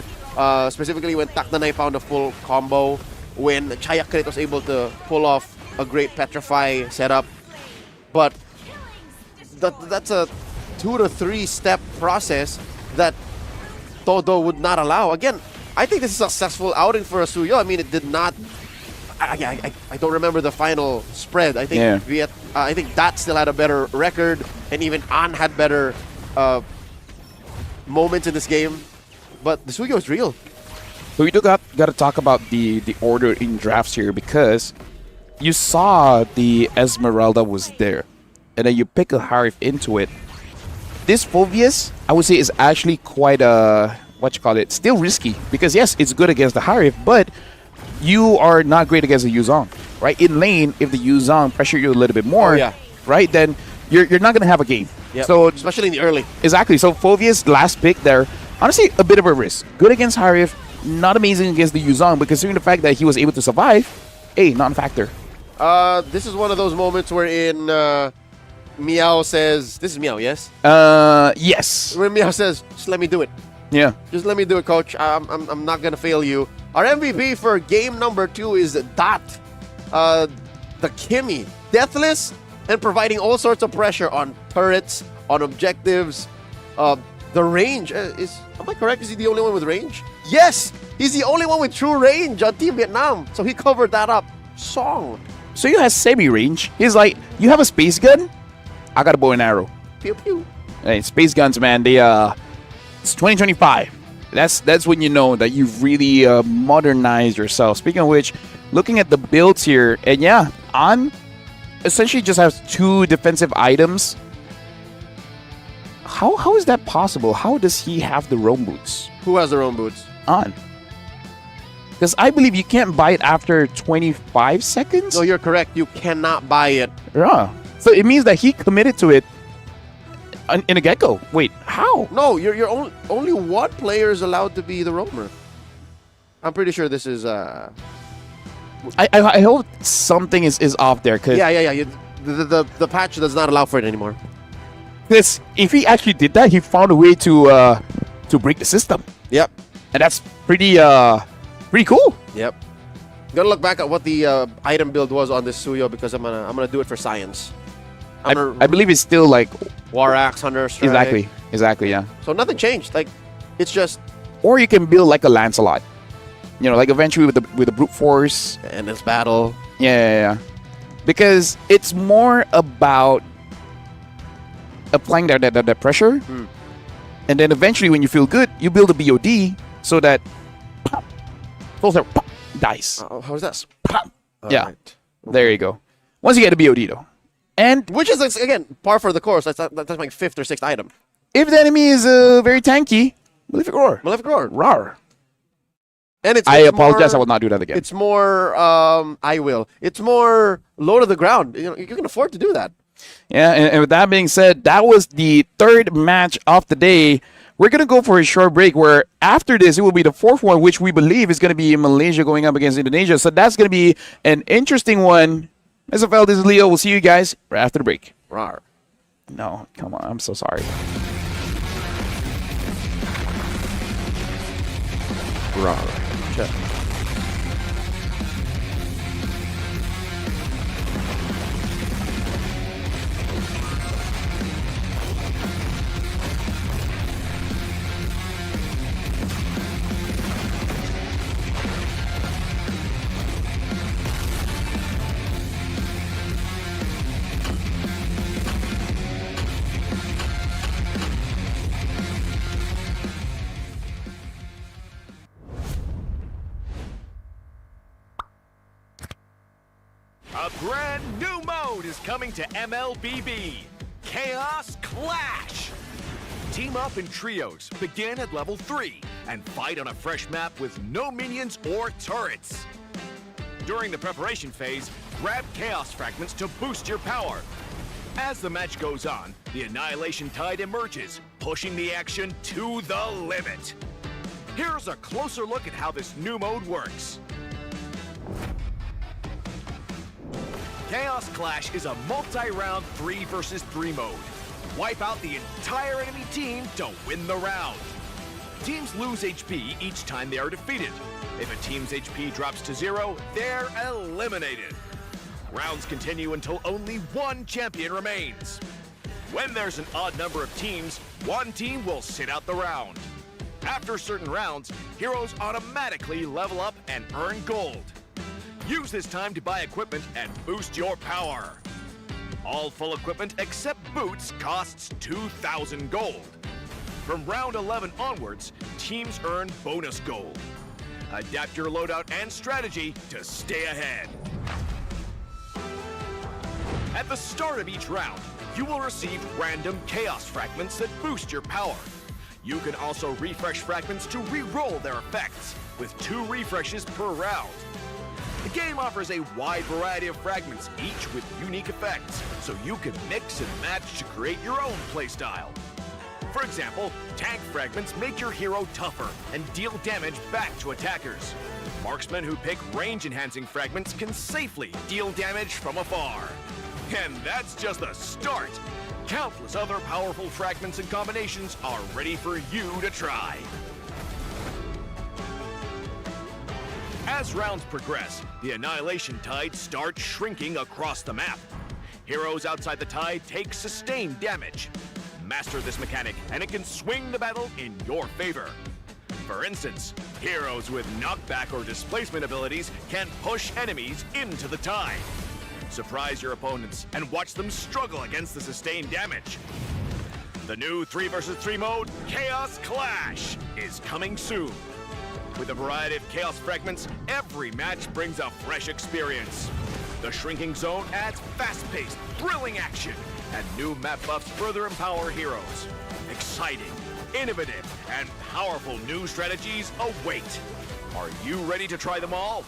Specifically when Takdanai found a full combo, when Chaya Crit was able to pull off a great Petrify setup. But that's a 2 to 3 step process that Todo would not allow. Again, I think this is a successful outing for Asuyo. I mean, it did not... I don't remember the final spread. I think I think Dat still had a better record, and even An had better moments in this game. But the Suyo is real. So we do got to talk about the order in drafts here, because you saw the Esmeralda was there. and then you pick a Harif into it. This Phoveus, I would say, is actually quite still risky, because yes, it's good against the Harif, but you are not great against the Yuzong, right? In lane, if the Yuzong pressure you a little bit more, right, then you're not gonna have a game. Yep. So especially in the early. Exactly. So Phoveus last pick there, honestly, a bit of a risk. Good against Harif, not amazing against the Yuzong, but considering the fact that he was able to survive, non-factor. This is one of those moments wherein Meow says, "This is Meow, yes." Yes. When Meow says, "Just let me do it. Yeah. Just let me do it, coach. I'm not gonna fail you." Our MVP for game number 2 is Dot, the Kimmy, deathless and providing all sorts of pressure on turrets, on objectives. The range am I correct? Is he the only one with range? Yes, he's the only one with true range on Team Vietnam. So he covered that up. Song. So you have semi-range. He's like, you have a space gun? I got a bow and arrow. Pew pew. Hey, space guns, man. It's 2025. That's when you know that you've really modernized yourself. Speaking of which, looking at the builds here, and yeah, An essentially just has 2 defensive items. How is that possible? How does he have the roam boots? Who has their own boots? An. Because I believe you can't buy it after 25 seconds? No, you're correct. You cannot buy it. Yeah. So it means that he committed to it in a get-go. Wait, how? No, you're only one player is allowed to be the roamer. I'm pretty sure this is I hope something is off there. Cause yeah. The patch does not allow for it anymore. Because if he actually did that, he found a way to break the system. Yep. And that's pretty cool. Yep. Gotta look back at what the item build was on this Suyo, because I'm gonna do it for science. I believe it's still like War Axe, Hunter Strike. Exactly, yeah. So nothing changed. Like, it's just. Or you can build like a Lancelot. You know, like eventually with the brute force. Endless battle. Yeah. Because it's more about applying that pressure. And then eventually when you feel good, you build a BOD so that dies. How's that? Yeah. Right. There you go. Once you get a BOD though. And which is, again, par for the course. That's my 5th or 6th item. If the enemy is very tanky, Malefic Roar. Rar. And I apologize. I will not do that again. It's more. I will. It's more low to the ground. You can afford to do that. Yeah. And with that being said, that was the 3rd match of the day. We're gonna go for a short break. Where after this, it will be the 4th one, which we believe is gonna be Malaysia going up against Indonesia. So that's gonna be an interesting one. SFL, this is Leo. We'll see you guys right after the break. Rar. No, come on. I'm so sorry. Rar. Check. A brand new mode is coming to MLBB. Chaos Clash. Team up in trios, begin at level 3, and fight on a fresh map with no minions or turrets. During the preparation phase, grab Chaos Fragments to boost your power. As the match goes on, the Annihilation Tide emerges, pushing the action to the limit. Here's a closer look at how this new mode works. Chaos Clash is a multi-round 3 versus 3 mode. Wipe out the entire enemy team to win the round. Teams lose HP each time they are defeated. If a team's HP drops to 0, they're eliminated. Rounds continue until only one champion remains. When there's an odd number of teams, one team will sit out the round. After certain rounds, heroes automatically level up and earn gold. Use this time to buy equipment and boost your power. All full equipment except boots costs 2,000 gold. From round 11 onwards, teams earn bonus gold. Adapt your loadout and strategy to stay ahead. At the start of each round, you will receive random chaos fragments that boost your power. You can also refresh fragments to re-roll their effects, with 2 refreshes per round. The game offers a wide variety of fragments, each with unique effects, so you can mix and match to create your own playstyle. For example, tank fragments make your hero tougher and deal damage back to attackers. Marksmen who pick range-enhancing fragments can safely deal damage from afar. And that's just the start! Countless other powerful fragments and combinations are ready for you to try. As rounds progress, the Annihilation Tide starts shrinking across the map. Heroes outside the tide take sustained damage. Master this mechanic, and it can swing the battle in your favor. For instance, heroes with knockback or displacement abilities can push enemies into the tide. Surprise your opponents and watch them struggle against the sustained damage. The new 3 vs 3 mode, Chaos Clash, is coming soon. With a variety of chaos fragments, every match brings a fresh experience. The shrinking zone adds fast-paced, thrilling action, and new map buffs further empower heroes. Exciting, innovative, and powerful new strategies await. Are you ready to try them all?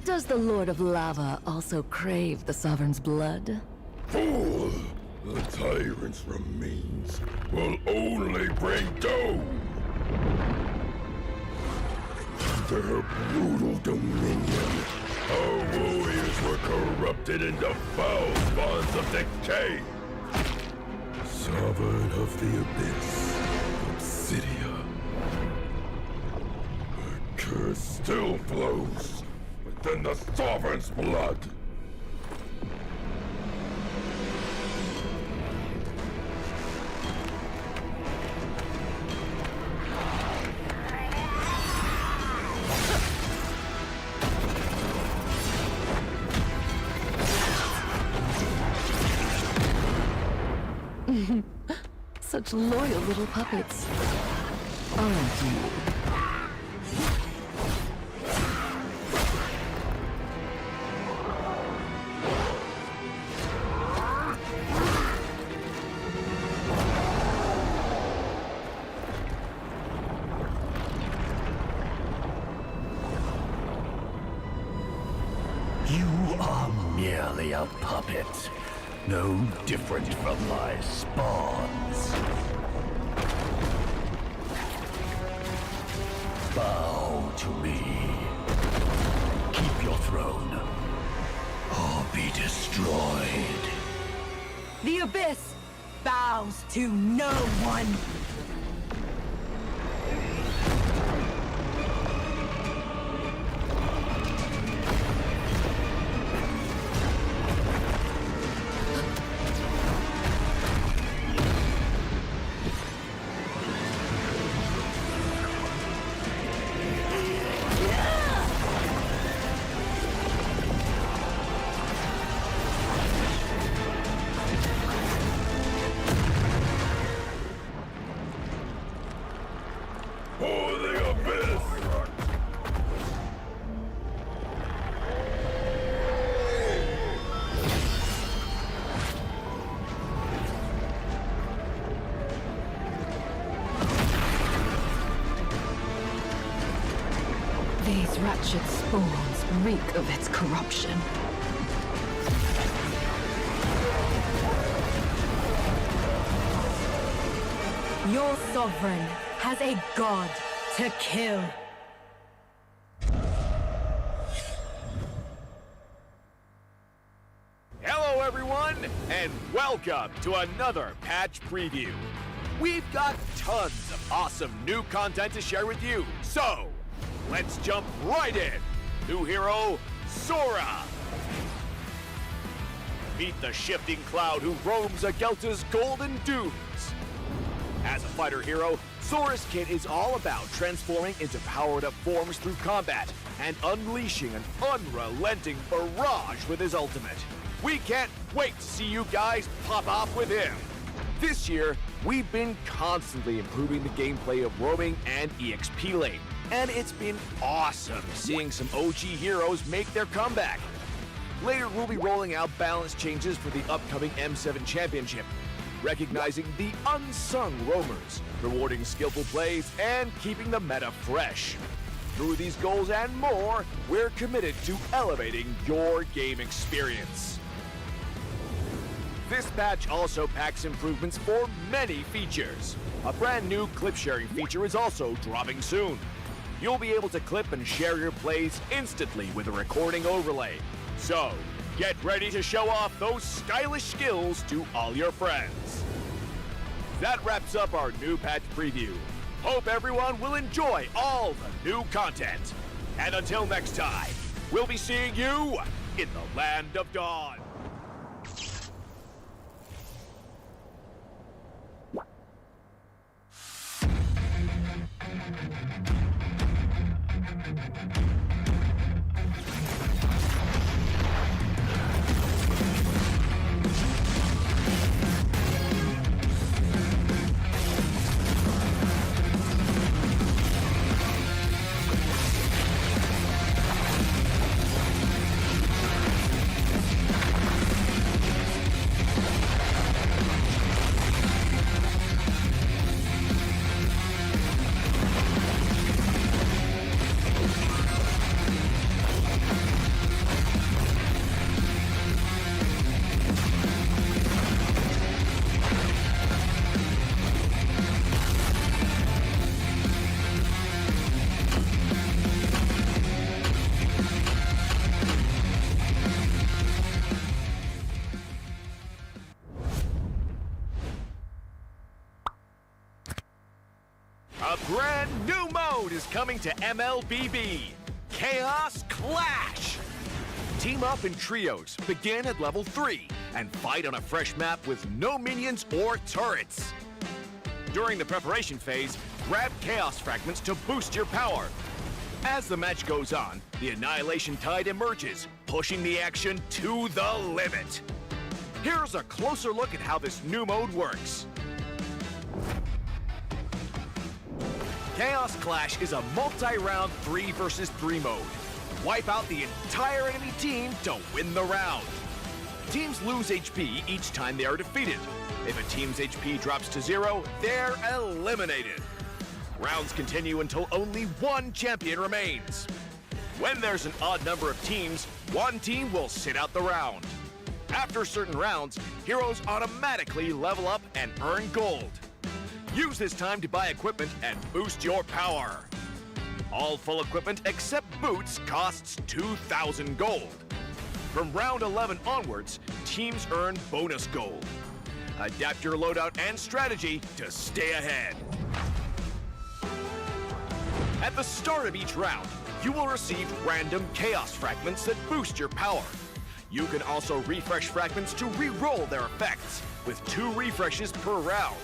Does the Lord of Lava also crave the Sovereign's blood? Fool! The tyrant's remains will only bring doom! Under her brutal dominion, our warriors were corrupted into foul bonds of decay! Sovereign of the Abyss, Obsidia. Her curse still flows within the Sovereign's blood! Such loyal little puppets. Aren't you? You are merely a puppet, no different from my spawns. Bow to me. Keep your throne, or be destroyed. The Abyss bows to no one. For the Abyss! These wretched spawns reek of its corruption. Your sovereign has a god to kill. Hello everyone, and welcome to another patch preview. We've got tons of awesome new content to share with you, so let's jump right in. New hero, Sora. Meet the shifting cloud who roams Agelta's golden dunes. As a fighter hero, Sora's kit is all about transforming into powered-up forms through combat and unleashing an unrelenting barrage with his ultimate. We can't wait to see you guys pop off with him. This year, we've been constantly improving the gameplay of roaming and EXP lane, and it's been awesome seeing some OG heroes make their comeback. Later, we'll be rolling out balance changes for the upcoming M7 Championship, recognizing the unsung roamers, rewarding skillful plays, and keeping the meta fresh. Through these goals and more, we're committed to elevating your game experience. This patch also packs improvements for many features. A brand new clip sharing feature is also dropping soon. You'll be able to clip and share your plays instantly with a recording overlay. So, get ready to show off those stylish skills to all your friends. That wraps up our new patch preview. Hope everyone will enjoy all the new content. And until next time, we'll be seeing you in the Land of Dawn. A brand new mode is coming to MLBB, Chaos Clash. Team up in trios, begin at level 3, and fight on a fresh map with no minions or turrets. During the preparation phase, grab Chaos Fragments to boost your power. As the match goes on, the Annihilation Tide emerges, pushing the action to the limit. Here's a closer look at how this new mode works. Chaos Clash is a multi-round 3 versus 3 mode. Wipe out the entire enemy team to win the round. Teams lose HP each time they are defeated. If a team's HP drops to 0, they're eliminated. Rounds continue until only one champion remains. When there's an odd number of teams, one team will sit out the round. After certain rounds, heroes automatically level up and earn gold. Use this time to buy equipment and boost your power. All full equipment except boots costs 2,000 gold. From round 11 onwards, teams earn bonus gold. Adapt your loadout and strategy to stay ahead. At the start of each round, you will receive random Chaos Fragments that boost your power. You can also refresh fragments to re-roll their effects, with 2 refreshes per round.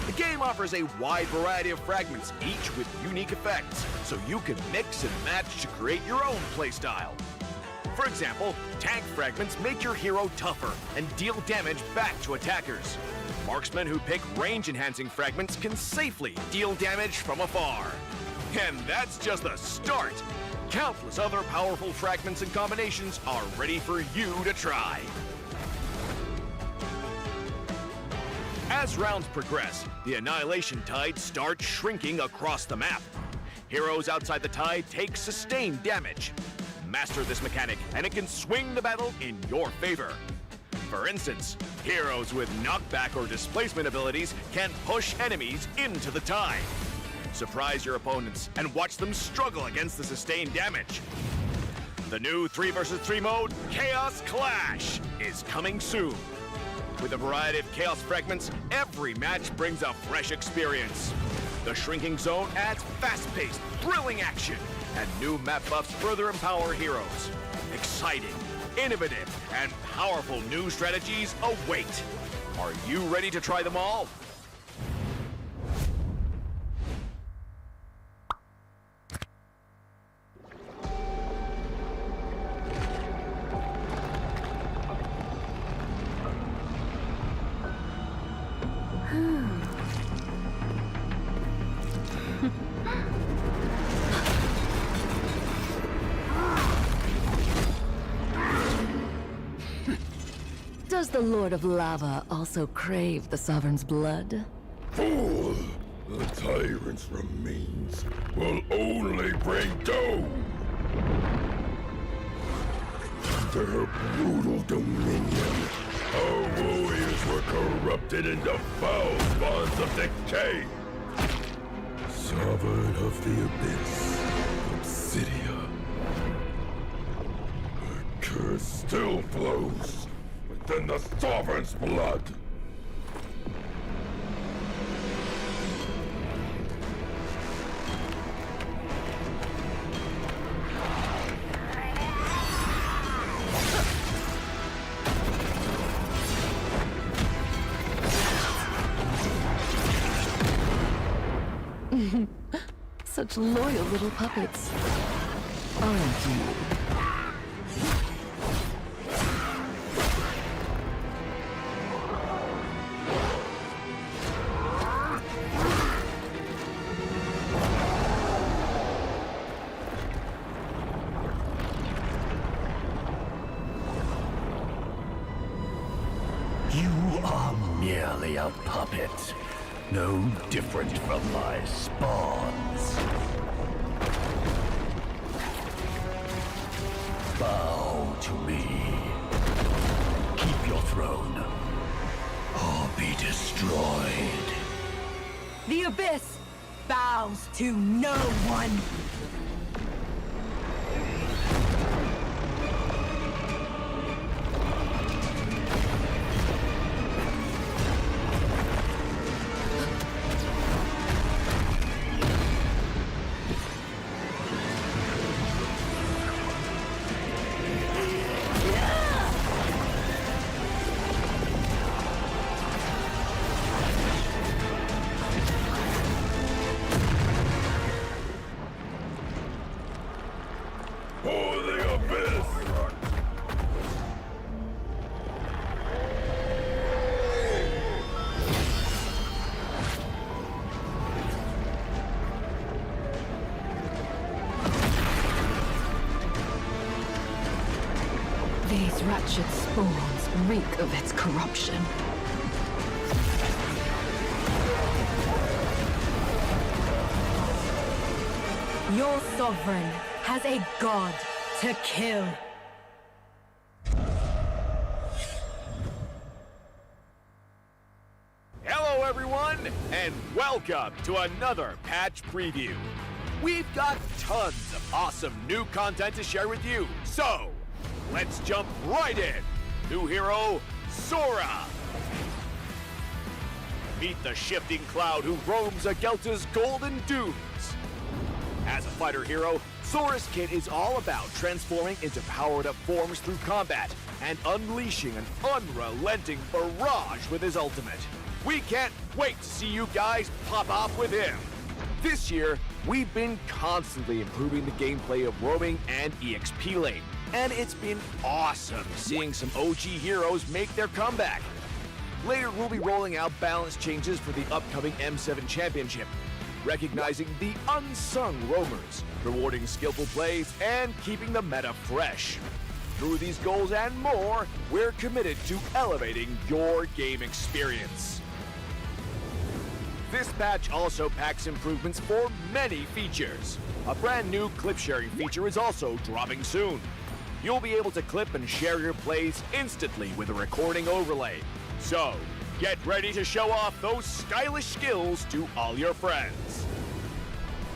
The game offers a wide variety of fragments, each with unique effects, so you can mix and match to create your own playstyle. For example, tank fragments make your hero tougher and deal damage back to attackers. Marksmen who pick range-enhancing fragments can safely deal damage from afar. And that's just the start! Countless other powerful fragments and combinations are ready for you to try. As rounds progress, the Annihilation Tide starts shrinking across the map. Heroes outside the tide take sustained damage. Master this mechanic, and it can swing the battle in your favor. For instance, heroes with knockback or displacement abilities can push enemies into the tide. Surprise your opponents and watch them struggle against the sustained damage. The new 3 versus 3 mode, Chaos Clash, is coming soon. With a variety of Chaos Fragments, every match brings a fresh experience. The Shrinking Zone adds fast-paced, thrilling action, and new map buffs further empower heroes. Exciting, innovative, and powerful new strategies await. Are you ready to try them all? the Lord of Lava also crave the Sovereign's blood? Fool! The tyrant's remains will only bring doom! Their brutal dominion, our warriors were corrupted into foul bonds of decay! Sovereign of the Abyss, Obsidia. The curse still flows within the Sovereign's blood! Such loyal little puppets. Aren't you? You are merely a puppet, no different from my spawns. Bow to me. Keep your throne, or be destroyed. The Abyss bows to no one. For the Abyss! These wretched spawns reek of its corruption. Your sovereign has a god to kill. Hello, everyone, and welcome to another patch preview. We've got tons of awesome new content to share with you, so let's jump right in. New hero, Sora. Meet the shifting cloud who roams Agelta's golden dunes. As a fighter hero, Sora's kit is all about transforming into powered-up forms through combat and unleashing an unrelenting barrage with his ultimate. We can't wait to see you guys pop off with him. This year, we've been constantly improving the gameplay of roaming and EXP lane, and it's been awesome seeing some OG heroes make their comeback. Later, we'll be rolling out balance changes for the upcoming M7 Championship, recognizing the unsung roamers, rewarding skillful plays, and keeping the meta fresh. Through these goals and more, we're committed to elevating your game experience. This patch also packs improvements for many features. A brand new clip sharing feature is also dropping soon. You'll be able to clip and share your plays instantly with a recording overlay. So, get ready to show off those stylish skills to all your friends.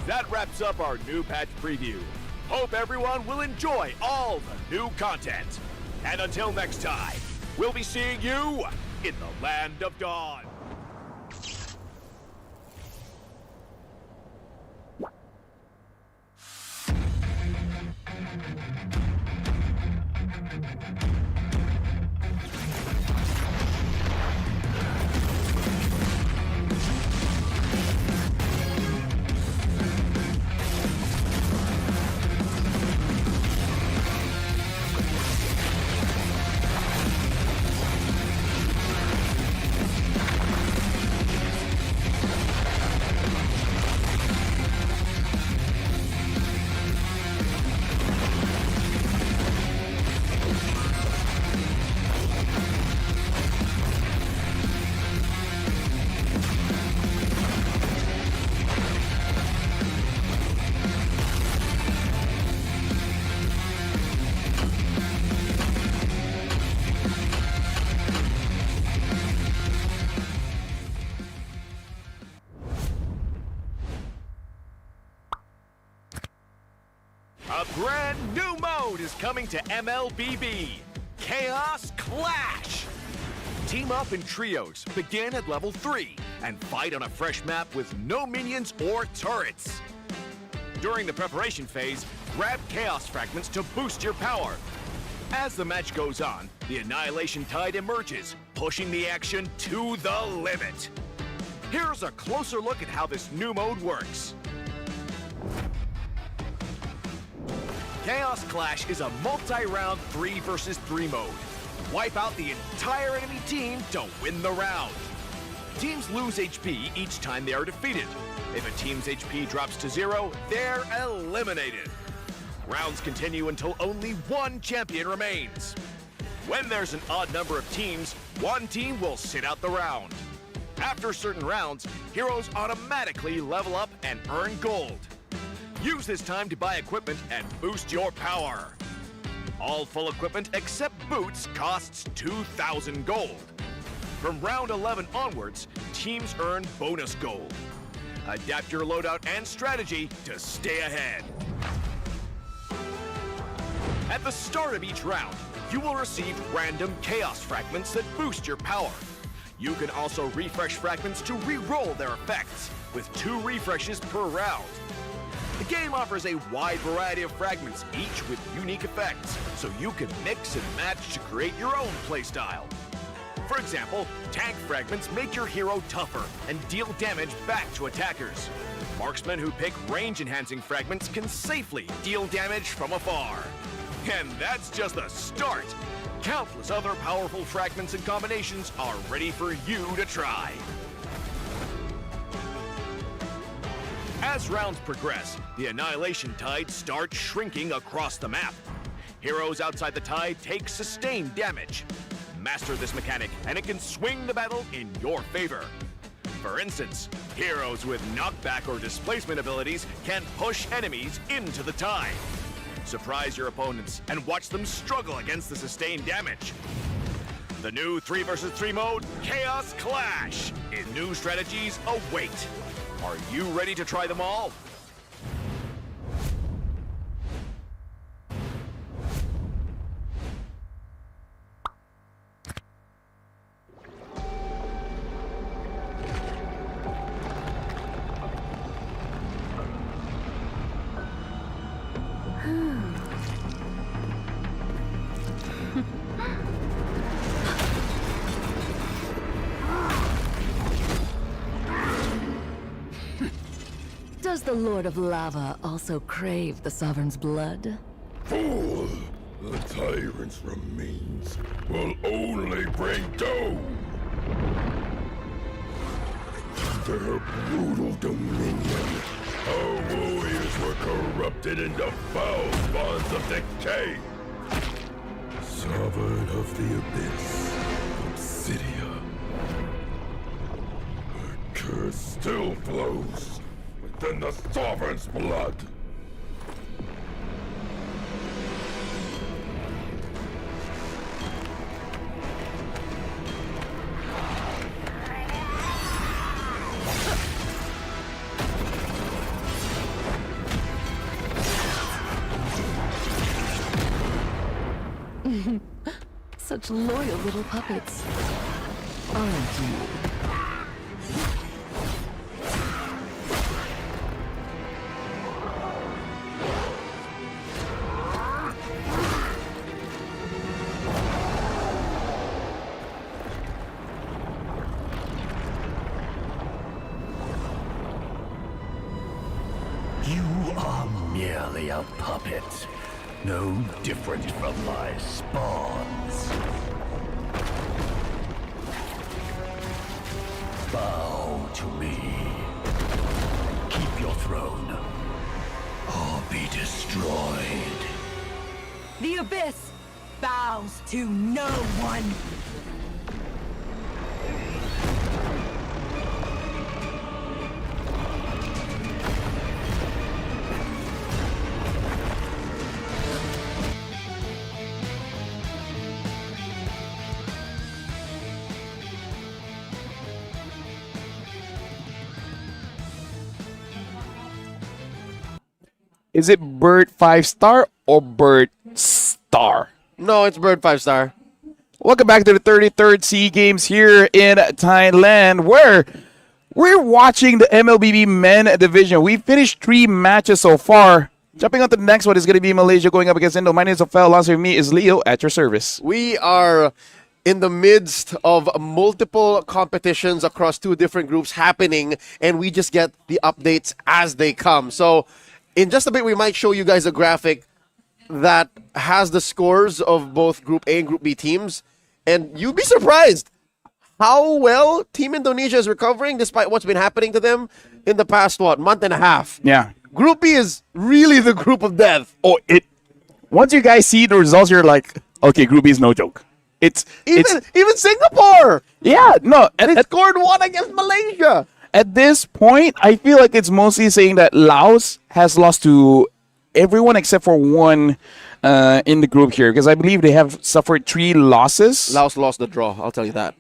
That wraps up our new patch preview. Hope everyone will enjoy all the new content. And until next time, we'll be seeing you in the Land of Dawn. is coming to MLBB. Chaos Clash! Team up in trios, begin at level 3, and fight on a fresh map with no minions or turrets. During the preparation phase, grab Chaos Fragments to boost your power. As the match goes on, the Annihilation Tide emerges, pushing the action to the limit. Here's a closer look at how this new mode works. Chaos Clash is a multi-round 3 versus 3 mode. Wipe out the entire enemy team to win the round. Teams lose HP each time they are defeated. If a team's HP drops to 0, they're eliminated. Rounds continue until only one champion remains. When there's an odd number of teams, one team will sit out the round. After certain rounds, heroes automatically level up and earn gold. Use this time to buy equipment and boost your power. All full equipment except boots costs 2,000 gold. From round 11 onwards, teams earn bonus gold. Adapt your loadout and strategy to stay ahead. At the start of each round, you will receive random Chaos Fragments that boost your power. You can also refresh fragments to re-roll their effects, with 2 refreshes per round. The game offers a wide variety of fragments, each with unique effects, so you can mix and match to create your own playstyle. For example, tank fragments make your hero tougher and deal damage back to attackers. Marksmen who pick range-enhancing fragments can safely deal damage from afar. And that's just the start. Countless other powerful fragments and combinations are ready for you to try. As rounds progress, the Annihilation Tide starts shrinking across the map. Heroes outside the tide take sustained damage. Master this mechanic, and it can swing the battle in your favor. For instance, heroes with knockback or displacement abilities can push enemies into the tide. Surprise your opponents and watch them struggle against the sustained damage. The new 3 versus 3 mode, Chaos Clash, and new strategies await. Are you ready to try them all? Does the Lord of Lava also crave the Sovereign's blood? Fool! The tyrant's remains will only bring doom! Under her brutal dominion, our warriors were corrupted into foul bonds of decay! Sovereign of the Abyss, Obsidia. Her curse still flows within the Sovereign's blood! Such loyal little puppets, aren't you? You are merely a puppet, no different from my spawns. Bow to me. Keep your throne, or be destroyed. The Abyss bows to no one. Is it Bird 5-star or Bird Star. No, it's Bird 5-star. Welcome back to the 33rd SEA Games here in Thailand, where we're watching the MLBB men division. We finished 3 matches so far. Jumping on to the next one is going to be Malaysia going up against Indo. My name is Ophel. Alongside me is Leo at your service. We are in the midst of multiple competitions across 2 different groups happening, and we just get the updates as they come. So in just a bit, we might show you guys a graphic that has the scores of both Group A and Group B teams, and you'd be surprised how well Team Indonesia is recovering despite what's been happening to them in the past, month and a half. Yeah. Group B is really the group of death. Oh, once you guys see the results, you're like, okay, Group B is no joke. Even Singapore. Yeah, no. They scored 1 against Malaysia. At this point, I feel like it's mostly saying that Laos has lost to everyone except for one in the group here, because I believe they have suffered 3 losses. Laos lost the draw, I'll tell you that.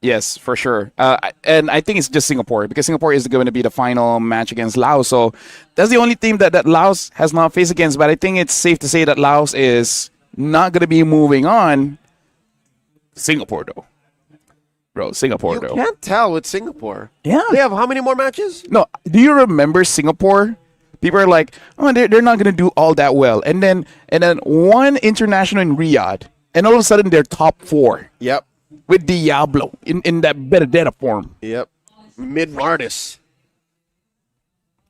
Yes, for sure. And I think it's just Singapore, because Singapore is going to be the final match against Laos. So that's the only team that Laos has not faced against. But I think it's safe to say that Laos is not going to be moving on. Singapore, though. Bro, Singapore, though. You can't tell with Singapore. Yeah. They have how many more matches? No, do you remember Singapore? People are like, oh, they're not going to do all that well. And then one international in Riyadh, and all of a sudden they're top 4. Yep. With Diablo in that Benedetta form. Yep. Mid-Martis.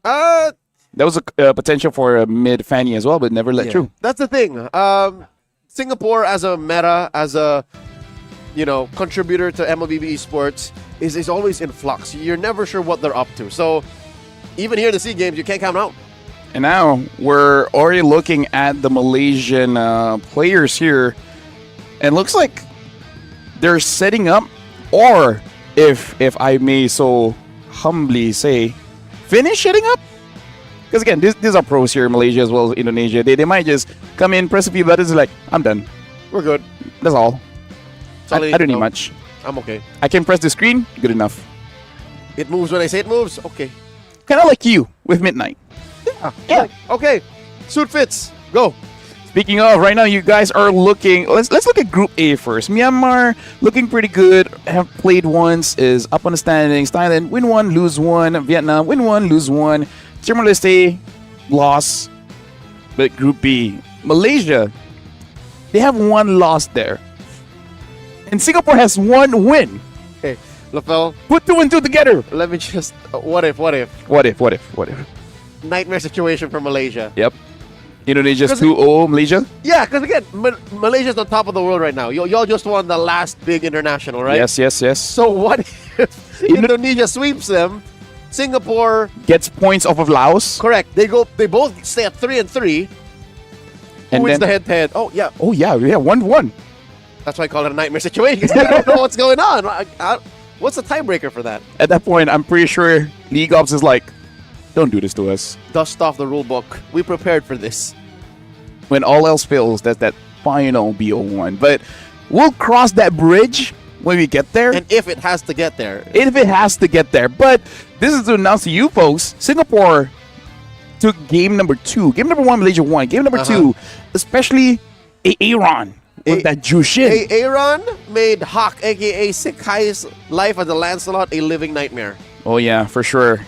That was a potential for a mid-Fanny as well, but never let through. That's the thing. Singapore as a meta, as a contributor to MLBB esports is always in flux. You're never sure what they're up to. So even here in the SEA Games, you can't count out. And now we're already looking at the Malaysian players here, and looks like they're setting up, or if I may so humbly say, finish setting up. Because again, these are pros here in Malaysia as well as Indonesia. They might just come in, press a few buttons, and like, I'm done. We're good. That's all. I don't need much. I'm okay. I can press the screen, good enough. It moves when I say it moves. Okay. Kind of like you with Midnight. Yeah. Okay. Suit fits. Go. Speaking of, right now you guys are looking. Let's look at Group A first. Myanmar looking pretty good. Have played once. Is up on the standings. Thailand win 1, lose 1. Vietnam win 1, lose 1. Timor Leste loss. But Group B, Malaysia, they have 1 loss there, and Singapore has 1 win. Okay, LaFell, Put 2 and 2 together. let me just. What if? What if? Nightmare situation for Malaysia. Yep. Indonesia's 2-0 Malaysia. Yeah, because again, Malaysia's on top of the world right now. Y'all just won the last big international, right? Yes. So what if Indonesia sweeps them? Singapore Gets points off of Laos. correct. They both stay at 3-3. Who And wins then- the head-to-head? Oh yeah, 1-1. that's why I call it a nightmare situation. I don't know what's going on. What's the tiebreaker for that? At that point, I'm pretty sure League Ops is like, don't do this to us. Dust off the rule book. We prepared for this. When all else fails, that's that final BO1. But we'll cross that bridge when we get there. And if it has to get there. If it has to get there. But this is to announce to you folks, Singapore took game number 2. Game number 1, Malaysia won. Game number 2, especially Aaron with that Jushin. Aaron made Hawk, a.k.a. Sekai's life as a Lancelot, a living nightmare. Oh, yeah, for sure.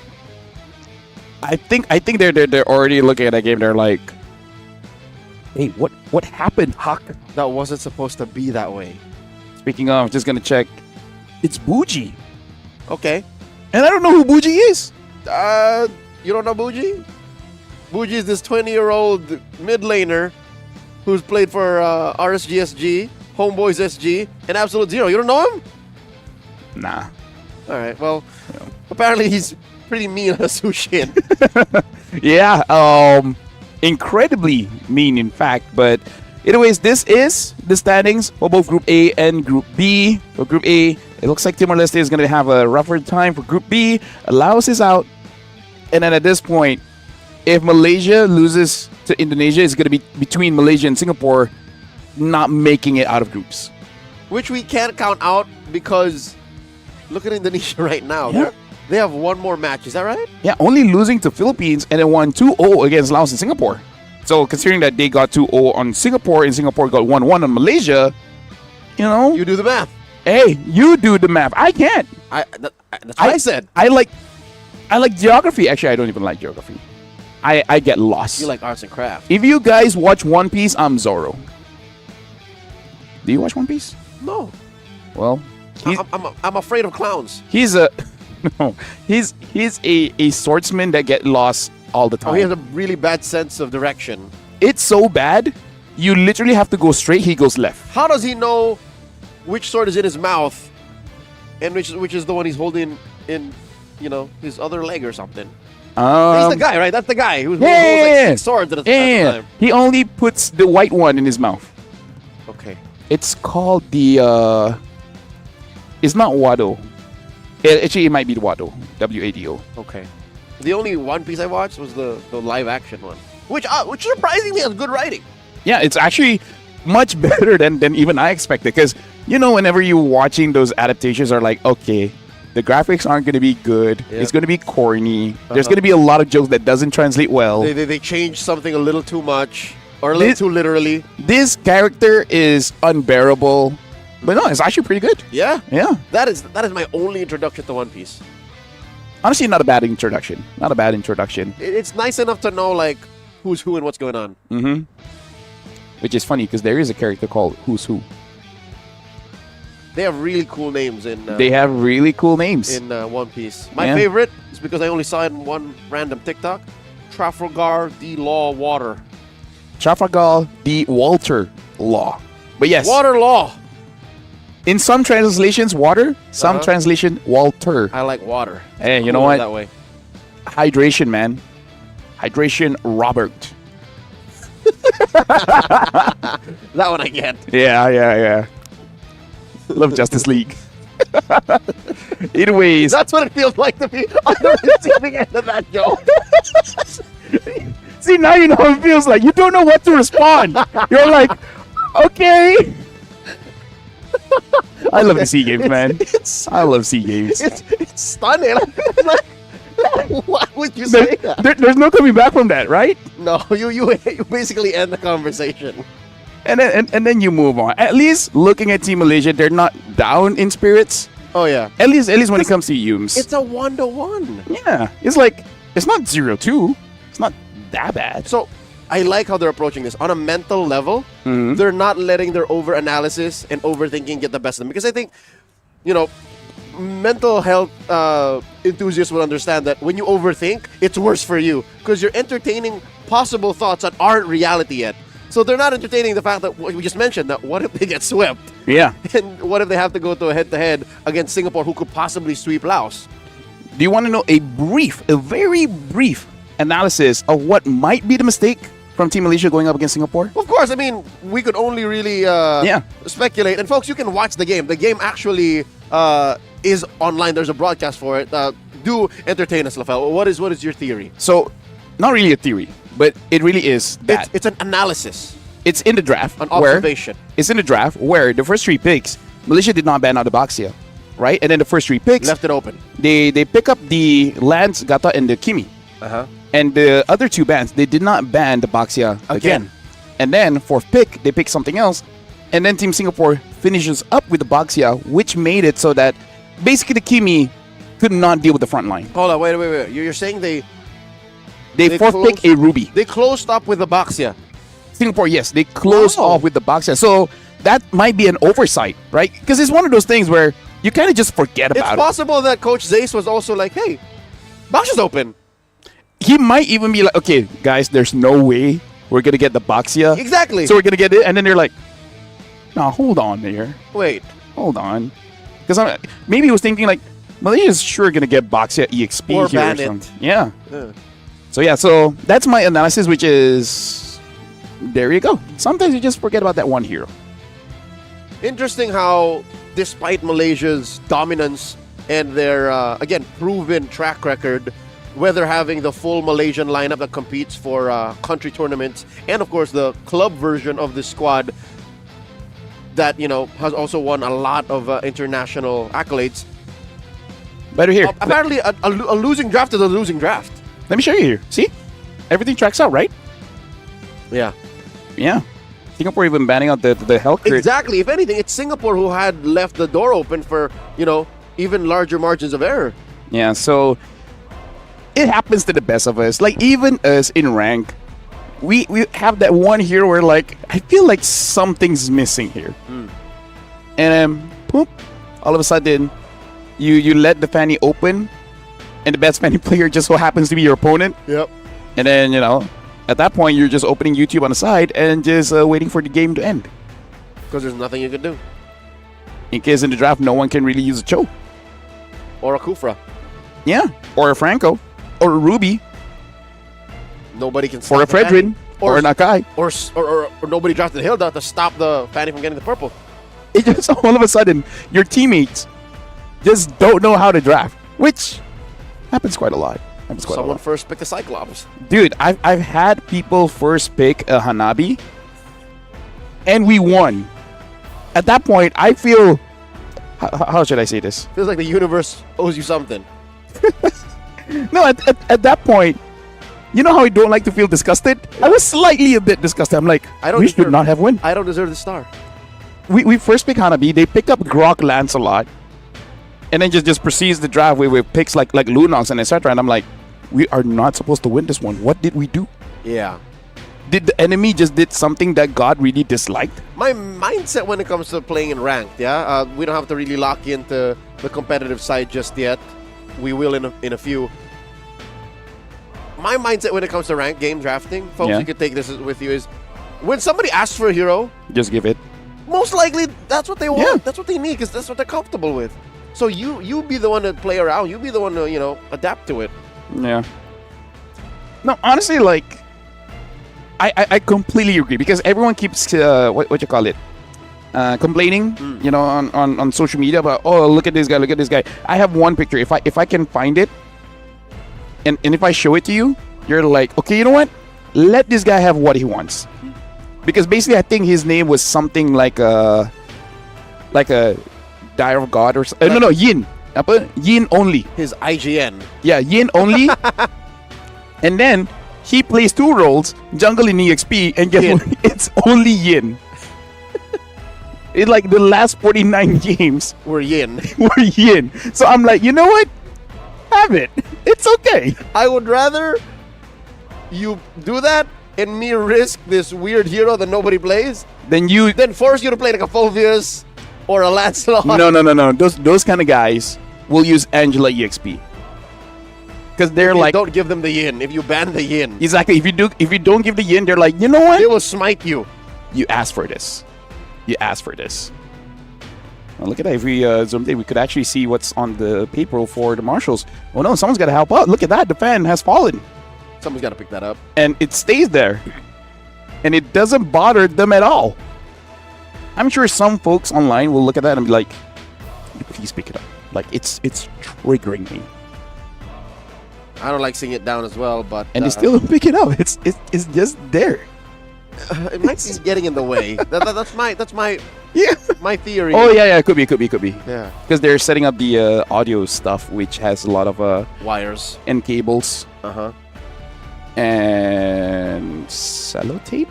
I think they're already looking at that game. They're like, hey, what happened, Hawk? That wasn't supposed to be that way. Speaking of, just going to check. It's Buji. Okay. And I don't know who Buji is. You don't know Buji? Buji is this 20-year-old mid laner who's played for RSGSG, Homeboys SG, and Absolute Zero. You don't know him? Nah. All right. Well, apparently he's pretty mean as Sushin. Yeah, incredibly mean, in fact. But anyways, this is the standings for both Group A and Group B. For Group A, it looks like Timor Leste is going to have a rougher time. For Group B, Laos is out. And then at this point, if Malaysia loses to Indonesia, it's going to be between Malaysia and Singapore not making it out of groups. Which we can't count out because look at Indonesia right now. Yeah. They have 1 more match. Is that right? Yeah, only losing to Philippines and then won 2-0 against Laos and Singapore. So considering that they got 2-0 on Singapore and Singapore got 1-1 on Malaysia, You do the math. hey, you do the math. I can't. That's what I said. I like geography. Actually, I don't even like geography. I get lost. You like arts and crafts. If you guys watch One Piece, I'm Zoro. Do you watch One Piece? No. Well, I'm afraid of clowns. he's a no. He's a swordsman that get lost all the time. Oh, he has a really bad sense of direction. It's so bad, you literally have to go straight. He goes left. How does he know which sword is in his mouth and which is the one he's holding in, his other leg or something? He's the guy, right? That's the guy who holds like 6 swords at a time. He only puts the white one in his mouth. Okay. It's called the. It's not Wado. Actually, it might be the Wado. W-A-D-O. Okay. The only One Piece I watched was the live action one, which surprisingly has good writing. Yeah, it's actually much better than even I expected. Because whenever you're watching those adaptations, are like, okay, the graphics aren't going to be good. Yep. It's going to be corny. There's going to be a lot of jokes that doesn't translate well. They changed something a little too much or a little too literally. This character is unbearable. But no, it's actually pretty good. Yeah. Yeah. That is my only introduction to One Piece. Honestly, not a bad introduction. Not a bad introduction. It's nice enough to know like who's who and what's going on. Mm-hmm. Which is funny because there is a character called Who's Who. They have really cool names in. They have really cool names in One Piece. My favorite is because I only saw it in one random TikTok. Trafalgar D. Law Water. Trafalgar D. Walter Law. But yes. Water Law. In some translations, water. Some translation, Walter. I like water. Hey, you Cool know what? That way. Hydration, man. Hydration, Robert. That one I get. Yeah. Love Justice League. Anyways. That's what it feels like to be on the receiving end of that joke. See, now you know how it feels like. You don't know what to respond. You're like, okay. I love the SEA Games, man. I love SEA Games. It's stunning. Why would you say that? There's no coming back from that, right? No, you basically end the conversation. And then you move on. At least looking at Team Malaysia, they're not down in spirits. Oh yeah. At least when it comes to Yums. It's a 1-1. Yeah. It's like it's not 0-2. It's not that bad. So I like how they're approaching this. On a mental level, they're not letting their over-analysis and overthinking get the best of them. Because I think, mental health enthusiasts will understand that when you overthink, it's worse for you. Because you're entertaining possible thoughts that aren't reality yet. So they're not entertaining the fact that what we just mentioned, that what if they get swept? Yeah. And what if they have to go to a head-to-head against Singapore, who could possibly sweep Laos? Do you want to know a very brief analysis of what might be the mistake from Team Malaysia going up against Singapore? Of course, I mean, we could only really speculate. And folks, you can watch the game. The game actually is online. There's a broadcast for it. Do entertain us, Lafel. What is your theory? So, not really a theory, but it really is that. It's an analysis. It's in the draft. An observation. It's in the draft where the first 3 picks, Malaysia did not ban out the Baxia, right? And then the first 3 picks, left it open. They pick up the Lance, Gata, and the Kimi. And the other 2 bans, they did not ban the Baxia again. And then 4th pick, they pick something else. And then Team Singapore finishes up with the Baxia, which made it so that basically the Kimi could not deal with the front line. Hold on, wait. You're saying they 4th pick a Ruby. They closed up with the Baxia. Singapore, yes, they closed off with the Baxia. So that might be an oversight, right? Because it's one of those things where you kind of just forget about it. It's possible that Coach Zace was also like, hey, Baxia's open. He might even be like, okay, guys, there's no way we're going to get the Baxia. Exactly. So we're going to get it. And then they're like, no, hold on there. Wait. Hold on. Because maybe he was thinking like, Malaysia's sure going to get Baxia EXP or here ban or something. it. Yeah. So that's my analysis, which is, there you go. Sometimes you just forget about that one hero. Interesting how, despite Malaysia's dominance and their, again, proven track record, whether having the full Malaysian lineup that competes for country tournaments and, of course, the club version of the squad that, has also won a lot of international accolades. Better here. Apparently, a losing draft is a losing draft. Let me show you here. See? Everything tracks out, right? Yeah. Yeah. Singapore even banning out the health crit. Exactly. If anything, it's Singapore who had left the door open for, even larger margins of error. Yeah, so it happens to the best of us. Like, even us in rank, we have that one here where, like, I feel like something's missing here. And poop, all of a sudden, you let the fanny open, and the best fanny player just so happens to be your opponent. Yep. And then, at that point, you're just opening YouTube on the side and just waiting for the game to end. Because there's nothing you can do. In case in the draft, no one can really use a Cho. Or a Kufra. Yeah, or a Franco, or a Ruby, Nobody can stop or a the fanny. Fredrin, or an Akai. Or nobody drafted Hilda to stop the fanny from getting the purple. It just all of a sudden, your teammates just don't know how to draft, which happens quite a lot. Someone first picked a Cyclops. Dude, I've had people first pick a Hanabi, and we won. At that point, I feel, how should I say this? Feels like the universe owes you something. No, at that point, you know how I don't like to feel disgusted? I was slightly a bit disgusted. I'm like, we should not have won. I don't deserve the star. We first pick Hanabi, they pick up Grok Lancelot, and then just proceeds the draft with picks like Lunox and etc. And I'm like, we are not supposed to win this one. What did we do? Yeah. Did the enemy just did something that God really disliked? My mindset when it comes to playing in ranked, we don't have to really lock into the competitive side just yet. We will in a few. My mindset when it comes to ranked game drafting, folks, Yeah. you could take this with you, is when somebody asks for a hero, Just give it. most likely that's what they want. Yeah. That's what they need because that's what they're comfortable with. So you be the one to play around. You be the one to, adapt to it. Yeah. No, honestly, like, I completely agree because everyone keeps what you call it, complaining, on social media about, oh, look at this guy. I have one picture. If I can find it, and if I show it to you, you're like, okay, you know what? Let this guy have what he wants, because basically I think his name was something like a Dire of God or no Yin. Apa? Yin only. His IGN. Yeah, Yin only. And then he plays two roles, jungle in EXP, and guess what? It's only Yin. It's like the last 49 games We're Yin. were Yin. So I'm like, you know what? Have it. It's okay. I would rather you do that and me risk this weird hero that nobody plays Then you than force you to play like a Fulvius or a Lancelot. no. Those kind of guys will use Angela EXP. Because they're You like, don't give them the yin. If you ban the yin, exactly. If you don't give the Yin, they're like, you know what? they will smite you. You asked for this. You asked for this. Well, look at that. If we zoomed in, we could actually see what's on the paper for the marshals. Oh no, someone's got to help out. Look at that. The fan has fallen. Someone's got to pick that up. And it stays there. And it doesn't bother them at all. I'm sure some folks online will look at that and be like, please pick it up. Like, it's triggering me. I don't like seeing it down as well, but And they still don't pick it up. It's just there. it might be getting in the way. That's my Yeah. my theory. Oh, yeah. Could be. Yeah. Because they're setting up the audio stuff, which has a lot of Wires. end cables Uh-huh. and sellotape,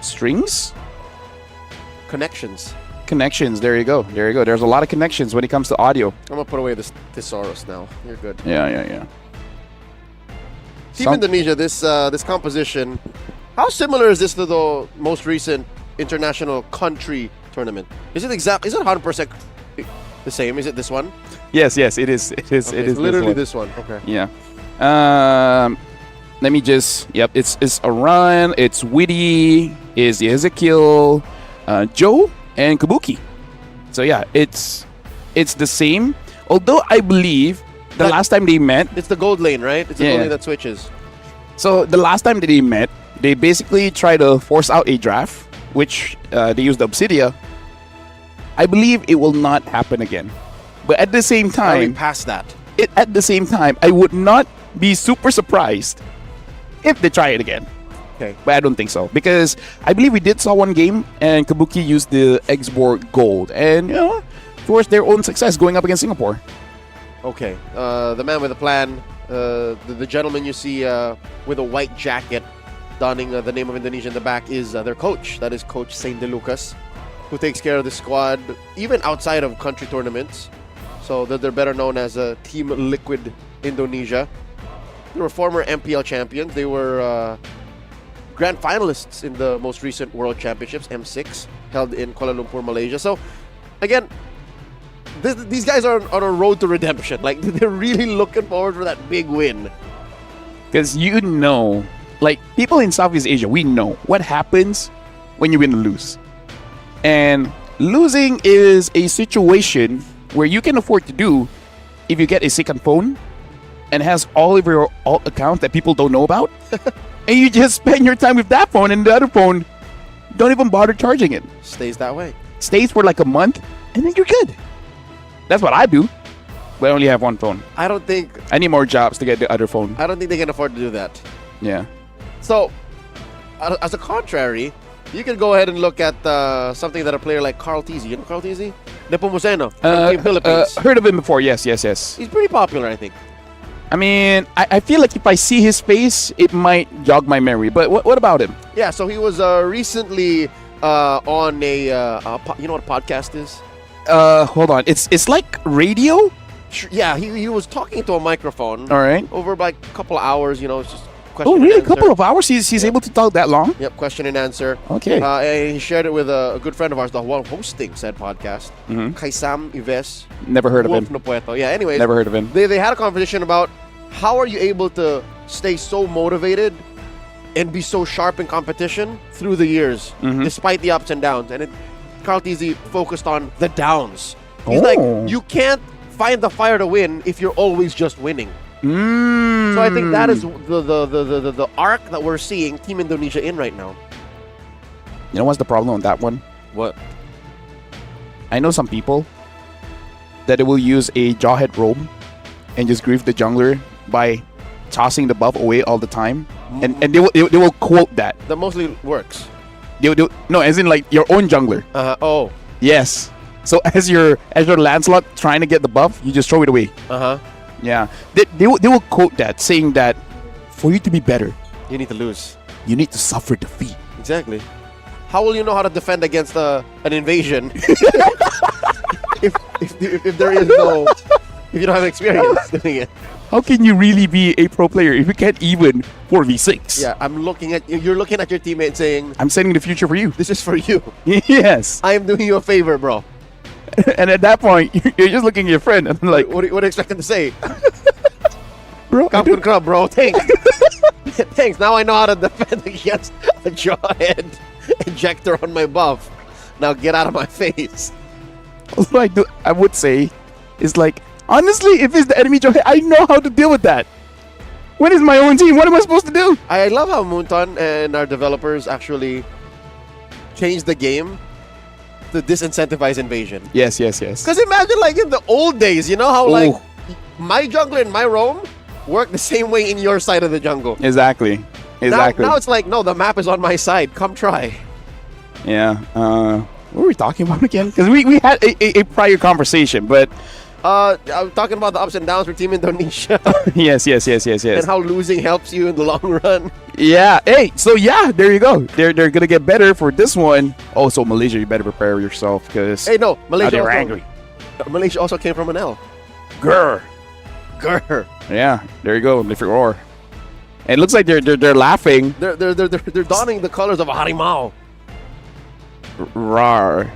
strings, Connections. connections. There you go. There's a lot of connections when it comes to audio. I'm gonna put away this Thesaurus now. You're good. Yeah. Team Some- Indonesia, this composition, how similar is this to the most recent international country tournament? Is it 100% the same? Is it this one? Yes. It is. It is. Okay, It it's is literally this this one. Okay. one. Yeah. Let me just. Yep. It's Aran. It's Witty. Is Ezekiel, Joe, and Kabuki. So yeah, it's the same. Although I believe the last time they met. It's the gold lane, right? It's the Yeah. gold lane that switches. So the last time that they met, they basically tried to force out a draft, which they used Obsidia. I believe it will not happen again. But at the same Are we time, past that? at the same time, I would not be super surprised if they try it again. Okay. But I don't think so, because I believe we did saw one game and Kabuki used the Exborg Gold, and towards their own success going up against Singapore. Okay. The man with a plan, the gentleman you see with a white jacket, donning the name of Indonesia in the back is their coach. That is Coach Saint De Lucas, who takes care of the squad even outside of country tournaments. So they're better known as Team Liquid Indonesia. They were former MPL champions. They were grand finalists in the most recent World Championships, M6, held in Kuala Lumpur, Malaysia. So, again, these guys are on a road to redemption. Like, they're really looking forward for that big win. Because like people in Southeast Asia, we know what happens when you win or lose. And losing is a situation where you can afford to do if you get a second phone and has all of your alt accounts that people don't know about. And you just spend your time with that phone, and the other phone, don't even bother charging it. Stays that way. Stays for like a month, and then you're good. That's what I do. But I only have one phone. I don't think I need more jobs to get the other phone. they can afford to do that. Yeah. So, as a contrary, you can go ahead and look at something that a player like Carl Tizzi. You know Carl Tizzi? Nepomuceno from Team Philippines. Heard of him before, yes. He's pretty popular, I think. I mean, I feel like if I see his face, it might jog my memory. But what about him? Yeah, so he was recently on a you know what a podcast is? Hold on. It's like radio? Yeah, he was talking to a microphone. All right. Over like a couple of hours, it's just question Oh, and really? A answer. couple of hours? He's able to talk that long? Yep, question and answer. Okay. And he shared it with a good friend of ours, the one hosting said podcast, Kaisam Ives. Never heard of him. No Pueto. Yeah, anyways. Never heard of him. They had a conversation about how are you able to stay so motivated and be so sharp in competition through the years, despite the ups and downs. And Carl Tizzi focused on the downs. He's like, you can't find the fire to win if you're always just winning. So I think that is the arc that we're seeing Team Indonesia in right now. You know what's the problem with that one? What? I know some people that they will use a jawhead robe and just grief the jungler by tossing the buff away all the time, and they will quote that. That mostly works. No, as in like your own jungler. Oh. Yes. So as your Lancelot trying to get the buff, you just throw it away. Yeah. They will quote that, saying that for you to be better, You need to lose. you need to suffer defeat. Exactly. How will you know how to defend against an invasion if there is no, if you don't have experience doing it? How can you really be a pro player if you can't even 4v6? Yeah, you're looking at your teammate saying, I'm setting the future for you. this is for you. Yes. I am doing you a favor, bro. And at that point, you're just looking at your friend and like, What do you expect him to say? bro, I Captain Crab, bro. Thanks. Thanks. Now I know how to defend against a jawhead injector on my buff. Now get out of my face. what I would say is like, honestly, if it's the enemy jawhead, I know how to deal with that. When is my own team? What am I supposed to do? I love how Moonton and our developers actually changed the game to disincentivize invasion. Yes. Because imagine like in the old days, you know how like my jungler and my roam work the same way in your side of the jungle. Exactly. Now it's like, no, the map is on my side. Come try. Yeah. What were we talking about again? Because we had a prior conversation, but I'm talking about the ups and downs for Team Indonesia. yes. And how losing helps you in the long run. Yeah. Hey, so yeah, there you go. They're gonna get better for this one. Also, Malaysia, you better prepare yourself because Hey, no, Malaysia they're also, angry. Malaysia also came from an L. Grr. Grr. Yeah, there you go. Different roar. And it looks like they're laughing. They're donning the colors of a harimau. Rar.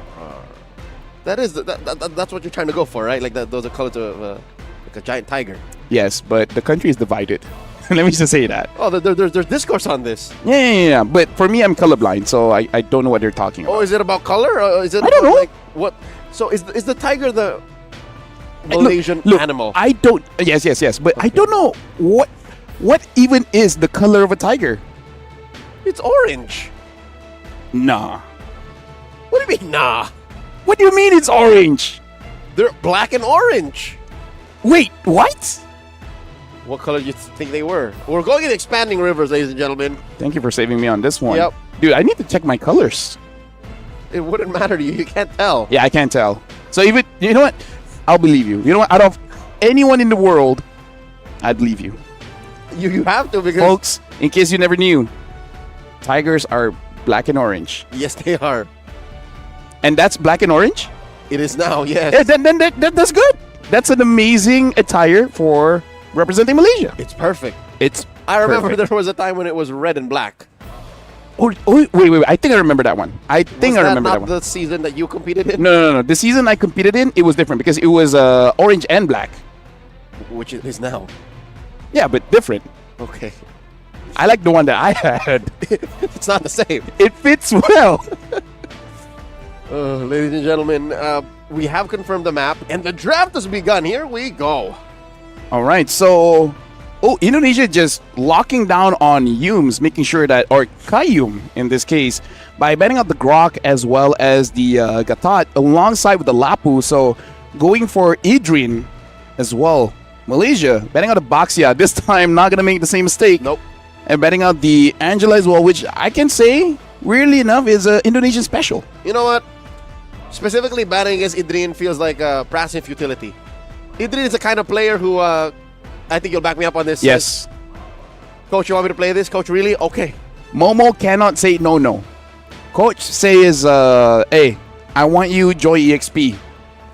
That's what you're trying to go for, right? Like those are colors of like a giant tiger. Yes, but the country is divided. Let me just say that. Oh, there's discourse on this. Yeah. But for me, I'm colorblind, so I don't know what they're talking about. Oh, is it about color? Or is it I don't about, know. Like, what? So is the tiger the Malaysian Look, animal? I don't. Yes. But I don't know what even is the color of a tiger. It's orange. Nah. What do you mean, nah? What do you mean it's orange? They're black and orange. Wait, what? What color do you think they were? We're going in expanding rivers, ladies and gentlemen. Thank you for saving me on this one. Yep. Dude, I need to check my colors. It wouldn't matter to you. You can't tell. Yeah, I can't tell. So even, you know what? I'll believe you. You know what? Out of anyone in the world, I'd believe you. You have to because Folks, in case you never knew, Tigers are black and orange. Yes, they are. And that's black and orange? It is now, yes. Yeah, then that's good. That's an amazing attire for representing Malaysia. It's perfect. It's I remember perfect. there was a time when it was red and black. Oh, wait. I think I remember that one. I think I remember that not one. the season that you competed in? No. The season I competed in, it was different because it was orange and black. Which it is now. Yeah, but different. Okay. I like the one that I had. It's not the same. It fits well. Ladies and gentlemen, we have confirmed the map, and the draft has begun. Here we go. All right, so Indonesia just locking down on Yumes, making sure that, or Kayum in this case, by betting out the Grok as well as the Gatot alongside with the Lapu. So going for Idrin as well. Malaysia betting out the Baxia. This time not going to make the same mistake. Nope. And betting out the Angela as well, which I can say, weirdly enough, is an Indonesian special. You know what? Specifically, batting against Idrin feels like passive futility. Idrin is the kind of player who, I think you'll back me up on this. Yes. Coach, you want me to play this? Coach, really? Okay. Momo cannot say no. Coach says, hey, I want you Joy EXP.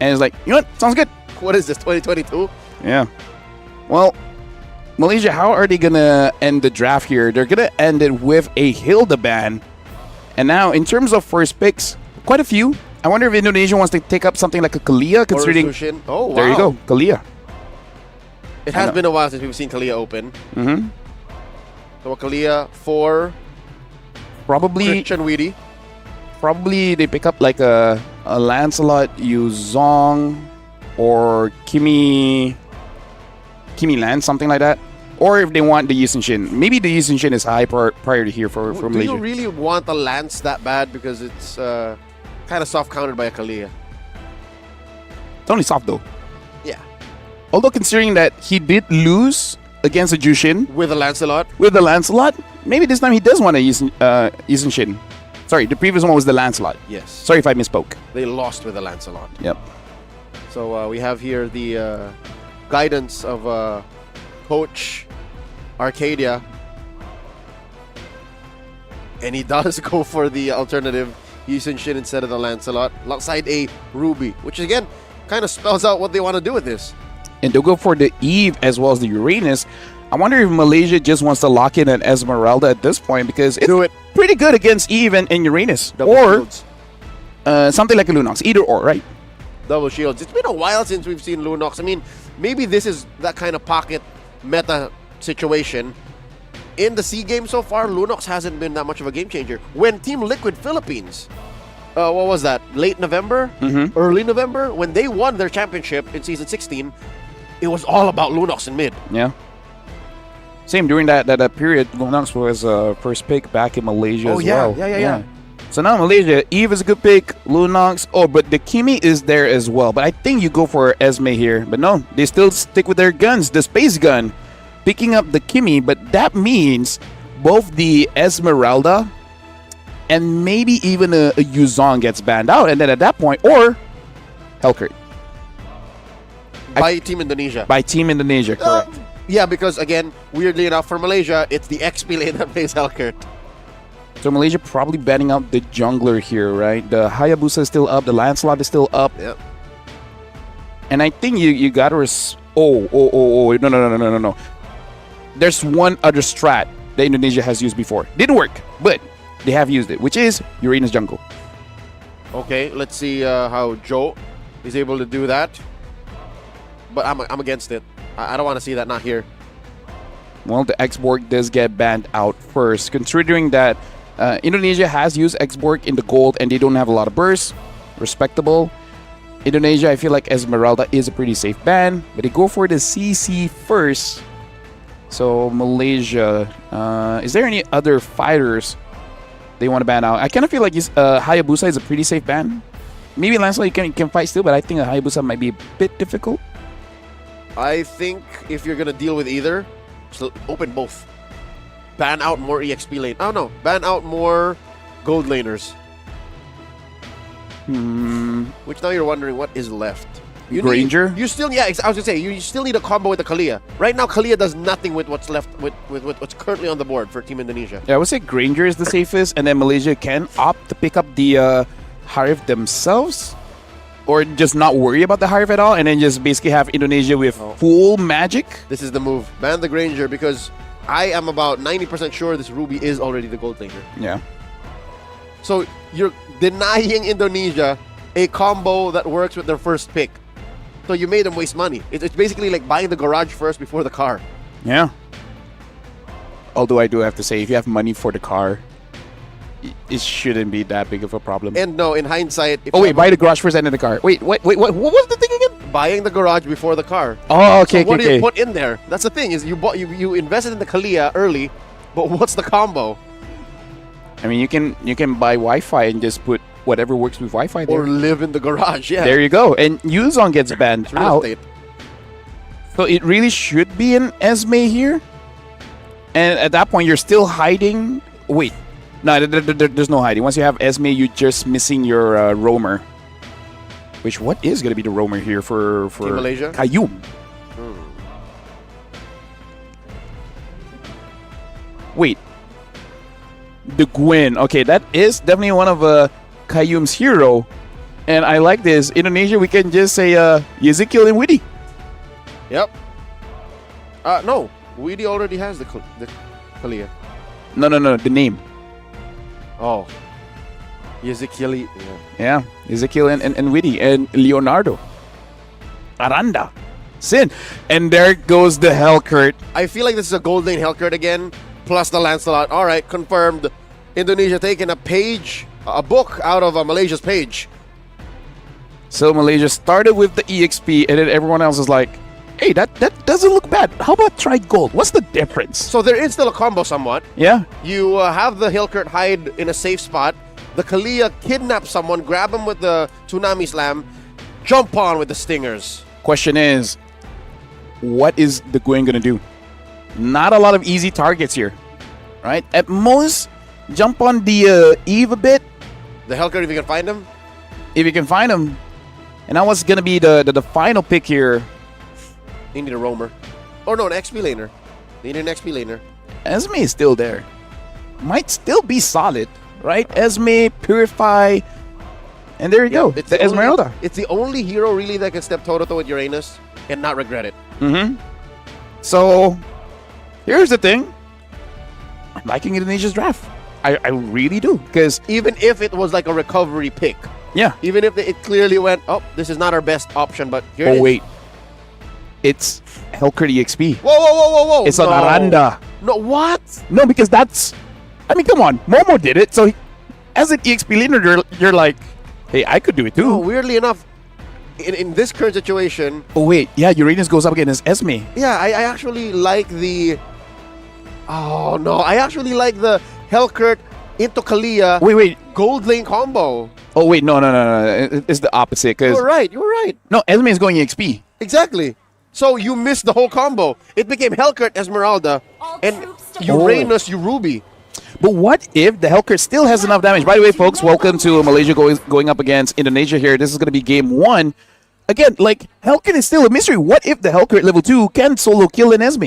And it's like, you know what? Sounds good. What is this, 2022? Yeah. Well, Malaysia, how are they going to end the draft here? They're going to end it with a Hilda ban. And now, in terms of first picks, quite a few. I wonder if Indonesia wants to take up something like a Kalia, considering... Sushin. Oh, wow. There you go, Kalia. It has been a while since we've seen Kalia open. Mm-hmm. So Kalia for Probably Christian Weedy. Probably they pick up like a Lancelot, Yuzong, or Kimi Land, something like that. Or if they want the Yisun Shin. Maybe the Yisun Shin is high prior to here for Do Malaysia. you really want a Lance that bad? Because it's kind of soft countered by a Kalia. It's only soft though. Yeah. Although considering that he did lose against the Jushin With a Lancelot. with the Lancelot, maybe this time he does want a Yisun Shin. Sorry, the previous one was the Lancelot. Yes. Sorry if I misspoke. They lost with a Lancelot. Yep. So we have here the guidance of Coach Arcadia. And he does go for the alternative Yisun Shin instead of the Lancelot alongside a Ruby, which again kind of spells out what they want to do with this. And they'll go for the Eve as well as the Uranus. I wonder if Malaysia just wants to lock in an Esmeralda at this point because it's Do it. pretty good against Eve and Uranus. Double or shields. Something like a Lunox. Either or, right? Double shields. It's been a while since we've seen Lunox. I mean, maybe this is that kind of pocket meta situation. In the SEA game so far, Lunox hasn't been that much of a game changer. When Team Liquid Philippines, what was that? Late November? Mm-hmm. Early November? When they won their championship in Season 16, it was all about Lunox in mid. Yeah. Same during that period, Lunox was first pick back in Malaysia as well. Yeah. So now Malaysia, Eve is a good pick, Lunox. Oh, but the Kimi is there as well. But I think you go for Esme here. But no, they still stick with their guns. The space gun, picking up the Kimi. But that means both the Esmeralda and maybe even a Yuzong gets banned out. And then at that point, or Hellkurt. By Team Indonesia. By Team Indonesia, correct. Yeah, because again, weirdly enough, for Malaysia, it's the XP lane that plays Hellkurt. So Malaysia probably banning out the jungler here, right? The Hayabusa is still up. The Lancelot is still up. Yep. And I think you got to... No. There's one other strat that Indonesia has used before. Didn't work, but they have used it, which is Uranus jungle. Okay, let's see how Joe is able to do that. But I'm against it. I don't want to see that, not here. Well, the X-Borg does get banned out first, considering that Indonesia has used X-Borg in the gold and they don't have a lot of bursts. Respectable. Indonesia, I feel like Esmeralda is a pretty safe ban, but they go for the CC first. So Malaysia, is there any other fighters they want to ban out? I kind of feel like Hayabusa is a pretty safe ban. Maybe Lancelot you can fight still, but I think a Hayabusa might be a bit difficult. I think if you're going to deal with either, just open both. Ban out more EXP lane. Oh, no. Ban out more gold laners. Which now you're wondering what is left. Granger? You still, yeah, I was gonna say you still need a combo with the Kalia. Right now, Kalia does nothing with what's left with what's currently on the board for Team Indonesia. Yeah, I would say Granger is the safest, and then Malaysia can opt to pick up the Harif themselves, or just not worry about the Harif at all, and then just basically have Indonesia with full magic. This is the move. Ban the Granger because I am about 90% sure this Ruby is already the gold laner. Yeah. So you're denying Indonesia a combo that works with their first pick. So you made them waste money. It's basically like buying the garage first before the car. Yeah. Although I do have to say, if you have money for the car, it shouldn't be that big of a problem. And no, in hindsight... Oh, wait, buy the garage first and then the car. Wait, what was the thing again? Buying the garage before the car. Oh, okay, so what okay, do you put in there? That's the thing, is you invested in the Kalia early, but what's the combo? I mean, you can buy Wi-Fi and just put whatever works with Wi-Fi there. Or live in the garage, yeah. There you go. And Yuzong gets banned It's real out. estate. So it really should be an Esme here. And at that point, you're still hiding. Wait. No, there's no hiding. Once you have Esme, you're just missing your roamer. Which, what is going to be the roamer here for Team Malaysia? Qayyum? Wait. The Gwen. Okay, that is definitely one of Qayyum's hero. And I like this. Indonesia, we can just say Ezekiel and Witty. Yep. No. Weedy already has the Kalia. No, the name. Oh. Ezekiel. Yeah. Yeah, Ezekiel and Witty and Leonardo. Aranda. Sin. And there goes the Hellcurt. I feel like this is a gold lane Hellcurt again, plus the Lancelot. All right, confirmed. Indonesia taking a book out of Malaysia's page. So Malaysia started with the EXP, and then everyone else is like, hey, that doesn't look bad. How about try gold? What's the difference? So there is still a combo somewhat. Yeah. You have the Hellcurt hide in a safe spot. The Kalia kidnap someone, grab him with the Tsunami Slam, jump on with the Stingers. Question is, what is the Gwen going to do? Not a lot of easy targets here, right? At most, jump on the Eve a bit. The Hellcurt, if you can find him? If you can find him. And that was going to be the final pick here. You need a roamer. Or no, an XP laner. You need an XP laner. Esme is still there. Might still be solid, right? Esme, Purify, and there you go. It's the Esmeralda. It's the only hero really that can step toe-to-toe with Uranus and not regret it. Mm-hmm. So, here's the thing. I'm liking Indonesia's draft. I really do. Because even if it was like a recovery pick. Yeah. Even if it clearly went, oh, this is not our best option, but here it is. Oh, wait. It's Hellcurt EXP. Whoa. It's an Aranda. No, what? No, because that's... I mean, come on. Momo did it. So, as an EXP leader, you're like, hey, I could do it too. No, weirdly enough, in this current situation... Oh, wait. Yeah, Uranus goes up against Esme. Yeah, I actually like the... Oh, no. I actually like the Hellcurt into Kalia. Wait. Gold lane combo. Oh, wait. No. It's the opposite. Cause You're right. No, Esme is going EXP. Exactly. So you missed the whole combo. It became Hellcurt Esmeralda and Uranus Ruby. But what if the Hellcurt still has enough damage? By the way, folks, welcome to Malaysia going up against Indonesia here. This is going to be game 1. Again, like, Hellcurt is still a mystery. What if the Hellcurt level 2 can solo kill an Esme?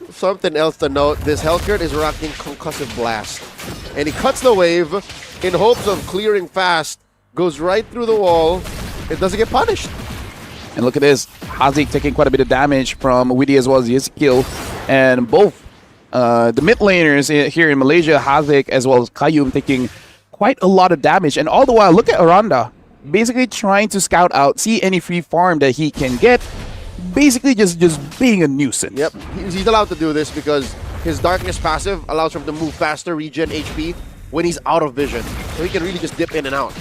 Something else to note, this Hellcurt is rocking Concussive Blast. And he cuts the wave in hopes of clearing fast. Goes right through the wall. It doesn't get punished. And look at this. Hazik taking quite a bit of damage from Witty as well as Ezekiel. And both the mid laners here in Malaysia, Hazik as well as Qayyum, taking quite a lot of damage. And all the while, look at Aranda. Basically trying to scout out, see any free farm that he can get. Basically just being a nuisance. Yep, he's allowed to do this because his Darkness passive allows him to move faster, regen HP when he's out of vision. So he can really just dip in and out.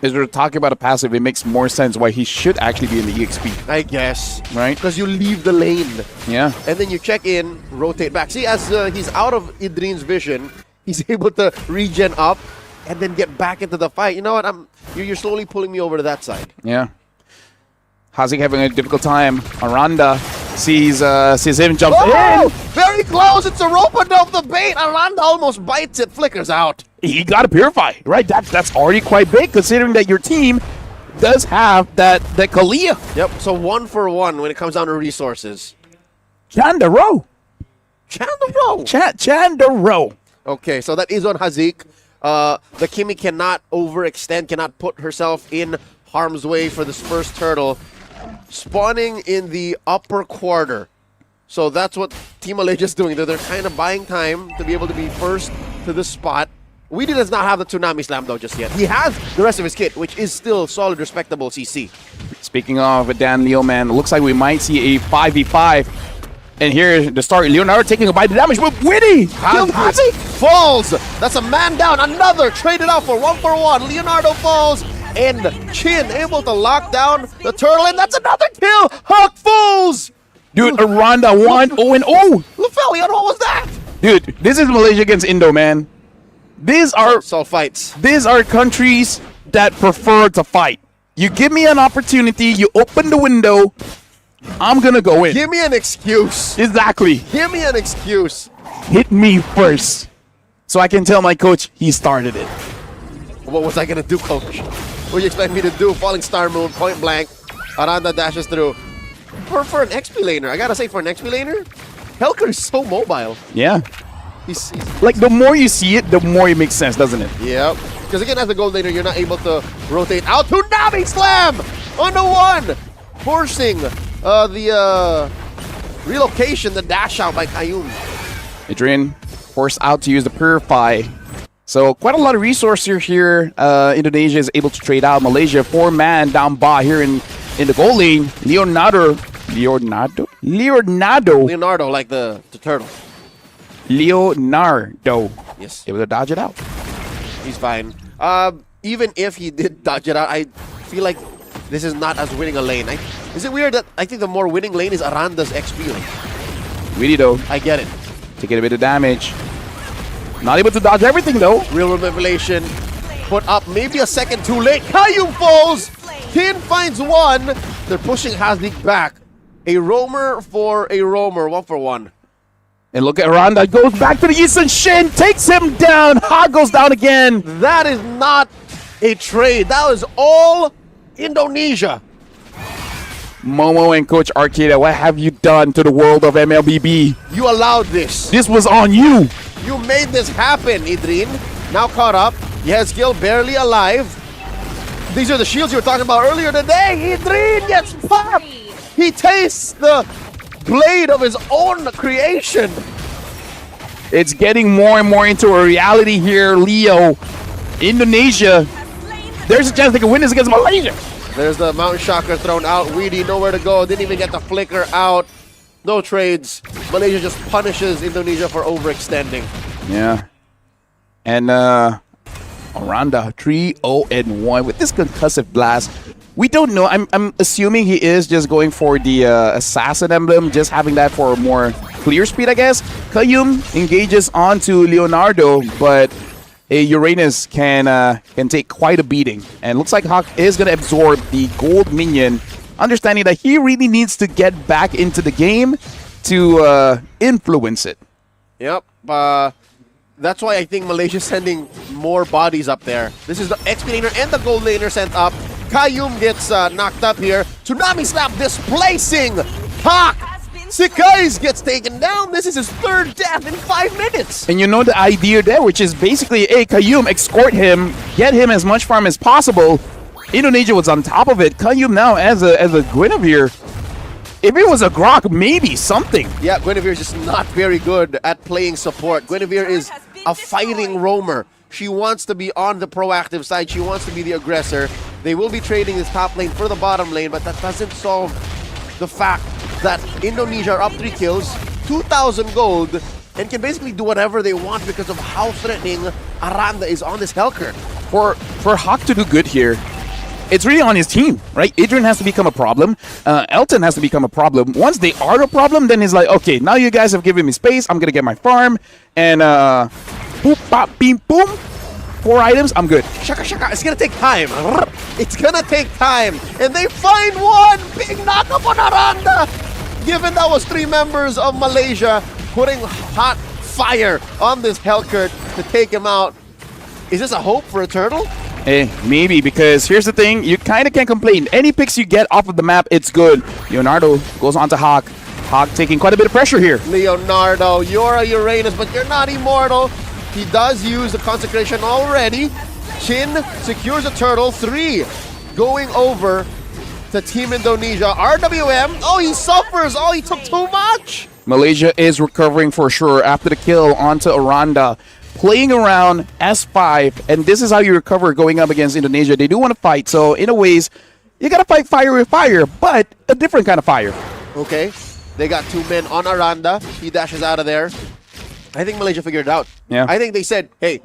As we're talking about a passive, it makes more sense why he should actually be in the EXP. I guess. Right? Because you leave the lane. Yeah. And then you check in, rotate back. See, as he's out of Idrin's vision, he's able to regen up and then get back into the fight. You know what? You're slowly pulling me over to that side. Yeah. Hazik having a difficult time. Aranda sees him jump in. Very close. It's a rope off the bait. Aranda almost bites it, flickers out. He got to purify, right? That's already quite big considering that your team does have that Kalia. Yep, so 1 for 1 when it comes down to resources. Chandaro. Chandaro. Chandaro. Okay, so that is on Hazik. The Kimi cannot overextend, cannot put herself in harm's way for this first turtle. Spawning in the upper quarter. So that's what Team Malaysia is doing. They're kind of buying time to be able to be first to this spot. Weedy does not have the Tsunami Slam though just yet. He has the rest of his kit, which is still solid, respectable CC. Speaking of Dan Leo, man, looks like we might see a 5v5. And here the start, Leonardo taking a bite of damage, but Witty killed Hazik. Falls. That's a man down. Another traded out for 1 for 1. Leonardo falls. And Chin able to lock down the turtle, and that's another kill. Huck falls. Dude, Aranda 1-0-0. Lefelion, what was that? Dude, this is Malaysia against Indo, man. These are fights. These are countries that prefer to fight. You give me an opportunity, you open the window, I'm gonna go in. Give me an excuse. Exactly. Give me an excuse. Hit me first, so I can tell my coach he started it. What was I gonna do, coach? What do you expect me to do? Falling Star Moon, point blank. Aranda dashes through. For an XP laner, I gotta say, for an XP laner, Helker is so mobile. Yeah. He's like, the more you see it, the more it makes sense, doesn't it? Yep. Because again, as a gold laner, you're not able to rotate out. Tsunami Slam on the 1, forcing the relocation, the dash out by Kayum. Adrian forced out to use the Purify. So quite a lot of resources here. Indonesia is able to trade out Malaysia. 4-man down bot here in the goal lane. Leonardo, like the turtle. Leonardo. Yes. Able to dodge it out. He's fine. Even if he did dodge it out, I feel like this is not as winning a lane. Is it weird that I think the more winning lane is Aranda's XP lane? Really though. I get it. Taking a bit of damage. Not able to dodge everything though. Real manipulation. Put up maybe a second too late. Kayum falls. Tin finds 1. They're pushing Hazik back. A roamer for a roamer. 1 for 1. And look at Aranda. Goes back to the Eastern Shin. Takes him down. Ha goes down again. That is not a trade. That was all Indonesia. Momo and Coach Arcada, what have you done to the world of MLBB? You allowed this. This was on you. You made this happen, Idrin. Now caught up. Yezgil barely alive. These are the shields you were talking about earlier today. Idrin gets popped. He tastes the blade of his own creation. It's getting more and more into a reality here, Leo. Indonesia, there's a chance they can win this against Malaysia. There's the Mountain Shocker thrown out. Weedy nowhere to go. Didn't even get the flicker out. No trades. Malaysia just punishes Indonesia for overextending. Yeah. And Aranda 3-0-1 with this concussive blast. We don't know. I'm assuming he is just going for the Assassin emblem, just having that for more clear speed, I guess. Kayum engages onto Leonardo, but Uranus can take quite a beating. And looks like Hawk is going to absorb the gold minion, understanding that he really needs to get back into the game to influence it. Yep. That's why I think Malaysia's sending more bodies up there. This is the XP laner and the gold laner sent up. Kayum gets knocked up here. Tsunami Slap displacing Hawk. Sikais gets taken down. This is his 3rd death in 5 minutes. And you know the idea there, which is basically, hey, Kayum, escort him, get him as much farm as possible. Indonesia was on top of it. Kayum now as a Guinevere. If it was a Grok, maybe something. Yeah, Guinevere is just not very good at playing support. Guinevere is a fighting roamer. She wants to be on the proactive side. She wants to be the aggressor. They will be trading this top lane for the bottom lane, but that doesn't solve the fact that Indonesia are up 3 kills, 2,000 gold, and can basically do whatever they want because of how threatening Aranda is on this Helker. For Hawk to do good here, it's really on his team, right? Adrian has to become a problem. Elton has to become a problem. Once they are the problem, then he's like, okay, now you guys have given me space. I'm going to get my farm. And boop, bop, beam, boom. 4 items, I'm good. Shaka, shaka. It's going to take time. It's going to take time. And they find 1 big knockup on Aranda. Given that was 3 members of Malaysia putting hot fire on this Helker to take him out. Is this a hope for a turtle? Maybe, because here's the thing. You kind of can't complain. Any picks you get off of the map, it's good. Leonardo goes on to Hawk. Hawk taking quite a bit of pressure here. Leonardo, you're a Uranus, but you're not immortal. He does use the consecration already. Chin secures a turtle. 3 going over to Team Indonesia. RWM, oh, he suffers. Oh, he took too much. Malaysia is recovering for sure after the kill onto Aranda. Playing around S5, and this is how you recover going up against Indonesia. They do want to fight, so in a ways, you got to fight fire with fire, but a different kind of fire. Okay, they got 2 men on Aranda. He dashes out of there. I think Malaysia figured it out. Yeah. I think they said, hey,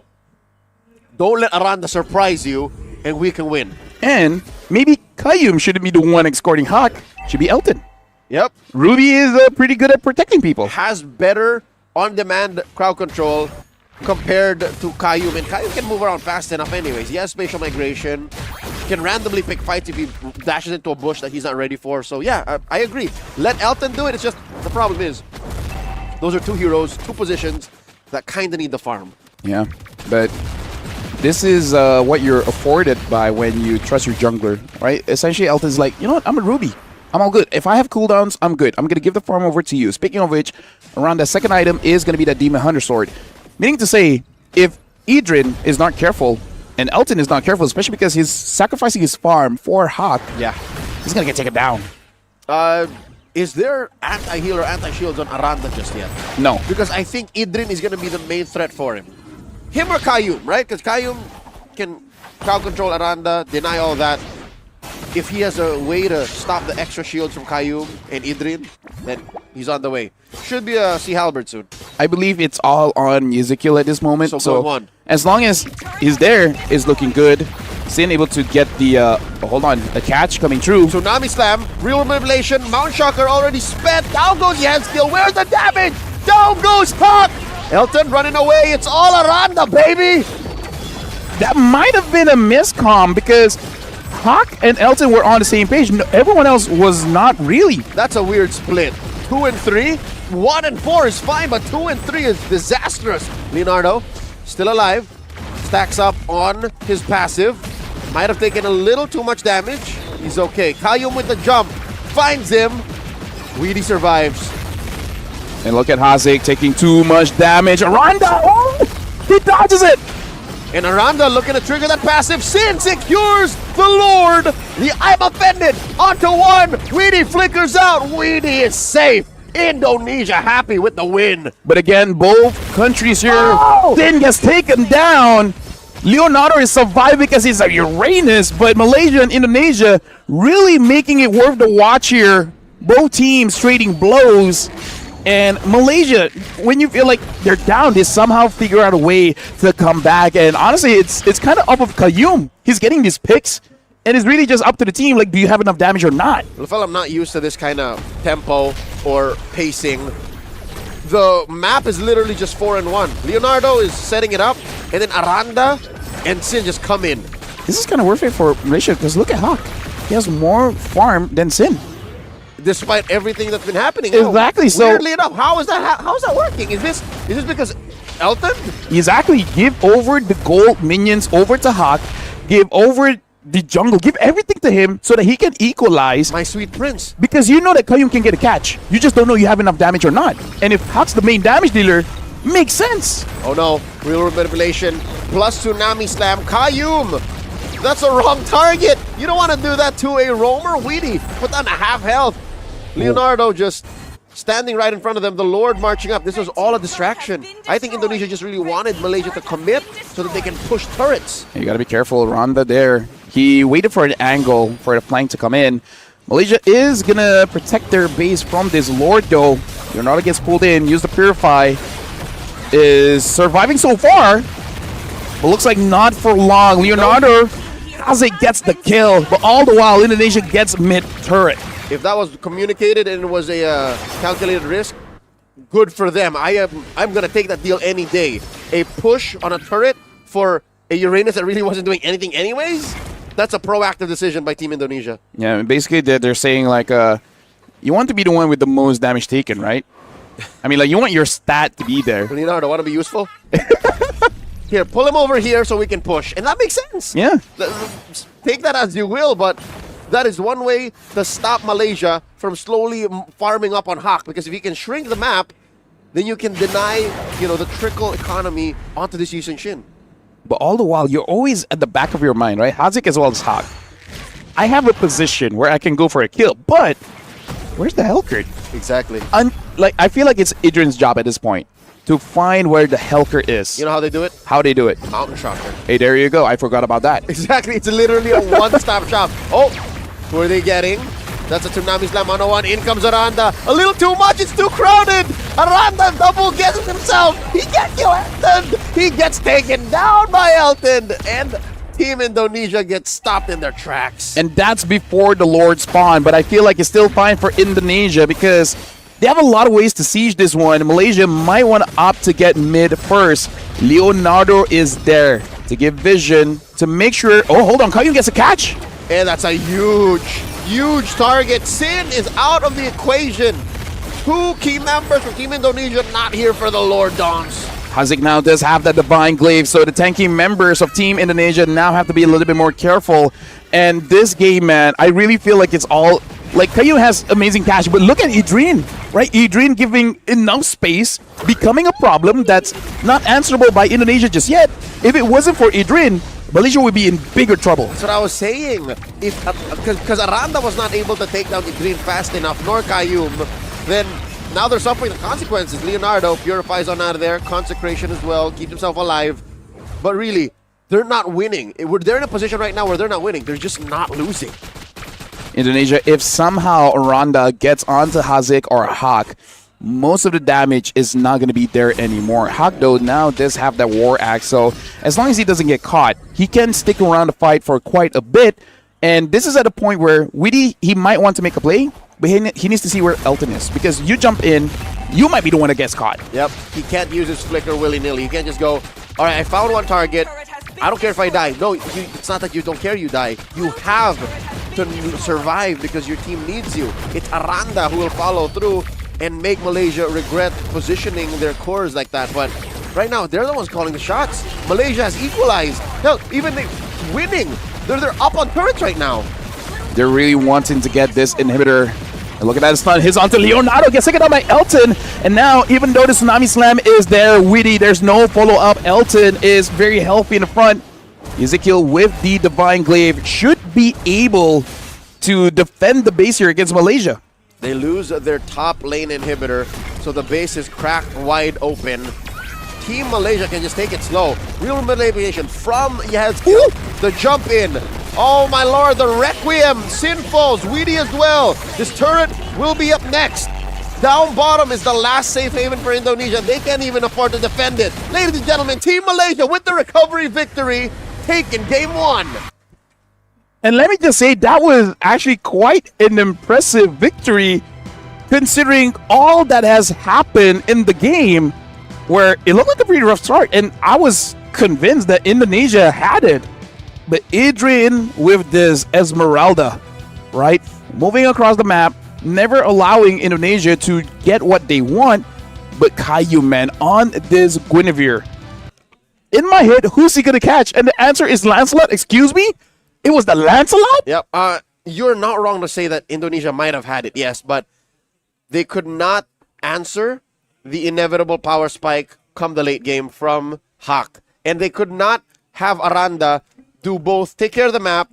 don't let Aranda surprise you, and we can win. And maybe Qayyum shouldn't be the one escorting Hawk. Should be Elton. Yep. Ruby is pretty good at protecting people. Has better on-demand crowd control compared to Qayyum. And Qayyum can move around fast enough anyways. He has spatial migration. Can randomly pick fights if he dashes into a bush that he's not ready for. So yeah, I agree. Let Elton do it. It's just, the problem is, those are 2 heroes, 2 positions that kind of need the farm. Yeah, but this is what you're afforded by when you trust your jungler, right? Essentially, Elton's like, you know what, I'm a Ruby. I'm all good. If I have cooldowns, I'm good. I'm going to give the farm over to you. Speaking of which, around the second item is going to be that Demon Hunter Sword. Meaning to say, if Idrin is not careful, and Elton is not careful, especially because he's sacrificing his farm for Hawk, Yeah. he's going to get taken down. Is there anti-heal or anti-shields on Aranda just yet? No. Because I think Idrin is going to be the main threat for him. Him or Qayyum, right? Because Qayyum can crowd control Aranda, deny all that. If he has a way to stop the extra shields from Qayyum and Idrin, then he's on the way. Should be a Sea Halberd soon. I believe it's all on Ezekiel at this moment. So going one. As long as he's there, is looking good. Sin able to get the, hold on, the catch coming through. Tsunami Slam, Real Manipulation, Mount Shocker already spent. Down goes Yanskill. Where's the damage? Down goes Hawk. Elton running away. It's all Aranda, baby. That might have been a miscomm because Hawk and Elton were on the same page. No, everyone else was not really. That's a weird split. 2 and 3. 1 and 4 is fine, but 2 and 3 is disastrous. Leonardo, still alive. Stacks up on his passive. Might have taken a little too much damage. He's okay. Qayyum with the jump. Finds him. Weedy survives. And look at Hazik taking too much damage. Aranda! Oh! He dodges it! And Aranda looking to trigger that passive. Sin secures the Lord. The I'm offended onto 1. Weedy flickers out. Weedy is safe. Indonesia happy with the win. But again, both countries here, Sin gets taken down. Leonardo is surviving because he's a Uranus, but Malaysia and Indonesia really making it worth the watch here. Both teams trading blows. And Malaysia, when you feel like they're down, they somehow figure out a way to come back. And honestly, it's kind of up of Qayyum. He's getting these picks, and it's really just up to the team. Like, do you have enough damage or not? Well, I'm not used to this kind of tempo or pacing. The map is literally just 4 and 1. Leonardo is setting it up, and then Aranda and Sin just come in. This is kind of worth it for Malaysia because look at Hawk. He has more farm than Sin. Despite everything that's been happening. Exactly. So weirdly enough, how is that working? Is this because Elton? Exactly. Give over the gold minions over to Hawk. Give over the jungle. Give everything to him so that he can equalize. My sweet prince. Because you know that Qayyum can get a catch. You just don't know you have enough damage or not. And if Hawk's the main damage dealer, makes sense. Oh no. Real manipulation plus Tsunami Slam. Qayyum. That's a wrong target. You don't want to do that to a roamer. Weedy put on a half health. Leonardo just standing right in front of them, the Lord marching up. This was all a distraction. I think Indonesia just really wanted Malaysia to commit so that they can push turrets. You got to be careful. Randa there. He waited for an angle for the flank to come in. Malaysia is going to protect their base from this Lord, though. Leonardo gets pulled in. Use the Purify. Is surviving so far. But looks like not for long. Leonardo, Hazik gets the kill. But all the while, Indonesia gets mid-turret. If that was communicated and it was a calculated risk, good for them. I'm gonna take that deal any day. A push on a turret for a Uranus that really wasn't doing anything anyways. That's a proactive decision by Team Indonesia. Yeah, basically they're saying like, you want to be the one with the most damage taken, right? I mean, like you want your stat to be there. Leonardo, want to be useful? here, pull him over here so we can push. And that makes sense. Yeah. Take that as you will, but that is one way to stop Malaysia from slowly farming up on Hawk. Because if you can shrink the map, then you can deny, the trickle economy onto this Yusun Shin. But all the while, you're always at the back of your mind, right? Hazik as well as Hawk. I have a position where I can go for a kill, but where's the Hellcurt? Exactly. I feel like it's Adrian's job at this point to find where the Hellcurt is. You know how they do it? How they do it? Mountain Shocker. Hey, there you go. I forgot about that. Exactly. It's literally a one-stop shop. Oh, who are they getting? That's a Tsunami Slam 101. In comes Aranda. A little too much. It's too crowded. Aranda double gets himself. He can't kill Elton. He gets taken down by Elton. And Team Indonesia gets stopped in their tracks. And that's before the Lord spawn. But I feel like it's still fine for Indonesia because they have a lot of ways to siege this one. Malaysia might want to opt to get mid first. Leonardo is there to give vision to make sure. Oh, hold on. Kaiyun gets a catch. And that's a huge target. Sin is out of the equation. 2 key members from Team Indonesia not here for the Lord Dons. Hazik now does have that Divine Glaive, so the tanky members of Team Indonesia now have to be a little bit more careful. And this game, man, I really feel like it's all... Like, Kaiyun has amazing cash, but look at Adrian, right? Adrian giving enough space, becoming a problem that's not answerable by Indonesia just yet. If it wasn't for Adrian, Malaysia would be in bigger trouble. That's what I was saying. Because Aranda was not able to take down Adrian fast enough, nor Kaiyum, then now they're suffering the consequences. Leonardo purifies on out of there, consecration as well, keeps himself alive. But really, they're not winning. They're in a position right now where they're not winning. They're just not losing. Indonesia, if somehow Aranda gets onto Hazik or Hawk, most of the damage is not going to be there anymore. Hawk, though, now does have that War Axe, so as long as he doesn't get caught, he can stick around the fight for quite a bit. And this is at a point where Witty, he might want to make a play, but he needs to see where Elton is. Because you jump in, you might be the one that gets caught. Yep, he can't use his flicker willy-nilly. He can't just go, all right, I found one target. I don't care if I die. No, it's not that you don't care you die. You have to survive because your team needs you. It's Aranda who will follow through and make Malaysia regret positioning their cores like that. But right now, they're the ones calling the shots. Malaysia has equalized. Hell, even they winning. They're up on turrets right now. They're really wanting to get this inhibitor. And look at that stun. His onto Leonardo. Gets taken out by Elton. And now, even though the Tsunami Slam is there, Witty, there's no follow-up. Elton is very healthy in the front. Ezekiel with the Divine Glaive should be able to defend the base here against Malaysia. They lose their top lane inhibitor, so the base is cracked wide open. Team Malaysia can just take it slow. Real manipulation from Yezkiel. The jump in. Oh my lord, the Requiem. Sin falls. Weedy as well. This turret will be up next. Down bottom is the last safe haven for Indonesia. They can't even afford to defend it. Ladies and gentlemen, Team Malaysia with the recovery victory, taking game 1. And let me just say, that was actually quite an impressive victory considering all that has happened in the game where it looked like a pretty rough start. And I was convinced that Indonesia had it. But Adrian with this Esmeralda, right? Moving across the map, never allowing Indonesia to get what they want. But Kaiyum, man, on this Guinevere. In my head, who's he going to catch? And the answer is Lancelot. Excuse me? It was the Lancelot? Yep. You're not wrong to say that Indonesia might have had it, yes, but they could not answer the inevitable power spike come the late game from Hawk. And they could not have Aranda do both, take care of the map,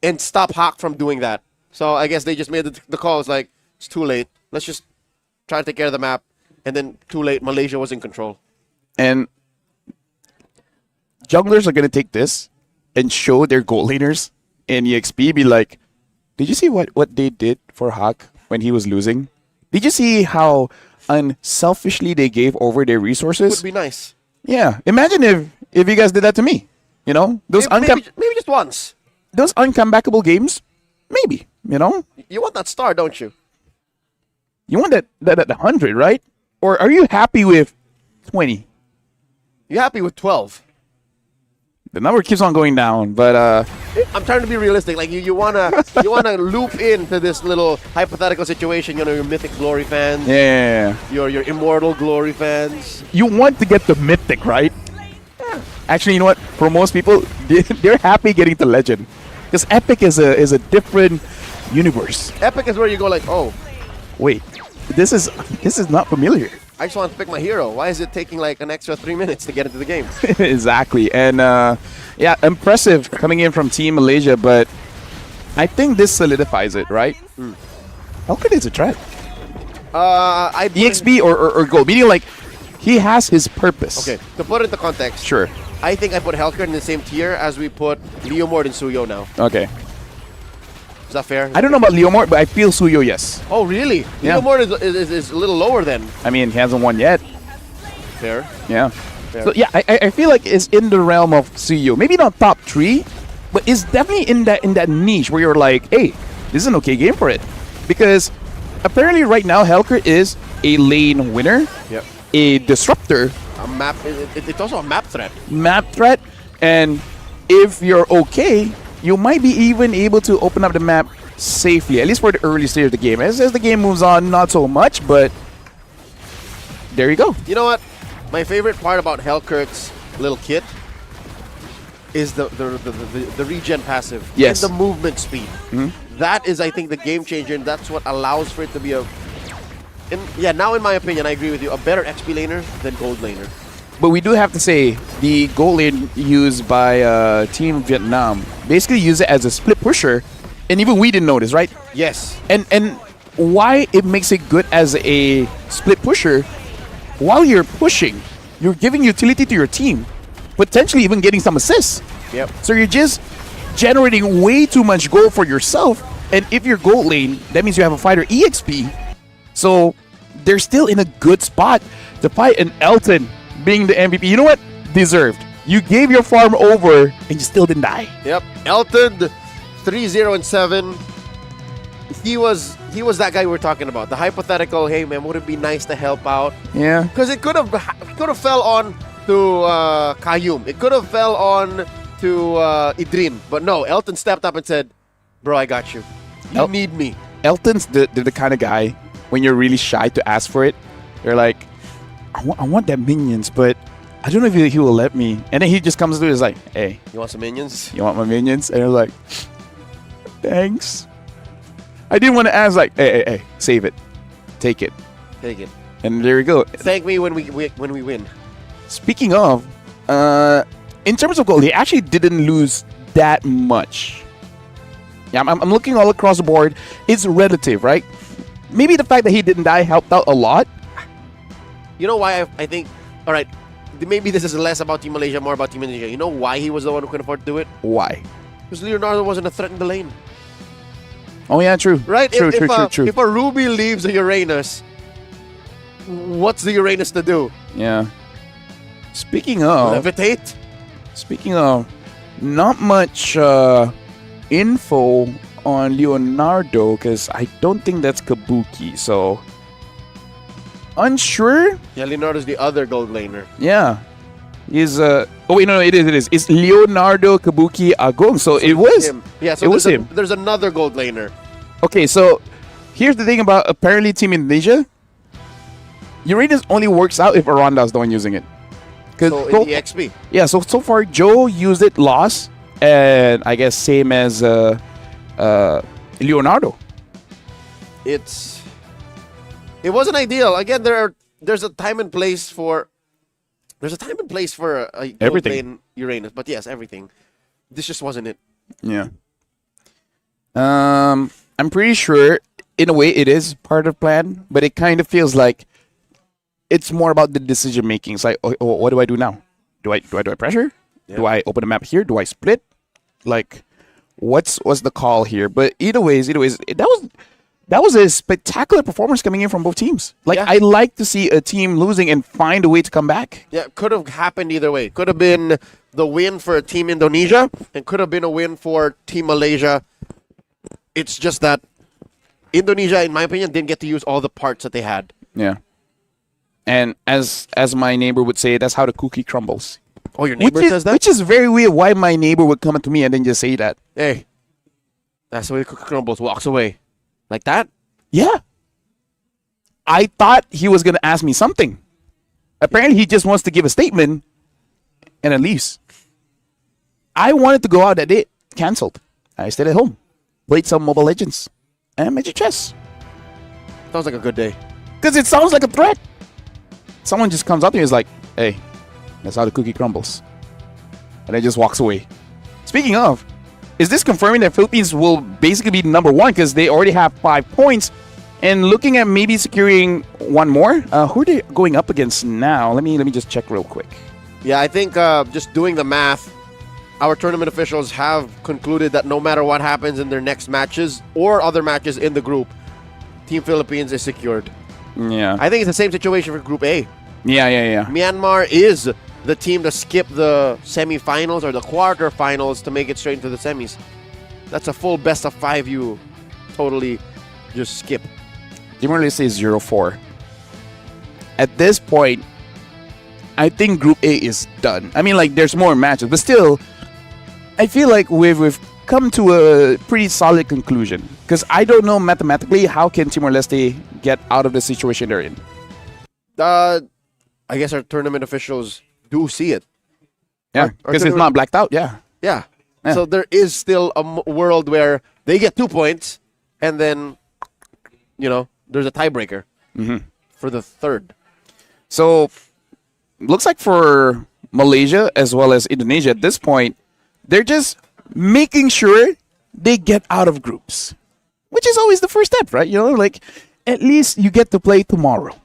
and stop Hawk from doing that. So I guess they just made the call. It's like, it's too late. Let's just try to take care of the map. And then too late, Malaysia was in control. And junglers are going to take this and show their gold laners in EXP, be like, did you see what they did for Hawk when he was losing? Did you see how unselfishly they gave over their resources? Would be nice. Yeah. Imagine if you guys did that to me. You know? Those maybe just once. Those uncomebackable games, maybe. You know? You want that star, don't you? You want that 100, right? Or are you happy with 20? You happy with 12? The number keeps on going down, but I'm trying to be realistic. Like you wanna loop into this little hypothetical situation. You know, your Mythic Glory fans. Yeah. Your Immortal Glory fans. You want to get the Mythic, right? Yeah. Actually, you know what? For most people, they're happy getting to Legend. Because Epic is a different universe. Epic is where you go like, oh, Wait, this is not familiar. I just want to pick my hero. Why is it taking like an extra 3 minutes to get into the game? Exactly. And yeah, impressive coming in from Team Malaysia, but I think this solidifies it, right? Helkert is a threat. I EXP or Gold, meaning like he has his purpose. Okay, to put it into context, Sure. I think I put Helkert in the same tier as we put Leomord and Suyo now. Okay. Is that fair? I don't know about Leomord, but I feel Suyo, yes. Oh, really? Yeah. Leomord is a little lower then. I mean, he hasn't won yet. Fair. Yeah. Fair. So yeah, I feel like it's in the realm of Suyo. Maybe not top 3, but it's definitely in that niche where you're like, hey, this is an okay game for it. Because apparently right now Helkert is a lane winner, Yep. a disruptor, A map. It's also a map threat. map threat, and if you're okay, you might be even able to open up the map safely, at least for the early stage of the game. As the game moves on, not so much, but there you go. You know what? My favorite part about Helkert's little kit is the regen passive. Yes. And the movement speed. That is, I think, the game changer, and that's what allows for it to be now in my opinion, I agree with you, a better XP laner than gold laner. But we do have to say the goal lane used by Team Vietnam basically use it as a split pusher, and even we didn't notice, right? Yes. And why it makes it good as a split pusher, while you're pushing, you're giving utility to your team, potentially even getting some assists. Yep. So you're just generating way too much gold for yourself, and if you're gold lane, that means you have a fighter EXP. So they're still in a good spot to fight an Elton being the MVP. You know what? Deserved. You gave your farm over and you still didn't die. Yep. Elton, 3-0-7. He was that guy we were talking about. The hypothetical, hey man, would it be nice to help out? Yeah. Because it could have fell on to Kayum. It could have fell on to Idrin. But no, Elton stepped up and said, bro, I got you. You need me. Elton's the kind of guy, when you're really shy to ask for it, you're like, I want that minions, but I don't know if he will let me. And then he just comes through and is like, hey, You want some minions? you want my minions? And you're like, thanks. I didn't want to ask, like, hey, save it. Take it. Take it. And there you go. Thank me when we win. Speaking of, in terms of gold, he actually didn't lose that much. Yeah, I'm looking all across the board. It's relative, right? Maybe the fact that he didn't die helped out a lot. You know why I think, all right, maybe this is less about Team Malaysia, more about Team Indonesia. You know why he was the one who could afford to do it? Why? Because Leonardo wasn't a threat in the lane. Oh, yeah, true. Right? True. If a Ruby leaves a Uranus, what's the Uranus to do? Yeah. Speaking of, not much info on Leonardo, because I don't think that's Kabuki, so unsure. Yeah, Leonardo's the other gold laner. Yeah. He's oh wait, no, it is. It's Leonardo Kabuki Agong. So it was him. Yeah, so it was him. There's another gold laner. Okay, so here's the thing about apparently Team Indonesia. Uranus only works out if Aranda's the one using it. So in the XP. Yeah, so far Joe used it, lost, and I guess same as Leonardo. It wasn't ideal. Again, there's a time and place for a gold Everything. lane Uranus, but yes, everything. This just wasn't it. Yeah. I'm pretty sure in a way it is part of the plan, but it kind of feels like it's more about the decision making. It's like, oh, what do I do now? Do I pressure? Yeah. Do I open the map here? Do I split? Like, what's the call here? But either ways, that was a spectacular performance coming in from both teams. Like, Yeah. I like to see a team losing and find a way to come back. Yeah, could have happened either way. Could have been the win for Team Indonesia and could have been a win for Team Malaysia. It's just that Indonesia, in my opinion, didn't get to use all the parts that they had. Yeah. And as my neighbor would say, that's how the cookie crumbles. Oh, your neighbor says that? Which is very weird why my neighbor would come up to me and then just say that. Hey, that's the way the cookie crumbles. Walks away. Like that? Yeah. I thought he was going to ask me something. Apparently, he just wants to give a statement, and then leaves. I wanted to go out that day. Canceled. I stayed at home. Played some Mobile Legends. And Magic Chess. Sounds like a good day. Because it sounds like a threat. Someone just comes up to me and is like, hey, that's how the cookie crumbles. And then just walks away. Speaking of, is this confirming that Philippines will basically be number one because they already have 5 points and looking at maybe securing one more? Who are they going up against now? Let me just check real quick. Yeah, I think just doing the math, our tournament officials have concluded that no matter what happens in their next matches or other matches in the group, Team Philippines is secured. Yeah. I think it's the same situation for Group A. Yeah. Myanmar is the team to skip the semifinals or the quarterfinals to make it straight into the semis. That's a full best of 5 you totally just skip. Timor-Leste is 0-4. At this point, I think Group A is done. I mean, like, there's more matches, but still, I feel like we've come to a pretty solid conclusion. Because I don't know mathematically how can Timor-Leste get out of the situation they're in. I guess our tournament officials do see it. Yeah, because it's not blacked out, yeah. Yeah. So there is still a world where they get 2 points, and then, there's a tiebreaker for the third. So, looks like for Malaysia as well as Indonesia at this point, they're just making sure they get out of groups, which is always the first step, right? Like, at least you get to play tomorrow.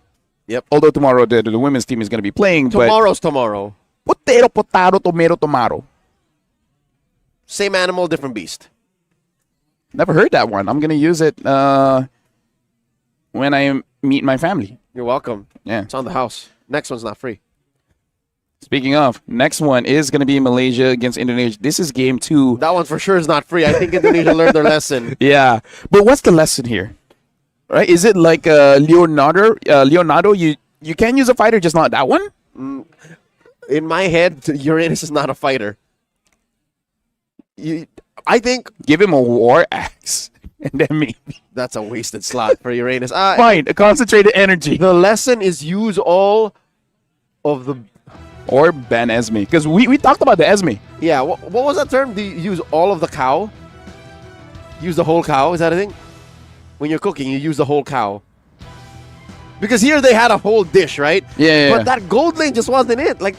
Yep. Although tomorrow the women's team is going to be playing. Tomorrow's tomorrow. Potato, potato, tomato, tomato. Same animal, different beast. Never heard that one. I'm going to use it when I meet my family. You're welcome. Yeah. It's on the house. Next one's not free. Speaking of, next one is going to be Malaysia against Indonesia. This is game 2. That one for sure is not free. I think Indonesia learned their lesson. Yeah. But what's the lesson here? Right? Is it like Leonardo? Leonardo, you can use a fighter, just not that one? In my head, Uranus is not a fighter. I think... Give him a war axe. And then maybe... That's a wasted slot for Uranus. Fine, a concentrated energy. The lesson is use all of the... Or ban Esme. Because we talked about the Esme. Yeah, what was that term? Do you use all of the cow? Use the whole cow? Is that a thing? When you're cooking, you use the whole cow. Because here they had a whole dish, right? Yeah. But that gold lane just wasn't it. Like,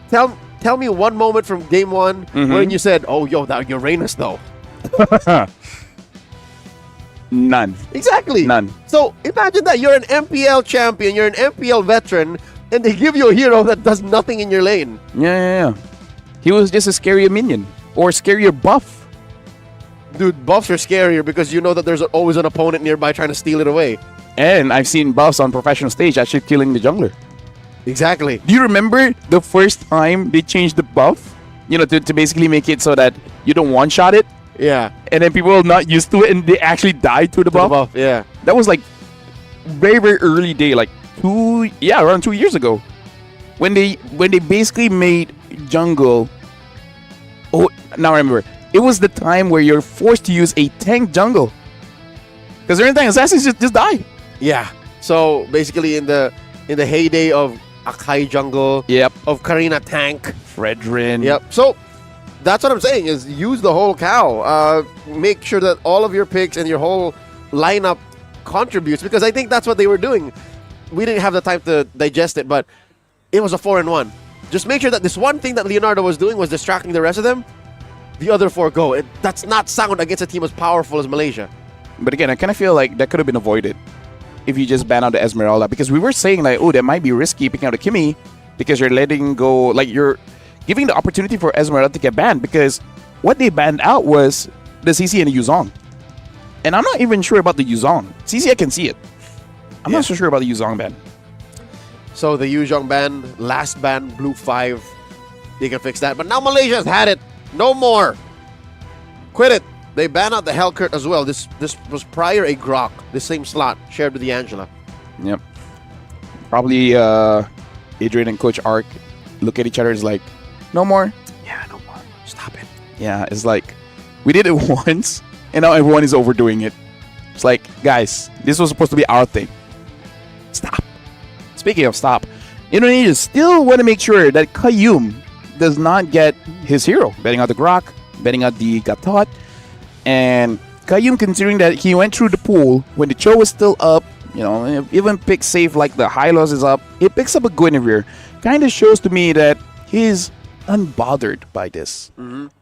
tell me one moment from game 1 when you said, "Oh, that Uranus though." None. Exactly. None. So imagine that you're an MPL champion, you're an MPL veteran, and they give you a hero that does nothing in your lane. Yeah. He was just a scarier minion or scarier buff. Dude, buffs are scarier because you know that there's always an opponent nearby trying to steal it away. And I've seen buffs on professional stage actually killing the jungler. Exactly. Do you remember the first time they changed the buff? To basically make it so that you don't one-shot it? Yeah. And then people are not used to it and they actually died to the buff? Yeah. That was like very, very early day, like around 2 years ago. When they basically made jungle... Oh, now I remember. It was the time where you're forced to use a tank jungle. Because during the time, assassins just die. Yeah. So basically in the heyday of Akai jungle, Yep. of Karina tank, Fredrin. Yep. So that's what I'm saying is use the whole cow. Make sure that all of your picks and your whole lineup contributes because I think that's what they were doing. We didn't have the time to digest it, but it was a 4-1. Just make sure that this one thing that Leonardo was doing was distracting the rest of them. The other 4 go. That's not sound against a team as powerful as Malaysia. But again, I kind of feel like that could have been avoided if you just ban out the Esmeralda. Because we were saying like, oh, that might be risky picking out a Kimmy because you're letting go, like you're giving the opportunity for Esmeralda to get banned because what they banned out was the CC and the Yuzong. And I'm not even sure about the Yuzong. CC, I can see it. I'm not so sure about the Yuzong ban. So the Yuzong ban, last ban, blue 5, they can fix that. But now Malaysia's had it. No more. Quit it. They ban out the Hellcurt as well. This was prior a Grok, the same slot shared with the Angela. Yep. Probably Adrian and Coach Ark look at each other as like, no more. Yeah, no more. Stop it. Yeah, it's like we did it once and now everyone is overdoing it. It's like, guys, this was supposed to be our thing. Stop. Speaking of stop, Indonesia still want to make sure that Qayyum does not get his hero. Betting out the Grok, betting out the Gatot. And Qayyum, considering that he went through the pool when the Cho was still up, even pick safe like the high loss is up, it picks up a Guinevere. Kind of shows to me that he's unbothered by this.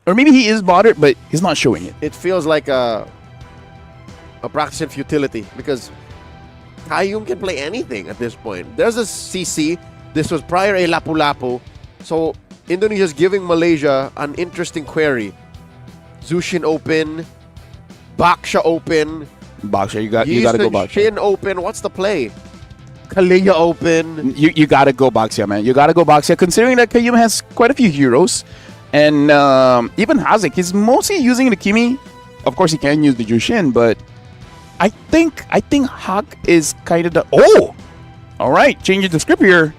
Or maybe he is bothered, but he's not showing it. It feels like a practice in futility because Qayyum can play anything at this point. There's a CC. This was prior a Lapu-Lapu. So Indonesia's giving Malaysia an interesting query. Zushin open. Baksha open. Baksha, you gotta go Baksha. Shin open. What's the play? Kalia open. You gotta go Baksha, man. You gotta go Baksha. Considering that Qayyum has quite a few heroes. And even Hazik, he's mostly using the Kimi. Of course, he can use the Jushin, but I think Hak is kind of the... Oh! All right, changing the script here.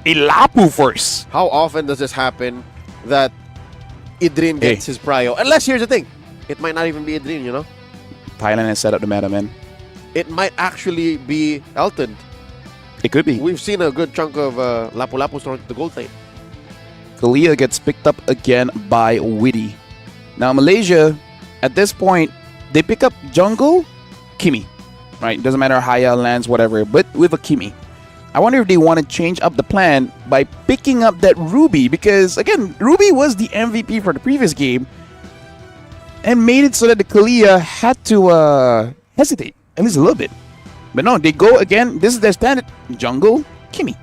A Lapu first. How often does this happen that Idrin gets his prio? Unless, here's the thing. It might not even be Idrin, Thailand has set up the meta, man. It might actually be Elton. It could be. We've seen a good chunk of Lapu-Lapu throwing to the gold lane. Kalia gets picked up again by Witty. Now, Malaysia, at this point, they pick up jungle, Kimi. Right? Doesn't matter Haya, lands, whatever, but with a Kimi. I wonder if they want to change up the plan by picking up that Ruby, because, again, Ruby was the MVP for the previous game and made it so that the Kalia had to hesitate, at least a little bit. But no, they go again. This is their standard jungle, Kimi.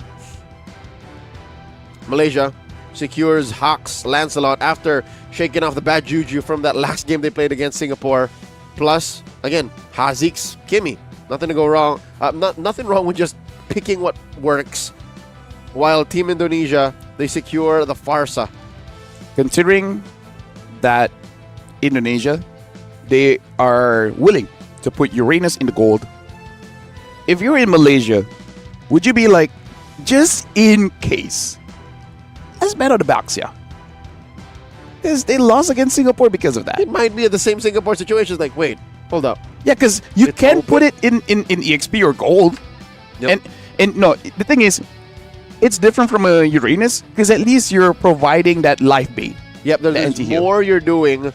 Malaysia secures Hawks Lancelot after shaking off the bad juju from that last game they played against Singapore. Plus, again, Hazik's Kimi. Nothing to go wrong. Nothing wrong with just picking what works. While Team Indonesia, they secure the Farsa. Considering that Indonesia, they are willing to put Uranus in the gold. If you're in Malaysia, would you be like, just in case, let's bet on the Baxia? Because they lost against Singapore because of that. It might be the same Singapore situation. It's like, wait, hold up. Yeah, because you It's can open. put it in EXP or gold. Yep. And no, the thing is, it's different from a Uranus because at least you're providing that life bait. Yep, there's anti-heal. more you're doing.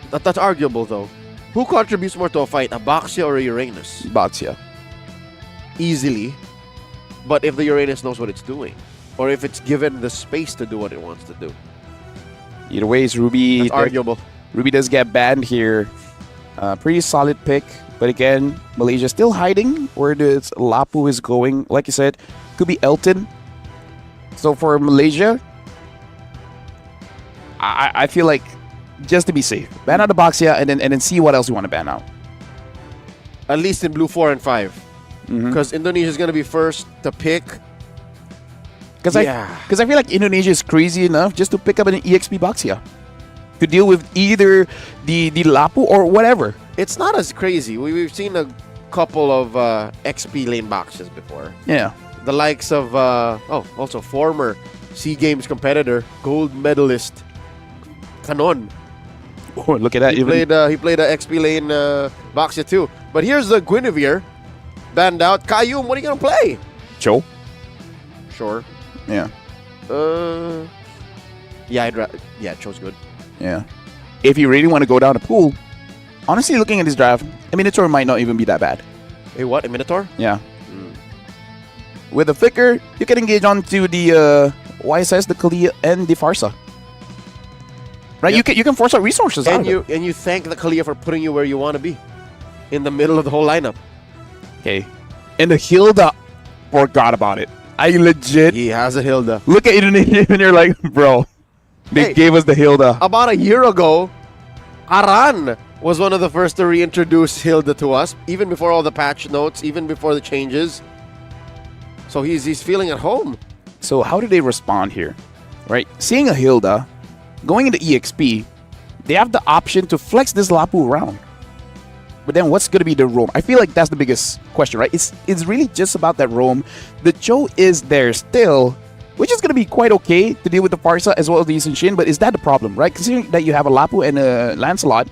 That's arguable, though. Who contributes more to a fight, a Baxia or a Uranus? Baxia. Easily. But if the Uranus knows what it's doing, or if it's given the space to do what it wants to do. Either way, it's Ruby. That's arguable. Ruby does get banned here. Pretty solid pick. But again, Malaysia still hiding where this Lapu is going. Like you said, could be Elton. So for Malaysia, I feel like just to be safe, ban out the Baxia and then see what else you want to ban out. At least in blue 4 and 5. Mhm. Because Indonesia is going to be first to pick. Because Yeah. I feel like Indonesia is crazy enough just to pick up an EXP Baxia to deal with either the Lapu or whatever. It's not as crazy. We've seen a couple of XP lane boxes before. Yeah. The likes of, also former SEA Games competitor, gold medalist, Canon. Oh, look at that. He played a XP lane Baxia too. But here's the Guinevere banned out. Qayyum, what are you gonna play? Cho. Sure. Yeah. Yeah, Cho's good. Yeah. If you really want to go down the pool, honestly, looking at this draft, a Minotaur might not even be that bad. Hey, what? A Minotaur? Yeah. With a Flicker, you can engage onto the YSS, the Kalia, and the Farsa. Right? Yep. You can force out resources out And you thank the Kalia for putting you where you want to be, in the middle of the whole lineup. Okay. And the Hilda, forgot about it. I legit He has a Hilda. look at Indonesia and you're like, bro, they Hey. gave us the Hilda. About a year ago, Aran was one of the first to reintroduce Hilda to us, even before all the patch notes, even before the changes. So he's feeling at home. So how do they respond here? Right? Seeing a Hilda, going into EXP, they have the option to flex this Lapu around. But then what's going to be the roam? I feel like that's the biggest question, right? It's really just about that roam. The Cho is there still, which is going to be quite okay to deal with the Farsa as well as the Yisun Shin, but is that the problem, right? Considering that you have a Lapu and a Lancelot,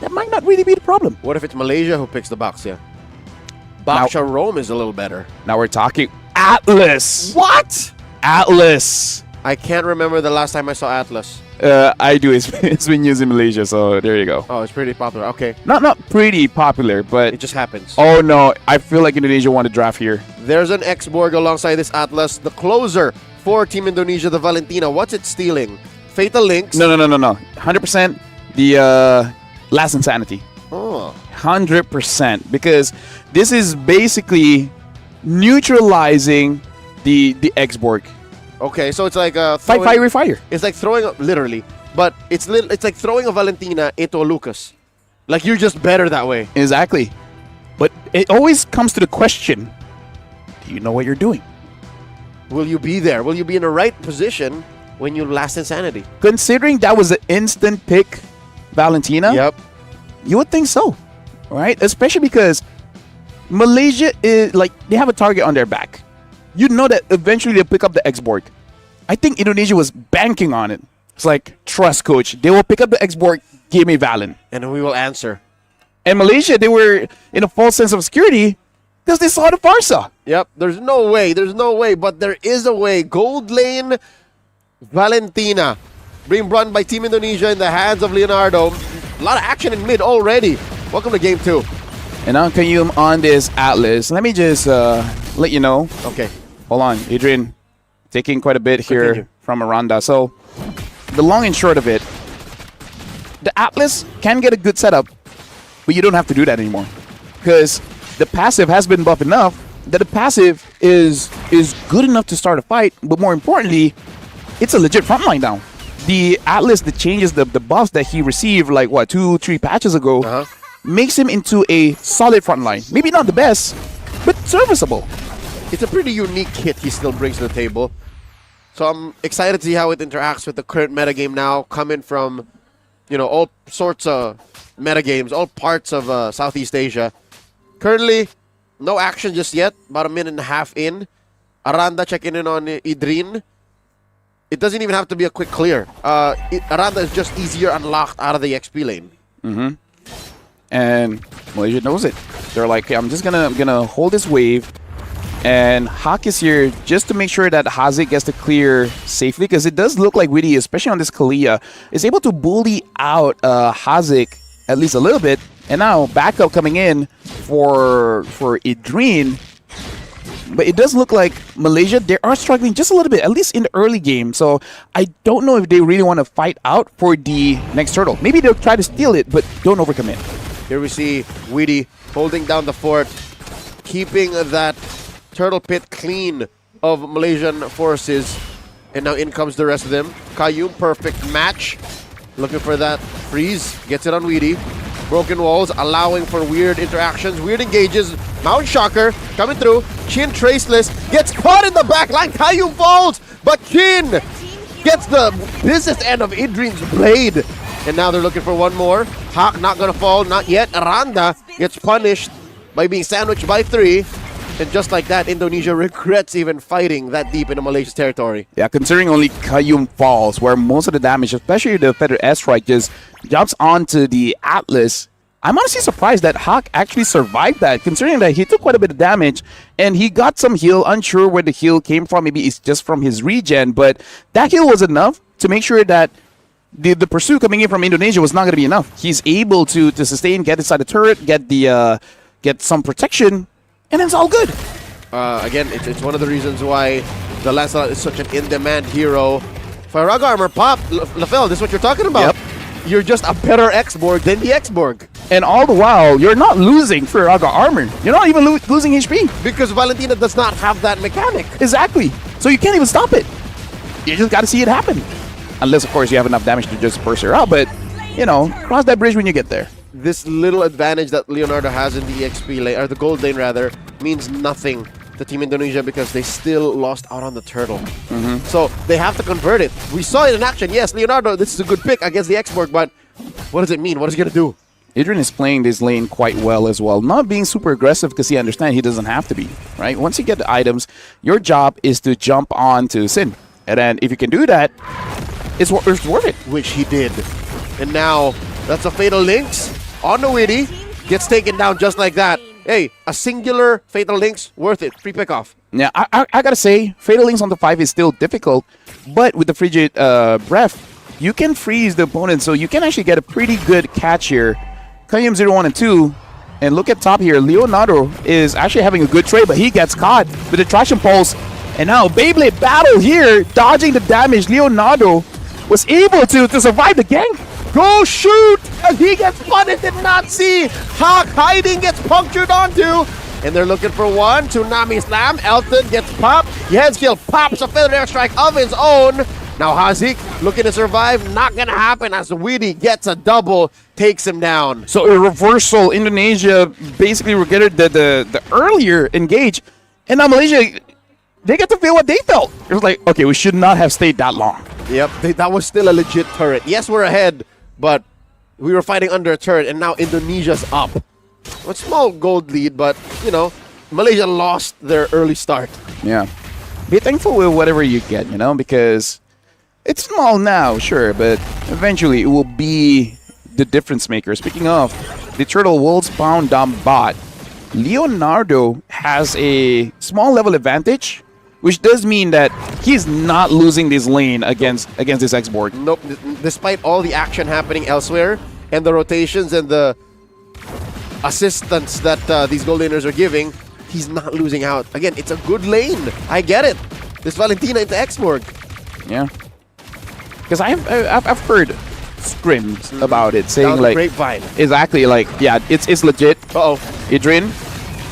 that might not really be the problem. What if it's Malaysia who picks the Baxia? Baxia Rome is a little better. Now we're talking Atlas. What? Atlas. I can't remember the last time I saw Atlas. I do. It's been used in Malaysia, so there you go. Oh, it's pretty popular. Okay. Not pretty popular, but It just happens. oh no, I feel like Indonesia won the draft here. There's an X-Borg alongside this Atlas. The closer for Team Indonesia, the Valentina. What's it stealing? Fatal Links. No. 100% the Last Insanity. Oh. 100%, because this is basically neutralizing the X-Borg. Okay, so it's like Fight, fire, fire. It's like throwing literally, but it's like throwing a Valentina into a Lucas. Like you're just better that way. Exactly. But it always comes to the question, do you know what you're doing? Will you be there? Will you be in the right position when you Last Insanity? Considering that was an instant pick Valentina, Yep. you would think so, right? Especially because Malaysia is like, they have a target on their back. You know that eventually they'll pick up the X-Borg. I think Indonesia was banking on it. It's like, trust, coach. They will pick up the X-Borg, give me Valen. And we will answer. And Malaysia, they were in a false sense of security because they saw the Farsa. Yep. There's no way. But there is a way. Gold lane Valentina being run by Team Indonesia in the hands of Leonardo. A lot of action in mid already. Welcome to game 2. And now Kayum on this Atlas. Let me just let you know. Okay. Hold on, Adrian, taking quite a bit here Continue. from Aranda. So the long and short of it, the Atlas can get a good setup, but you don't have to do that anymore because the passive has been buffed enough that the passive is good enough to start a fight, but more importantly, it's a legit frontline now. The Atlas, the changes, the buffs that he received like, 2-3 patches ago, makes him into a solid frontline. Maybe not the best, but serviceable. It's a pretty unique kit he still brings to the table. So I'm excited to see how it interacts with the current metagame now, coming from, all sorts of metagames, all parts of Southeast Asia. Currently, no action just yet, about a minute and a half in. Aranda checking in on Idrin. It doesn't even have to be a quick clear. Aranda is just easier unlocked out of the XP lane. Mm-hmm. And Malaysia knows it. They're like, I'm just gonna hold this wave. And Hawk is here just to make sure that Hazik gets to clear safely, because it does look like Witty, especially on this Kalia, is able to bully out Hazik at least a little bit. And now backup coming in for Idrin. But it does look like Malaysia, they are struggling just a little bit, at least in the early game. So I don't know if they really want to fight out for the next turtle. Maybe they'll try to steal it, but don't overcommit. Here we see Witty holding down the fort, keeping that turtle pit clean of Malaysian forces. And now in comes the rest of them. Kayum, perfect match. Looking for that freeze. Gets it on Witty. Broken walls, allowing for weird interactions, weird engages. Mount Shocker coming through. Chin traceless. Gets caught in the back line. Kayum falls. But Chin gets the business end of Idrin's blade. And now they're looking for one more. Hawk not going to fall. Not yet. Aranda gets punished by being sandwiched by 3. And just like that, Indonesia regrets even fighting that deep into Malaysia's territory. Yeah, considering only Kayum falls, where most of the damage, especially the Feather S-Strike, just jumps onto the Atlas. I'm honestly surprised that Hawk actually survived that, considering that he took quite a bit of damage, and he got some heal. Unsure where the heal came from. Maybe it's just from his regen, but that heal was enough to make sure that the pursuit coming in from Indonesia was not going to be enough. He's able to sustain, get inside the turret, get some protection, and it's all good. Again, it's one of the reasons why the Lancelot is such an in-demand hero. Firaga armor pop, Lafel, this is what you're talking about. Yep. You're just a better X-Borg than the X-Borg. And all the while, you're not losing Firaga armor. You're not even losing HP. Because Valentina does not have that mechanic. Exactly. So you can't even stop it. You just got to see it happen. Unless, of course, you have enough damage to just burst her out. But, cross that bridge when you get there. This little advantage that Leonardo has in the XP lane, or the gold lane rather, means nothing to Team Indonesia because they still lost out on the turtle. So they have to convert it. We saw it in action. Yes, Leonardo, this is a good pick against the X-Borg, but what does it mean? What is he going to do? Adrian is playing this lane quite well as well. Not being super aggressive because he understands he doesn't have to be, right? Once you get the items, your job is to jump on to Sin. And then if you can do that, it's worth it. Which he did. And now, that's a Fatal Links on the Witty. Gets taken down just like that. Hey, a singular Fatal Links, worth it. Free pick off. Yeah, I gotta say, Fatal Links on the 5 is still difficult, but with the Frigid Breath, you can freeze the opponent, so you can actually get a pretty good catch here. Kayum 0, 1, and 2, and look at top here. Leonardo is actually having a good trade, but he gets caught with the Traction Pulse. And now Beyblade battle here, dodging the damage. Leonardo was able to survive the gank. Go shoot! As he gets punished, did not see. Hawk hiding, gets punctured onto. And they're looking for one. Tsunami Slam. Elton gets popped. Yezkiel pops a feather airstrike of his own. Now Hazik looking to survive. Not going to happen as Weedy gets a double, takes him down. So a reversal. Indonesia basically regretted the earlier engage. And now Malaysia, they get to feel what they felt. It was like, okay, we should not have stayed that long. Yep, that was still a legit turret. Yes, we're ahead, but we were fighting under a turret, and now Indonesia's up. A small gold lead, but, you know, Malaysia lost their early start. Yeah. Be thankful with whatever you get, you know, because it's small now, sure, but eventually it will be the difference maker. Speaking of, the Turtle World's Bound Dom bot, Leonardo has a small level advantage, which does mean that he's not losing this lane against this X-Board. Nope, despite all the action happening elsewhere, and the rotations and the assistance that these gold laners are giving, he's not losing out. Again, it's a good lane. I get it. This Valentina into X-Board. Yeah. Because I've heard scrims about it, saying like grapevine. Exactly, like, yeah, it's legit. Uh-oh. Idrin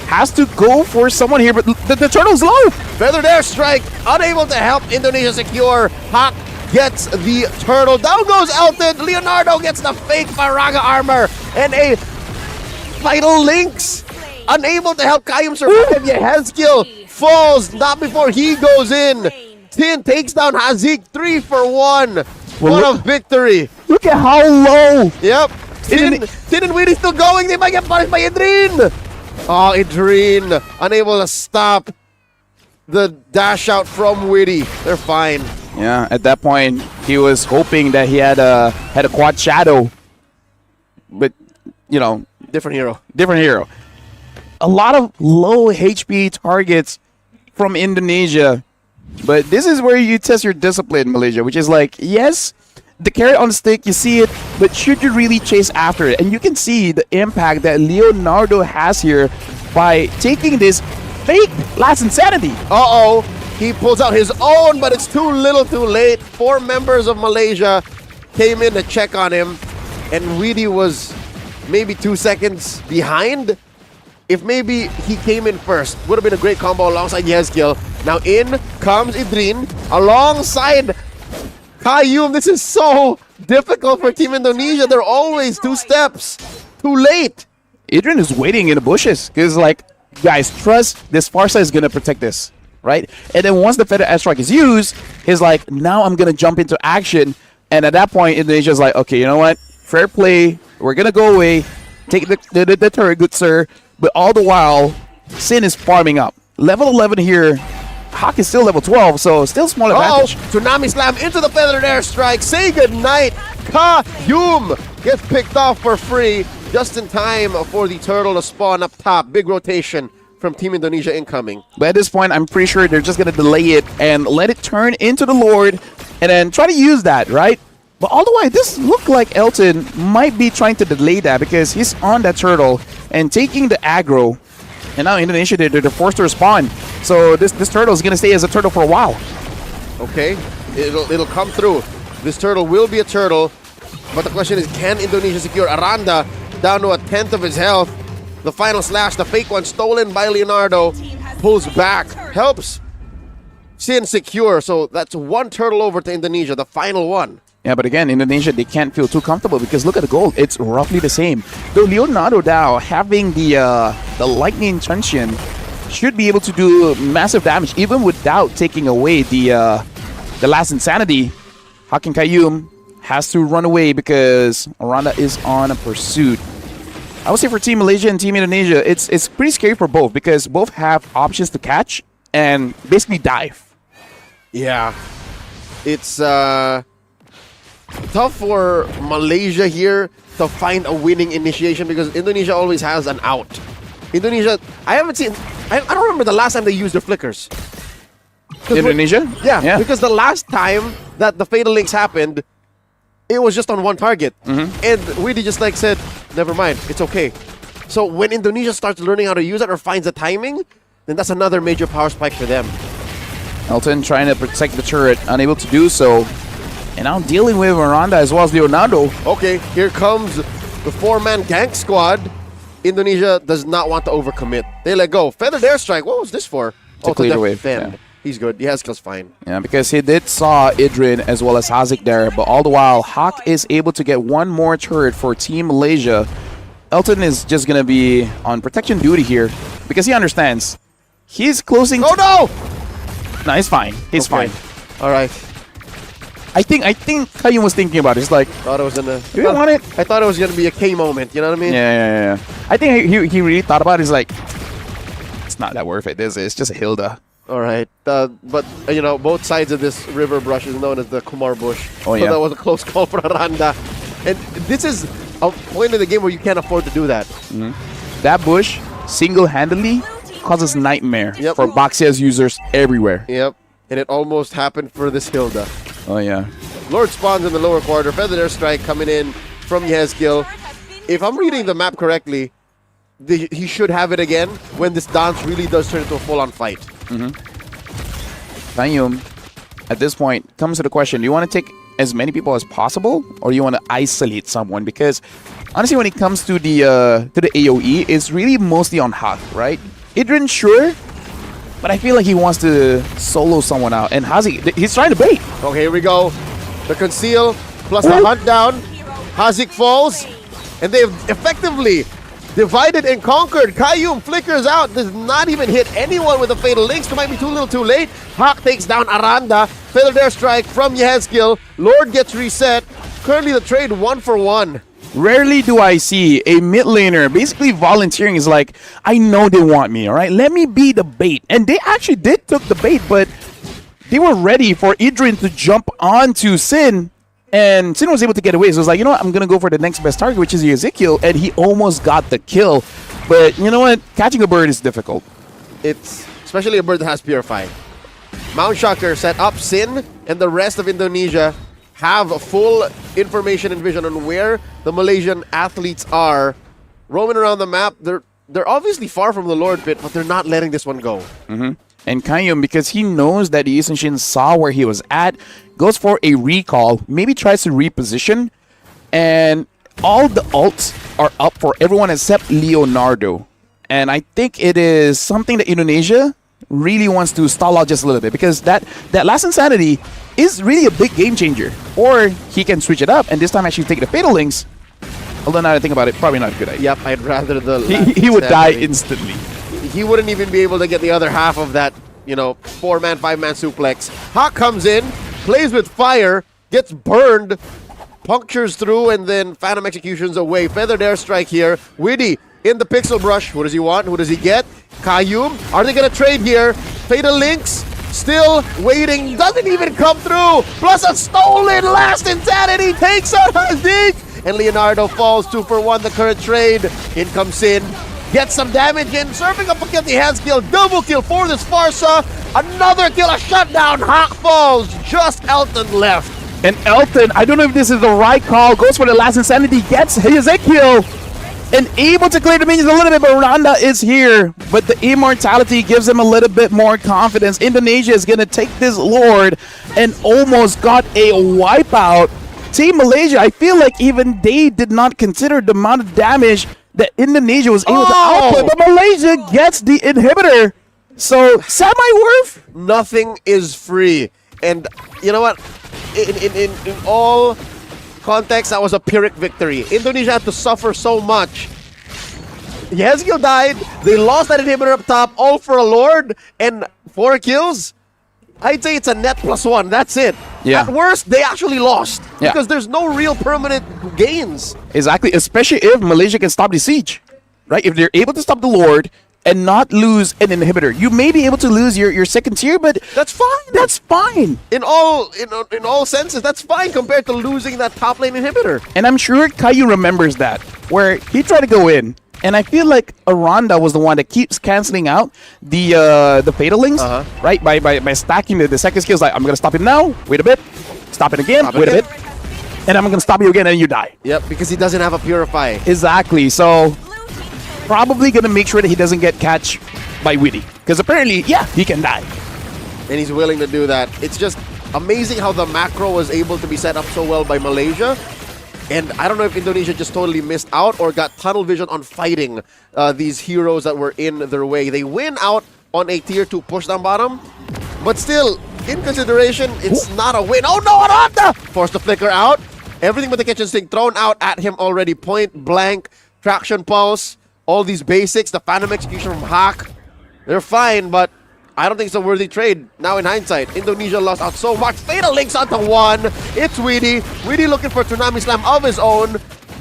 has to go for someone here, but the turtle's low. Feathered airstrike, unable to help Indonesia secure. Hawk gets the turtle. Down goes Elton. Leonardo gets the fake Faraga armor. And a Vital Links, unable to help Kayum survive. Yehezkiel falls, not before he goes in. Tin takes down Hazik 3 for 1. What a victory. Look at how low. Yep. Tin and Weedy still going. They might get punished by Idrin. Oh, Idrin, unable to stop the dash out from Weedy. They're fine. Yeah, at that point, he was hoping that he had a quad shadow. But, you know, different hero. Different hero. A lot of low HP targets from Indonesia. But this is where you test your discipline, Malaysia, which is like, yes, the carrot on the stick, you see it, but should you really chase after it? And you can see the impact that Leonardo has here by taking this fake Last Insanity. Uh-oh. He pulls out his own, but it's too little too late. 4 members of Malaysia came in to check on him, and Weedy was maybe 2 seconds behind. If maybe he came in first, would have been a great combo alongside Yezkiel. Now in comes Idrin alongside Kayum. This is so difficult for Team Indonesia. They're always 2 steps too late. Idrin is waiting in the bushes because, like, guys, trust this Farsight is going to protect this, right? And then once the Feather Airstrike is used, he's like, now I'm going to jump into action. And at that point, Indonesia's like, okay, you know what? Fair play. We're going to go away. Take the turret, good sir. But all the while, Sin is farming up. Level 11 here. Hawk is still level 12, so still small advantage. Tsunami Slam into the Feathered Airstrike. Say goodnight. Kayum gets picked off for free just in time for the turtle to spawn up top. Big rotation from Team Indonesia incoming. But at this point, I'm pretty sure they're just going to delay it and let it turn into the Lord and then try to use that, right? But all the way, this looked like Elton might be trying to delay that because he's on that turtle and taking the aggro. And now Indonesia, they're forced to respond. So this turtle is going to stay as a turtle for a while. Okay, it'll come through. This turtle will be a turtle. But the question is, can Indonesia secure Aranda down to a 10th of his health? The final slash, the fake one stolen by Leonardo, pulls back, helps Sin secure. So that's 1 turtle over to Indonesia, the final one. Yeah, but again, Indonesia, they can't feel too comfortable because look at the gold. It's roughly the same. Though Leonardo now having the lightning transient should be able to do massive damage even without taking away the Last Insanity. Hakim Kayum has to run away because Aranda is on a pursuit. I would say for Team Malaysia and Team Indonesia, it's pretty scary for both because both have options to catch and basically dive. Yeah, it's tough for Malaysia here to find a winning initiation because Indonesia always has an out. Indonesia, I haven't seen I don't remember the last time they used their flickers. Indonesia? Yeah, because the last time that the Fatal Links happened, it was just on one target. And Weedy just like said, never mind, it's okay. So when Indonesia starts learning how to use it or finds the timing, then that's another major power spike for them. Elton trying to protect the turret, unable to do so. And now dealing with Miranda as well as Leonardo. Okay, here comes the 4-man gank squad. Indonesia does not want to overcommit. They let go. Feathered airstrike, what was this for? To clear the way. Defend. Yeah. He's good. Yehezkiel's fine. Yeah, because he did saw Idrin as well as Hazik there, but all the while, Hawk is able to get one more turret for Team Malaysia. Elton is just going to be on protection duty here because he understands. He's closing... Oh, no! No, he's fine. He's fine. All right. I think Kaiyum was thinking about it. He's like, Thought it was gonna... do you want it? I thought it was going to be a K moment. You know what I mean? Yeah. I think he really thought about it. He's like, it's not that worth it. It's just a Hilda. All right. But, you know, both sides of this river brush is known as the Kumar Bush. Oh, So yeah. that was a close call for Aranda. And this is a point in the game where you can't afford to do that. That bush single-handedly causes nightmare Yep. for Baxia's users everywhere. Yep. And it almost happened for this Hilda. Oh, yeah. Lord spawns in the lower quarter. Feathered airstrike coming in from Yehezkiel. If I'm reading the map correctly, he should have it again when this dance really does turn into a full-on fight. Kaiyum, at this point, comes to the question, do you want to take as many people as possible, or do you want to isolate someone? Because, honestly, when it comes to the AoE, it's really mostly on Hawk, right? Idrin, sure, but I feel like he wants to solo someone out. And Hazik, he's trying to bait. Okay, here we go. The conceal plus the hunt down. Hazik falls, and they've effectively divided and conquered. Kaiyum flickers out, does not even hit anyone with the Fatal Links. It might be too little too late. Hawk takes down Aranda. Feathered airstrike from Yehezkiel. Lord gets reset. Currently the trade 1-for-1. Rarely do I see a mid laner basically volunteering. Is like, I know they want me, all right? Let me be the bait. And they actually did took the bait, but they were ready for Idrin to jump onto Sin. And Sin was able to get away. So it was like, you know what? I'm going to go for the next best target, which is Ezekiel. And he almost got the kill. But you know what? Catching a bird is difficult. It's especially a bird that has Purify. Mount Shocker set up Sin, and the rest of Indonesia have full information and vision on where the Malaysian athletes are. Roaming around the map, they're obviously far from the Lord pit, but they're not letting this one go. And Kaiyum, because he knows that Yi Shin saw where he was at, goes for a recall, maybe tries to reposition, and all the ults are up for everyone except Leonardo. And I think it is something that Indonesia really wants to stall out just a little bit, because that last Insanity is really a big game changer. Or he can switch it up and this time actually take the Fatal Links. Although now that I think about it, probably not a good idea. Yep, I'd rather the... He would die instantly. He wouldn't even be able to get the other half of that, you know, 4-man, 5-man suplex. Hawk comes in, plays with fire, gets burned, punctures through, and then Phantom Executions away. Feathered airstrike here. Widdy in the pixel brush. Who does he want? Who does he get? Kaiyum. Are they going to trade here? Fatal Links still waiting. Doesn't even come through. Plus a stolen last Insanity takes out Hazik. And Leonardo falls 2-for-1. The current trade. In comes Sin. Gets some damage in. Serving up against the Yehezkiel. Double kill for this Farsa. Another kill. A shutdown. Hawk falls. Just Elton left. And Elton, I don't know if this is the right call, goes for the last Insanity, gets Ezekiel, and able to clear the minions a little bit, but Randa is here. But the immortality gives him a little bit more confidence. Indonesia is going to take this Lord and almost got a wipeout. Team Malaysia, I feel like even they did not consider the amount of damage that Indonesia was able to output, but Malaysia gets the inhibitor. So, semi-worth? Nothing is free. And you know what? In all context, that was a Pyrrhic victory. Indonesia had to suffer so much. Yehezkiel died. They lost that inhibitor up top, all for a Lord, and 4 kills. I'd say it's a net +1. That's it. Yeah. At worst, they actually lost. Yeah. Because there's no real permanent gains. Exactly, especially if Malaysia can stop the siege, right? If they're able to stop the Lord and not lose an inhibitor, you may be able to lose your second tier, but that's fine. That's fine. In all senses, that's fine compared to losing that top lane inhibitor. And I'm sure Caillou remembers that, where he tried to go in, And I feel like Aranda was the one that keeps canceling out the fatal links, right? By stacking the second skills. Like, I'm going to stop him now. Wait a bit. Stop it again. Wait a bit. And I'm going to stop you again and you die. Yep, because he doesn't have a Purify. Exactly. So probably going to make sure that he doesn't get catch by Witty. Because apparently, yeah, he can die. And he's willing to do that. It's just amazing how the macro was able to be set up so well by Malaysia. And I don't know if Indonesia just totally missed out or got tunnel vision on fighting these heroes that were in their way. They win out on a tier 2 push down bottom, but still, in consideration, it's not a win. Oh no, Aranda! Forced the flicker out. Everything but the kitchen sink thrown out at him already. Point blank, traction pulse, all these basics, the Phantom Execution from Hak. They're fine, but I don't think it's a worthy trade. Now in hindsight, Indonesia lost out so much. Fatal links onto one. It's Weedy. Weedy looking for Tsunami Slam of his own.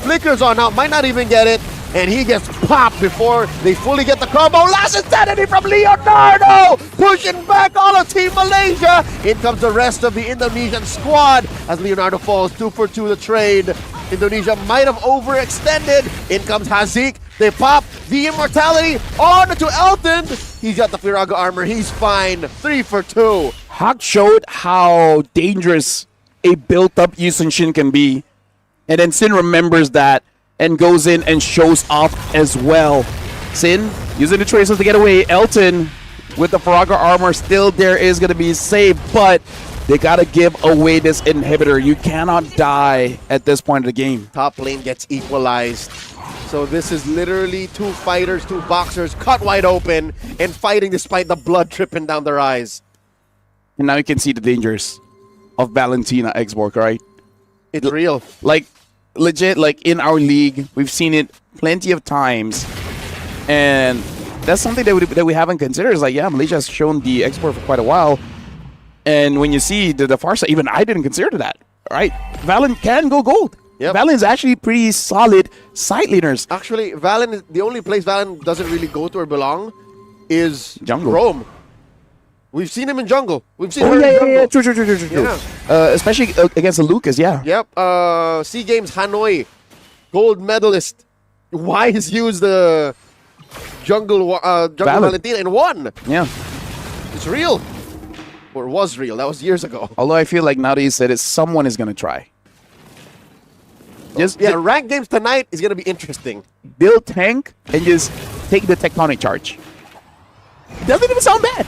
Flickers on out, might not even get it. And he gets popped before they fully get the combo. Last insanity from Leonardo! Pushing back all of Team Malaysia. In comes the rest of the Indonesian squad as Leonardo falls 2 for 2 the trade. Indonesia might have overextended. In comes Hazik. They pop the immortality on to Elton. He's got the Firaga armor. He's fine. 3 for 2. Hak showed how dangerous a built-up Yusun Shin can be. And then Sin remembers that and goes in and shows off as well. Sin using the traces to get away. Elton with the Firaga armor still there is going to be saved, but they got to give away this inhibitor. You cannot die at this point of the game. Top lane gets equalized. So this is literally 2 fighters, 2 boxers cut wide open and fighting despite the blood dripping down their eyes. And now you can see the dangers of Valentina Xborg, right? It's real. Like, legit, like in our league, we've seen it plenty of times. And that's something that we haven't considered. Is like, yeah, Malaysia has shown the export for quite a while. And when you see the far side, even I didn't consider that, right? Valen can go gold. Yep. Valen's actually pretty solid side leaders. Actually, Valen, the only place Valen doesn't really go to or belong is Jungle. Rome. We've seen him in jungle. We've seen her Oh, in jungle. yeah. True. Yeah. Especially against the Lucas, yeah. Yep. SEA Games Hanoi, gold medalist. Wise used the jungle Valentina and won. Yeah. It's real. Or was real. That was years ago. Although I feel like now that you said it, someone is going to try. Just Ranked games tonight is going to be interesting. build tank and just take the tectonic charge. Doesn't even sound bad.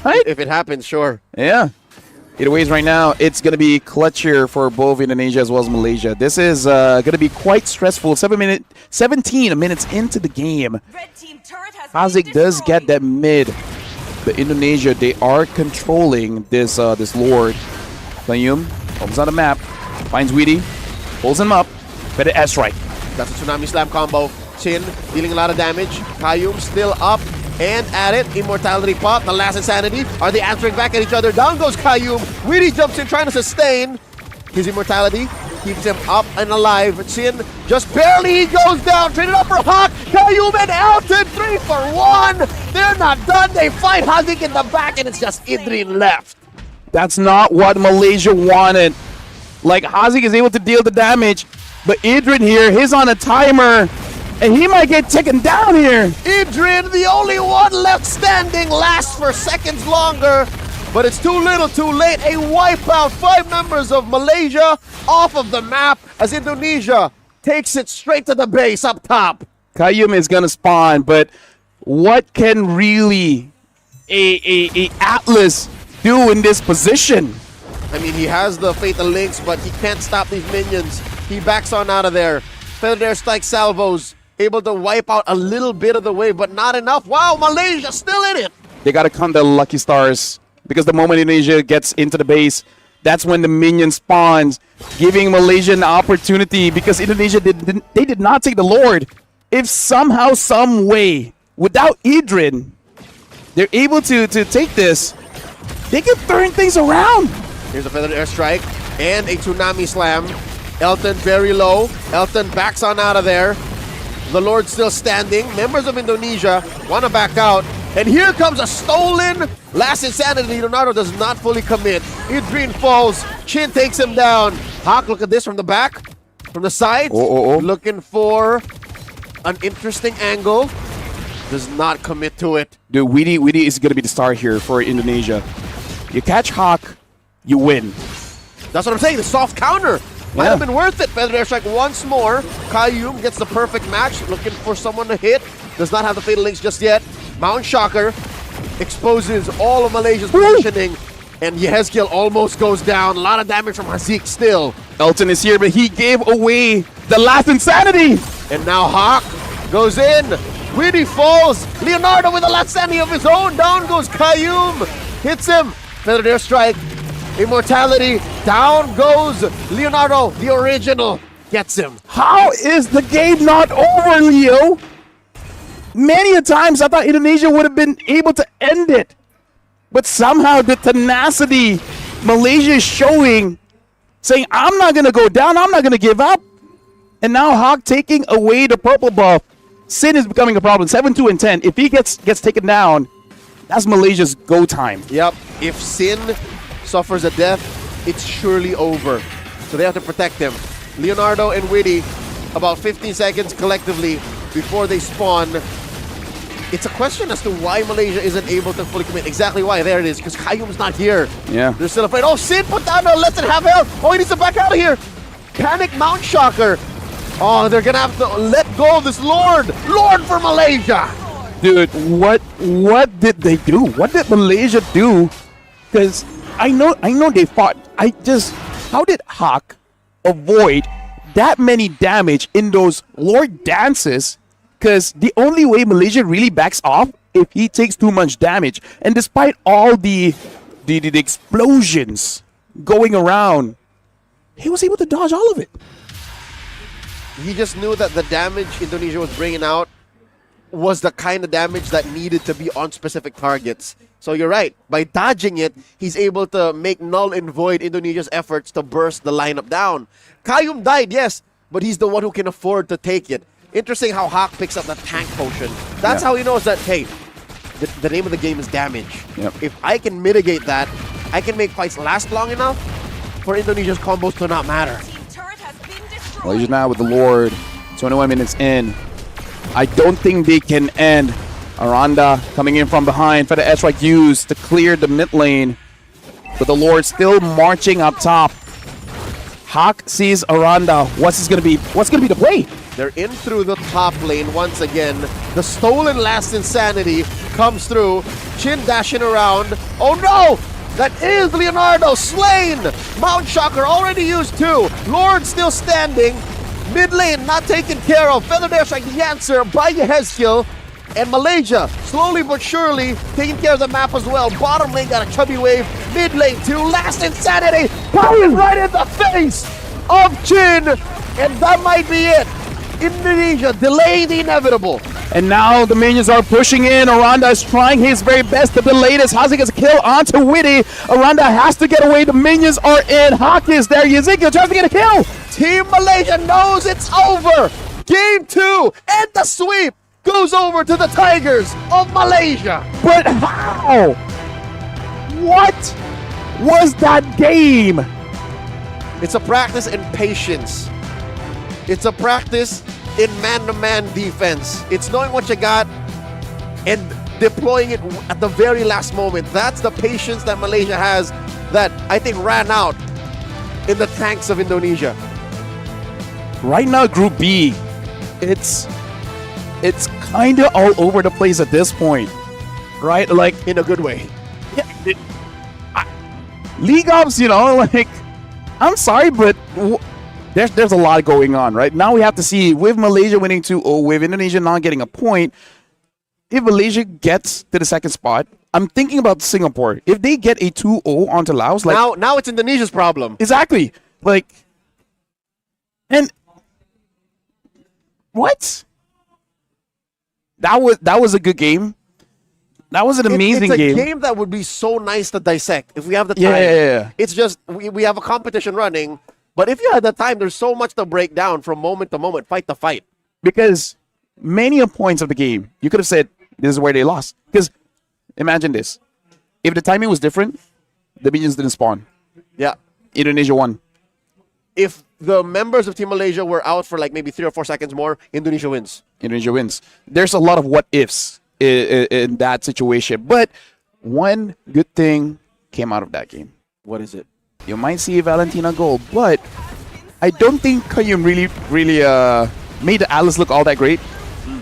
Right? If it happens, sure. Yeah. Either ways, right now, it's going to be clutchier for both Indonesia as well as Malaysia. This is going to be quite stressful. 17 minutes into the game. Red team turret has Hazik does get that mid. But Indonesia, they are controlling this Lord. Qayyum opens on the map, finds Weedy, pulls him up, better S-strike. That's a Tsunami Slam combo. Chin dealing a lot of damage. Qayyum still up and at it. Immortality pop, the last insanity. Are they answering back at each other? Down goes Qayyum. Weedy jumps in trying to sustain his immortality. Keeps him up and alive. Chin just barely goes down. Traded up for Hak. Qayyum and Elton 3 for 1. They're not done. They fight Hazik in the back and it's just Idrin left. That's not what Malaysia wanted. Like, Hazik is able to deal the damage, but Idrin here, he's on a timer, and he might get taken down here. Idrin, the only one left standing, lasts for seconds longer, but it's too little, too late. A wipeout, 5 members of Malaysia off of the map as Indonesia takes it straight to the base up top. Qayyum is gonna spawn, but what can really a Atlas do in this position? I mean, he has the Fatal Links, but he can't stop these minions. He backs on out of there. Feather Air Strike salvos, able to wipe out a little bit of the wave, but not enough. Wow, Malaysia still in it. They gotta count the lucky stars, because the moment Indonesia gets into the base, that's when the minion spawns, giving Malaysia an opportunity, because Indonesia did not take the Lord. If somehow, some way, without Idrin, they're able to take this, they can turn things around. Here's a Feathered Airstrike and a Tsunami Slam. Elton very low. Elton backs on out of there. The Lord still standing. Members of Indonesia want to back out. And here comes a stolen last insanity. Leonardo does not fully commit. Idrin falls. Chin takes him down. Hak, look at this from the back. From the side. Looking for an interesting angle. Does not commit to it. Dude, Weedy is going to be the star here for Indonesia. You catch Hawk, you win. That's what I'm saying. The soft counter might have been worth it. Feather airstrike once more. Kaiyum gets the perfect match. Looking for someone to hit. Does not have the fatal links just yet. Mount Shocker exposes all of Malaysia's positioning. And Yehezkiel almost goes down. A lot of damage from Hazik still. Elton is here, but he gave away the last insanity. And now Hawk goes in. Weedy falls. Leonardo with a last sanity of his own. Down goes Kaiyum. Hits him. Feathered airstrike. Immortality. Down goes Leonardo, the original. Gets him. How is the game not over, Leo? Many a times I thought Indonesia would have been able to end it. But somehow the tenacity Malaysia is showing, saying, I'm not going to go down, I'm not going to give up. And now Hawk taking away the purple buff. Sin is becoming a problem. 7-2 and 10. If he gets taken down, that's Malaysia's go time. Yep. If Sin suffers a death, it's surely over. So they have to protect him. Leonardo and Witty, about 15 seconds collectively before they spawn. It's a question as to why Malaysia isn't able to fully commit. Exactly why. There it is. Because Kaiyum's not here. Yeah. They're still afraid. Oh, Sin put down a less than half health. Oh, he needs to back out of here. Panic Mount Shocker. Oh, they're going to have to let go of this Lord. Lord for Malaysia. Dude, what did they do? What did Malaysia do? Because I know they fought. How did Hawk avoid that many damage in those Lord dances? Because the only way Malaysia really backs off if he takes too much damage. And despite all the explosions going around, he was able to dodge all of it. He just knew that the damage Indonesia was bringing out was the kind of damage that needed to be on specific targets. So you're right. By dodging it, he's able to make null and void Indonesia's efforts to burst the lineup down. Kaiyum died, yes, but he's the one who can afford to take it. Interesting how Hawk picks up the tank potion. That's how he knows that, hey, the name of the game is damage. Yep. If I can mitigate that, I can make fights last long enough for Indonesia's combos to not matter. Malaysia now with the Lord. 21 minutes in. I don't think they can end. Aranda coming in from behind. For the airstrike used to clear the mid lane. But the Lord still marching up top. Hawk sees Aranda. What's gonna be the play? They're in through the top lane once again. The stolen last insanity comes through. Chin dashing around. Oh no! That is Leonardo slain! Mount Shocker already used two. Lord still standing. Mid lane not taken care of. Feathered airstrike the answer by Yehezkiel. And Malaysia, slowly but surely, taking care of the map as well. Bottom lane got a chubby wave. Mid lane two. Last insanity. Coming right in the face of Chin. And that might be it. Indonesia delaying the inevitable. And now the minions are pushing in. Aranda is trying his very best to delay this. Hazik gets a kill onto Witty. Aranda has to get away. The minions are in. Hawk is there. Ezekiel tries to get a kill. Team Malaysia knows it's over. Game 2 and the sweep goes over to the Tigers of Malaysia. But how? What was that game? It's a practice in patience. It's a practice in man-to-man defense. It's knowing what you got and deploying it at the very last moment. That's the patience that Malaysia has that I think ran out in the tanks of Indonesia. Right now, Group B, it's kind of all over the place at this point, right? Like, In a good way. yeah, League Ops, like, I'm sorry, but there's a lot going on, right? Now we have to see, with Malaysia winning 2-0, with Indonesia not getting a point, if Malaysia gets to the second spot, I'm thinking about Singapore. If they get a 2-0 onto Laos, like, Now it's Indonesia's problem. exactly, like, and what? That was a good game. That was an amazing it's a game. game that would be so nice to dissect if we have the time. Yeah. It's just we have a competition running, but if you had the time, there's so much to break down from moment to moment, fight to fight. Because many of points of the game, you could have said, this is where they lost. Because imagine this. If the timing was different, the minions didn't spawn. Yeah. Indonesia won. If the members of Team Malaysia were out for like maybe 3 or 4 seconds more, Indonesia wins. Indonesia wins. There's a lot of what ifs in that situation, but one good thing came out of that game. What is it? You might see a Valentina goal, but I don't think Kayum really made the Atlas look all that great.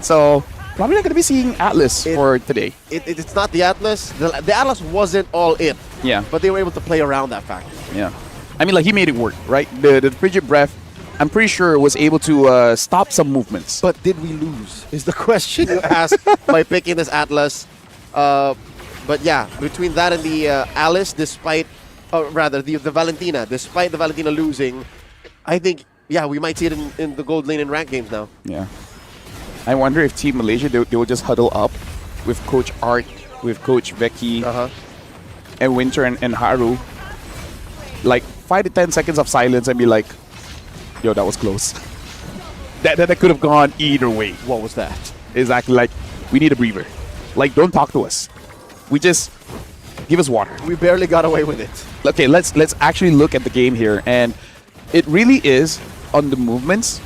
So probably not going to be seeing Atlas for today. It's not the Atlas. The Atlas wasn't all it. Yeah. But they were able to play around that fact. Yeah. I mean, like, he made it work, right? The frigid breath, I'm pretty sure, was able to stop some movements. But did we lose? Is the question you ask by picking this Atlas. But yeah, between that and the Alice, despite, rather, the Valentina, despite the Valentina losing, I think, yeah, we might see it in the gold lane in ranked games now. Yeah. I wonder if Team Malaysia, they will just huddle up with Coach Art, with Coach Becky, and Winter and Haru. Like, 5 to 10 seconds of silence and be like, yo, that was close. that could have gone either way. What was that? Exactly. Like, we need a breather. Like, don't talk to us. We just give us water. We barely got away with it. Okay, let's actually look at the game here, and it really is on the movements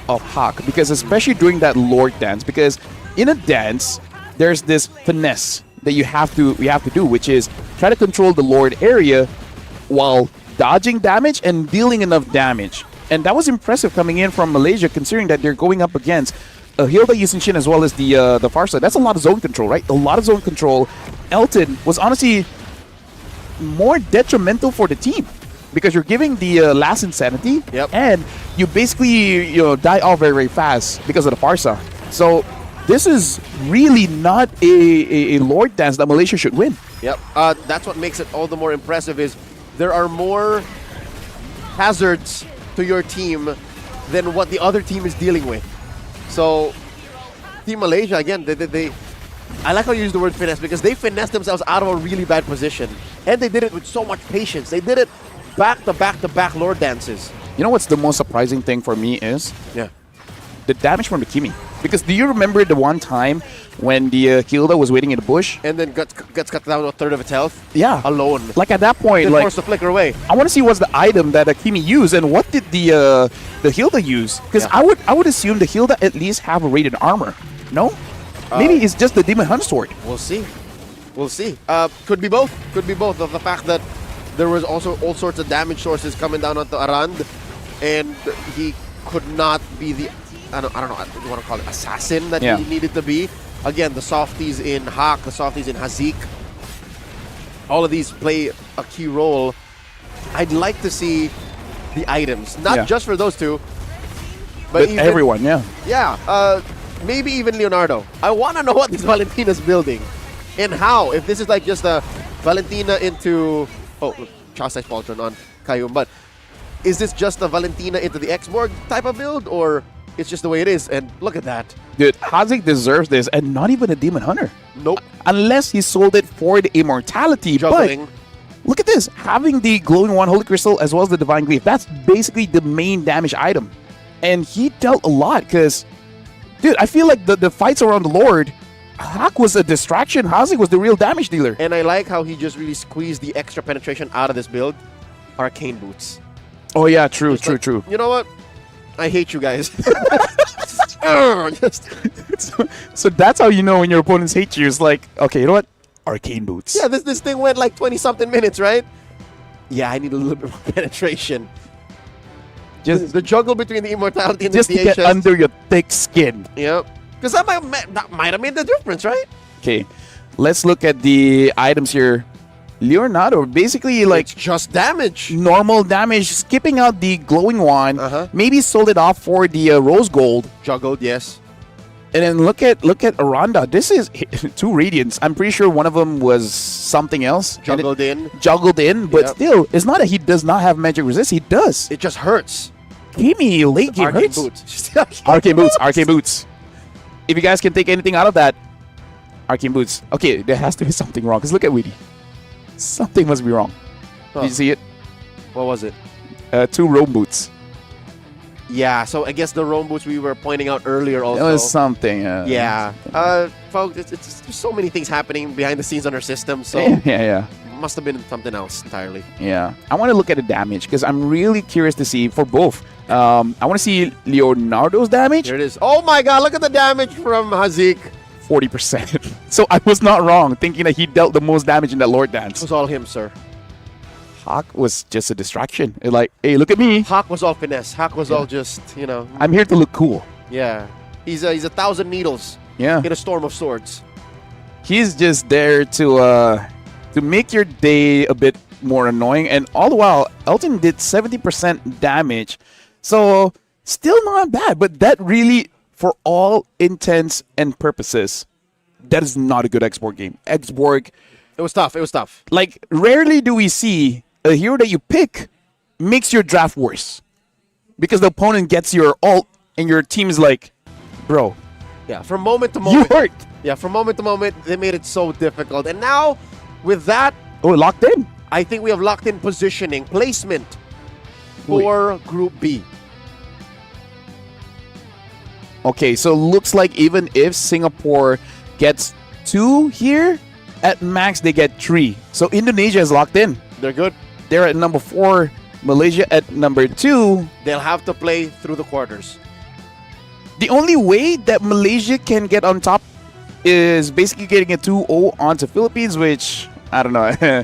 of Hawk, because especially during that Lord dance, because in a dance there's this finesse that we have to do, which is try to control the Lord area while dodging damage and dealing enough damage. And that was impressive coming in from Malaysia, considering that they're going up against Hilda Yusin as well as the far side. That's a lot of zone control, right? A lot of zone control. Elton was honestly more detrimental for the team, because you're giving the last insanity, and you basically die off very, very fast because of the Farsa. So this is really not a Lord dance that Malaysia should win. Yep. That's what makes it all the more impressive, is there are more hazards to your team than what the other team is dealing with. So Team Malaysia, again, they I like how you use the word finesse, because they finessed themselves out of a really bad position, and they did it with so much patience. They did it back-to-back-to-back Lord dances. You know what's the most surprising thing for me is? Yeah. The damage from the Kimi. Because do you remember the one time when the Hilda was waiting in the bush? And then gets cut down to a third of its health? Yeah. Alone. Like, at that point, Then forced to flicker away. I want to see what's the item that Kimi used, and what did the Hilda use? Because I would assume the Hilda at least have a rated armor. No? Maybe it's just the Demon Hunt sword. We'll see. We'll see. Could be both. Could be both. Of the fact that there was also all sorts of damage sources coming down onto Arand, and he could not be the, I don't know what you want to call it, assassin that he needed to be. Again, the softies in Hak, the softies in Hazik, all of these play a key role. I'd like to see the items, not just for those two, but even, everyone, Yeah, maybe even Leonardo. I want to know what this Valentina's building, and how. If this is like just a Valentina into, chassis Poltron on Kayum, but is this just a Valentina into the X-Borg type of build, or it's just the way it is? And look at that. Dude, Hazik deserves this, and not even a Demon Hunter. Nope. Unless he sold it for the immortality. Juggling. But look at this. Having the Glowing One Holy Crystal as well as the Divine Gleaf, that's basically the main damage item. And he dealt a lot, because, dude, I feel like the fights around the Lord, Hak was a distraction. Hazik was the real damage dealer. And I like how he just really squeezed the extra penetration out of this build. Arcane Boots. Oh, yeah, true. You know what? I hate you guys. So that's how you know when your opponents hate you. It's like, okay, you know what? Arcane Boots. Yeah, this thing went like 20-something minutes, right? Yeah, I need a little bit more penetration. Just the juggle between the immortality and just the to get under your thick skin. Yep. Because that might have made the difference, right? Okay, let's look at the items here. Leonardo, basically like it's just damage. Normal damage, skipping out the Glowing Wand. Maybe sold it off for the Rose Gold. Juggled, yes. And then look at Aranda. This is 2 Radiants. I'm pretty sure one of them was something else. Juggled in. But still, it's not that he does not have magic resist. He does. It just hurts. Kimi late game Arcane hurts. Boots. Arcane Boots. If you guys can take anything out of that, Arcane Boots. Okay, there has to be something wrong. Because look at Weedy. Something must be wrong. Did you see it? What was it? 2 Rome Boots. Yeah, so I guess the Rome Boots we were pointing out earlier also. It was something. Yeah. Folks, there's so many things happening behind the scenes on our system, so yeah. Must have been something else entirely. Yeah. I want to look at the damage, because I'm really curious to see for both I want to see Leonardo's damage. Here it is. Oh my God! Look at the damage from Hazik. 40%. So I was not wrong thinking that he dealt the most damage in that Lord It Dance. was all him, sir. Hawk was just a distraction. Like, hey, look at me. Hawk was all finesse. Hawk was all just, you know. I'm here to look cool. Yeah. He's a thousand needles Yeah. in a storm of swords. He's just there to make your day a bit more annoying. And all the while, Elton did 70% damage. So still not bad. But that really, for all intents and purposes, that is not a good Xborg game. Xborg, It was tough. It was tough. like, rarely do we see a hero that you pick makes your draft worse. Because the opponent gets your ult and your team is like, bro, Yeah. From moment to you moment. hurt. Yeah. From moment to moment, they made it so difficult. And now, with that, Oh, locked in. I think we have locked in positioning, placement for Group B. Okay, so looks like even if Singapore gets 2 here, at max they get 3. So Indonesia is locked in. They're good. They're at number 4, Malaysia at number 2. They'll have to play through the quarters. The only way that Malaysia can get on top is basically getting a 2-0 onto Philippines, which, I don't know,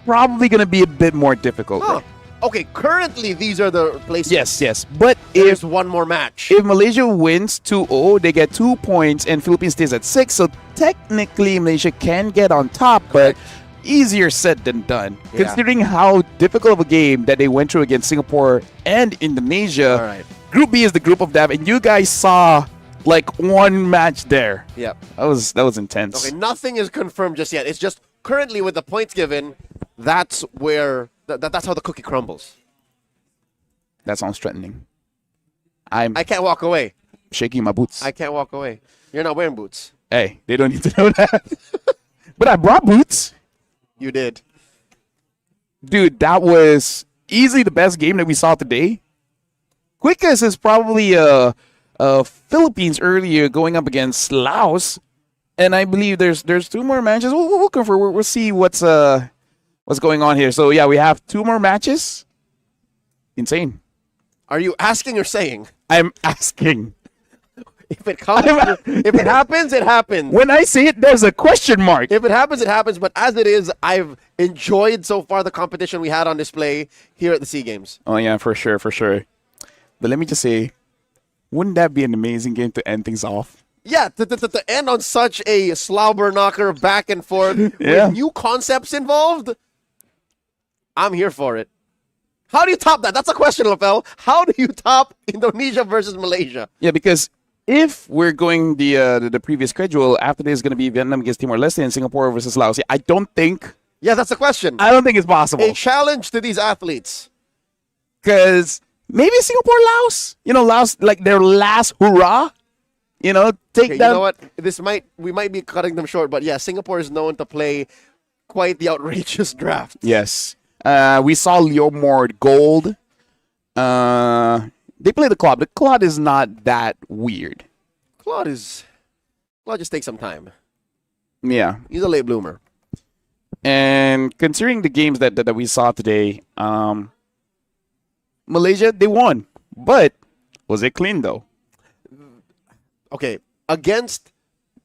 probably going to be a bit more difficult. Huh. Okay, currently these are the places. Yes. But There's one more match. if Malaysia wins 2-0, they get 2 points and Philippines stays at 6. So technically Malaysia can get on top, but easier said than done. Yeah. Considering how difficult of a game that they went through against Singapore and Indonesia. All right. Group B is the group of death, and you guys saw like one match there. Yep. That was intense. Okay, nothing is confirmed just yet. It's just currently with the points given, that's where that's how the cookie crumbles. That sounds threatening. I'm I can't walk away. shaking my boots. I can't walk away. You're not wearing boots. Hey, they don't need to know that. But I brought boots. You did. Dude, that was easily the best game that we saw today. Quickest is probably Philippines earlier going up against Laos, and I believe there's 2 more matches. We'll confirm. We'll see what's going on here. So yeah, we have 2 more matches. Insane. Are you asking or saying? I'm asking. If it comes, if it happens, it happens. When I say it, there's a question mark. If it happens, it happens. But as it is, I've enjoyed so far the competition we had on display here at the SEA Games. Oh yeah, for sure. But let me just say, wouldn't that be an amazing game to end things off? Yeah, to end on such a slobber knocker back and forth Yeah. with new concepts involved, I'm here for it. How do you top that? That's a question, Lafel. How do you top Indonesia versus Malaysia? Yeah, because if we're going the previous schedule, after this is going to be Vietnam against Timor-Leste and Singapore versus Laos. I don't think Yeah, that's the question. it's possible. A challenge to these athletes. Because maybe Singapore, Laos, Laos like their last hurrah. Take Okay, you that. know what? We might be cutting them short, but yeah, Singapore is known to play quite the outrageous draft. Yes. We saw Leomord Gold. They play the Claude. The Claude is not that weird. Claude just takes some time. Yeah. He's a late bloomer. And considering the games that we saw today, Malaysia, they won. But was it clean, though? Okay, against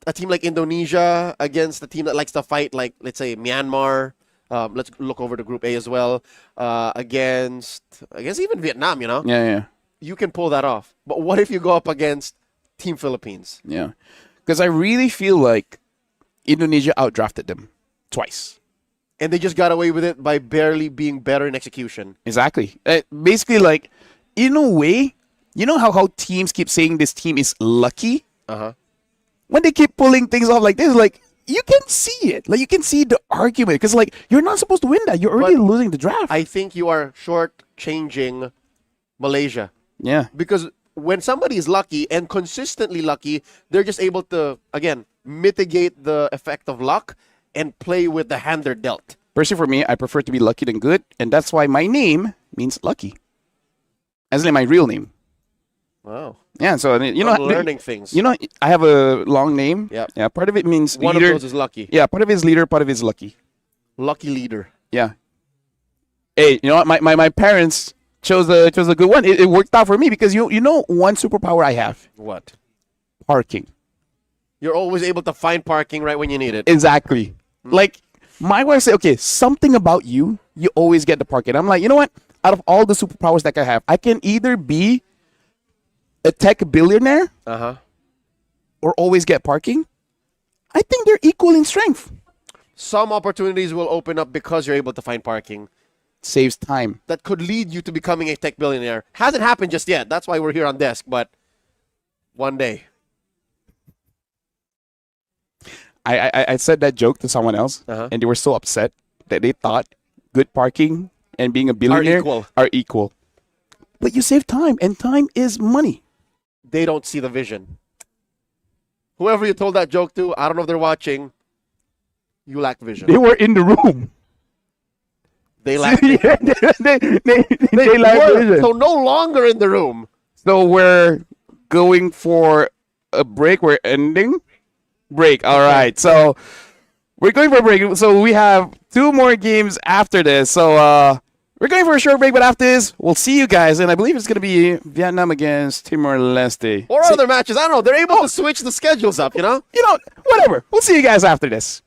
a team like Indonesia, against a team that likes to fight, like, let's say, Myanmar, let's look over to Group A as well, against even Vietnam, Yeah. you can pull that off. But what if you go up against Team Philippines? Yeah. Because I really feel like Indonesia outdrafted them twice. And they just got away with it by barely being better in execution. Exactly. Basically, like, in a way, you know how teams keep saying this team is lucky? Uh-huh. When they keep pulling things off like this, like, you can see it. Like, you can see the argument. Because, like, you're not supposed to win that. You're already losing the draft. I think you are short-changing Malaysia. Yeah. Because when somebody is lucky and consistently lucky, they're just able to, again, mitigate the effect of luck and play with the hand they're dealt. Personally, for me, I prefer to be lucky than good. And that's why my name means lucky. As in my real name. Wow. Yeah, so, I'm learning things. I have a long name. Yep. Yeah, part of it means One leader. of those is lucky. Yeah, part of it is leader, part of it is lucky. Lucky leader. Yeah. Hey, you know what? My parents chose a good one. It worked out for me because you know one superpower I have: What? parking. You're always able to find parking right when you need it. Exactly. Like my wife said, okay, something about you, you always get the parking. I'm like, you know what? Out of all the superpowers that I have, I can either be a tech billionaire or always get parking. I think they're equal in strength. Some opportunities will open up because you're able to find parking. Saves time. That could lead you to becoming a tech billionaire. Hasn't happened just yet. That's why we're here on desk, but one day. I said that joke to someone else, and they were so upset that they thought good parking and being a billionaire are equal. But you save time, and time is money. They don't see the vision. Whoever you told that joke to, I don't know if they're watching, you lack vision. They were in the room. They lack vision. they lack vision. So no longer in the room. So we're going for a break. We're ending break. All right. So we're going for a break. So we have 2 more games after this. So we're going for a short break, but after this, we'll see you guys. And I believe it's going to be Vietnam against Timor-Leste. Or other matches. I don't know. They're able to switch the schedules up, you know? Whatever. We'll see you guys after this.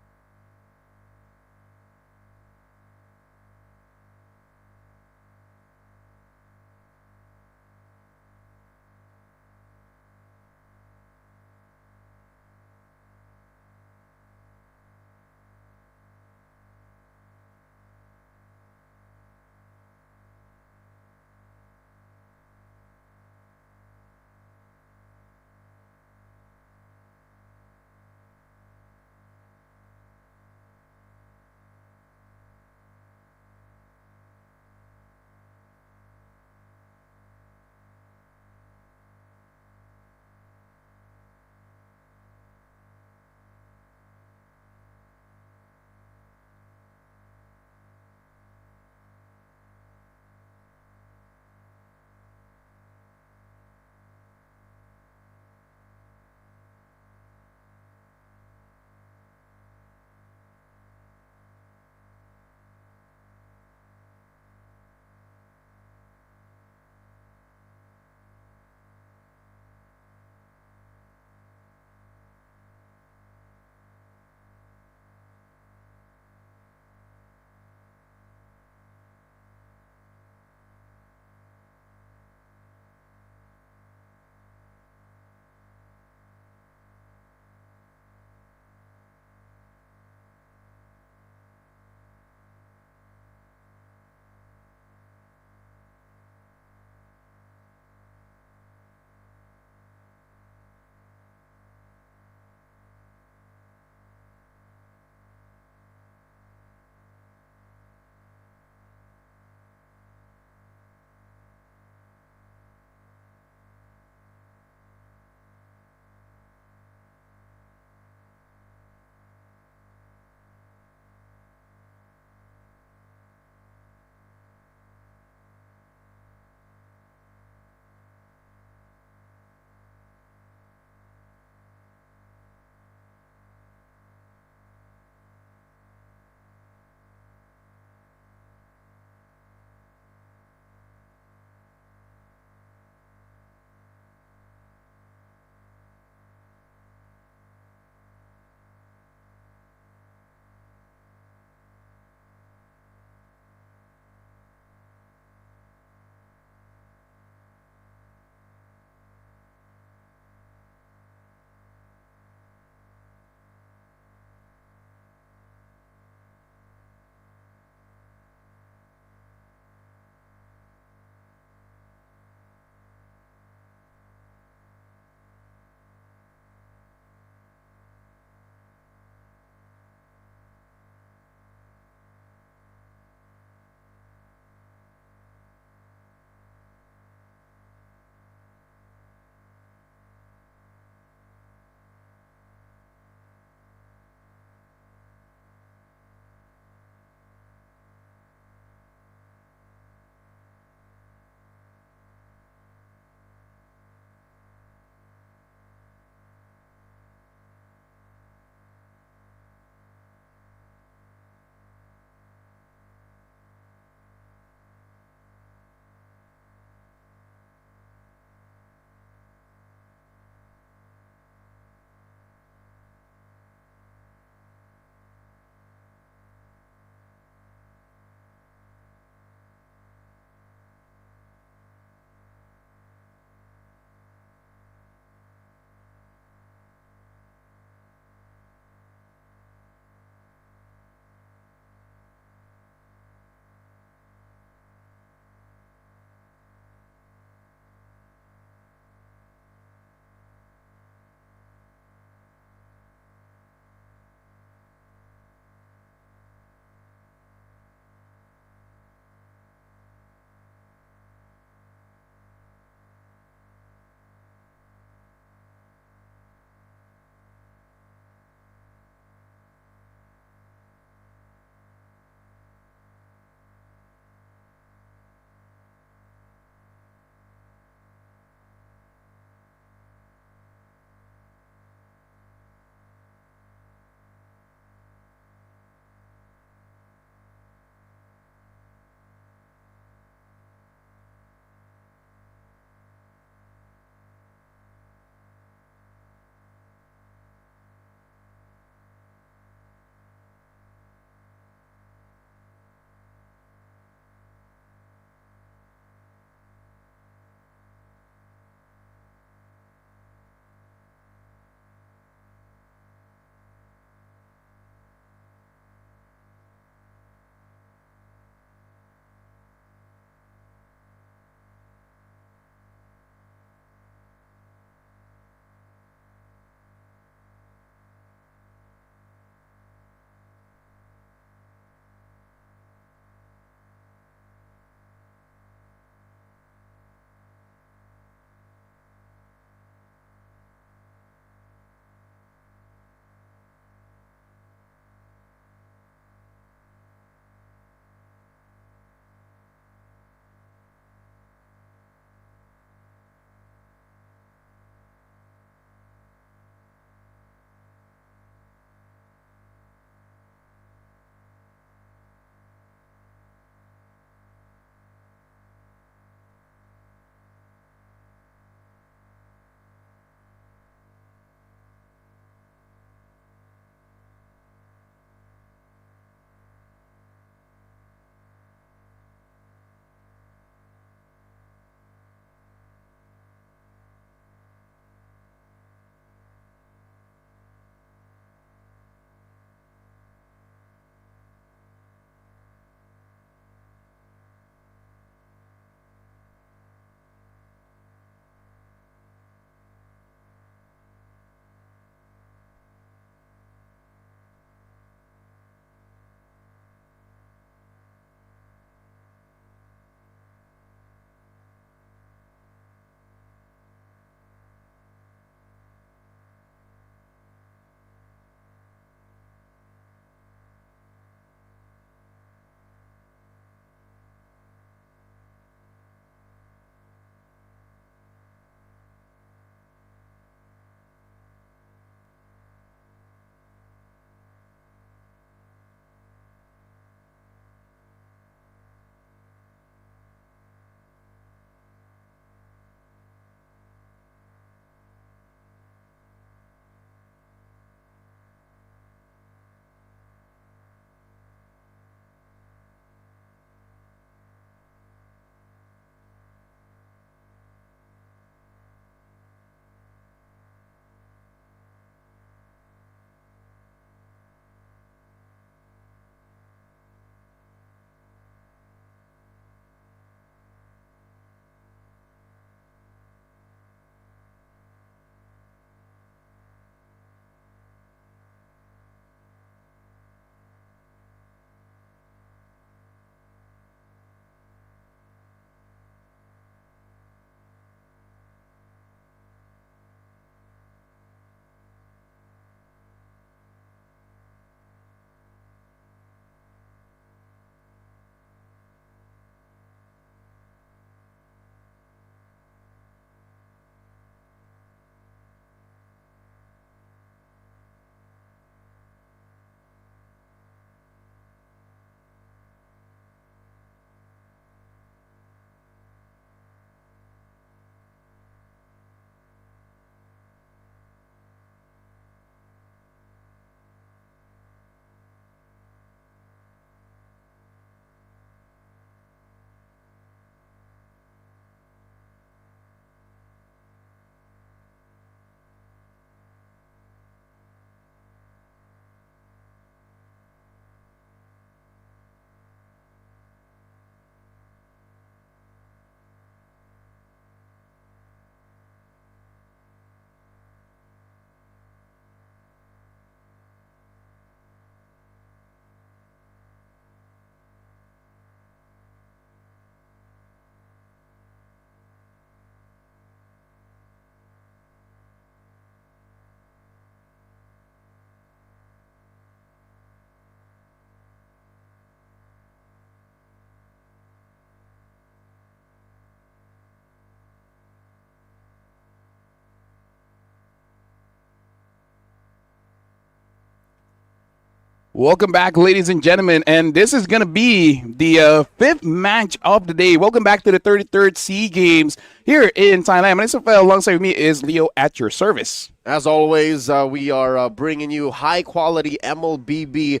Welcome back, ladies and gentlemen, and this is going to be the fifth match of the day. Welcome back to the 33rd SEA Games here in Thailand. My name is Rafael. Alongside me is Leo at your service. As always, we are bringing you high-quality MLBB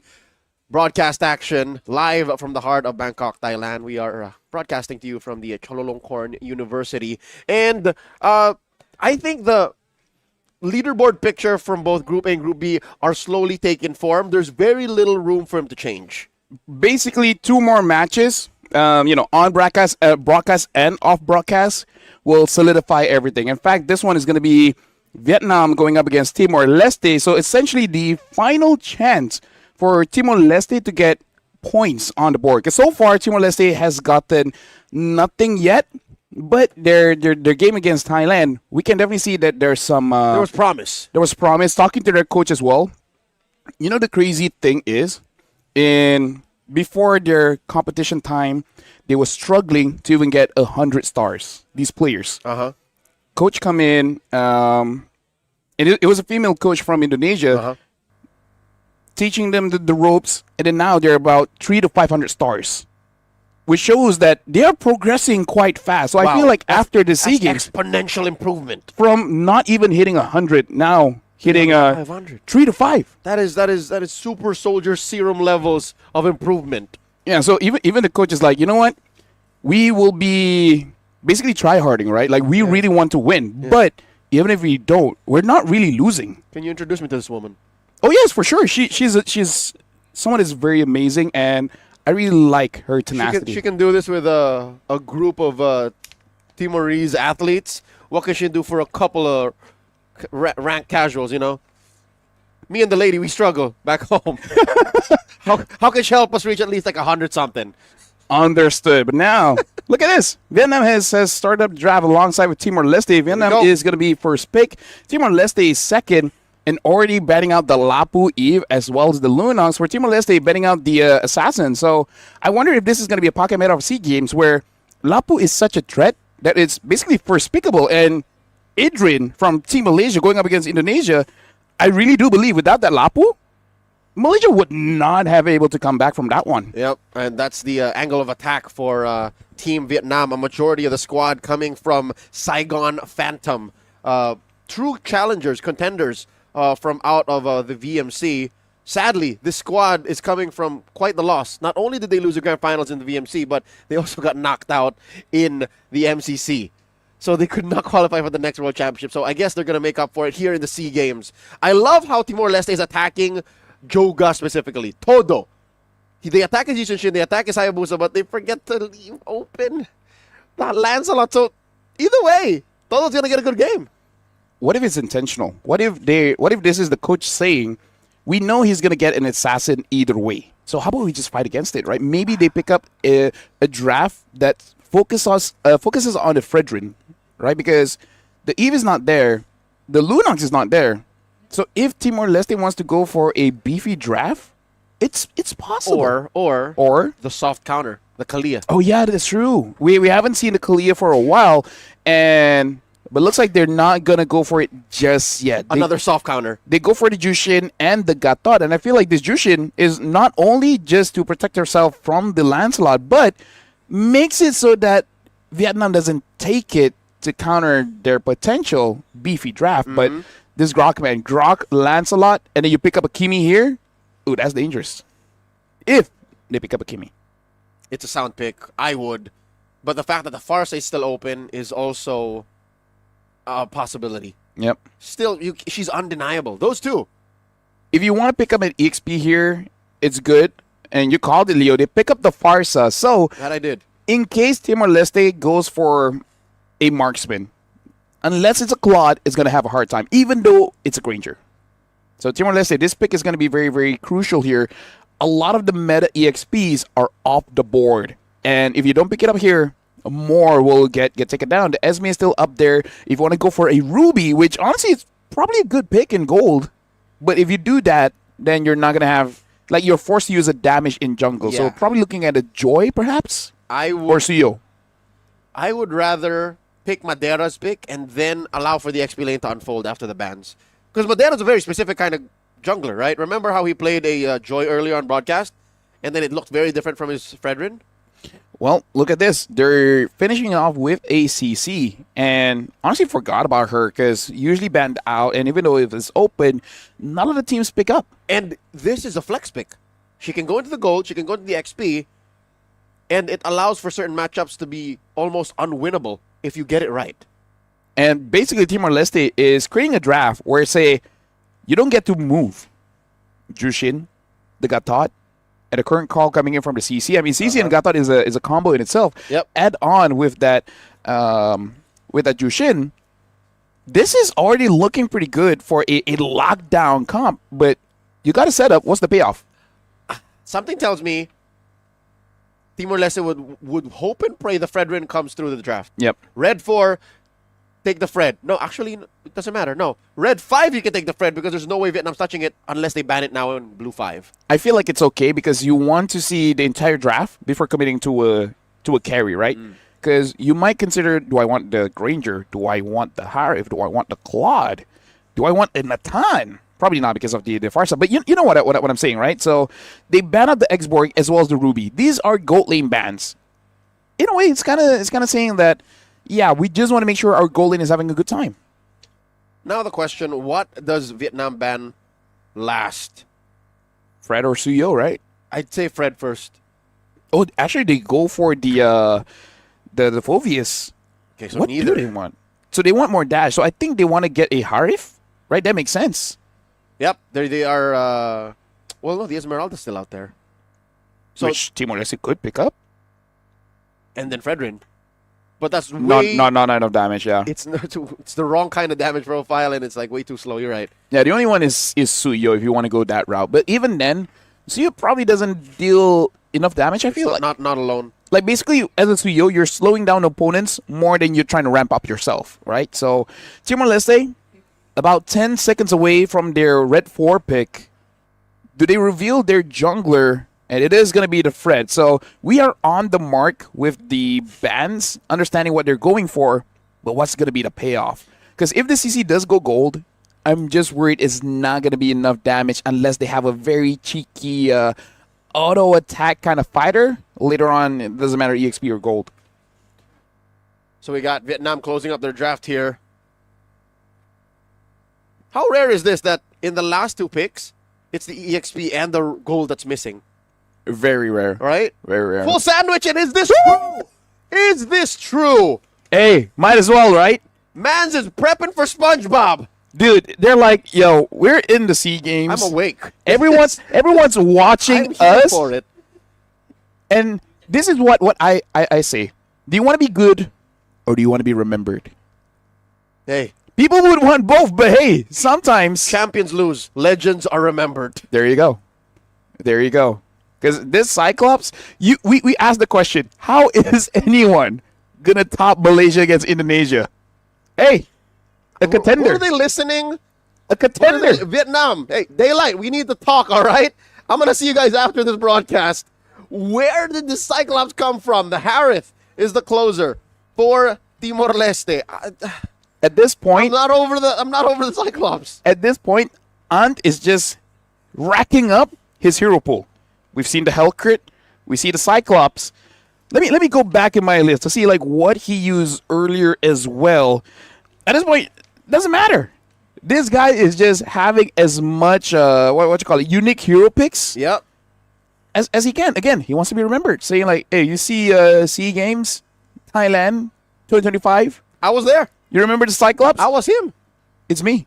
broadcast action live from the heart of Bangkok, Thailand. We are broadcasting to you from the Chulalongkorn University. And I think the leaderboard picture from both Group A and Group B are slowly taking form. There's very little room for him to change. Basically, 2 more matches, on broadcast and off broadcast will solidify everything. In fact, this one is going to be Vietnam going up against Timor-Leste. So essentially the final chance for Timor-Leste to get points on the board. Because so far, Timor-Leste has gotten nothing yet. But their game against Thailand, we can definitely see that there's some... there was promise. There was promise. Talking to their coach as well. You know, the crazy thing is, before their competition time, they were struggling to even get 100 stars, these players. Coach come in, and it was a female coach from Indonesia, teaching them the ropes, and then now they're about 300 to 500 stars. Which shows that they are progressing quite fast. So I feel like after the SEA Games, exponential improvement from not even hitting 100, now hitting 3 to 5. That is super soldier serum levels of improvement. Yeah. So even the coach is like, you know what, we will be basically try-harding, right? Like we really want to win, but even if we don't, we're not really losing. Can you introduce me to this woman? Oh yes, for sure. She's someone that's very amazing, and I really like her tenacity. She can do this with a group of Timorese athletes. What can she do for a couple of rank casuals, you know? Me and the lady, we struggle back home. How can she help us reach at least like 100-something? Understood. But now, look at this. Vietnam has started up draft alongside with Timor-Leste. Vietnam is going to be first pick. Timor-Leste is second. And already betting out the Lapu Eve as well as the Lunongs, for Timor-Leste betting out the Assassin. So I wonder if this is going to be a pocket meta of SEA Games where Lapu is such a threat that it's basically first pickable. And Idrin from Team Malaysia going up against Indonesia, I really do believe without that Lapu, Malaysia would not have able to come back from that one. Yep, and that's the angle of attack for Team Vietnam. A majority of the squad coming from Saigon Phantom. True challengers, contenders, from out of the VMC. Sadly, this squad is coming from quite the loss. Not only did they lose the grand finals in the VMC, but they also got knocked out in the MCC. So they could not qualify for the next World Championship. So I guess they're going to make up for it here in the SEA Games. I love how Timor-Leste is attacking Joga specifically. Todo. They attack his Yushin Shin, they attack his Hayabusa, but they forget to leave open that Lancelot. So either way, Todo's going to get a good game. What if it's intentional? What if this is the coach saying, we know he's going to get an assassin either way. So how about we just fight against it, right? Maybe they pick up a draft that focuses on the Fredrin, right? Because the Eve is not there. The Lunox is not there. So if Timor-Leste wants to go for a beefy draft, it's possible. Or the soft counter, the Kalia. Oh, yeah, that's true. We haven't seen the Kalia for a while, but looks like they're not going to go for it just yet. Another soft counter. They go for the Jushin and the Gatot. And I feel like this Jushin is not only just to protect herself from the Lancelot, but makes it so that Vietnam doesn't take it to counter their potential beefy draft. But this Grok, man, Grok, Lancelot, and then you pick up a Kimi here. Ooh, that's dangerous. If they pick up a Kimi. It's a sound pick. I would. But the fact that the Farsa is still open is also a possibility. Yep. Still, she's undeniable. Those two. If you want to pick up an EXP here, it's good. And you called it, Leo. They pick up the Farsa. So that I did. In case Timor-Leste goes for a marksman, unless it's a Claude, it's going to have a hard time, even though it's a Granger. So Timor-Leste, this pick is going to be very, very crucial here. A lot of the meta EXPs are off the board. And if you don't pick it up here, more will get taken down. The Esme is still up there. If you want to go for a Ruby, which honestly is probably a good pick in gold. But if you do that, then you're not going to have, like, you're forced to use a damage in jungle. Yeah. So probably looking at a Joy, perhaps? Or Suyo. I would rather pick Madera's pick and then allow for the XP lane to unfold after the bans. Because Madera's a very specific kind of jungler, right? Remember how he played a Joy earlier on broadcast? And then it looked very different from his Fredrin? Well, look at this. They're finishing off with ACC, and honestly forgot about her because usually banned out, and even though it was open, none of the teams pick up. And this is a flex pick. She can go into the gold, she can go into the XP, and it allows for certain matchups to be almost unwinnable if you get it right. And basically, Timor-Leste is creating a draft where, say, you don't get to move Jushin, the Gatot, and the current call coming in from the CC. I mean, CC and Gatot is a combo in itself. Yep. Add on with that Jushin. This is already looking pretty good for a lockdown comp, but you got to set up. What's the payoff? Something tells me Timor-Leste would hope and pray the Fredrin comes through the draft. Yep. Red 4, take the Fred. No, actually, it doesn't matter. No. Red 5, you can take the Fred because there's no way Vietnam's touching it unless they ban it now in Blue 5. I feel like it's okay because you want to see the entire draft before committing to a carry, right? Because you might consider, do I want the Granger? Do I want the Harif? Do I want the Claude? Do I want the Natan? Probably not because of the Farsa, but you know what I'm saying, right? So they ban out the Xborg as well as the Ruby. These are gold lane bans. In a way, it's kind of saying that, yeah, we just want to make sure our gold lane is having a good time. Now the question, what does Vietnam ban last? Fred or Suyo, right? I'd say Fred first. Oh, actually, they go for the Phoveus. Okay, so What neither. do they want? So they want more dash. So I think they want to get a Harif, right? That makes sense. Yep, they are. Well, no, the Esmeralda's still out there. So Which Timor-Leste could pick up. and then Fredrin, but that's way Not enough damage, yeah. It's the wrong kind of damage profile, and it's like way too slow. You're right. Yeah, the only one is Suyo if you want to go that route. But even then, Suyo probably doesn't deal enough damage, I feel So like. not alone. Like, basically, as a Suyo, you're slowing down opponents more than you're trying to ramp up yourself, right? So, Timor-Leste, about 10 seconds away from their Red 4 pick, do they reveal their jungler? And it is going to be the Fred. So, we are on the mark with the bans, understanding what they're going for, but what's going to be the payoff? Because if the CC does go gold, I'm just worried it's not going to be enough damage unless they have a very cheeky auto attack kind of fighter. Later on, it doesn't matter EXP or gold. So we got Vietnam closing up their draft here. How rare is this that in the last two picks, it's the EXP and the gold that's missing, Very rare. right? Very rare. Full sandwich, and is this true? Is this true? Hey, might as well, right? Mans is prepping for SpongeBob. Dude, they're like, yo, we're in the SEA Games. I'm awake. Everyone's watching I'm here us. for it. And this is what I say. Do you want to be good or do you want to be remembered? Hey, People would want both, but hey, sometimes. champions lose, legends are remembered. There you go. There you go. Because this Cyclops, we asked the question, how is anyone going to top Malaysia against Indonesia? Hey, a contender. Who are they listening? A contender. Vietnam. Hey, Daylight, we need to talk, all right? I'm going to see you guys after this broadcast. Where did the Cyclops come from? The Harith is the closer for Timor-Leste. At this point, I'm not over the Cyclops. at this point, Ant is just racking up his hero pool. We've seen the Hellcrit. We see the Cyclops. Let me go back in my list to see like what he used earlier as well. At this point, doesn't matter. This guy is just having as much what you call it, unique hero picks Yep. as he can. Again, he wants to be remembered, saying like, "Hey, you see SEA Games, Thailand, 2025. I was there. You remember the Cyclops? I was him. It's me.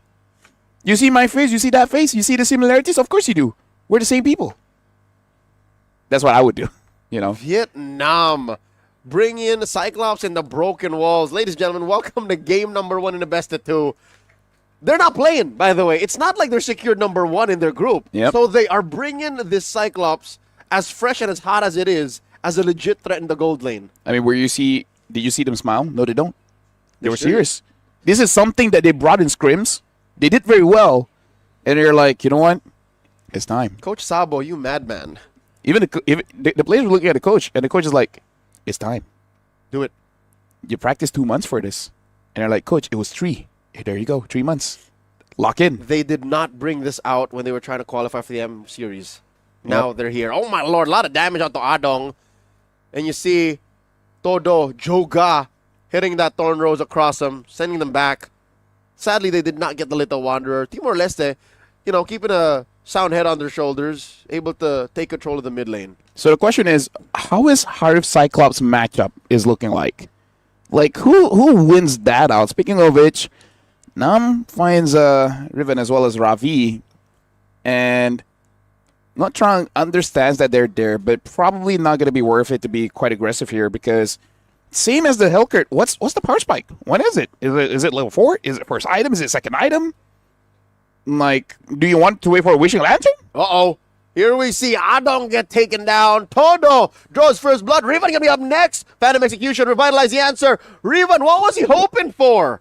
You see my face? You see that face? You see the similarities? Of course you do. We're the same people." That's what I would do, you know. Vietnam. Bring in the Cyclops and the broken walls. Ladies and gentlemen, welcome to game number 1 in the best of 2. They're not playing, by the way. It's not like they're secured number 1 in their group. Yep. So they are bringing this Cyclops, as fresh and as hot as it is, as a legit threat in the gold lane. I mean, did you see them smile? No, they don't. They were sure? serious. This is something that they brought in scrims. They did very well. And they're like, you know what? It's time. Coach Sabo, you madman. Even the players were looking at the coach, and the coach is like, it's time. Do it. You practiced 2 months for this. And they're like, Coach, it was 3. Hey, there you go, 3 months. Lock in. They did not bring this out when they were trying to qualify for the M Series. Now they're here. Oh my lord, a lot of damage onto Adong. And you see Todo, Joga hitting that Thorn Rose across them, sending them back. Sadly, they did not get the Little Wanderer. Timor-Leste, keeping a sound head on their shoulders, able to take control of the mid lane. So the question is, how is Harif Cyclops matchup is looking like? Like, who wins that out? Speaking of which, Nam finds Riven as well as Ravi, and Nottrong understands that they're there, but probably not going to be worth it to be quite aggressive here because same as the Hellcurt, what's the power spike? When is it? Is it level 4? Is it first item? Is it second item? Like, do you want to wait for a Wishing Lantern? Uh-oh. Here we see Adong get taken down. Todo draws first blood. Riven going to be up next. Phantom Execution, revitalize the answer. Riven, what was he hoping for?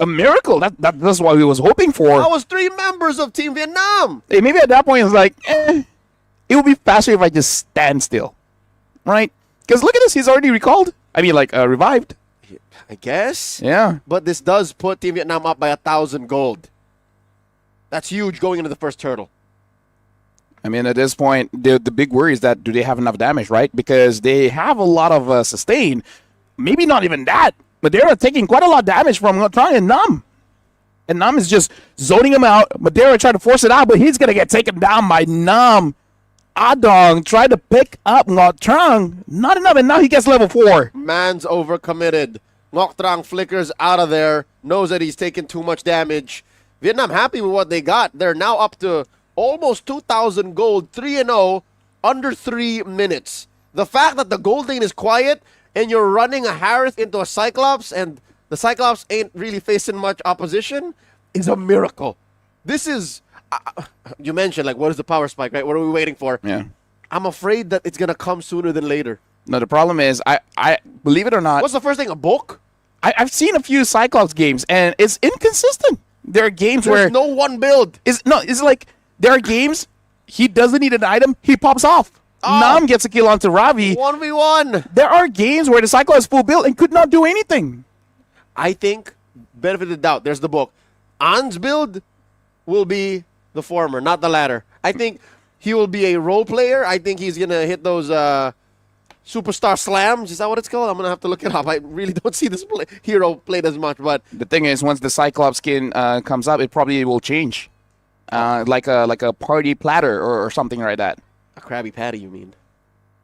A miracle. That's what he was hoping for. That was 3 members of Team Vietnam. Hey, maybe at that point it's like, it would be faster if I just stand still, right? Because look at this, he's already recalled. I mean, like, revived. I guess. Yeah. But this does put Team Vietnam up by 1,000 gold. That's huge going into the first turtle. I mean, at this point, the big worry is that do they have enough damage, right? Because they have a lot of sustain. Maybe not even that. But they're taking quite a lot of damage from Ngotron and Nam. And Nam is just zoning him out. Madeira tried to force it out, but he's going to get taken down by Nam. Adong tried to pick up Ngotron. Not enough, and now he gets level 4. Man's overcommitted. Ngoc Trang flickers out of there. Knows that he's taken too much damage. Vietnam happy with what they got. They're now up to almost 2,000 gold, 3-0, under 3 minutes. The fact that the gold lane is quiet and you're running a Harith into a Cyclops and the Cyclops ain't really facing much opposition is a miracle. This is, you mentioned, like, what is the power spike, right? What are we waiting for? Yeah. I'm afraid that it's going to come sooner than later. No, the problem is, I believe it or not, What's the first thing, a book? I've seen a few Cyclops games, and it's inconsistent. There are games There's where... no one build. It's like, there are games, he doesn't need an item, he pops off. Nam gets a kill onto Ravi. 1v1. There are games where the Cyclops is full build and could not do anything. I think, benefit of the doubt, there's the book. An's build will be the former, not the latter. I think he will be a role player. I think he's going to hit those superstar slams. Is that what it's called? I'm going to have to look it up. I really don't see this hero played as much. But The thing is, once the Cyclops skin comes up, it probably will change. Like a party platter or something like that. a Krabby Patty, you mean?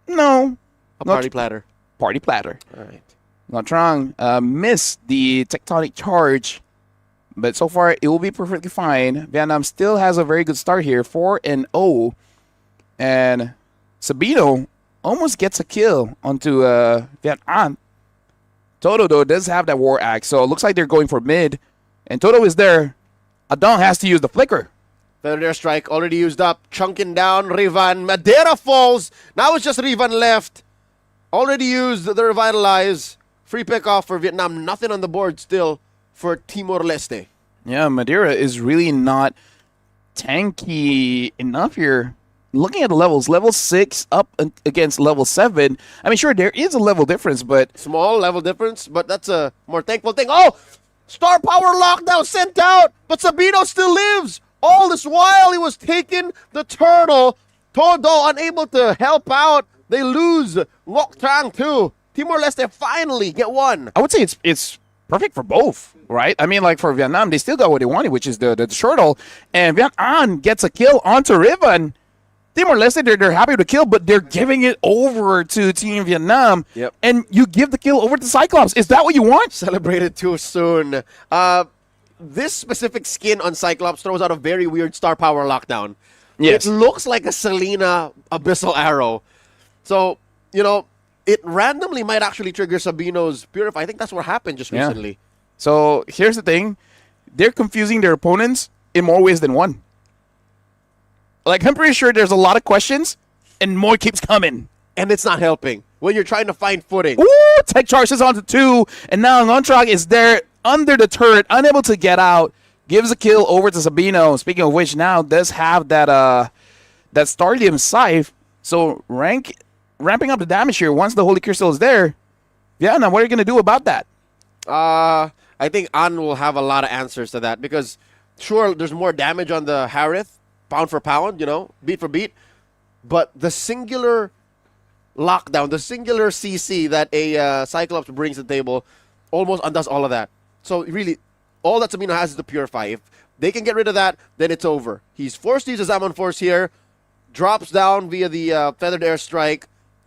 No. A party platter. Party platter. All right. Ngotrang missed the tectonic charge, but so far it will be perfectly fine. Vietnam still has a very good start here, 4-0, and Sabino almost gets a kill onto Vietnam. Toto, though, does have that War Axe, so it looks like they're going for mid, and Toto is there. Adong has to use the flicker. Feather Strike already used up. Chunking down Rivan. Madeira falls. Now it's just Rivan left. Already used the Revitalize. Free pick off for Vietnam. Nothing on the board still for Timor-Leste. Yeah, Madeira is really not tanky enough here. Looking at the levels, level 6 up against level 7. I mean, sure, there is a level difference, but... Small level difference, but that's a more thankful thing. Oh! Star Power Lockdown sent out, but Sabino still lives. All this while, he was taking the turtle. Todo unable to help out. They lose Ngoc Trang too. Timor-Leste finally get one. I would say it's perfect for both, right? I mean, like for Vietnam, they still got what they wanted, which is the turtle. And Vietnam gets a kill onto Riven. Timor-Leste, they're happy with the kill, but they're giving it over to Team Vietnam. Yep. And you give the kill over to Cyclops. Is that what you want? Celebrated too soon. This specific skin on Cyclops throws out a very weird Star Power Lockdown. Yes. It looks like a Selena Abyssal Arrow. So, you know, it randomly might actually trigger Sabino's Purify. I think that's what happened just recently. So here's the thing. They're confusing their opponents in more ways than one. Like, I'm pretty sure there's a lot of questions, and more keeps coming. And it's not helping when you're trying to find footing. Ooh, tech charges onto 2, and now Ngontrak is there under the turret, unable to get out. Gives a kill over to Sabino. Speaking of which, now does have that Stardium Scythe. So ramping up the damage here once the Holy Crystal is there. Yeah, now what are you going to do about that? I think An will have a lot of answers to that because Sure, there's more damage on the Harith, pound for pound, beat for beat. But the singular lockdown, the singular CC that a Cyclops brings to the table almost undoes all of that. So really, all that Sabino has is the Purify. If they can get rid of that, then it's over. He's forced to use his Zaman Force here, drops down via the Feathered Airstrike.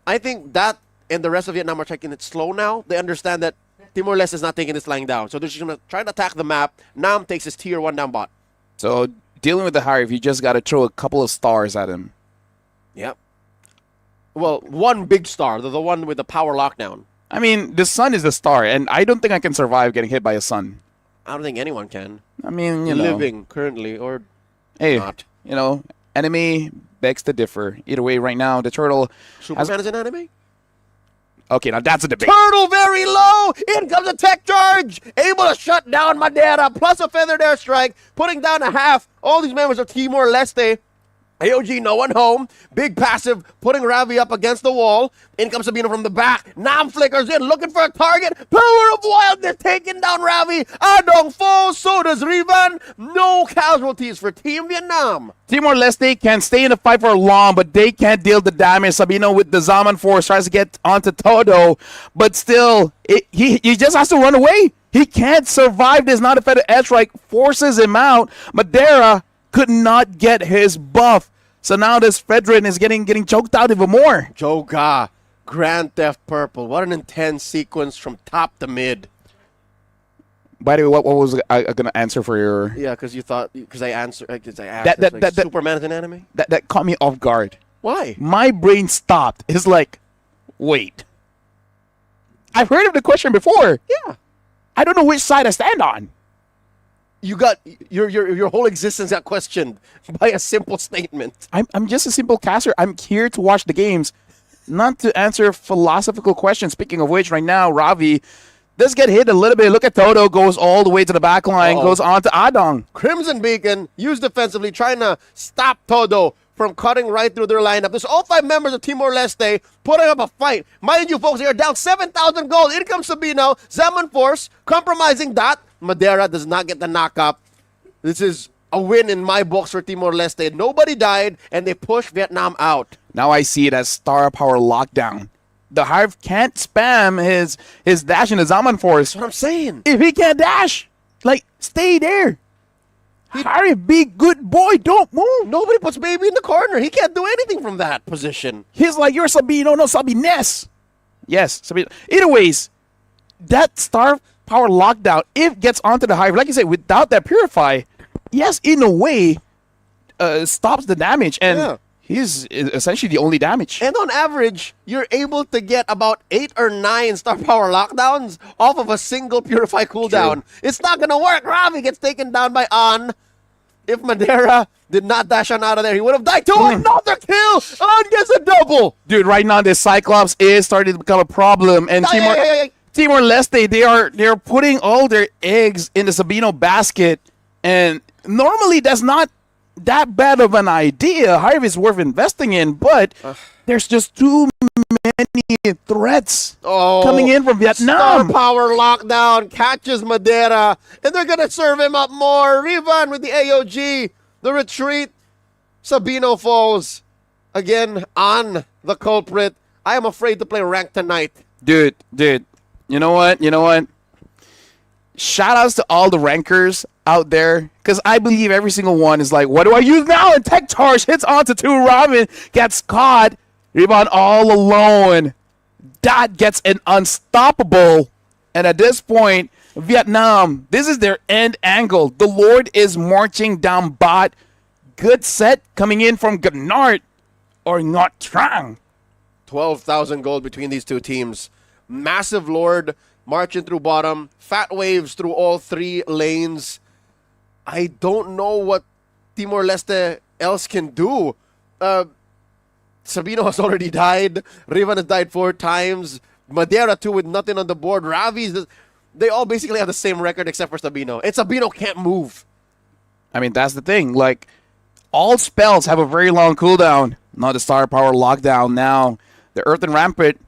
I think that and the rest of Vietnam are taking it slow now. They understand that Timor-Leste is not taking this lying down. So they're just going to try to attack the map. Nam takes his tier 1 down bot. So dealing with the Harif, you just got to throw a couple of stars at him. Yep. Well, one big star, the one with the power lockdown. I mean, the sun is the star, and I don't think I can survive getting hit by a sun. I don't think anyone can. I mean, you know. Living currently or Hey, not. enemy begs to differ. Either way, right now, the turtle... Superman is an enemy? Okay, now that's a debate. Turtle very low. In comes a tech charge. Able to shut down Madeira. Plus a feathered airstrike. Putting down a half. All these members of Timor-Leste. AOG, no one home. Big passive, putting Ravi up against the wall. In comes Sabino from the back. Nam flickers in, looking for a target. Power of Wildness taking down Ravi. Adong falls, so does Rivan. No casualties for Team Vietnam. Timor-Leste can stay in the fight for long, but they can't deal the damage. Sabino with the Zaman Force tries to get onto Todo, but still, he just has to run away. He can't survive this. Not a feather airstrike forces him out. Madeira could not get his buff. So now this Fedrin is getting choked out even more. Joga, Grand Theft Purple. What an intense sequence from top to mid. By the way, what was I going to answer for your... Yeah, because you thought, because I asked, Superman is an enemy? That caught me off guard. Why? My brain stopped. It's like, wait. I've heard of the question before. Yeah. I don't know which side I stand on. You got your whole existence got questioned by a simple statement. I'm just a simple caster. I'm here to watch the games, not to answer philosophical questions. Speaking of which, right now, Ravi does get hit a little bit. Look at Toto, goes all the way to the back line, goes on to Adong. Crimson Beacon used defensively, trying to stop Todo from cutting right through their lineup. There's all 5 members of Timor-Leste putting up a fight. Mind you, folks, they are down 7,000 gold. In comes Sabino, Zaman Force, compromising that. Madeira does not get the knockup. This is a win in my books for Timor-Leste. Nobody died, and they push Vietnam out. Now I see it as star power lockdown. The Hive can't spam his dash in the Zaman Force. That's what I'm saying. If he can't dash, stay there. Hive, be good boy, don't move. Nobody puts Baby in the corner. He can't do anything from that position. He's like, you're Sabino, no Sabines. Yes, Sabino. Either ways, that star power lockdown, if gets onto the Hive, like you say, without that Purify, yes, in a way, stops the damage, and he's essentially the only damage. And on average, you're able to get about 8 or 9 star power lockdowns off of a single Purify cooldown. True. It's not going to work. Ravi gets taken down by An. If Madeira did not dash on out of there, he would have died too. Another kill. An gets a double. Dude, right now, this Cyclops is starting to become a problem, and Timor-Leste, they're putting all their eggs in the Sabino basket, and normally that's not that bad of an idea. Hive is worth investing in, but there's just too many threats coming in from Vietnam. Star power lockdown catches Madeira, and they're gonna serve him up more. Rivan with the AOG, the retreat. Sabino falls again on the culprit. I am afraid to play rank tonight, dude. You know what? Shout outs to all the rankers out there, because I believe every single one is like, what do I use now? And tech charge hits onto 2 Robin, gets caught. Ribbon all alone. That gets an unstoppable. And at this point, Vietnam, this is their end angle. The Lord is marching down bot. Good set coming in from Gennard or Ngot Trang. 12,000 gold between these two teams. Massive Lord marching through bottom. Fat waves through all 3 lanes. I don't know what Timor-Leste else can do. Sabino has already died. Rivan has died 4 times. Madeira too with nothing on the board. Ravi's, they all basically have the same record except for Sabino. And Sabino can't move. I mean, that's the thing. Like, all spells have a very long cooldown. Not the star power lockdown now. The Earth and Rampant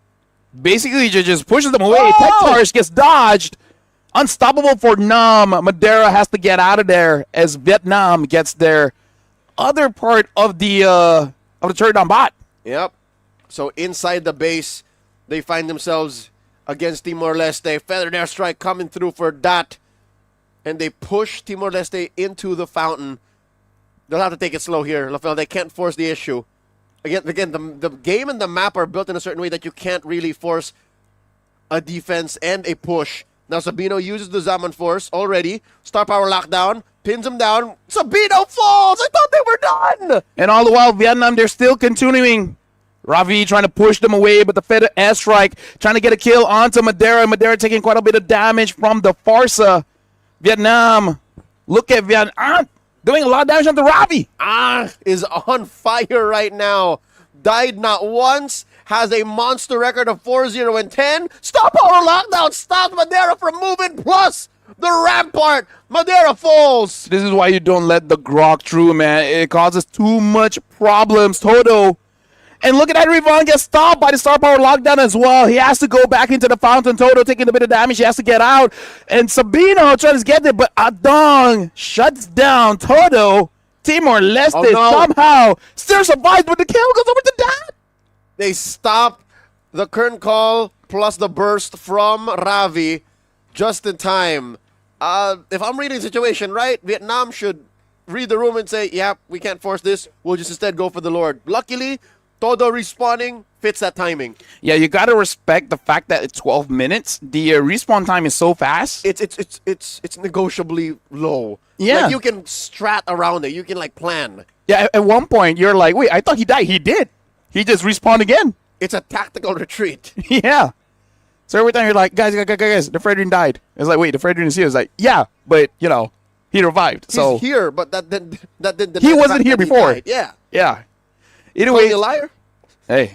basically just pushes them away. Tech Charge gets dodged. Unstoppable for Nam. Madeira has to get out of there as Vietnam gets their other part of the third down bot. Yep. So inside the base, they find themselves against Timor-Leste. Feathered airstrike coming through for that. And they push Timor-Leste into the fountain. They'll have to take it slow here, LaFell. They can't force the issue. Again, the game and the map are built in a certain way that you can't really force a defense and a push. Now Sabino uses the Zaman Force already. Star Power lockdown, pins him down. Sabino falls! I thought they were done! And all the while, Vietnam, they're still continuing. Ravi trying to push them away, but the Fed airstrike trying to get a kill onto Madeira. Madeira taking quite a bit of damage from the Farsa. Vietnam, look at Vietnam doing a lot of damage onto Ravi. Is on fire right now. Died not once. Has a monster record of 4-0-10. Stop Power lockdown. Stop Madeira from moving. Plus the rampart. Madeira falls. This is why you don't let the grok through, man. It causes too much problems. Toto. And look at that, Rivon gets stopped by the Star Power lockdown as well. He has to go back into the fountain. Toto taking a bit of damage. He has to get out. And Sabino tries to get there, but Adong shuts down Toto. Timor-Leste somehow still survives, but the kill goes over to Dad. They stop the current call plus the burst from Ravi just in time. If I'm reading the situation right, Vietnam should read the room and say, yeah, we can't force this. We'll just instead go for the Lord. Luckily, Todo respawning fits that timing. Yeah, you got to respect the fact that it's 12 minutes. The respawn time is so fast. It's negotiably low. Yeah. Like you can strat around it. You can like plan. Yeah, at one point, you're like, wait, I thought he died. He did. He just respawned again. It's a tactical retreat. Yeah. So every time you're like, guys, the Frederick died. It's like, wait, the Frederick is here. It's like, yeah, but, you know, he revived. He's here, but that didn't he wasn't here before. Yeah. Yeah. Either Call way, me a liar? Hey.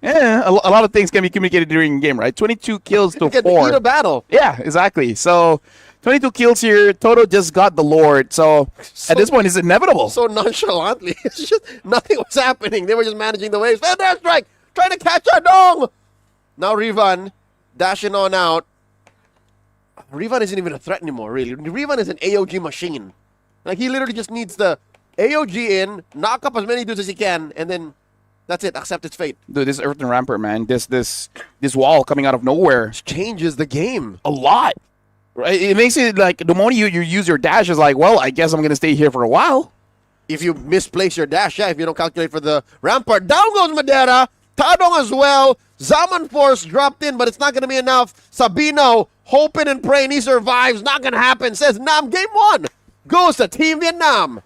Yeah, a lot of things can be communicated during the game, right? 22 kills to 4. Get the heat of battle. Yeah, exactly. So 22 kills here. Toto just got the Lord. So at this point, it's inevitable. So nonchalantly. It's just nothing was happening. They were just managing the waves. Fan airstrike! Trying to catch Adong! Now Rivan dashing on out. Rivan isn't even a threat anymore, really. Rivan is an AOG machine. Like, he literally just needs the AOG in, knock up as many dudes as he can, and then that's it. Accept its fate. Dude, this Earthen Rampart, man. This wall coming out of nowhere. This changes the game. A lot. Right? It makes it like the moment you use your dash is like, well, I guess I'm going to stay here for a while. If you misplace your dash, yeah, if you don't calculate for the rampart. Down goes Madeira. Tadong as well. Zaman Force dropped in, but it's not going to be enough. Sabino hoping and praying he survives. Not going to happen. Says Nam. Game 1 goes to Team Vietnam.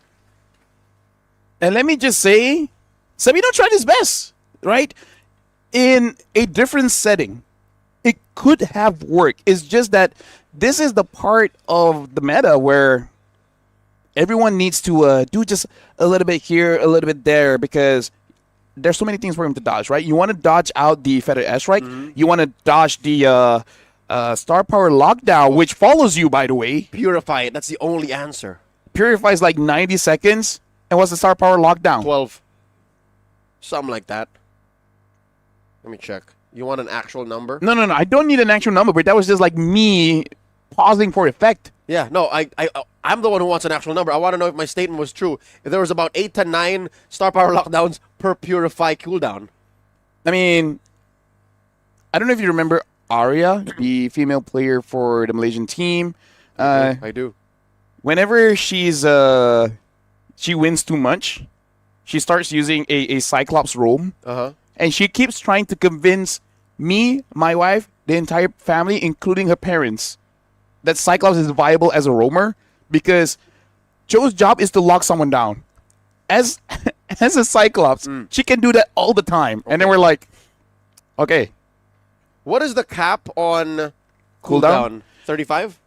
And let me just say, Sabino tried his best, right? In a different setting, it could have worked. It's just that this is the part of the meta where everyone needs to do just a little bit here, a little bit there, because there's so many things for him to dodge, right? You want to dodge out the Feather S-Strike. Mm-hmm. You want to dodge the Star Power Lockdown, which follows you, by the way. Purify it. That's the only answer. Purify is like 90 seconds. And what's the Star Power Lockdown? 12. Something like that. Let me check. You want an actual number? No. I don't need an actual number, but that was just like me pausing for effect. Yeah, no, I'm the one who wants an actual number. I want to know if my statement was true. If there was about 8 to 9 Star Power Lockdowns per Purify cooldown. I mean, I don't know if you remember Arya, the female player for the Malaysian team. I do. Whenever she wins too much, she starts using a Cyclops roam. And she keeps trying to convince me, my wife, the entire family, including her parents, that Cyclops is viable as a roamer, because Joe's job is to lock someone down. As a Cyclops, she can do that all the time. Okay. And then we're like, okay. What is the cap on cooldown? 35?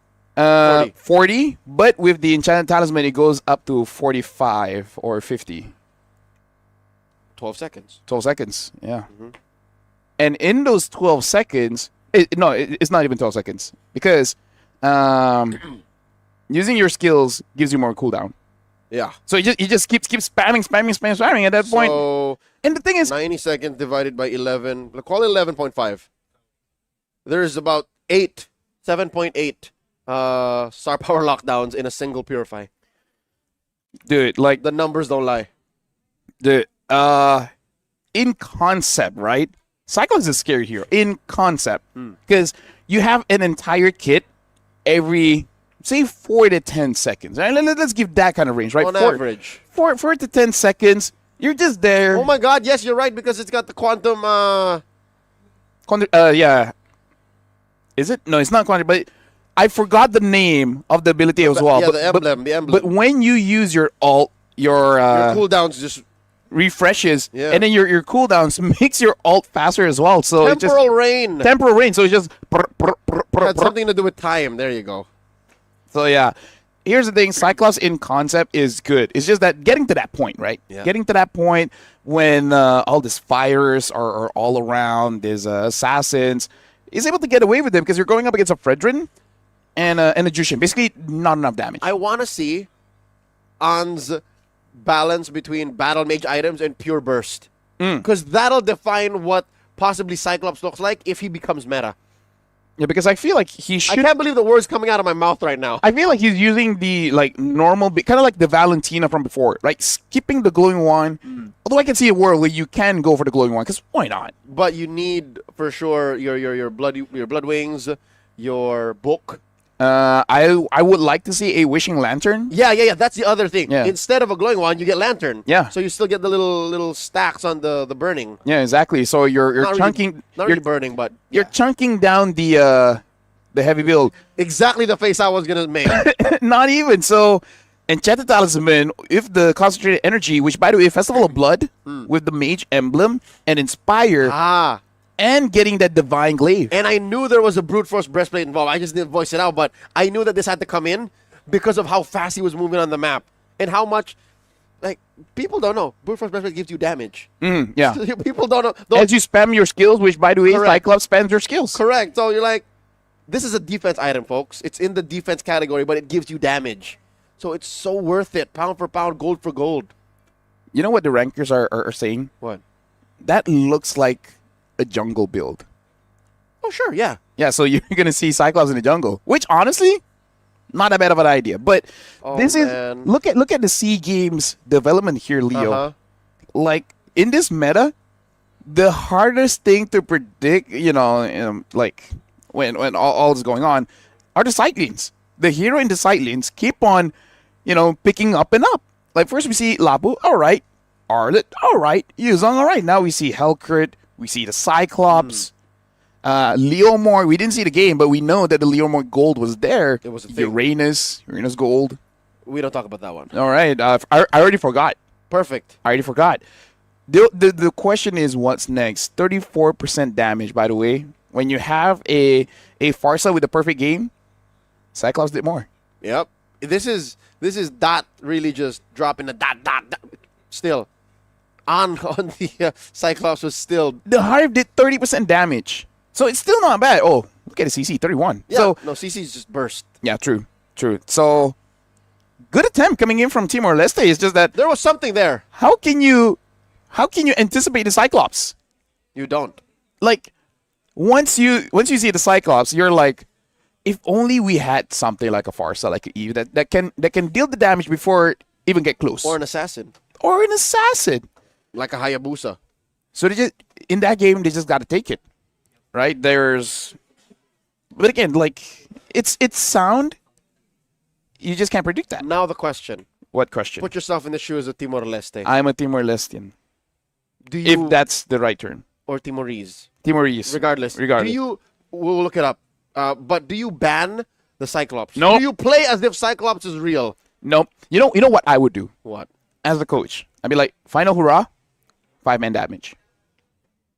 40, but with the Enchanted Talisman, it goes up to 45 or 50. 12 seconds. 12 seconds, yeah. Mm-hmm. And in those 12 seconds, it's not even 12 seconds, because using your skills gives you more cooldown. Yeah. So you just keep spamming at that point. And the thing is, 90 seconds divided by 11. Call it 11.5. There's about 8 7.8 star power lockdowns in a single Purify. Dude, like The numbers don't lie. the in concept, right? Cyclops is a scary hero in concept because you have an entire kit every say 4 to 10 seconds. Right? Let's give that kind of range, right? On average. 4 to 10 seconds. You're just there. Oh my God! Yes, you're right because it's got the quantum. Yeah. Is it? No, it's not quantum, but I forgot the name of the ability as well. Yeah, but, the emblem. The emblem. But when you use your alt, your cooldowns just refreshes, Yeah. and then your cooldowns makes your alt faster as well. So it temporal rain. just temporal rain. So it's just Had something to do with time. There you go. so yeah. Here's the thing: Cyclops in concept is good. It's just that getting to that point, right? Yeah. Getting to that point when all these fires are all around, there's assassins, is able to get away with them because you're going up against a Fredrin and a Jushin. Basically, not enough damage. I want to see An's balance between battle mage items and pure burst because that'll define what possibly Cyclops looks like if he becomes meta. Yeah, because I feel like he I should. can't believe the words coming out of my mouth right now. I feel like he's using the like normal, kind of like the Valentina from before, like skipping the glowing one. Although I can see a world where you can go for the glowing one, because why not? But you need for sure your blood wings, your book. I would like to see a wishing lantern. Yeah. That's the other thing. Yeah. Instead of a glowing one, you get lantern. Yeah. So you still get the little stacks on the burning. Yeah, exactly. So you're Not chunking, really, not you're, really burning, but you're yeah. chunking down the heavy build. Exactly the face I was gonna make. Not even so. Enchanted Talisman, if the concentrated energy, which by the way, Festival of Blood with the Mage emblem and Inspire, and getting that Divine Glaive. And I knew there was a brute force breastplate involved. I just didn't voice it out, but I knew that this had to come in because of how fast he was moving on the map and how much. Like people don't know, brute force breastplate gives you damage. Yeah. People don't know. As you spam your skills, which by the way, Correct. Cyclops spams your skills. Correct. So you're like, this is a defense item, folks. It's in the defense category, but it gives you damage. So it's so worth it, pound for pound, gold for gold. You know what the rankers are saying? What? That looks like a jungle build. Oh, sure, yeah. Yeah, so you're going to see Cyclops in the jungle, which honestly, not that bad of an idea. But this man. is look at the Sea Games development here, Leo. Uh-huh. Like in this meta, the hardest thing to predict, like when all is going on, are the sightlines. The hero in the sightlines keep on, picking up and up. Like first we see Labu, all right. Arlet, all right. Yuzong, all right. Now we see Helcurt. We see the Cyclops. Leomore, we didn't see the game, but we know that the Leomore gold was there. It was a thing. Uranus gold. We don't talk about that one. All right. I already forgot. Perfect. I already forgot. The question is what's next? 34% damage, by the way. When you have a Farsa with a perfect game, Cyclops did more. Yep. This is dot really just dropping a dot. Still, on the Cyclops was still. The Hive did 30% damage. So it's still not bad. Oh, look at the CC, 31. Yeah, So no, CC's just burst. yeah, true. So good attempt coming in from Timor-Leste. It's just that There was something there. how can you anticipate the Cyclops? You don't. Like once you see the Cyclops, you're like, if only we had something like a Farsa, like an Eve that can deal the damage before it even get close. Or an assassin. Or an assassin. Like a Hayabusa. So they just in that game they just gotta take it. Right? But again, like it's sound. You just can't predict that. Now the question. What question? Put yourself in the shoes of Timor-Leste. I'm a Timor-Lestean. Do you If that's the right term. or Timorese? Timorese. Regardless. Do you? We'll look it up. But do you ban the Cyclops? No. Do you play as if Cyclops is real? Nope. You know what I would do What? as the coach? I'd be like, final hurrah, 5-man damage.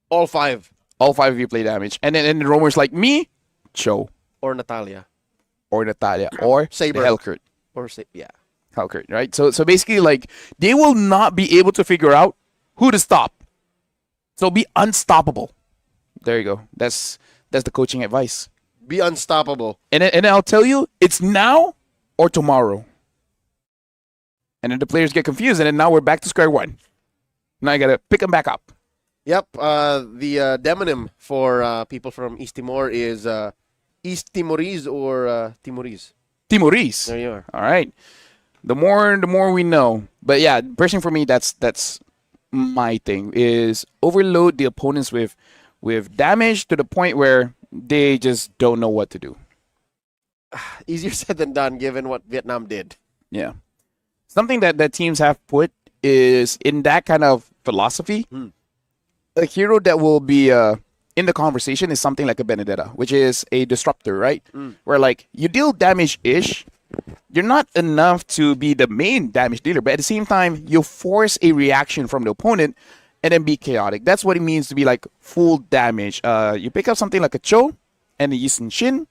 All five. All 5 of you play damage. And then the roamers like me, Cho. Or Natalia. Or Natalia. Or Saber. the Helcurt. Or say yeah. Helcurt, right? So basically, like, they will not be able to figure out who to stop. So be unstoppable. There you go. That's the coaching advice. Be unstoppable. And I'll tell you, it's now or tomorrow. And then the players get confused, and then now we're back to square one. Now I gotta pick them back up. Yep. The demonym for people from East Timor is East Timorese or Timorese? Timorese. There you are. All right. The more we know. But yeah, personally for me, that's my thing is overload the opponents with damage to the point where they just don't know what to do. Easier said than done, given what Vietnam did. Yeah. Something that teams have put is in that kind of philosophy, a hero that will be in the conversation is something like a Benedetta, which is a disruptor, right? Where like you deal damage-ish, you're not enough to be the main damage dealer, but at the same time, you force a reaction from the opponent and then be chaotic. That's what it means to be like full damage. You pick up something like a Cho and a Yisun Shin,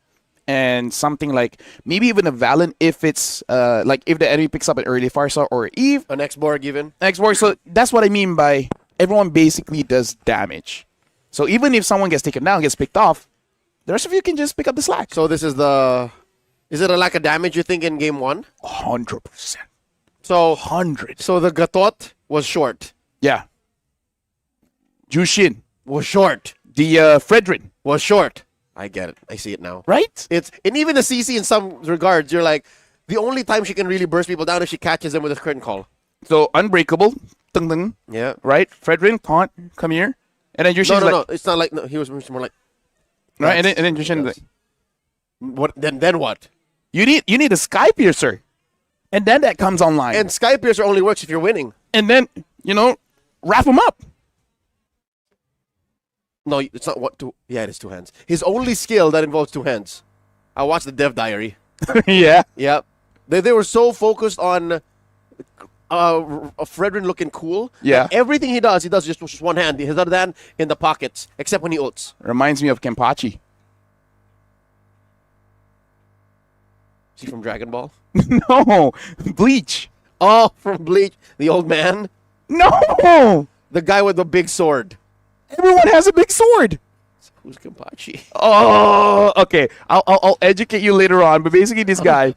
and something like maybe even a Valen if it's like if the enemy picks up an early Farsa or Eve. An X-Borg even. X-Borg. So that's what I mean by everyone basically does damage. So even if someone gets taken down, gets picked off, the rest of you can just pick up the slack. So this is the... Is it a lack of damage, you think, in game 1? 100%. So 100. So the Gatot was short. Yeah. Jushin. Was short. The Fredrin. Was short. I get it. I see it now. Right? And even the CC in some regards, you're like, the only time she can really burst people down is she catches them with a curtain call. So Unbreakable. Tung tung. Yeah. Right? Fredrin, taunt, come here. And then Jushin's No. It's not like... No, he was more like... Right? And then Jushin like... What? Then what? You need a Sky Piercer. And then that comes online. And Sky Piercer only works if you're winning. And then, wrap him up. No, it's not what two... Yeah, it is 2 hands. His only skill that involves 2 hands. I watched the Dev Diary. Yeah. Yeah. They were so focused on Fredrin looking cool. Yeah. Everything he does just with 1 hand. His other hand in the pockets, except when he ults. Reminds me of Kenpachi. Is he from Dragon Ball? No. Bleach. Oh, from Bleach. The old man. No. The guy with the big sword. Everyone has a big sword. Who's Kenpachi? Oh, okay. I'll educate you later on. But basically, this guy.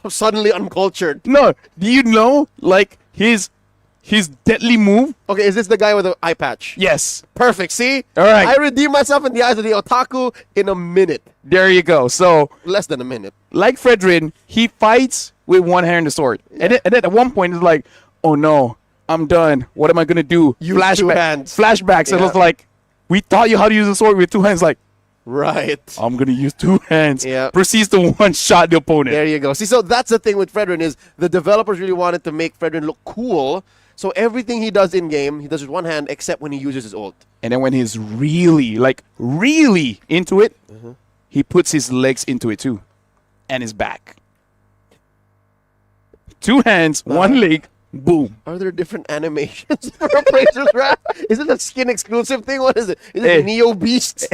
I'm suddenly uncultured. No, do you know like his deadly move? Okay, is this the guy with the eye patch? Yes. Perfect. See? All right. I redeem myself in the eyes of the otaku in a minute. There you go. So, Less than a minute. like Fredrin, he fights with 1 hand and the sword, and then at one point it's like, oh no, I'm done. What am I gonna do? Use 2 hands. Flashbacks. And Yeah. it's like, we taught you how to use a sword with 2 hands. Like, Right. I'm gonna use 2 hands. Yeah. Proceeds to one-shot the opponent. There you go. See, so that's the thing with Fredrin is the developers really wanted to make Fredrin look cool. So everything he does in-game, he does with 1 hand except when he uses his ult. And then when he's really into it, he puts his legs into it too. And his back. 2 hands, 1 leg, boom. Are there different animations for Appraiser's Wrath? Is it a skin exclusive thing? What is it? Is it Neo Beast?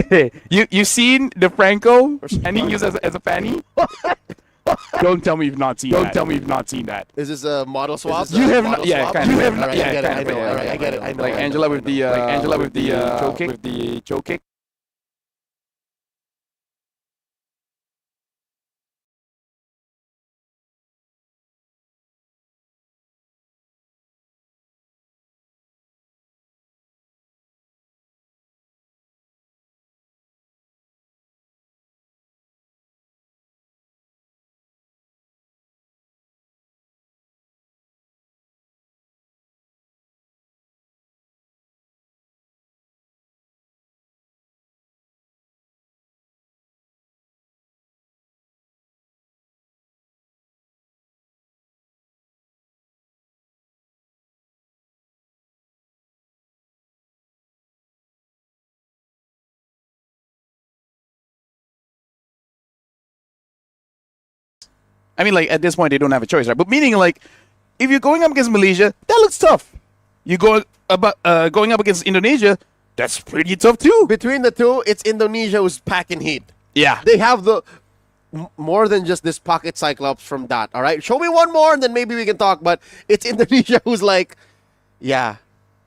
You've seen the Franco and he used as a fanny? Don't tell me you've not seen that. Is this a model swap? You have not, yeah, swap? kind of. You have not, Yeah, I get it. kind I of, know. yeah, All right, yeah, I get it. I know. Like Angela with the choke kick. I mean, like, at this point, they don't have a choice, right? But meaning, like, if you're going up against Malaysia, that looks tough. You go going up against Indonesia, that's pretty tough too. Between the two, it's Indonesia who's packing heat. Yeah. They have the more than just this pocket Cyclops from that, all right? Show me one more and then maybe we can talk, but it's Indonesia who's like, yeah.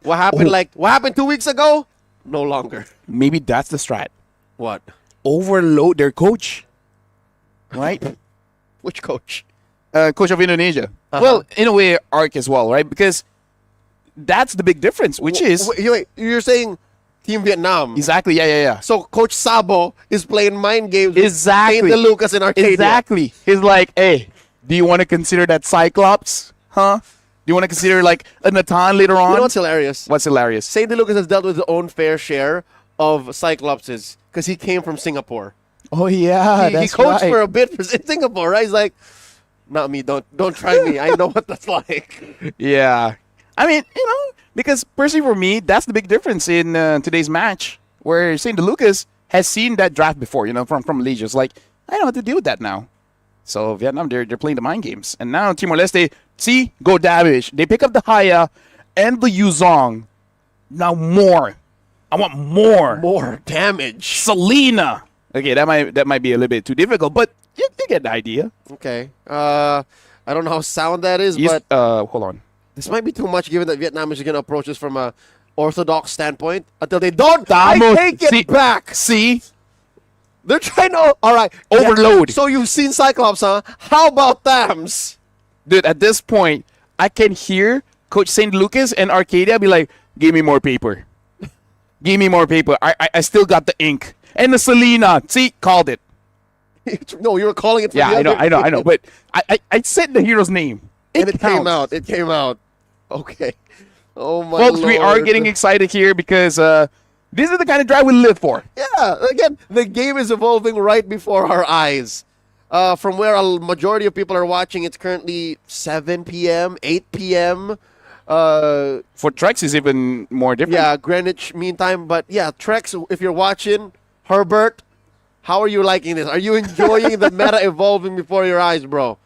What happened 2 weeks ago? No longer. Maybe that's the strat. What? Overload their coach. Right? Which coach? Coach of Indonesia. Well, in a way, Arc as well, right? Because that's the big difference, which is... Wait, you're saying Team Vietnam. Exactly. Yeah. So Coach Sabo is playing mind games with Exactly. Saint Lucas in Arcadia. Exactly. He's like, hey, do you want to consider that Cyclops? Huh? Do you want to consider like a Natan later on? You know what's hilarious? What's hilarious? Saint Lucas has dealt with his own fair share of Cyclopses because he came from Singapore. Oh yeah, He coached for a bit in Singapore, right? He's like, not me. Don't try me. I know what that's like. Yeah. I mean, because personally for me, that's the big difference in today's match, where St. Lucas has seen that draft before, from Malaysia. It's like, I know how to deal with that now. So Vietnam, they're playing the mind games. And now Timor-Leste, go damage. They pick up the Haya and the Yuzong. Now more. I want more. More damage. Selena. Okay, that might be a little bit too difficult, but you get the idea. Okay. I don't know how sound that is, but hold on. this might be too much given that Vietnam is going to approach this from a orthodox standpoint. Until they don't, Tamo, I take it back. See? They're trying to, all right. Overload. So you've seen Cyclops, huh? How about Thams? Dude, at this point, I can hear Coach St. Lucas and Arcadia be like, give me more paper. Give me more paper. I still got the ink. And the Selena. See, called it. No, you were calling it for Yeah, the I know. But I said the hero's name. It came out. It came out. Okay. Oh, my Folks, we are Lord. getting excited here because this is the kind of drive we live for. Yeah, again, the game is evolving right before our eyes. From where a majority of people are watching, it's currently 7 p.m., 8 p.m. For Trex, is even more different. Yeah, Greenwich Mean Time. But yeah, Trex, if you're watching, Herbert, how are you liking this? Are you enjoying the meta evolving before your eyes, bro?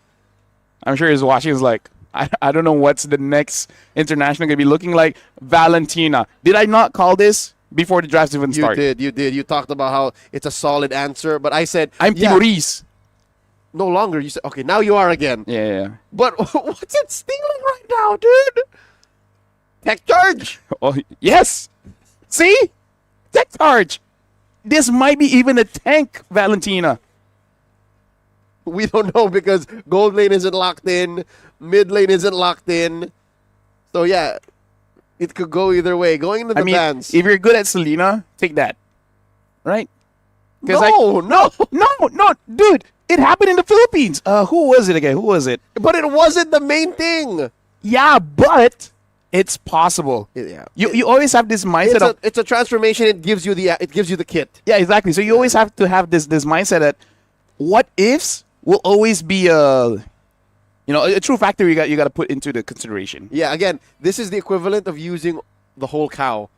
I'm sure he's watching. He's like, I don't know what's the next international going to be looking like. Valentina. Did I not call this before the draft even started? You did. You talked about how it's a solid answer, but I said I'm Timorese. No longer. You said, okay, now you are again. Yeah. But what's it stealing right now, dude? Tech charge. Oh, yes. See? Tech charge. This might be even a tank, Valentina. We don't know because gold lane isn't locked in, mid lane isn't locked in. So yeah, it could go either way. Going into the bans. If you're good at Selena, take that. Right? No, dude. It happened in the Philippines. Who was it again? Who was it? But it wasn't the main thing. Yeah, but it's possible. Yeah. You always have this mindset It's a transformation. It gives you the kit. Yeah, exactly. So you always have to have this mindset that what ifs will always be a true factor you got to put into the consideration. Yeah, again, this is the equivalent of using the whole cow.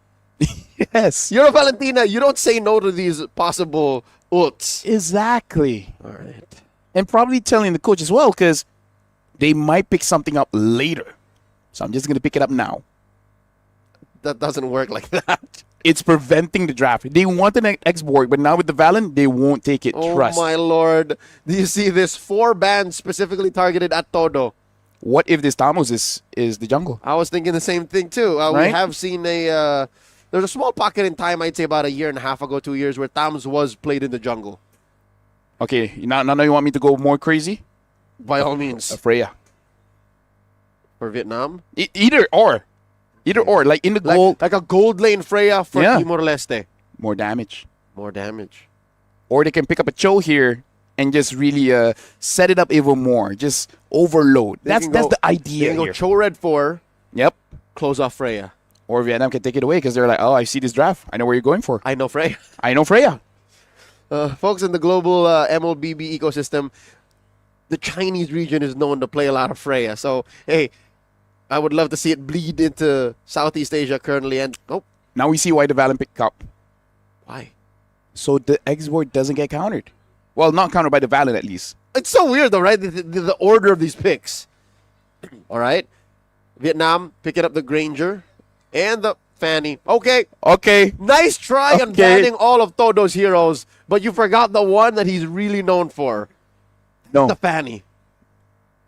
Yes. You're a Valentina. You don't say no to these possible ults. Exactly. All right. And probably telling the coach as well, because they might pick something up later. So I'm just going to pick it up now. That doesn't work like that. It's preventing the draft. They want an X-Borg, but now with the Valen, they won't take it. Oh, Trust. my Lord. Do you see this? 4 bans specifically targeted at Todo. What if this Tamos is the jungle? I was thinking the same thing, too. Right? We have seen there's a small pocket in time, I'd say about a year and a half ago, 2 years, where Tams was played in the jungle. Okay, now you want me to go more crazy? By all means. Freya. For Vietnam? Either or. Like in the gold. Like a gold lane Freya for Timor-Leste. More damage. More damage. Or they can pick up a Cho here and just really set it up even more. Just overload. That's the idea They can go here. Cho Red 4. Yep. Close off Freya. Or Vietnam can take it away because they're like, oh, I see this draft. I know where you're going for. I know Freya. I know Freya. Folks, in the global MLBB ecosystem, the Chinese region is known to play a lot of Freya. So, hey, I would love to see it bleed into Southeast Asia currently. And now we see why the Valen picked up. Why? So the X-Board doesn't get countered. Well, not countered by the Valen at least. It's so weird though, right? The order of these picks. All right. Vietnam picking up the Granger and the Fanny. Okay. Nice try on banning all of Todo's heroes, but you forgot the one that he's really known for. No. The Fanny.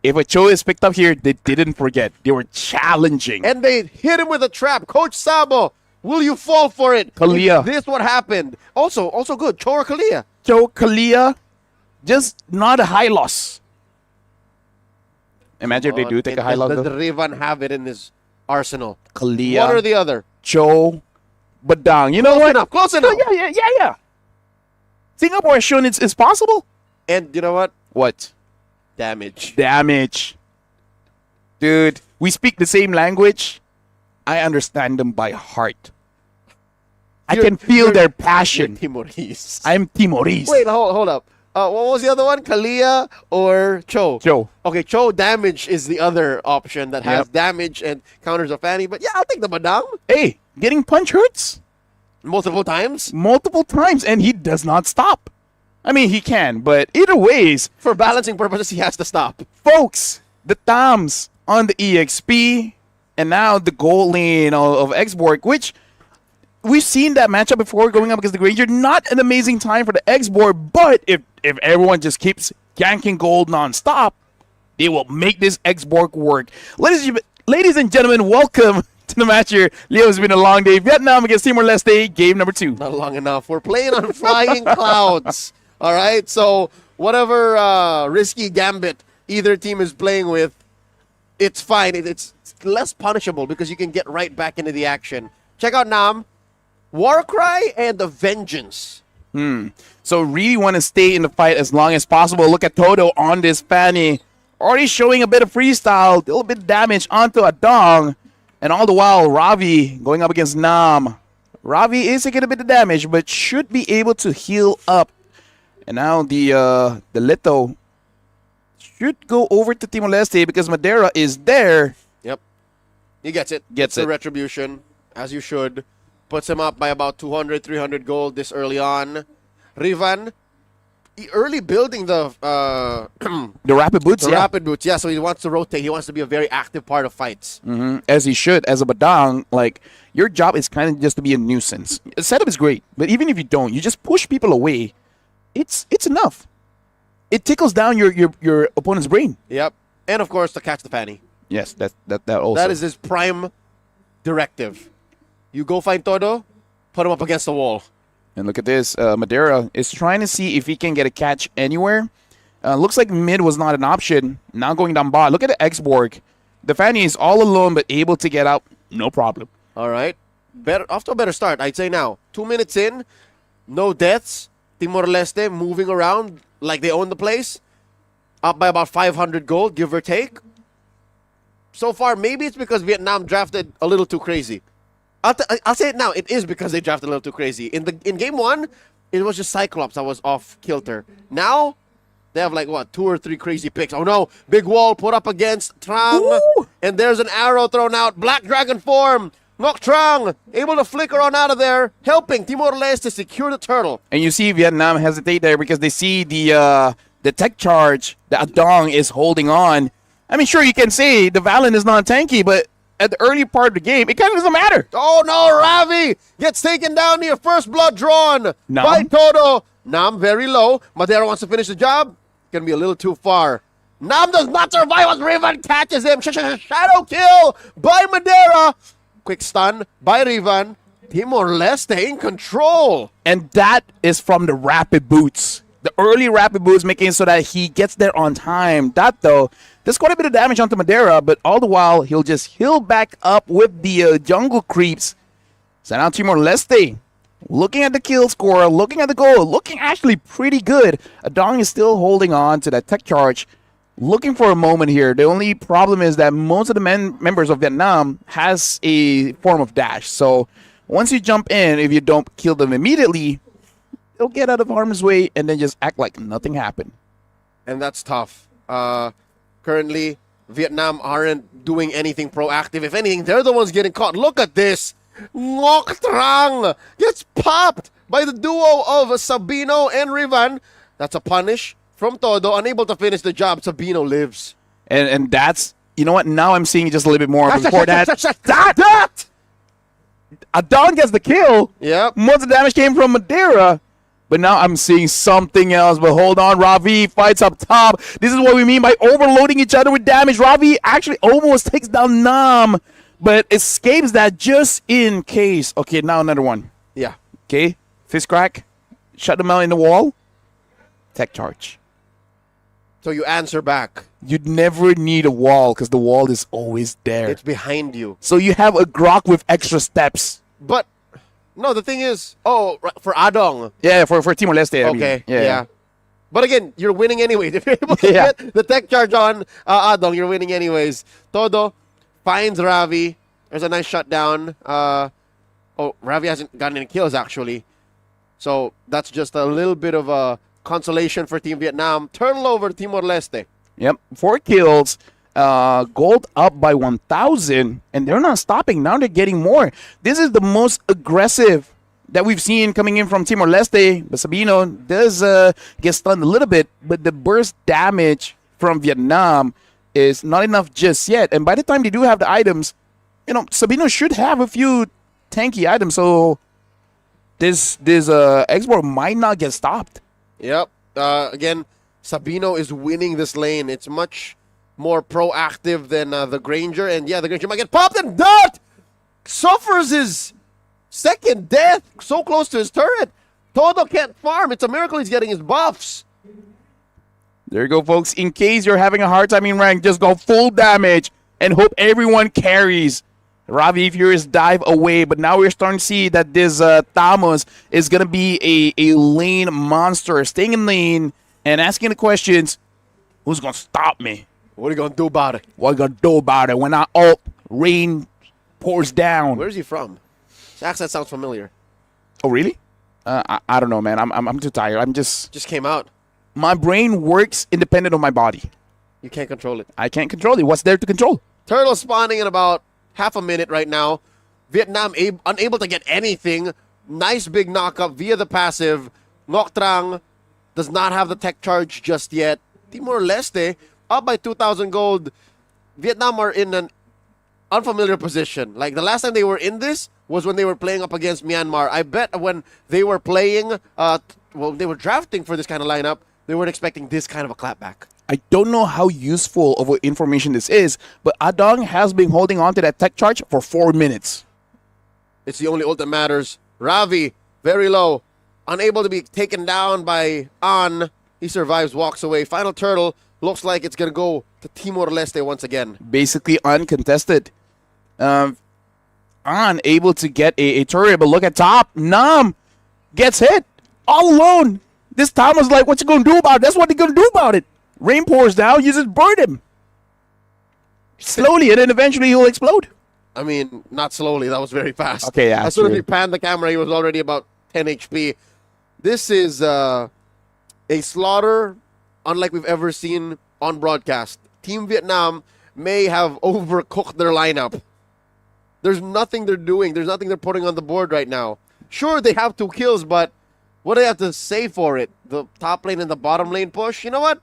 If a Cho is picked up here, they didn't forget. They were challenging. And they hit him with a trap. Coach Sabo, will you fall for it? Kalia. This what happened. Also good. Cho or Kalia? Cho, Kalia, just not a high loss. Imagine if they do take a high loss. Does Rivan have it in his arsenal? Kalia. One or the other? Cho, Badang. You know Close what? enough. Close Oh, enough. yeah. Singapore has shown it's possible. And you know what? What? Damage. Dude, we speak the same language. I understand them by heart. I can feel their You're passion. Timorese. I'm Timorese. Wait, hold up. What was the other one? Kalia or Cho? Joe. Okay, Cho damage is the other option that has Yep. damage and counters a fanny. But yeah, I'll take the Badang Hey, getting punch hurts multiple times. multiple times, and he does not stop. I mean, he can, but either ways, For balancing purposes, he has to stop. folks, the Toms on the EXP, and now the gold lane of Xborg, which we've seen that matchup before going up against the Granger. Not an amazing time for the Xborg, but if everyone just keeps ganking gold nonstop, they will make this Xborg work. Ladies and gentlemen, welcome to the match here. Leo, it's been a long day. Vietnam against Timor-Leste, game number 2. Not long enough. We're playing on flying clouds. All right. So whatever risky gambit either team is playing with, it's fine. It's less punishable because you can get right back into the action. Check out Nam, Warcry, and the Vengeance. So really want to stay in the fight as long as possible. Look at Toto on this Fanny. Already showing a bit of freestyle, a little bit of damage onto Adong. And all the while, Ravi going up against Nam. Ravi is taking a bit of damage, but should be able to heal up. And now the Leto should go over to Timor-Leste because Madeira is there. Yep. He gets it. Gets the it. retribution, as you should. Puts him up by about 200, 300 gold this early on. Rivan, early building the The Rapid Boots, yeah. rapid boots. Yeah, so he wants to rotate. He wants to be a very active part of fights. As he should. As a Badang, like, your job is kind of just to be a nuisance. The setup is great, but even if you don't, you just push people away. It's enough. It tickles down your opponent's brain. Yep. And, of course, to catch the fanny. Yes, that also. That is his prime directive. You go find Todo, put him up against the wall. And look at this. Madeira is trying to see if he can get a catch anywhere. Looks like mid was not an option. Now going down bot. Look at the Xborg. The Fanny is all alone but able to get out. No problem. All right. Off to a better start, I'd say now. 2 minutes in, no deaths. Timor-Leste moving around like they own the place. Up by about 500 gold, give or take. So far, maybe it's because Vietnam drafted a little too crazy. I'll say it now. It is because they drafted a little too crazy. In game 1, it was just Cyclops that was off kilter. Now, they have like, 2 or 3 crazy picks. Oh no, big wall put up against Trang. Ooh. And there's an arrow thrown out. Black Dragon form. Ngoc Trang able to flicker on out of there, helping Timor-Leste to secure the turtle. And you see Vietnam hesitate there because they see the tech charge that Adong is holding on. I mean, sure, you can say the Valen is not tanky, but at the early part of the game, it kind of doesn't matter. Oh no, Ravi gets taken down here. First blood drawn by Nam. Todo. Nam very low. Madeira wants to finish the job. Gonna be a little too far. Nam does not survive as Rivan catches him. Shadow kill by Madeira. Quick stun by Rivan. Timor-Leste in control. And that is from the Rapid Boots. The early Rapid Boots making it so that he gets there on time. That, though, there's quite a bit of damage onto Madeira, but all the while, he'll just heal back up with the jungle creeps. So now Timor-Leste, looking at the kill score, looking at the goal, looking actually pretty good. Adong is still holding on to that tech charge, looking for a moment here. The only problem is that most of the members of Vietnam has a form of dash. So once you jump in, if you don't kill them immediately, they'll get out of harm's way and then just act like nothing happened. And that's tough. Currently, Vietnam aren't doing anything proactive. If anything, they're the ones getting caught. Look at this. Ngoc Trang gets popped by the duo of Sabino and Rivan. That's a punish from Todo. Unable to finish the job, Sabino lives. And that's, you know what, now I'm seeing just a little bit more. Before that, Adon gets the kill. Yep. Most of the damage came from Madeira. But now I'm seeing something else. But hold on, Ravi fights up top. This is what we mean by overloading each other with damage. Ravi actually almost takes down Nam, but escapes that just in case. Okay, now another one. Yeah. Okay, fist crack. Shut them out in the wall. Tech charge. So you answer back. You'd never need a wall because the wall is always there. It's behind you. So you have a Grok with extra steps. But No, the thing is, for Adong. Yeah, for Timor-Leste. I mean. Okay, Yeah. yeah. But again, you're winning anyways. If you're able to Yeah. get the tech charge on Adong, you're winning anyways. Todo finds Ravi. There's a nice shutdown. Ravi hasn't gotten any kills, actually. So that's just a little bit of a consolation for Team Vietnam. Turtle over Timor-Leste. Yep, 4 kills. Gold up by 1,000, and they're not stopping. Now they're getting more. This is the most aggressive that we've seen coming in from Timor-Leste. But Sabino does get stunned a little bit, but the burst damage from Vietnam is not enough just yet. And by the time they do have the items, Sabino should have a few tanky items, so this export might not get stopped. Yep. Again, Sabino is winning this lane. It's much more proactive than the Granger. And yeah, the Granger might get popped, and that suffers his second death. So close to his turret. Todo can't farm. It's a miracle he's getting his buffs. There you go, folks. In case you're having a hard time in rank, just go full damage and hope everyone carries. Ravi Furious dive away, but now we're starting to see that this Thamos is going to be a lane monster, staying in lane and asking the questions, who's going to stop me? What are you going to do about it? What are you going to do about it when I ult, rain pours down? Where's he from? His accent sounds familiar. Oh, really? I don't know, man. I'm too tired. Just came out. My brain works independent of my body. You can't control it. I can't control it. What's there to control? Turtle spawning in about half a minute right now. Vietnam unable to get anything. Nice big knockup via the passive. Ngoc Trang does not have the tech charge just yet. Timor-Leste up by 2,000 gold. Vietnam are in an unfamiliar position. Like the last time they were in this was when they were playing up against Myanmar. I bet when they were playing, they were drafting for this kind of lineup, they weren't expecting this kind of a clapback. I don't know how useful of information this is, but Adong has been holding on to that tech charge for 4 minutes. It's the only ult that matters. Ravi, very low. Unable to be taken down by An. He survives, walks away. Final turtle. Looks like it's going to go to Timor-Leste once again. Basically uncontested. Unable to get a turret, but look at top. Nam gets hit all alone. This time was like, what you going to do about it? That's what they're going to do about it. Rain pours down, you just burn him. Slowly, and then eventually he'll explode. I mean, not slowly. That was very fast. Okay, yeah. As soon as he panned the camera, he was already about 10 HP. This is a slaughter unlike we've ever seen on broadcast. Team Vietnam may have overcooked their lineup. There's nothing they're doing. There's nothing they're putting on the board right now. Sure, they have 2 kills, but what do they have to say for it? The top lane and the bottom lane push? You know what?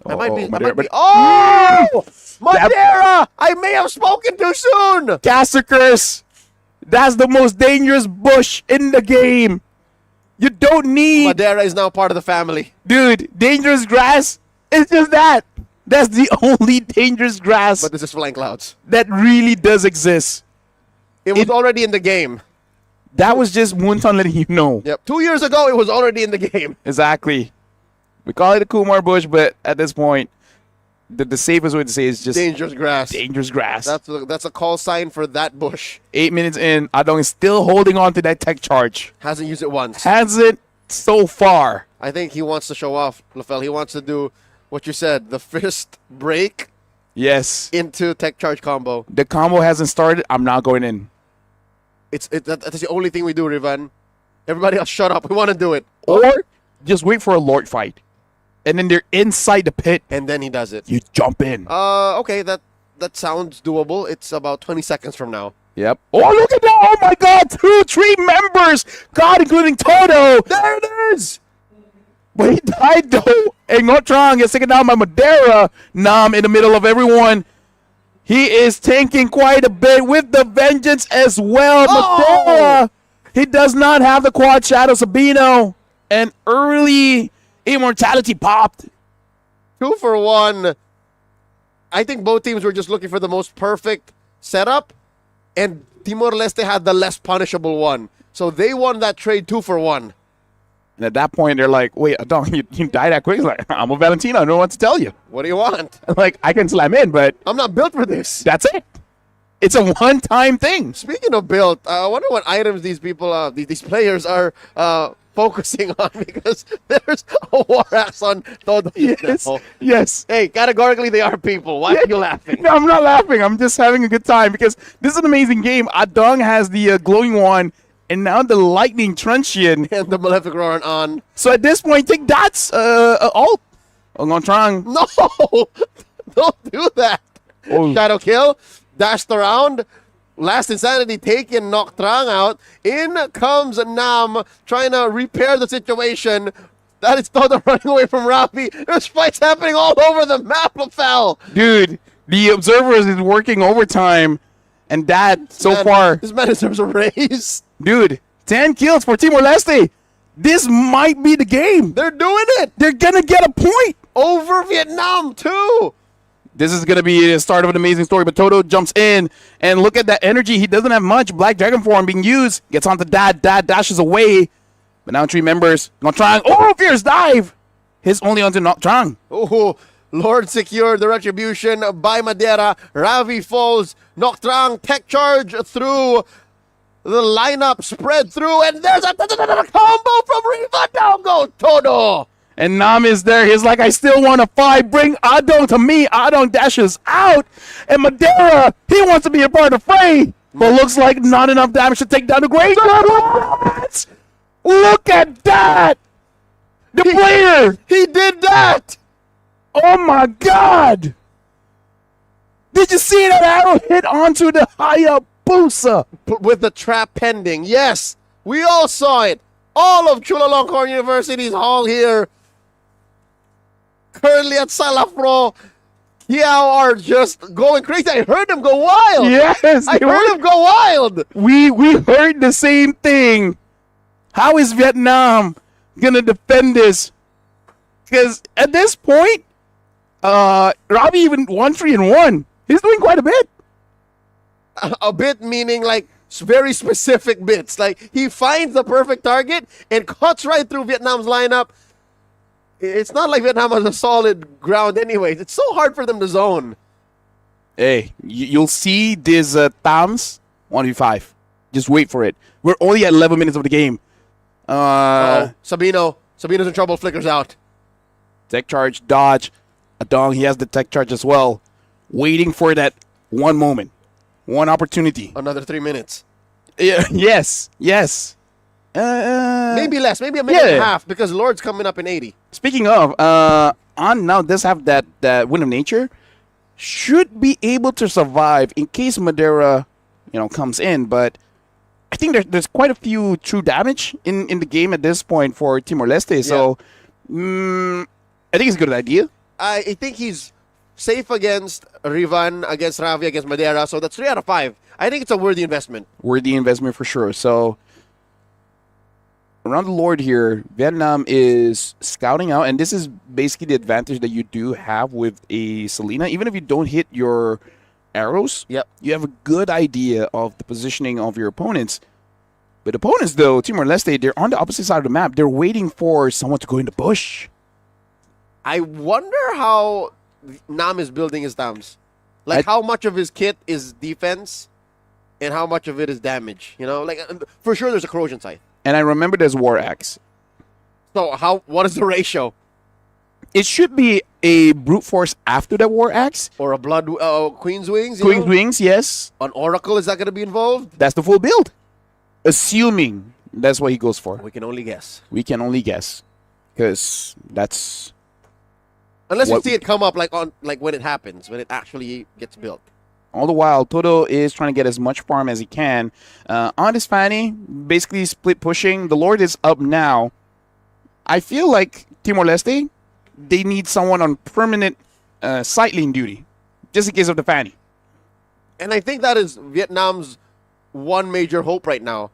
Madeira! I may have spoken too soon! Caster Curse. That's the most dangerous bush in the game. You don't need... Madeira is now part of the family. Dude, dangerous grass. It's just that. That's the only dangerous grass But this is Flying Clouds. that really does exist. It was already in the game. That was just Moonton letting you know. Yep. 2 years ago, it was already in the game. Exactly. We call it a Kumar bush, but at this point, the safest way to say is just Dangerous grass. dangerous grass. That's a call sign for that bush. 8 minutes in, Adong is still holding on to that tech charge. Hasn't used it once. Hasn't so far. I think he wants to show off, Lafel. He wants to do what you said, the fist break Yes. into tech charge combo. The combo hasn't started. I'm not going in. That's the only thing we do, Rivan. Everybody else, shut up. We want to do it. Or just wait for a Lord fight. And then they're inside the pit. And then he does it. You jump in. Okay, that sounds doable. It's about 20 seconds from now. Yep. Oh, look at that. Oh, my God. 3 members. God, including Toto. There it is! But he died, though. And Ngoc Trang gets taken down by Madeira. Nam in the middle of everyone. He is tanking quite a bit with the vengeance as well. Oh! Madeira, he does not have the quad shadow. Sabino. And early immortality popped. 2 for 1. I think both teams were just looking for the most perfect setup, and Timor-Leste had the less punishable one. So they won that trade 2 for 1. And at that point, they're like, wait, Adong, you died that quick? He's like, I'm a Valentino. I don't know what to tell you. What do you want? Like, I can slam in, but I'm not built for this. that's it. It's a one-time thing. Speaking of build, I wonder what items these people, these players are focusing on because there's a war axe on Todo. Yes. now. Yes. Hey, categorically they are people. Why are you laughing? No, I'm not laughing. I'm just having a good time because this is an amazing game. Adong has the glowing one, and now the lightning truncheon. And the Malefic Roar on. So at this point, think that's alt. Ngontrang. No, don't do that. Oh. Shadow kill, dashed around. Last Insanity taken, knocked Trang out. In comes Nam, trying to repair the situation. That is Todo running away from Rafi. There's fights happening all over the map, Lafel. Dude, the Observers is working overtime, and that so far, This man deserves a raise. dude, 10 kills for Timor-Leste. This might be the game. They're doing it. They're gonna get a point. Over Vietnam, too. This is going to be the start of an amazing story, but Toto jumps in, and look at that energy. He doesn't have much. Black Dragon form being used. Gets onto Dad. Dad dashes away. But now 3 members. Nongtrang. Oh, fierce dive. His only onto Nongtrang. Oh, Lord secured the retribution by Madeira. Ravi falls. Noctrang tech charge through the lineup. Spread through, and there's a combo from Riva. Down goes Todo. And Nam is there. He's like, I still want to fight. Bring Adong to me. Adong dashes out. And Madeira, he wants to be a part of the fray. But looks like not enough damage to take down the Great. Look at that. The player. He did that. Oh my God! Did you see that arrow hit onto the Hayabusa? With the trap pending. Yes, we all saw it. All of Chulalongkorn University's hall here. Currently at Salafro. Kiao are just going crazy. I heard them go wild. Yes, I heard them go wild. We heard the same thing. How is Vietnam gonna defend this? Because at this point, Robbie even 1-3-1. He's doing quite a bit. A bit meaning like very specific bits. Like he finds the perfect target and cuts right through Vietnam's lineup. It's not like Vietnam has a solid ground anyways. It's so hard for them to zone. Hey, you'll see this Tams 1v5. Just wait for it. We're only at 11 minutes of the game. Sabino's in trouble, flickers out. Tech charge, dodge. Adong, he has the tech charge as well. Waiting for that one moment. One opportunity. Another 3 minutes. Yeah, yes. Maybe less, maybe a minute and a half because Lord's coming up in 80. Speaking of, On now does have that Wind of Nature. Should be able to survive in case Madeira, comes in. But I think there's quite a few true damage in the game at this point for Timor-Leste. So I think it's a good idea. I think he's safe against Rivan, against Ravi, against Madeira. So that's 3 out of 5. I think it's a worthy investment. Worthy investment for sure. So around the Lord here, Vietnam is scouting out, and this is basically the advantage that you do have with a Selena. Even if you don't hit your arrows, you have a good idea of the positioning of your opponents. But opponents, though, Timor-Leste, they're on the opposite side of the map. They're waiting for someone to go in the bush. I wonder how Nam is building his dams. Like how much of his kit is defense and how much of it is damage. For sure there's a corrosion scythe. And I remember there's War Axe. So what is the ratio? It should be a brute force after the War Axe. Or a blood Queen's Wings? Queen's Wings, yes. An Oracle, is that going to be involved? That's the full build. Assuming that's what he goes for. We can only guess. We can only guess. Because that's... Unless you see it come up like when it happens, when it actually gets built. All the while, Toto is trying to get as much farm as he can. On his Fanny, basically split pushing. The Lord is up now. I feel like Timor-Leste, they need someone on permanent sight-lane duty, just in case of the Fanny. And I think that is Vietnam's one major hope right now.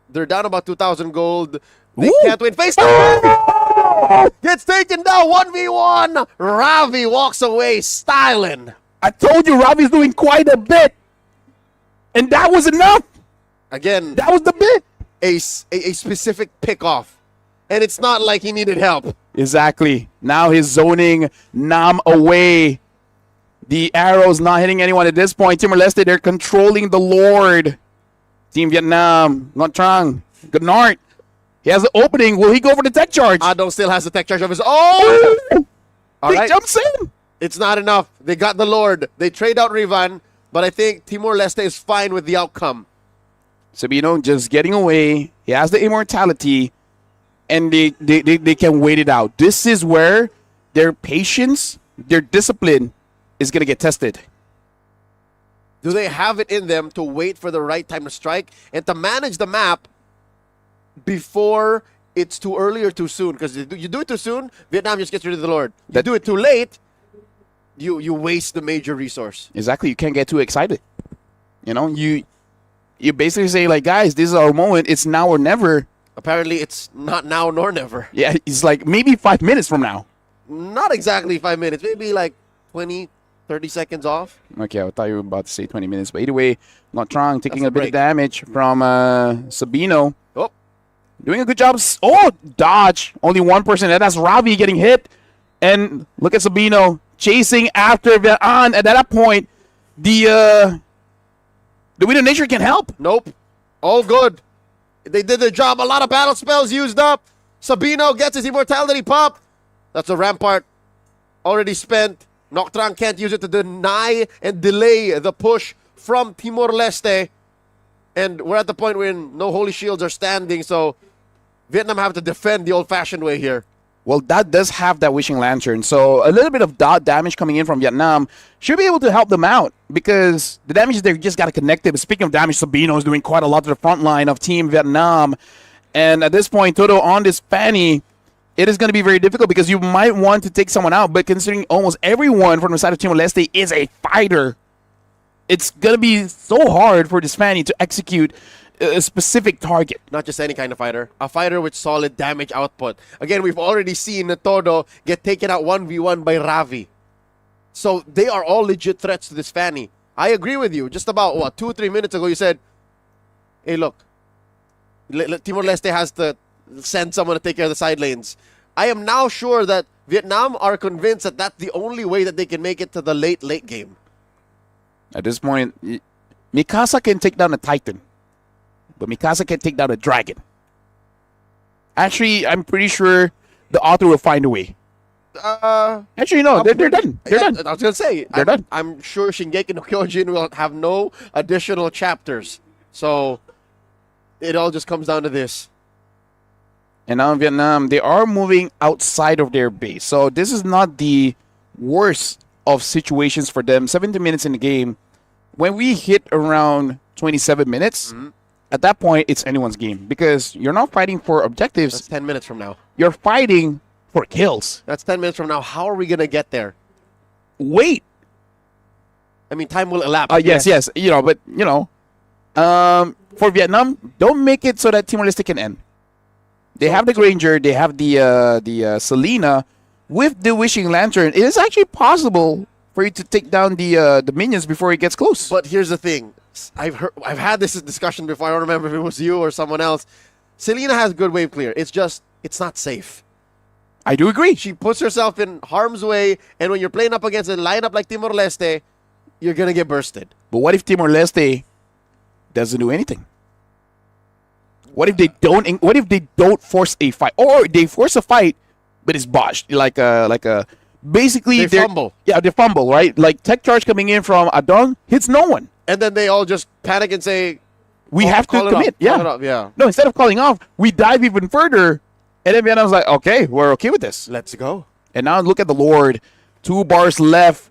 They're down about 2,000 gold. They can't win. Face gets taken down 1v1. Ravi walks away styling. I told you Ravi's doing quite a bit. And that was enough. Again, that was the bit. A specific pick-off. And it's not like he needed help. Exactly. Now he's zoning Nam away. The arrow's not hitting anyone at this point. Timor-Leste, they're controlling the Lord. Team Vietnam, Ngon Trang, Gnart. He has the opening. Will he go for the tech charge? Adong still has the tech charge of his own. All He right. jumps in. It's not enough. They got the Lord. They trade out Rivan, but I think Timor-Leste is fine with the outcome. Sabino just getting away. He has the immortality, and they can wait it out. This is where their patience, their discipline is going to get tested. Do they have it in them to wait for the right time to strike and to manage the map before it's too early or too soon? Because you do it too soon, Vietnam just gets rid of the Lord. You do it too late, you waste the major resource. Exactly. You can't get too excited. You know, you basically say, like, guys, this is our moment. It's now or never. Apparently, it's not now nor never. Yeah, it's like maybe 5 minutes from now. Not exactly 5 minutes. Maybe like 20, 30 seconds off. Okay, I thought you were about to say 20 minutes. But either way, Ngot Trang taking That's a a bit of break. damage from Sabino. Oh, Doing a good job. Oh, dodge. Only one person. That's Ravi getting hit. And look at Sabino chasing after Vietnam. And at that point, the Wind of Nature can help. nope. All good. They did their job. A lot of battle spells used up. Sabino gets his immortality pop. That's a rampart already spent. Noctran can't use it to deny and delay the push from Timor-Leste. And we're at the point when no holy shields are standing, so Vietnam have to defend the old-fashioned way here. Well, that does have that Wishing Lantern. So a little bit of dot damage coming in from Vietnam should be able to help them out because the damage there just got to connect it. But speaking of damage, Sabino is doing quite a lot to the front line of Team Vietnam. And at this point, Toto on this Fanny, it is going to be very difficult because you might want to take someone out. But considering almost everyone from the side of Timor-Leste is a fighter, it's going to be so hard for this Fanny to execute a specific target. Not just any kind of fighter. A fighter with solid damage output. Again, we've already seen Todo get taken out 1v1 by Ravi. So they are all legit threats to this Fanny. I agree with you. Just about, 2-3 minutes ago, you said, hey, look, Timor-Leste has to send someone to take care of the side lanes. I am now sure that Vietnam are convinced that that's the only way that they can make it to the late game. At this point, Mikasa can take down a Titan, but Mikasa can take down a Dragon. Actually, I'm pretty sure the author will find a way. Actually, no, they're done. They're done. I was going to say, They're done. I'm sure Shingeki no Kyojin will have no additional chapters. So it all just comes down to this. And now in Vietnam, they are moving outside of their base. So this is not the worst of situations for them. 70 minutes in the game. When we hit around 27 minutes, at that point, it's anyone's game. Because you're not fighting for objectives. That's 10 minutes from now. You're fighting for kills. That's 10 minutes from now. How are we going to get there? Wait. I mean, time will elapse. Yes. You know, but, you know, for Vietnam, don't make it so that Timor-Leste can end. They have the Granger. They have the Selena. With the Wishing Lantern, it is actually possible for you to take down the minions before it gets close. But here's the thing. I've had this discussion before. I don't remember if it was you or someone else. Selena has good wave clear. It's just, it's not safe. I do agree. She puts herself in harm's way, and when you're playing up against a lineup like Timor-Leste, you're going to get bursted. But what if Timor-Leste doesn't do anything? What if they don't? What if they don't force a fight, or they force a fight, but it's botched? Basically They fumble. Yeah, they fumble, right? Like tech charge coming in from Adong hits no one. And then they all just panic and say, We have to call it commit. off, Yeah. call it off, yeah. No, instead of calling off, we dive even further, and then Vietnam's like, okay, we're okay with this. Let's go. And now look at the Lord. 2 bars left.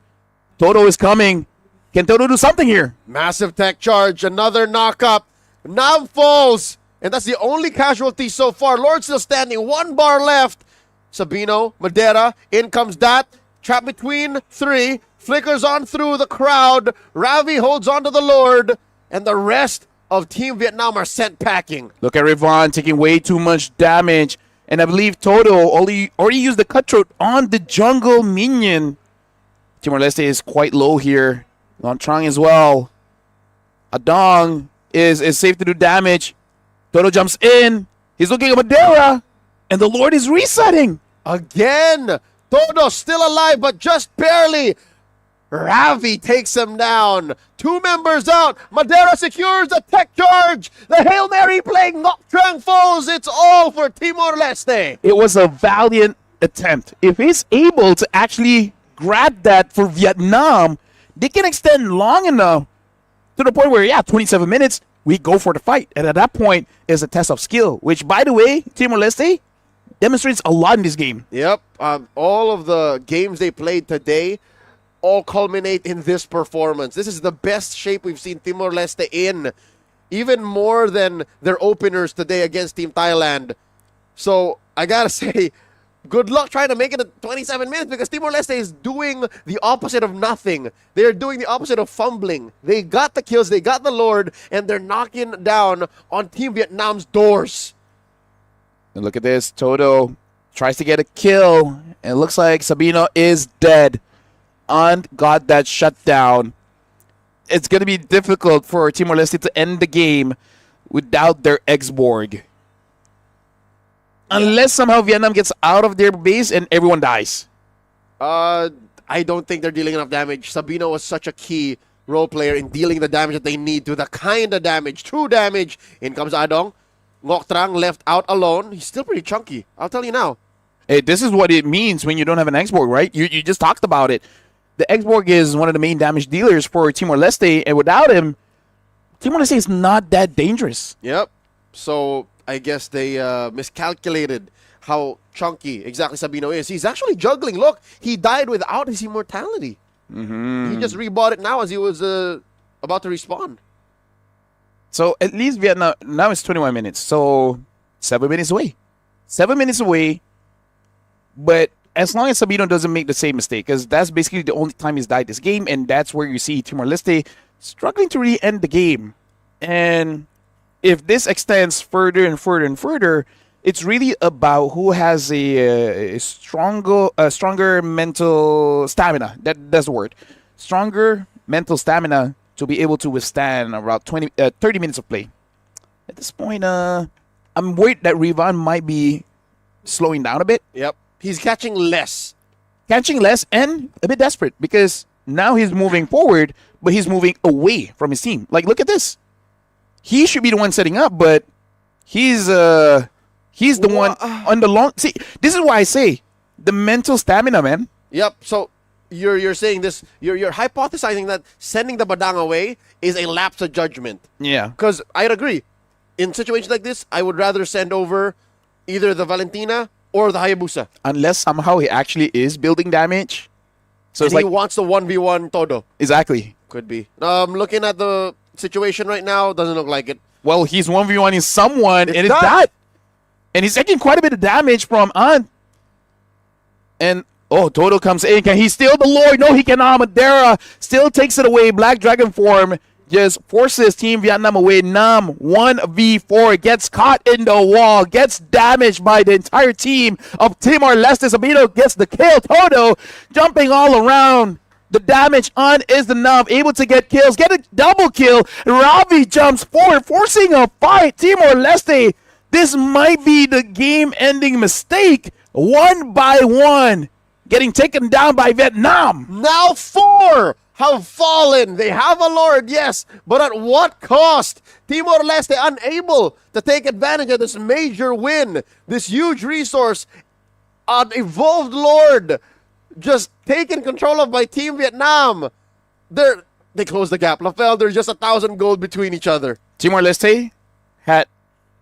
Toto is coming. Can Toto do something here? Massive tech charge, another knock-up. Nam falls. And that's the only casualty so far. Lord still standing. 1 bar left. Sabino, Madera, in comes Dat. Trapped between 3. Flickers on through the crowd. Ravi holds on to the Lord. And the rest of Team Vietnam are sent packing. Look at Rivon taking way too much damage. And I believe Toto already used the cutthroat on the jungle minion. Timor-Leste is quite low here. Ngon Trang as well. Adong is safe to do damage. Toto jumps in. He's looking at Madera. And the Lord is resetting. Again. Todo still alive, but just barely. Ravi takes him down. 2 members out. Madera secures the tech charge. The Hail Mary playing Nocturne falls. It's all for Timor-Leste. It was a valiant attempt. If he's able to actually grab that for Vietnam, they can extend long enough to the point where, 27 minutes, we go for the fight. And at that point, is a test of skill, which, by the way, Timor-Leste demonstrates a lot in this game. Yep. All of the games they played today all culminate in this performance. This is the best shape we've seen Timor-Leste in, even more than their openers today against Team Thailand. So I gotta say, good luck trying to make it at 27 minutes because Timor-Leste is doing the opposite of nothing. They're doing the opposite of fumbling. They got the kills, they got the Lord, and they're knocking down on Team Vietnam's doors. And look at this. Toto tries to get a kill, and it looks like Sabino is dead. And got that shutdown. It's going to be difficult for Timor-Leste to end the game without their X-Borg. Unless somehow Vietnam gets out of their base and everyone dies. I don't think they're dealing enough damage. Sabino was such a key role player in dealing the damage that they need to. The kind of damage, true damage. In comes Adong. Ngoc Trang left out alone. He's still pretty chunky. I'll tell you now. Hey, this is what it means when you don't have an X-Borg, right? You just talked about it. The X-Borg is one of the main damage dealers for Timor-Leste, and without him, Timor-Leste is not that dangerous. Yep. So I guess they miscalculated how chunky exactly Sabino is. He's actually juggling. Look, he died without his immortality. He just rebought it now as he was about to respawn. So at least Vietnam, now it's 21 minutes. So 7 minutes away. 7 minutes away, but as long as Sabino doesn't make the same mistake, because that's basically the only time he's died this game, and that's where you see Timor-Leste struggling to really end the game. And if this extends further and further and further, it's really about who has a stronger mental stamina. That's the word. Stronger mental stamina to be able to withstand about 30 minutes of play. At this point, I'm worried that Rivan might be slowing down a bit. Yep. He's catching less. Catching less and a bit desperate because now he's moving forward, but he's moving away from his team. Like, look at this. He should be the one setting up, but he's the one on the long. See, this is why I say the mental stamina, man. Yep. So you're saying this. You're hypothesizing that sending the Badang away is a lapse of judgment. Yeah. Because I'd agree. In situations like this, I would rather send over either the Valentina or the Hayabusa. Unless somehow he actually is building damage. So and it's like he wants the 1v1 Todo. Exactly. Could be. Looking at the situation right now, doesn't look like it. Well, he's 1v1 in someone, and it's that. And he's taking quite a bit of damage from Ant. And, Toto comes in. Can he steal the Lord? No, he cannot. Madera still takes it away. Black Dragon form just forces Team Vietnam away. Nam 1v4 gets caught in the wall, gets damaged by the entire team of Timor-Leste. Sabino gets the kill. Toto jumping all around. The damage on is the Nam, able to get kills, get a double kill. Ravi jumps forward, forcing a fight. Timor-Leste, this might be the game-ending mistake. 1 by 1, getting taken down by Vietnam. Now 4 have fallen. They have a Lord, yes, but at what cost? Timor-Leste unable to take advantage of this major win, this huge resource, an evolved Lord, just taken control of by Team Vietnam. They close the gap. LaFell, there's just 1,000 gold between each other. Timor-Leste had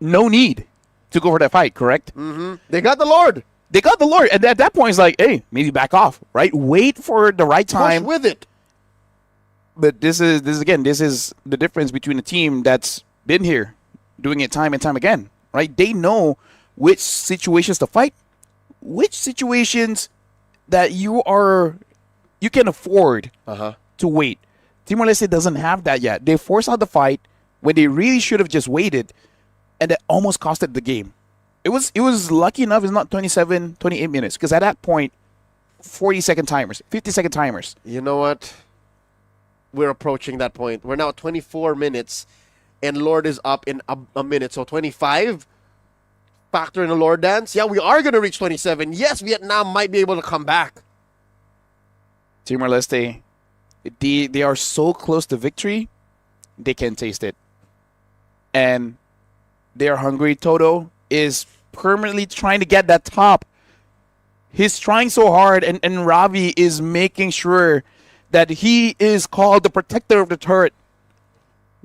no need to go for that fight, correct? They got the Lord. They got the Lord. And at that point, it's like, hey, maybe back off, right? Wait for the right time. Push with it. But this is the difference between a team that's been here, doing it time and time again, right? They know which situations to fight, which situations that you can afford to wait. Timor-Leste doesn't have that yet. They force out the fight when they really should have just waited, and that almost costed the game. It was lucky enough it's not 27, 28 minutes, because at that point, 40-second timers, 50-second timers. You know what? We're approaching that point. We're now at 24 minutes, and Lord is up in a minute. So 25, factor in the Lord dance. Yeah, we are going to reach 27. Yes, Vietnam might be able to come back. Timor-Leste They are so close to victory, they can taste it. And they are hungry. Toto is permanently trying to get that top. He's trying so hard, and Ravi is making sure that he is called the protector of the turret.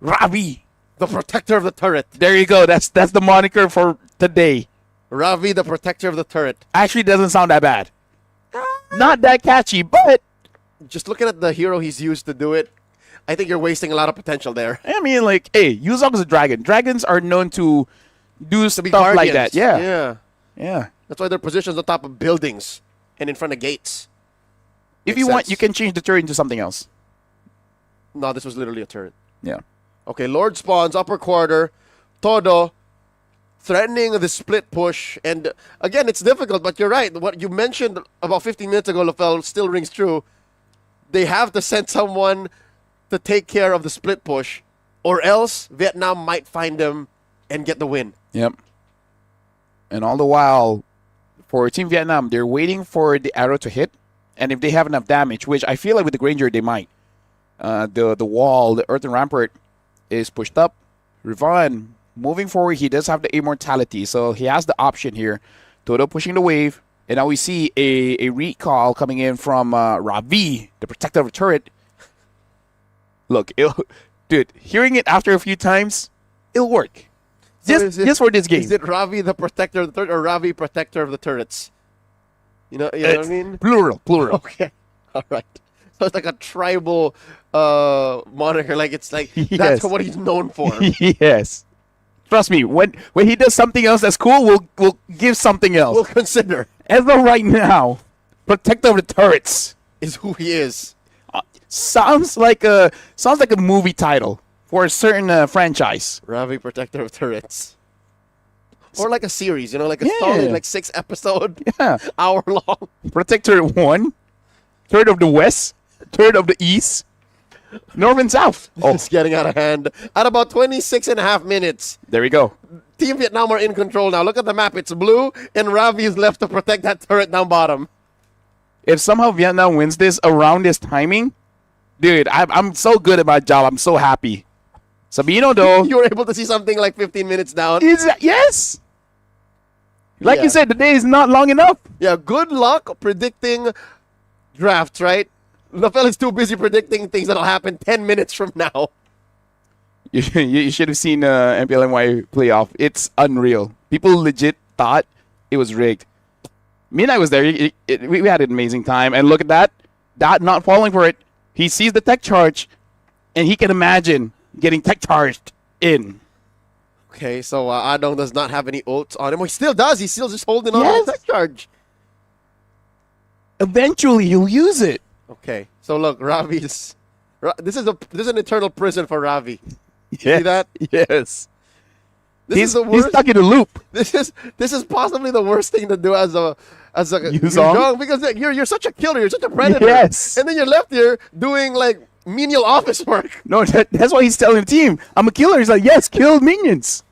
Ravi. The protector of the turret. There you go. That's the moniker for today. Ravi, the protector of the turret. Actually doesn't sound that bad. Not that catchy, but Just looking at the hero he's used to do it, I think you're wasting a lot of potential there. I mean, like, hey, Yuzong is a dragon. Dragons are known to do stuff Be like guardians. that. Yeah. Yeah. Yeah. That's why they're positioned on top of buildings and in front of gates. If Makes you want, sense. you can change the turret into something else. No, this was literally a turret. Yeah. Okay, Lord spawns, upper quarter. Todo threatening the split push. And again, it's difficult, but you're right. What you mentioned about 15 minutes ago, Lafel, still rings true. They have to send someone to take care of the split push, or else Vietnam might find them and get the win. Yep. And all the while, for Team Vietnam, they're waiting for the arrow to hit. And if they have enough damage, which I feel like with the Granger, they might. The wall, the earthen rampart is pushed up. Rivan moving forward, he does have the immortality, so he has the option here. Toto pushing the wave, and now we see a recall coming in from Ravi, the protector of the turret. Look, dude, hearing it after a few times, it'll work. So Just for this game. Is it Ravi, the protector of the turret, or Ravi, protector of the turrets? You know what I mean? Plural. Okay. All right. So it's like a tribal moniker. Like it's like Yes. that's what he's known for. Yes. Trust me, when he does something else that's cool, we'll give something else. We'll consider As of right now, protector of the turrets is who he is. sounds like a movie title for a certain franchise. Ravi, protector of turrets. Or like a series, you know, like a Yeah. solid, like 6 episode, Yeah. hour long. Protector 1, third of the west, third of the east, north and south. Oh, It's getting out of hand. At about 26 and a half minutes, there we go. Team Vietnam are in control now. Look at the map. It's blue, and Ravi is left to protect that turret down bottom. If somehow Vietnam wins this around this timing, dude, I'm so good at my job. I'm so happy. Sabino, though, You were able to see something like 15 minutes down. yes. Like Yeah. you said, the day is not long enough. Yeah, good luck predicting drafts, right? Lafel is too busy predicting things that'll happen 10 minutes from now. You should have seen MPLNY playoff. It's unreal. People legit thought it was rigged. Me and I was there. We had an amazing time. And look at that. That not falling for it. He sees the tech charge, and he can imagine getting tech charged in. Okay, so Adong does not have any ults on him. He still does. He's still just holding on to Yes. the tech charge. Eventually, he'll use it. Okay, so look, Ravi's. This is an eternal prison for Ravi. Yes. See that? Yes. This is the He's worst. stuck in a loop. This is possibly the worst thing to do as a Yuzong? because you're such a killer, you're such a predator. Yes. And then you're left here doing like menial office work. No, that's why he's telling the team, I'm a killer. He's like, yes, kill minions.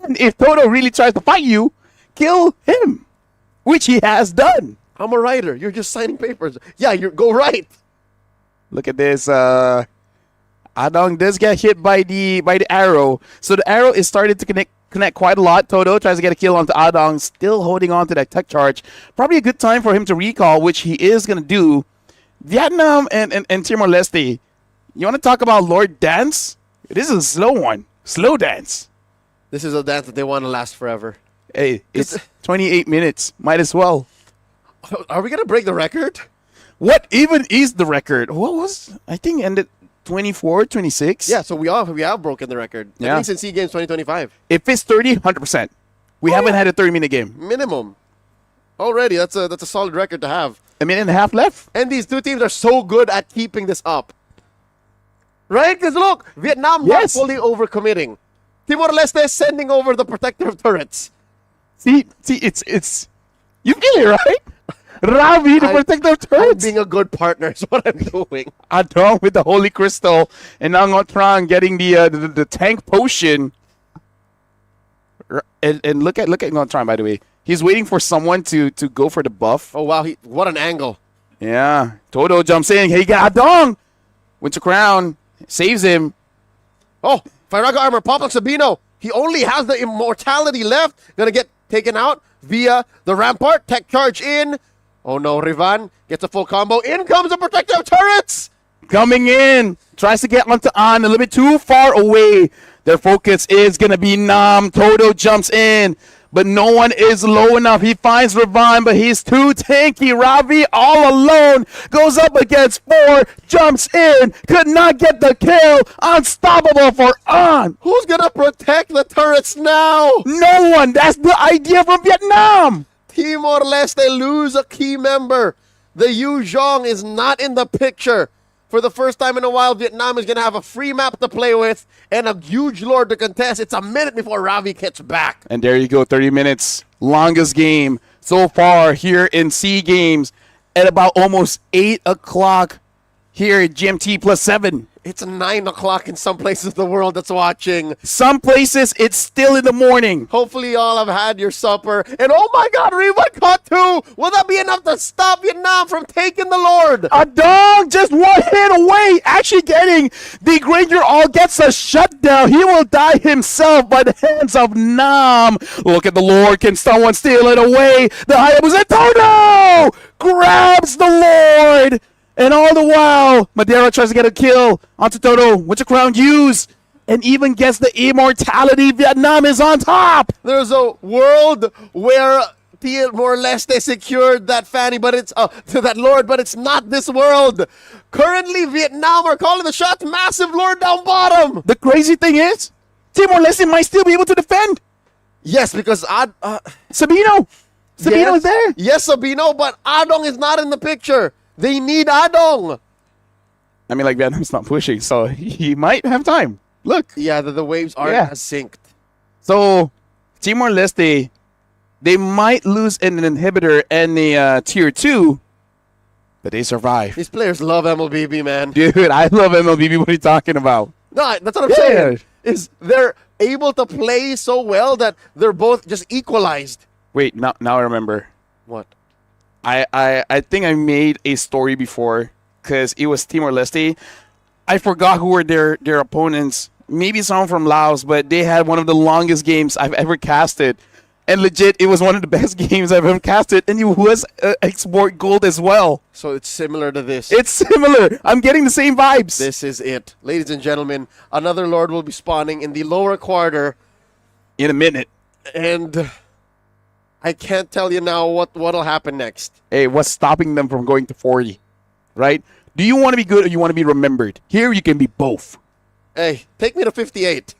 And if Toto really tries to fight you, kill him, which he has done. I'm a writer. You're just signing papers. Yeah, you go right. Look at this. Adong does get hit by the arrow. So the arrow is starting to connect quite a lot. Toto tries to get a kill onto Adong, still holding on to that tech charge. Probably a good time for him to recall, which he is going to do. Vietnam and Timor-Leste, you want to talk about Lord Dance? This is a slow one. Slow dance. This is a dance that they want to last forever. Hey, it's 28 minutes. Might as well. Are we gonna break the record? What even is the record? What was, I think, ended 24, 26? Yeah, so we have broken the record. Yeah. At least in SEA Games 2025. If it's 30, 100%. We haven't had a 30-minute game. Minimum. Already, that's a solid record to have. A minute and a half left. And these two teams are so good at keeping this up. Right? Because look, Vietnam Yes. not fully overcommitting. Timor-Leste is sending over the protector of turrets. See, it's you feel it, right? Ravi, the protector of I'm turrets. being a good partner is what I'm doing. Adong with the Holy Crystal, and now Ngotran getting the tank potion. And look at Ngotran, by the way. He's waiting for someone to go for the buff. Oh, wow. What an angle. Yeah. Toto jumps in. He got Dong. Winter Crown saves him. Oh, Firaga Armor, pop on Sabino. He only has the immortality left. Gonna get taken out via the Rampart. Tech charge in. Oh no, Rivan gets a full combo. In comes the protective turrets. Coming in. Tries to get onto An a little bit too far away. Their focus is going to be Nam. Toto jumps in, but no one is low enough. He finds Rivan, but he's too tanky. Ravi all alone goes up against 4, jumps in, could not get the kill. Unstoppable for An. Who's gonna protect the turrets now? No one. That's the idea from Vietnam. Timor-Leste lose a key member. The Yu Zhong is not in the picture. For the first time in a while, Vietnam is going to have a free map to play with and a huge lord to contest. It's a minute before Ravi gets back. And there you go, 30 minutes. Longest game so far here in SEA Games at about almost 8 o'clock here at GMT plus 7. It's 9 o'clock in some places of the world that's watching. Some places, it's still in the morning. Hopefully you all have had your supper. And oh my God, Riva caught 2. Will that be enough to stop Vietnam from taking the Lord? A dog just one hit away, actually getting the Granger all gets a shutdown. He will die himself by the hands of Nam. Look at the Lord. Can someone steal it away? The Hayabusa Toto grabs the Lord. And all the while, Madeira tries to get a kill onto Toto. Winter Crown use and even gets the immortality. Vietnam is on top. There's a world where Timor-Leste secured that Fanny, but it's that Lord, but it's not this world. Currently, Vietnam are calling the shots. Massive Lord down bottom. The crazy thing is, Timor-Leste might still be able to defend. Yes, because Sabino is there. Yes, Sabino, but Adong is not in the picture. They need Adong. I mean, like, Vietnam's not pushing, so he might have time. Look. Yeah, the waves aren't as synced. So, Timor-Leste, they might lose an inhibitor and a tier 2, but they survive. These players love MLBB, man. Dude, I love MLBB. What are you talking about? No, that's what I'm saying. Is they're able to play so well that they're both just equalized. Wait, now I remember. What? I think I made a story before because it was Timor-Leste. I forgot who were their opponents. Maybe someone from Laos, but they had one of the longest games I've ever casted. And legit, it was one of the best games I've ever casted. And it was export gold as well. So it's similar to this. It's similar. I'm getting the same vibes. This is it. Ladies and gentlemen, another Lord will be spawning in the lower quarter. In a minute. And I can't tell you now what'll happen next. Hey, what's stopping them from going to 40, right? Do you want to be good or you want to be remembered? Here you can be both. Hey, take me to 58.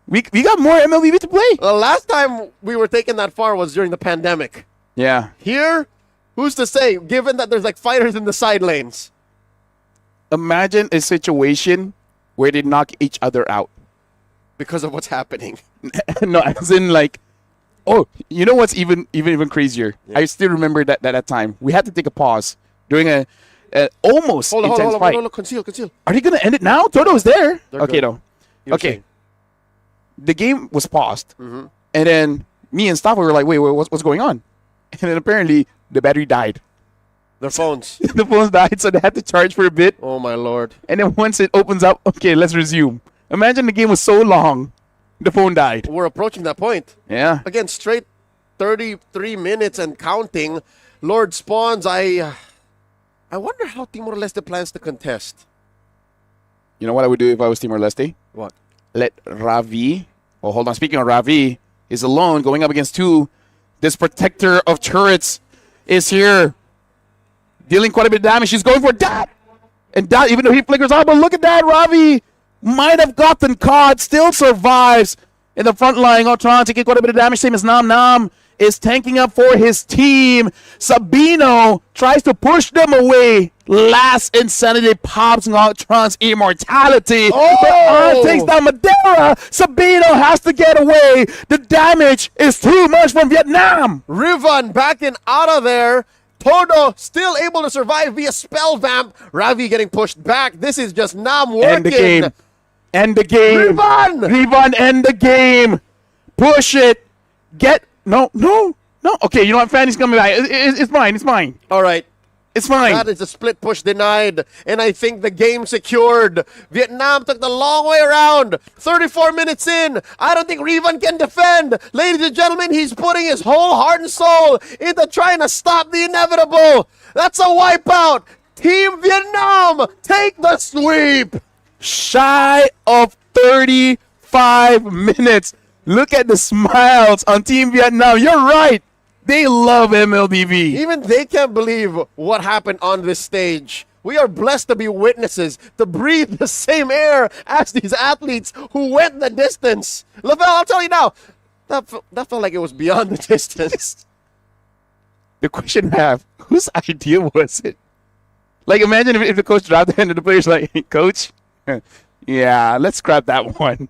We got more MLBB to play. The last time we were taken that far was during the pandemic. Yeah. Here, who's to say, given that there's like fighters in the side lanes? Imagine a situation where they knock each other out. Because of what's happening. No, as in like, oh, you know what's even crazier? Yeah. I still remember that time. We had to take a pause during a almost intense fight. Hold on, conceal. Are they going to end it now? Toto's there. They're okay, good. no. You're okay. saying. The game was paused. Mm-hmm. And then me and Staff were like, wait, what's going on? And then apparently the battery died. Their phones. The phones died, so they had to charge for a bit. Oh, my Lord. And then once it opens up, okay, let's resume. Imagine the game was so long, the phone died. We're approaching that point. Yeah. Again, straight 33 minutes and counting. Lord spawns. I wonder how Timor-Leste plans to contest. You know what I would do if I was Timor-Leste? What? Let Ravi, oh, hold on. Speaking of Ravi, is alone going up against 2. This protector of turrets is here, dealing quite a bit of damage. She's going for that. And that, even though he flickers out, but look at that. Ravi might have gotten caught, still survives in the front line. Trying to get quite a bit of damage. Same as Nam. Nam is tanking up for his team. Sabino tries to push them away. Last Insanity pops Noctron's immortality. But takes down Madeira. Sabino has to get away. The damage is too much from Vietnam. Rivan backing out of there. Todo still able to survive via spell vamp. Ravi getting pushed back. This is just Nam working. End the game. End the game. Rivan, end the game. Push it. No. No, okay, you know what? Fanny's coming back. It's mine. It's mine. All right. It's fine. That is a split push denied, and I think the game secured. Vietnam took the long way around. 34 minutes in. I don't think Rivan can defend. Ladies and gentlemen, he's putting his whole heart and soul into trying to stop the inevitable. That's a wipeout. Team Vietnam, take the sweep. Shy of 35 minutes. Look at the smiles on Team Vietnam. You're right. They love MLBB. Even they can't believe what happened on this stage. We are blessed to be witnesses, to breathe the same air as these athletes who went the distance. Lavelle, I'll tell you now, that felt like it was beyond the distance. The question I have, whose idea was it? Like, imagine if the coach dropped the hand of the players like, hey, Coach, yeah, let's scrap that one.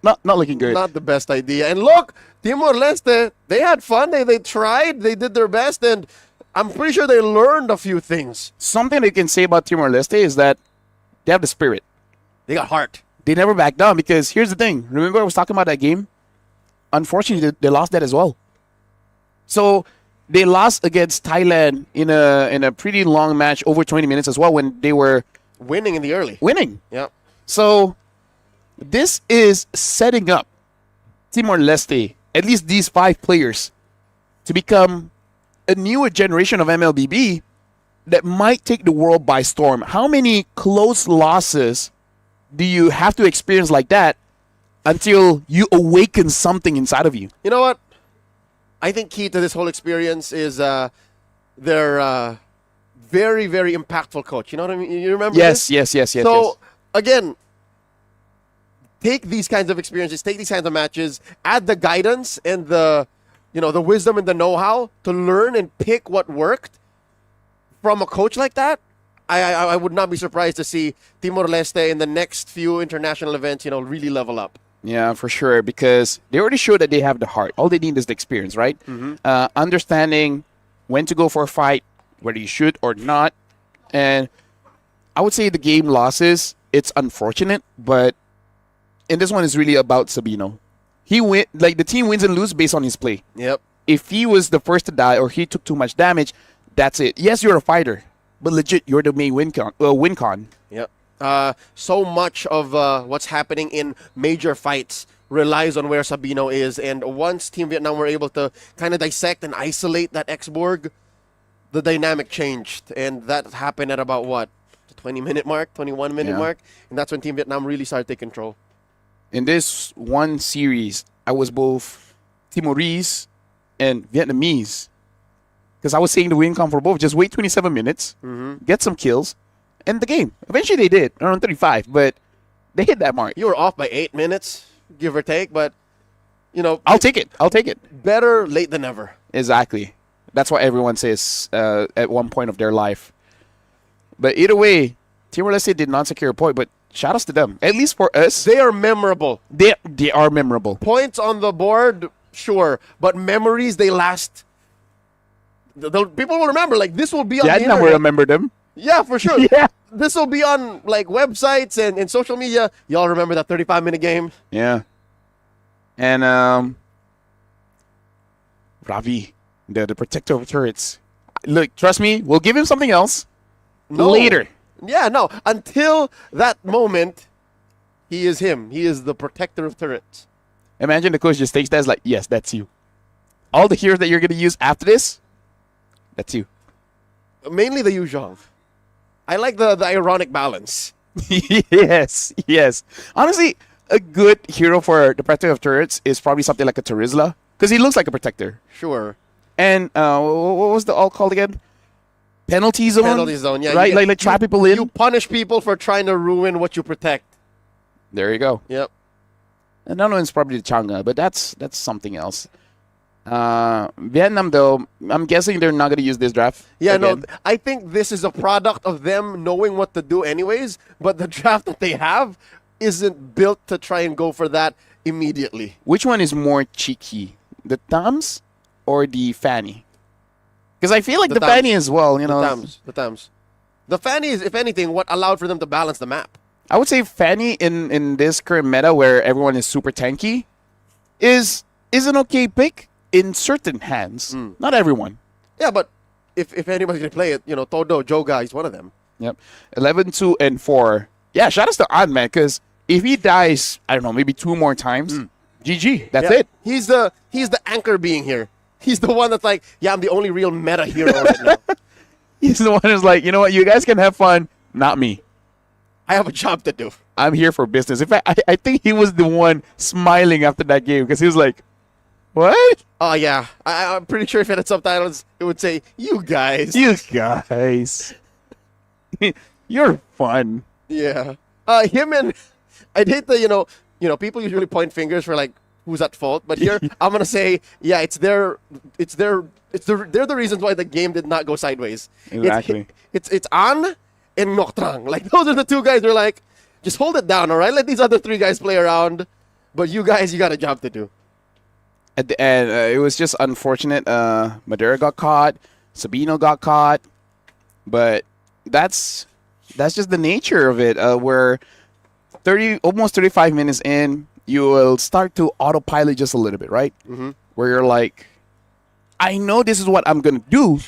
Not looking good. Not the best idea. And look, Timor-Leste, they had fun. They tried. They did their best. And I'm pretty sure they learned a few things. Something they can say about Timor-Leste is that they have the spirit. They got heart. They never back down because here's the thing. Remember I was talking about that game? Unfortunately, they lost that as well. So they lost against Thailand in a pretty long match, over 20 minutes as well, when they were winning in the early. Winning. Yep. So this is setting up Timor-Leste, at least these 5 players, to become a newer generation of MLBB that might take the world by storm. How many close losses do you have to experience like that until you awaken something inside of you? You know what? I think key to this whole experience is their very, very impactful coach. You know what I mean? You remember Yes. So, again, take these kinds of experiences, take these kinds of matches, add the guidance and the wisdom and the know-how to learn and pick what worked from a coach like that. I would not be surprised to see Timor-Leste in the next few international events, really level up. Yeah, for sure, because they already showed that they have the heart. All they need is the experience, right? Understanding when to go for a fight, whether you should or not. And I would say the game losses, it's unfortunate, but and this one is really about Sabino. The team wins and loses based on his play. Yep. If he was the first to die or he took too much damage, that's it. Yes, you're a fighter, but legit, you're the main win con. Yep. So much of what's happening in major fights relies on where Sabino is, and once Team Vietnam were able to kind of dissect and isolate that X-Borg, the dynamic changed, and that happened at about what, the 20-minute mark, 21-minute mark, and that's when Team Vietnam really started taking control. In this one series, I was both Timorese and Vietnamese. Because I was saying the win come for both. Just wait 27 minutes, get some kills, end the game. Eventually they did, around 35, but they hit that mark. You were off by 8 minutes, give or take, but, I'll take it. Better late than never. Exactly. That's what everyone says at one point of their life. But either way, Timor-Leste did not secure a point, but shout outs to them. At least for us. They are memorable. They are memorable. Points on the board, sure. But memories, they last. The people will remember. Like, this will be on the internet. Will remember them. Yeah, for sure. Yeah. This will be on, like, websites and social media. Y'all remember that 35-minute game? Yeah. And, Ravi, the protector of turrets. Look, trust me, we'll give him something else later. Yeah, no. Until that moment, he is him. He is the protector of turrets. Imagine the coach just takes that as like, yes, that's you. All the heroes that you're going to use after this, that's you. Mainly the Yu Zhong. I like the ironic balance. Yes. Honestly, a good hero for the protector of turrets is probably something like a Terizla, because he looks like a protector. Sure. And what was the all called again? Penalty zone? Penalty zone, yeah. Right, like trap people in? You punish people for trying to ruin what you protect. There you go. Yep. Another one's probably the Chang'e, but that's something else. Vietnam, though, I'm guessing they're not going to use this draft. Yeah, again. no, I think this is a product of them knowing what to do anyways, but the draft that they have isn't built to try and go for that immediately. Which one is more cheeky, the Tams or the Fanny? Because I feel like the Fanny as well, The Tams. The Fanny is, if anything, what allowed for them to balance the map. I would say Fanny in this current meta where everyone is super tanky is an okay pick. in certain hands. Not everyone. Yeah, but if anybody's gonna play it, Todo Joga is one of them. Yep. 11-2 and 4. Yeah, shout out to An, man, because if he dies, I don't know, maybe 2 more times, GG. That's Yeah. it. He's the anchor being here. He's the one that's like, yeah, I'm the only real meta hero right now. He's the one who's like, you know what, you guys can have fun, not me. I have a job to do. I'm here for business. In fact, I think he was the one smiling after that game because he was like, what? Oh yeah, I'm pretty sure if it had subtitles, it would say, "You guys." You guys. You're fun. Yeah. Him and I'd hate the people usually point fingers for like who's at fault, but here I'm gonna say yeah, they're the reasons why the game did not go sideways. Exactly. It's An and Noctrang. Like those are the two guys who are like, just hold it down, all right? Let these other 3 guys play around, but you guys, you got a job to do. At the end, it was just unfortunate. Madera got caught. Sabino got caught. But that's just the nature of it. Where almost 35 minutes in, you will start to autopilot just a little bit, right? Mm-hmm. Where you're like, I know this is what I'm going to do,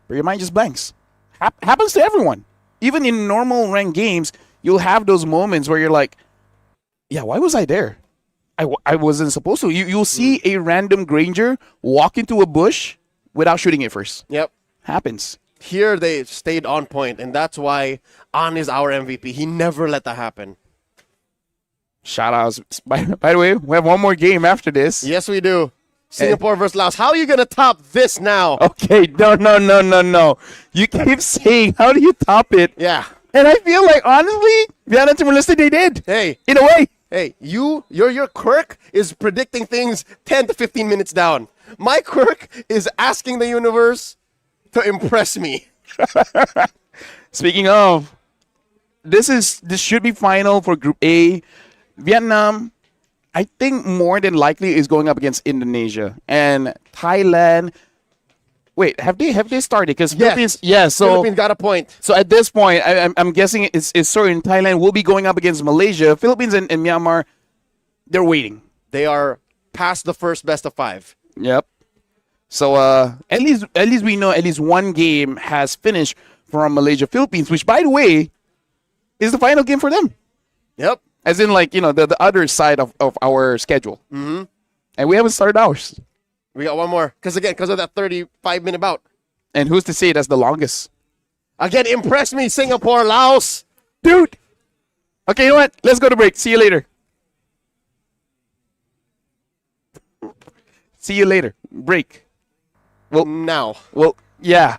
but your mind just blanks. Happens to everyone. Even in normal ranked games, you'll have those moments where you're like, yeah, why was I there? I wasn't supposed to. You'll see a random Granger walk into a bush without shooting it first. Yep. Happens. Here they stayed on point, and that's why An is our MVP. He never let that happen. Shout outs. By the way, we have one more game after this. Yes, we do. Singapore versus Laos. How are you going to top this now? Okay, no. You keep saying, how do you top it? Yeah. And I feel like, honestly, Vienna and Timor-Leste, they did. Hey. In a way. Hey, your quirk is predicting things 10 to 15 minutes down. My quirk is asking the universe to impress me. Speaking of, this should be final for Group A. Vietnam, I think more than likely is going up against Indonesia and Thailand. Wait, have they started? Because Philippines, so Philippines got a point. So at this point, I'm guessing it's certain Thailand will be going up against Malaysia. Philippines and Myanmar, they're waiting. They are past the first best of 5. Yep. So at least we know at least one game has finished from Malaysia Philippines, which by the way is the final game for them. Yep. As in like the other side of our schedule. Mm-hmm. And we haven't started ours. We got one more. Because of that 35-minute bout. And who's to say that's the longest? Again, impress me, Singapore, Laos. Dude. Okay, you know what? Let's go to break. See you later. See you later. Break. Well, now. Well, yeah.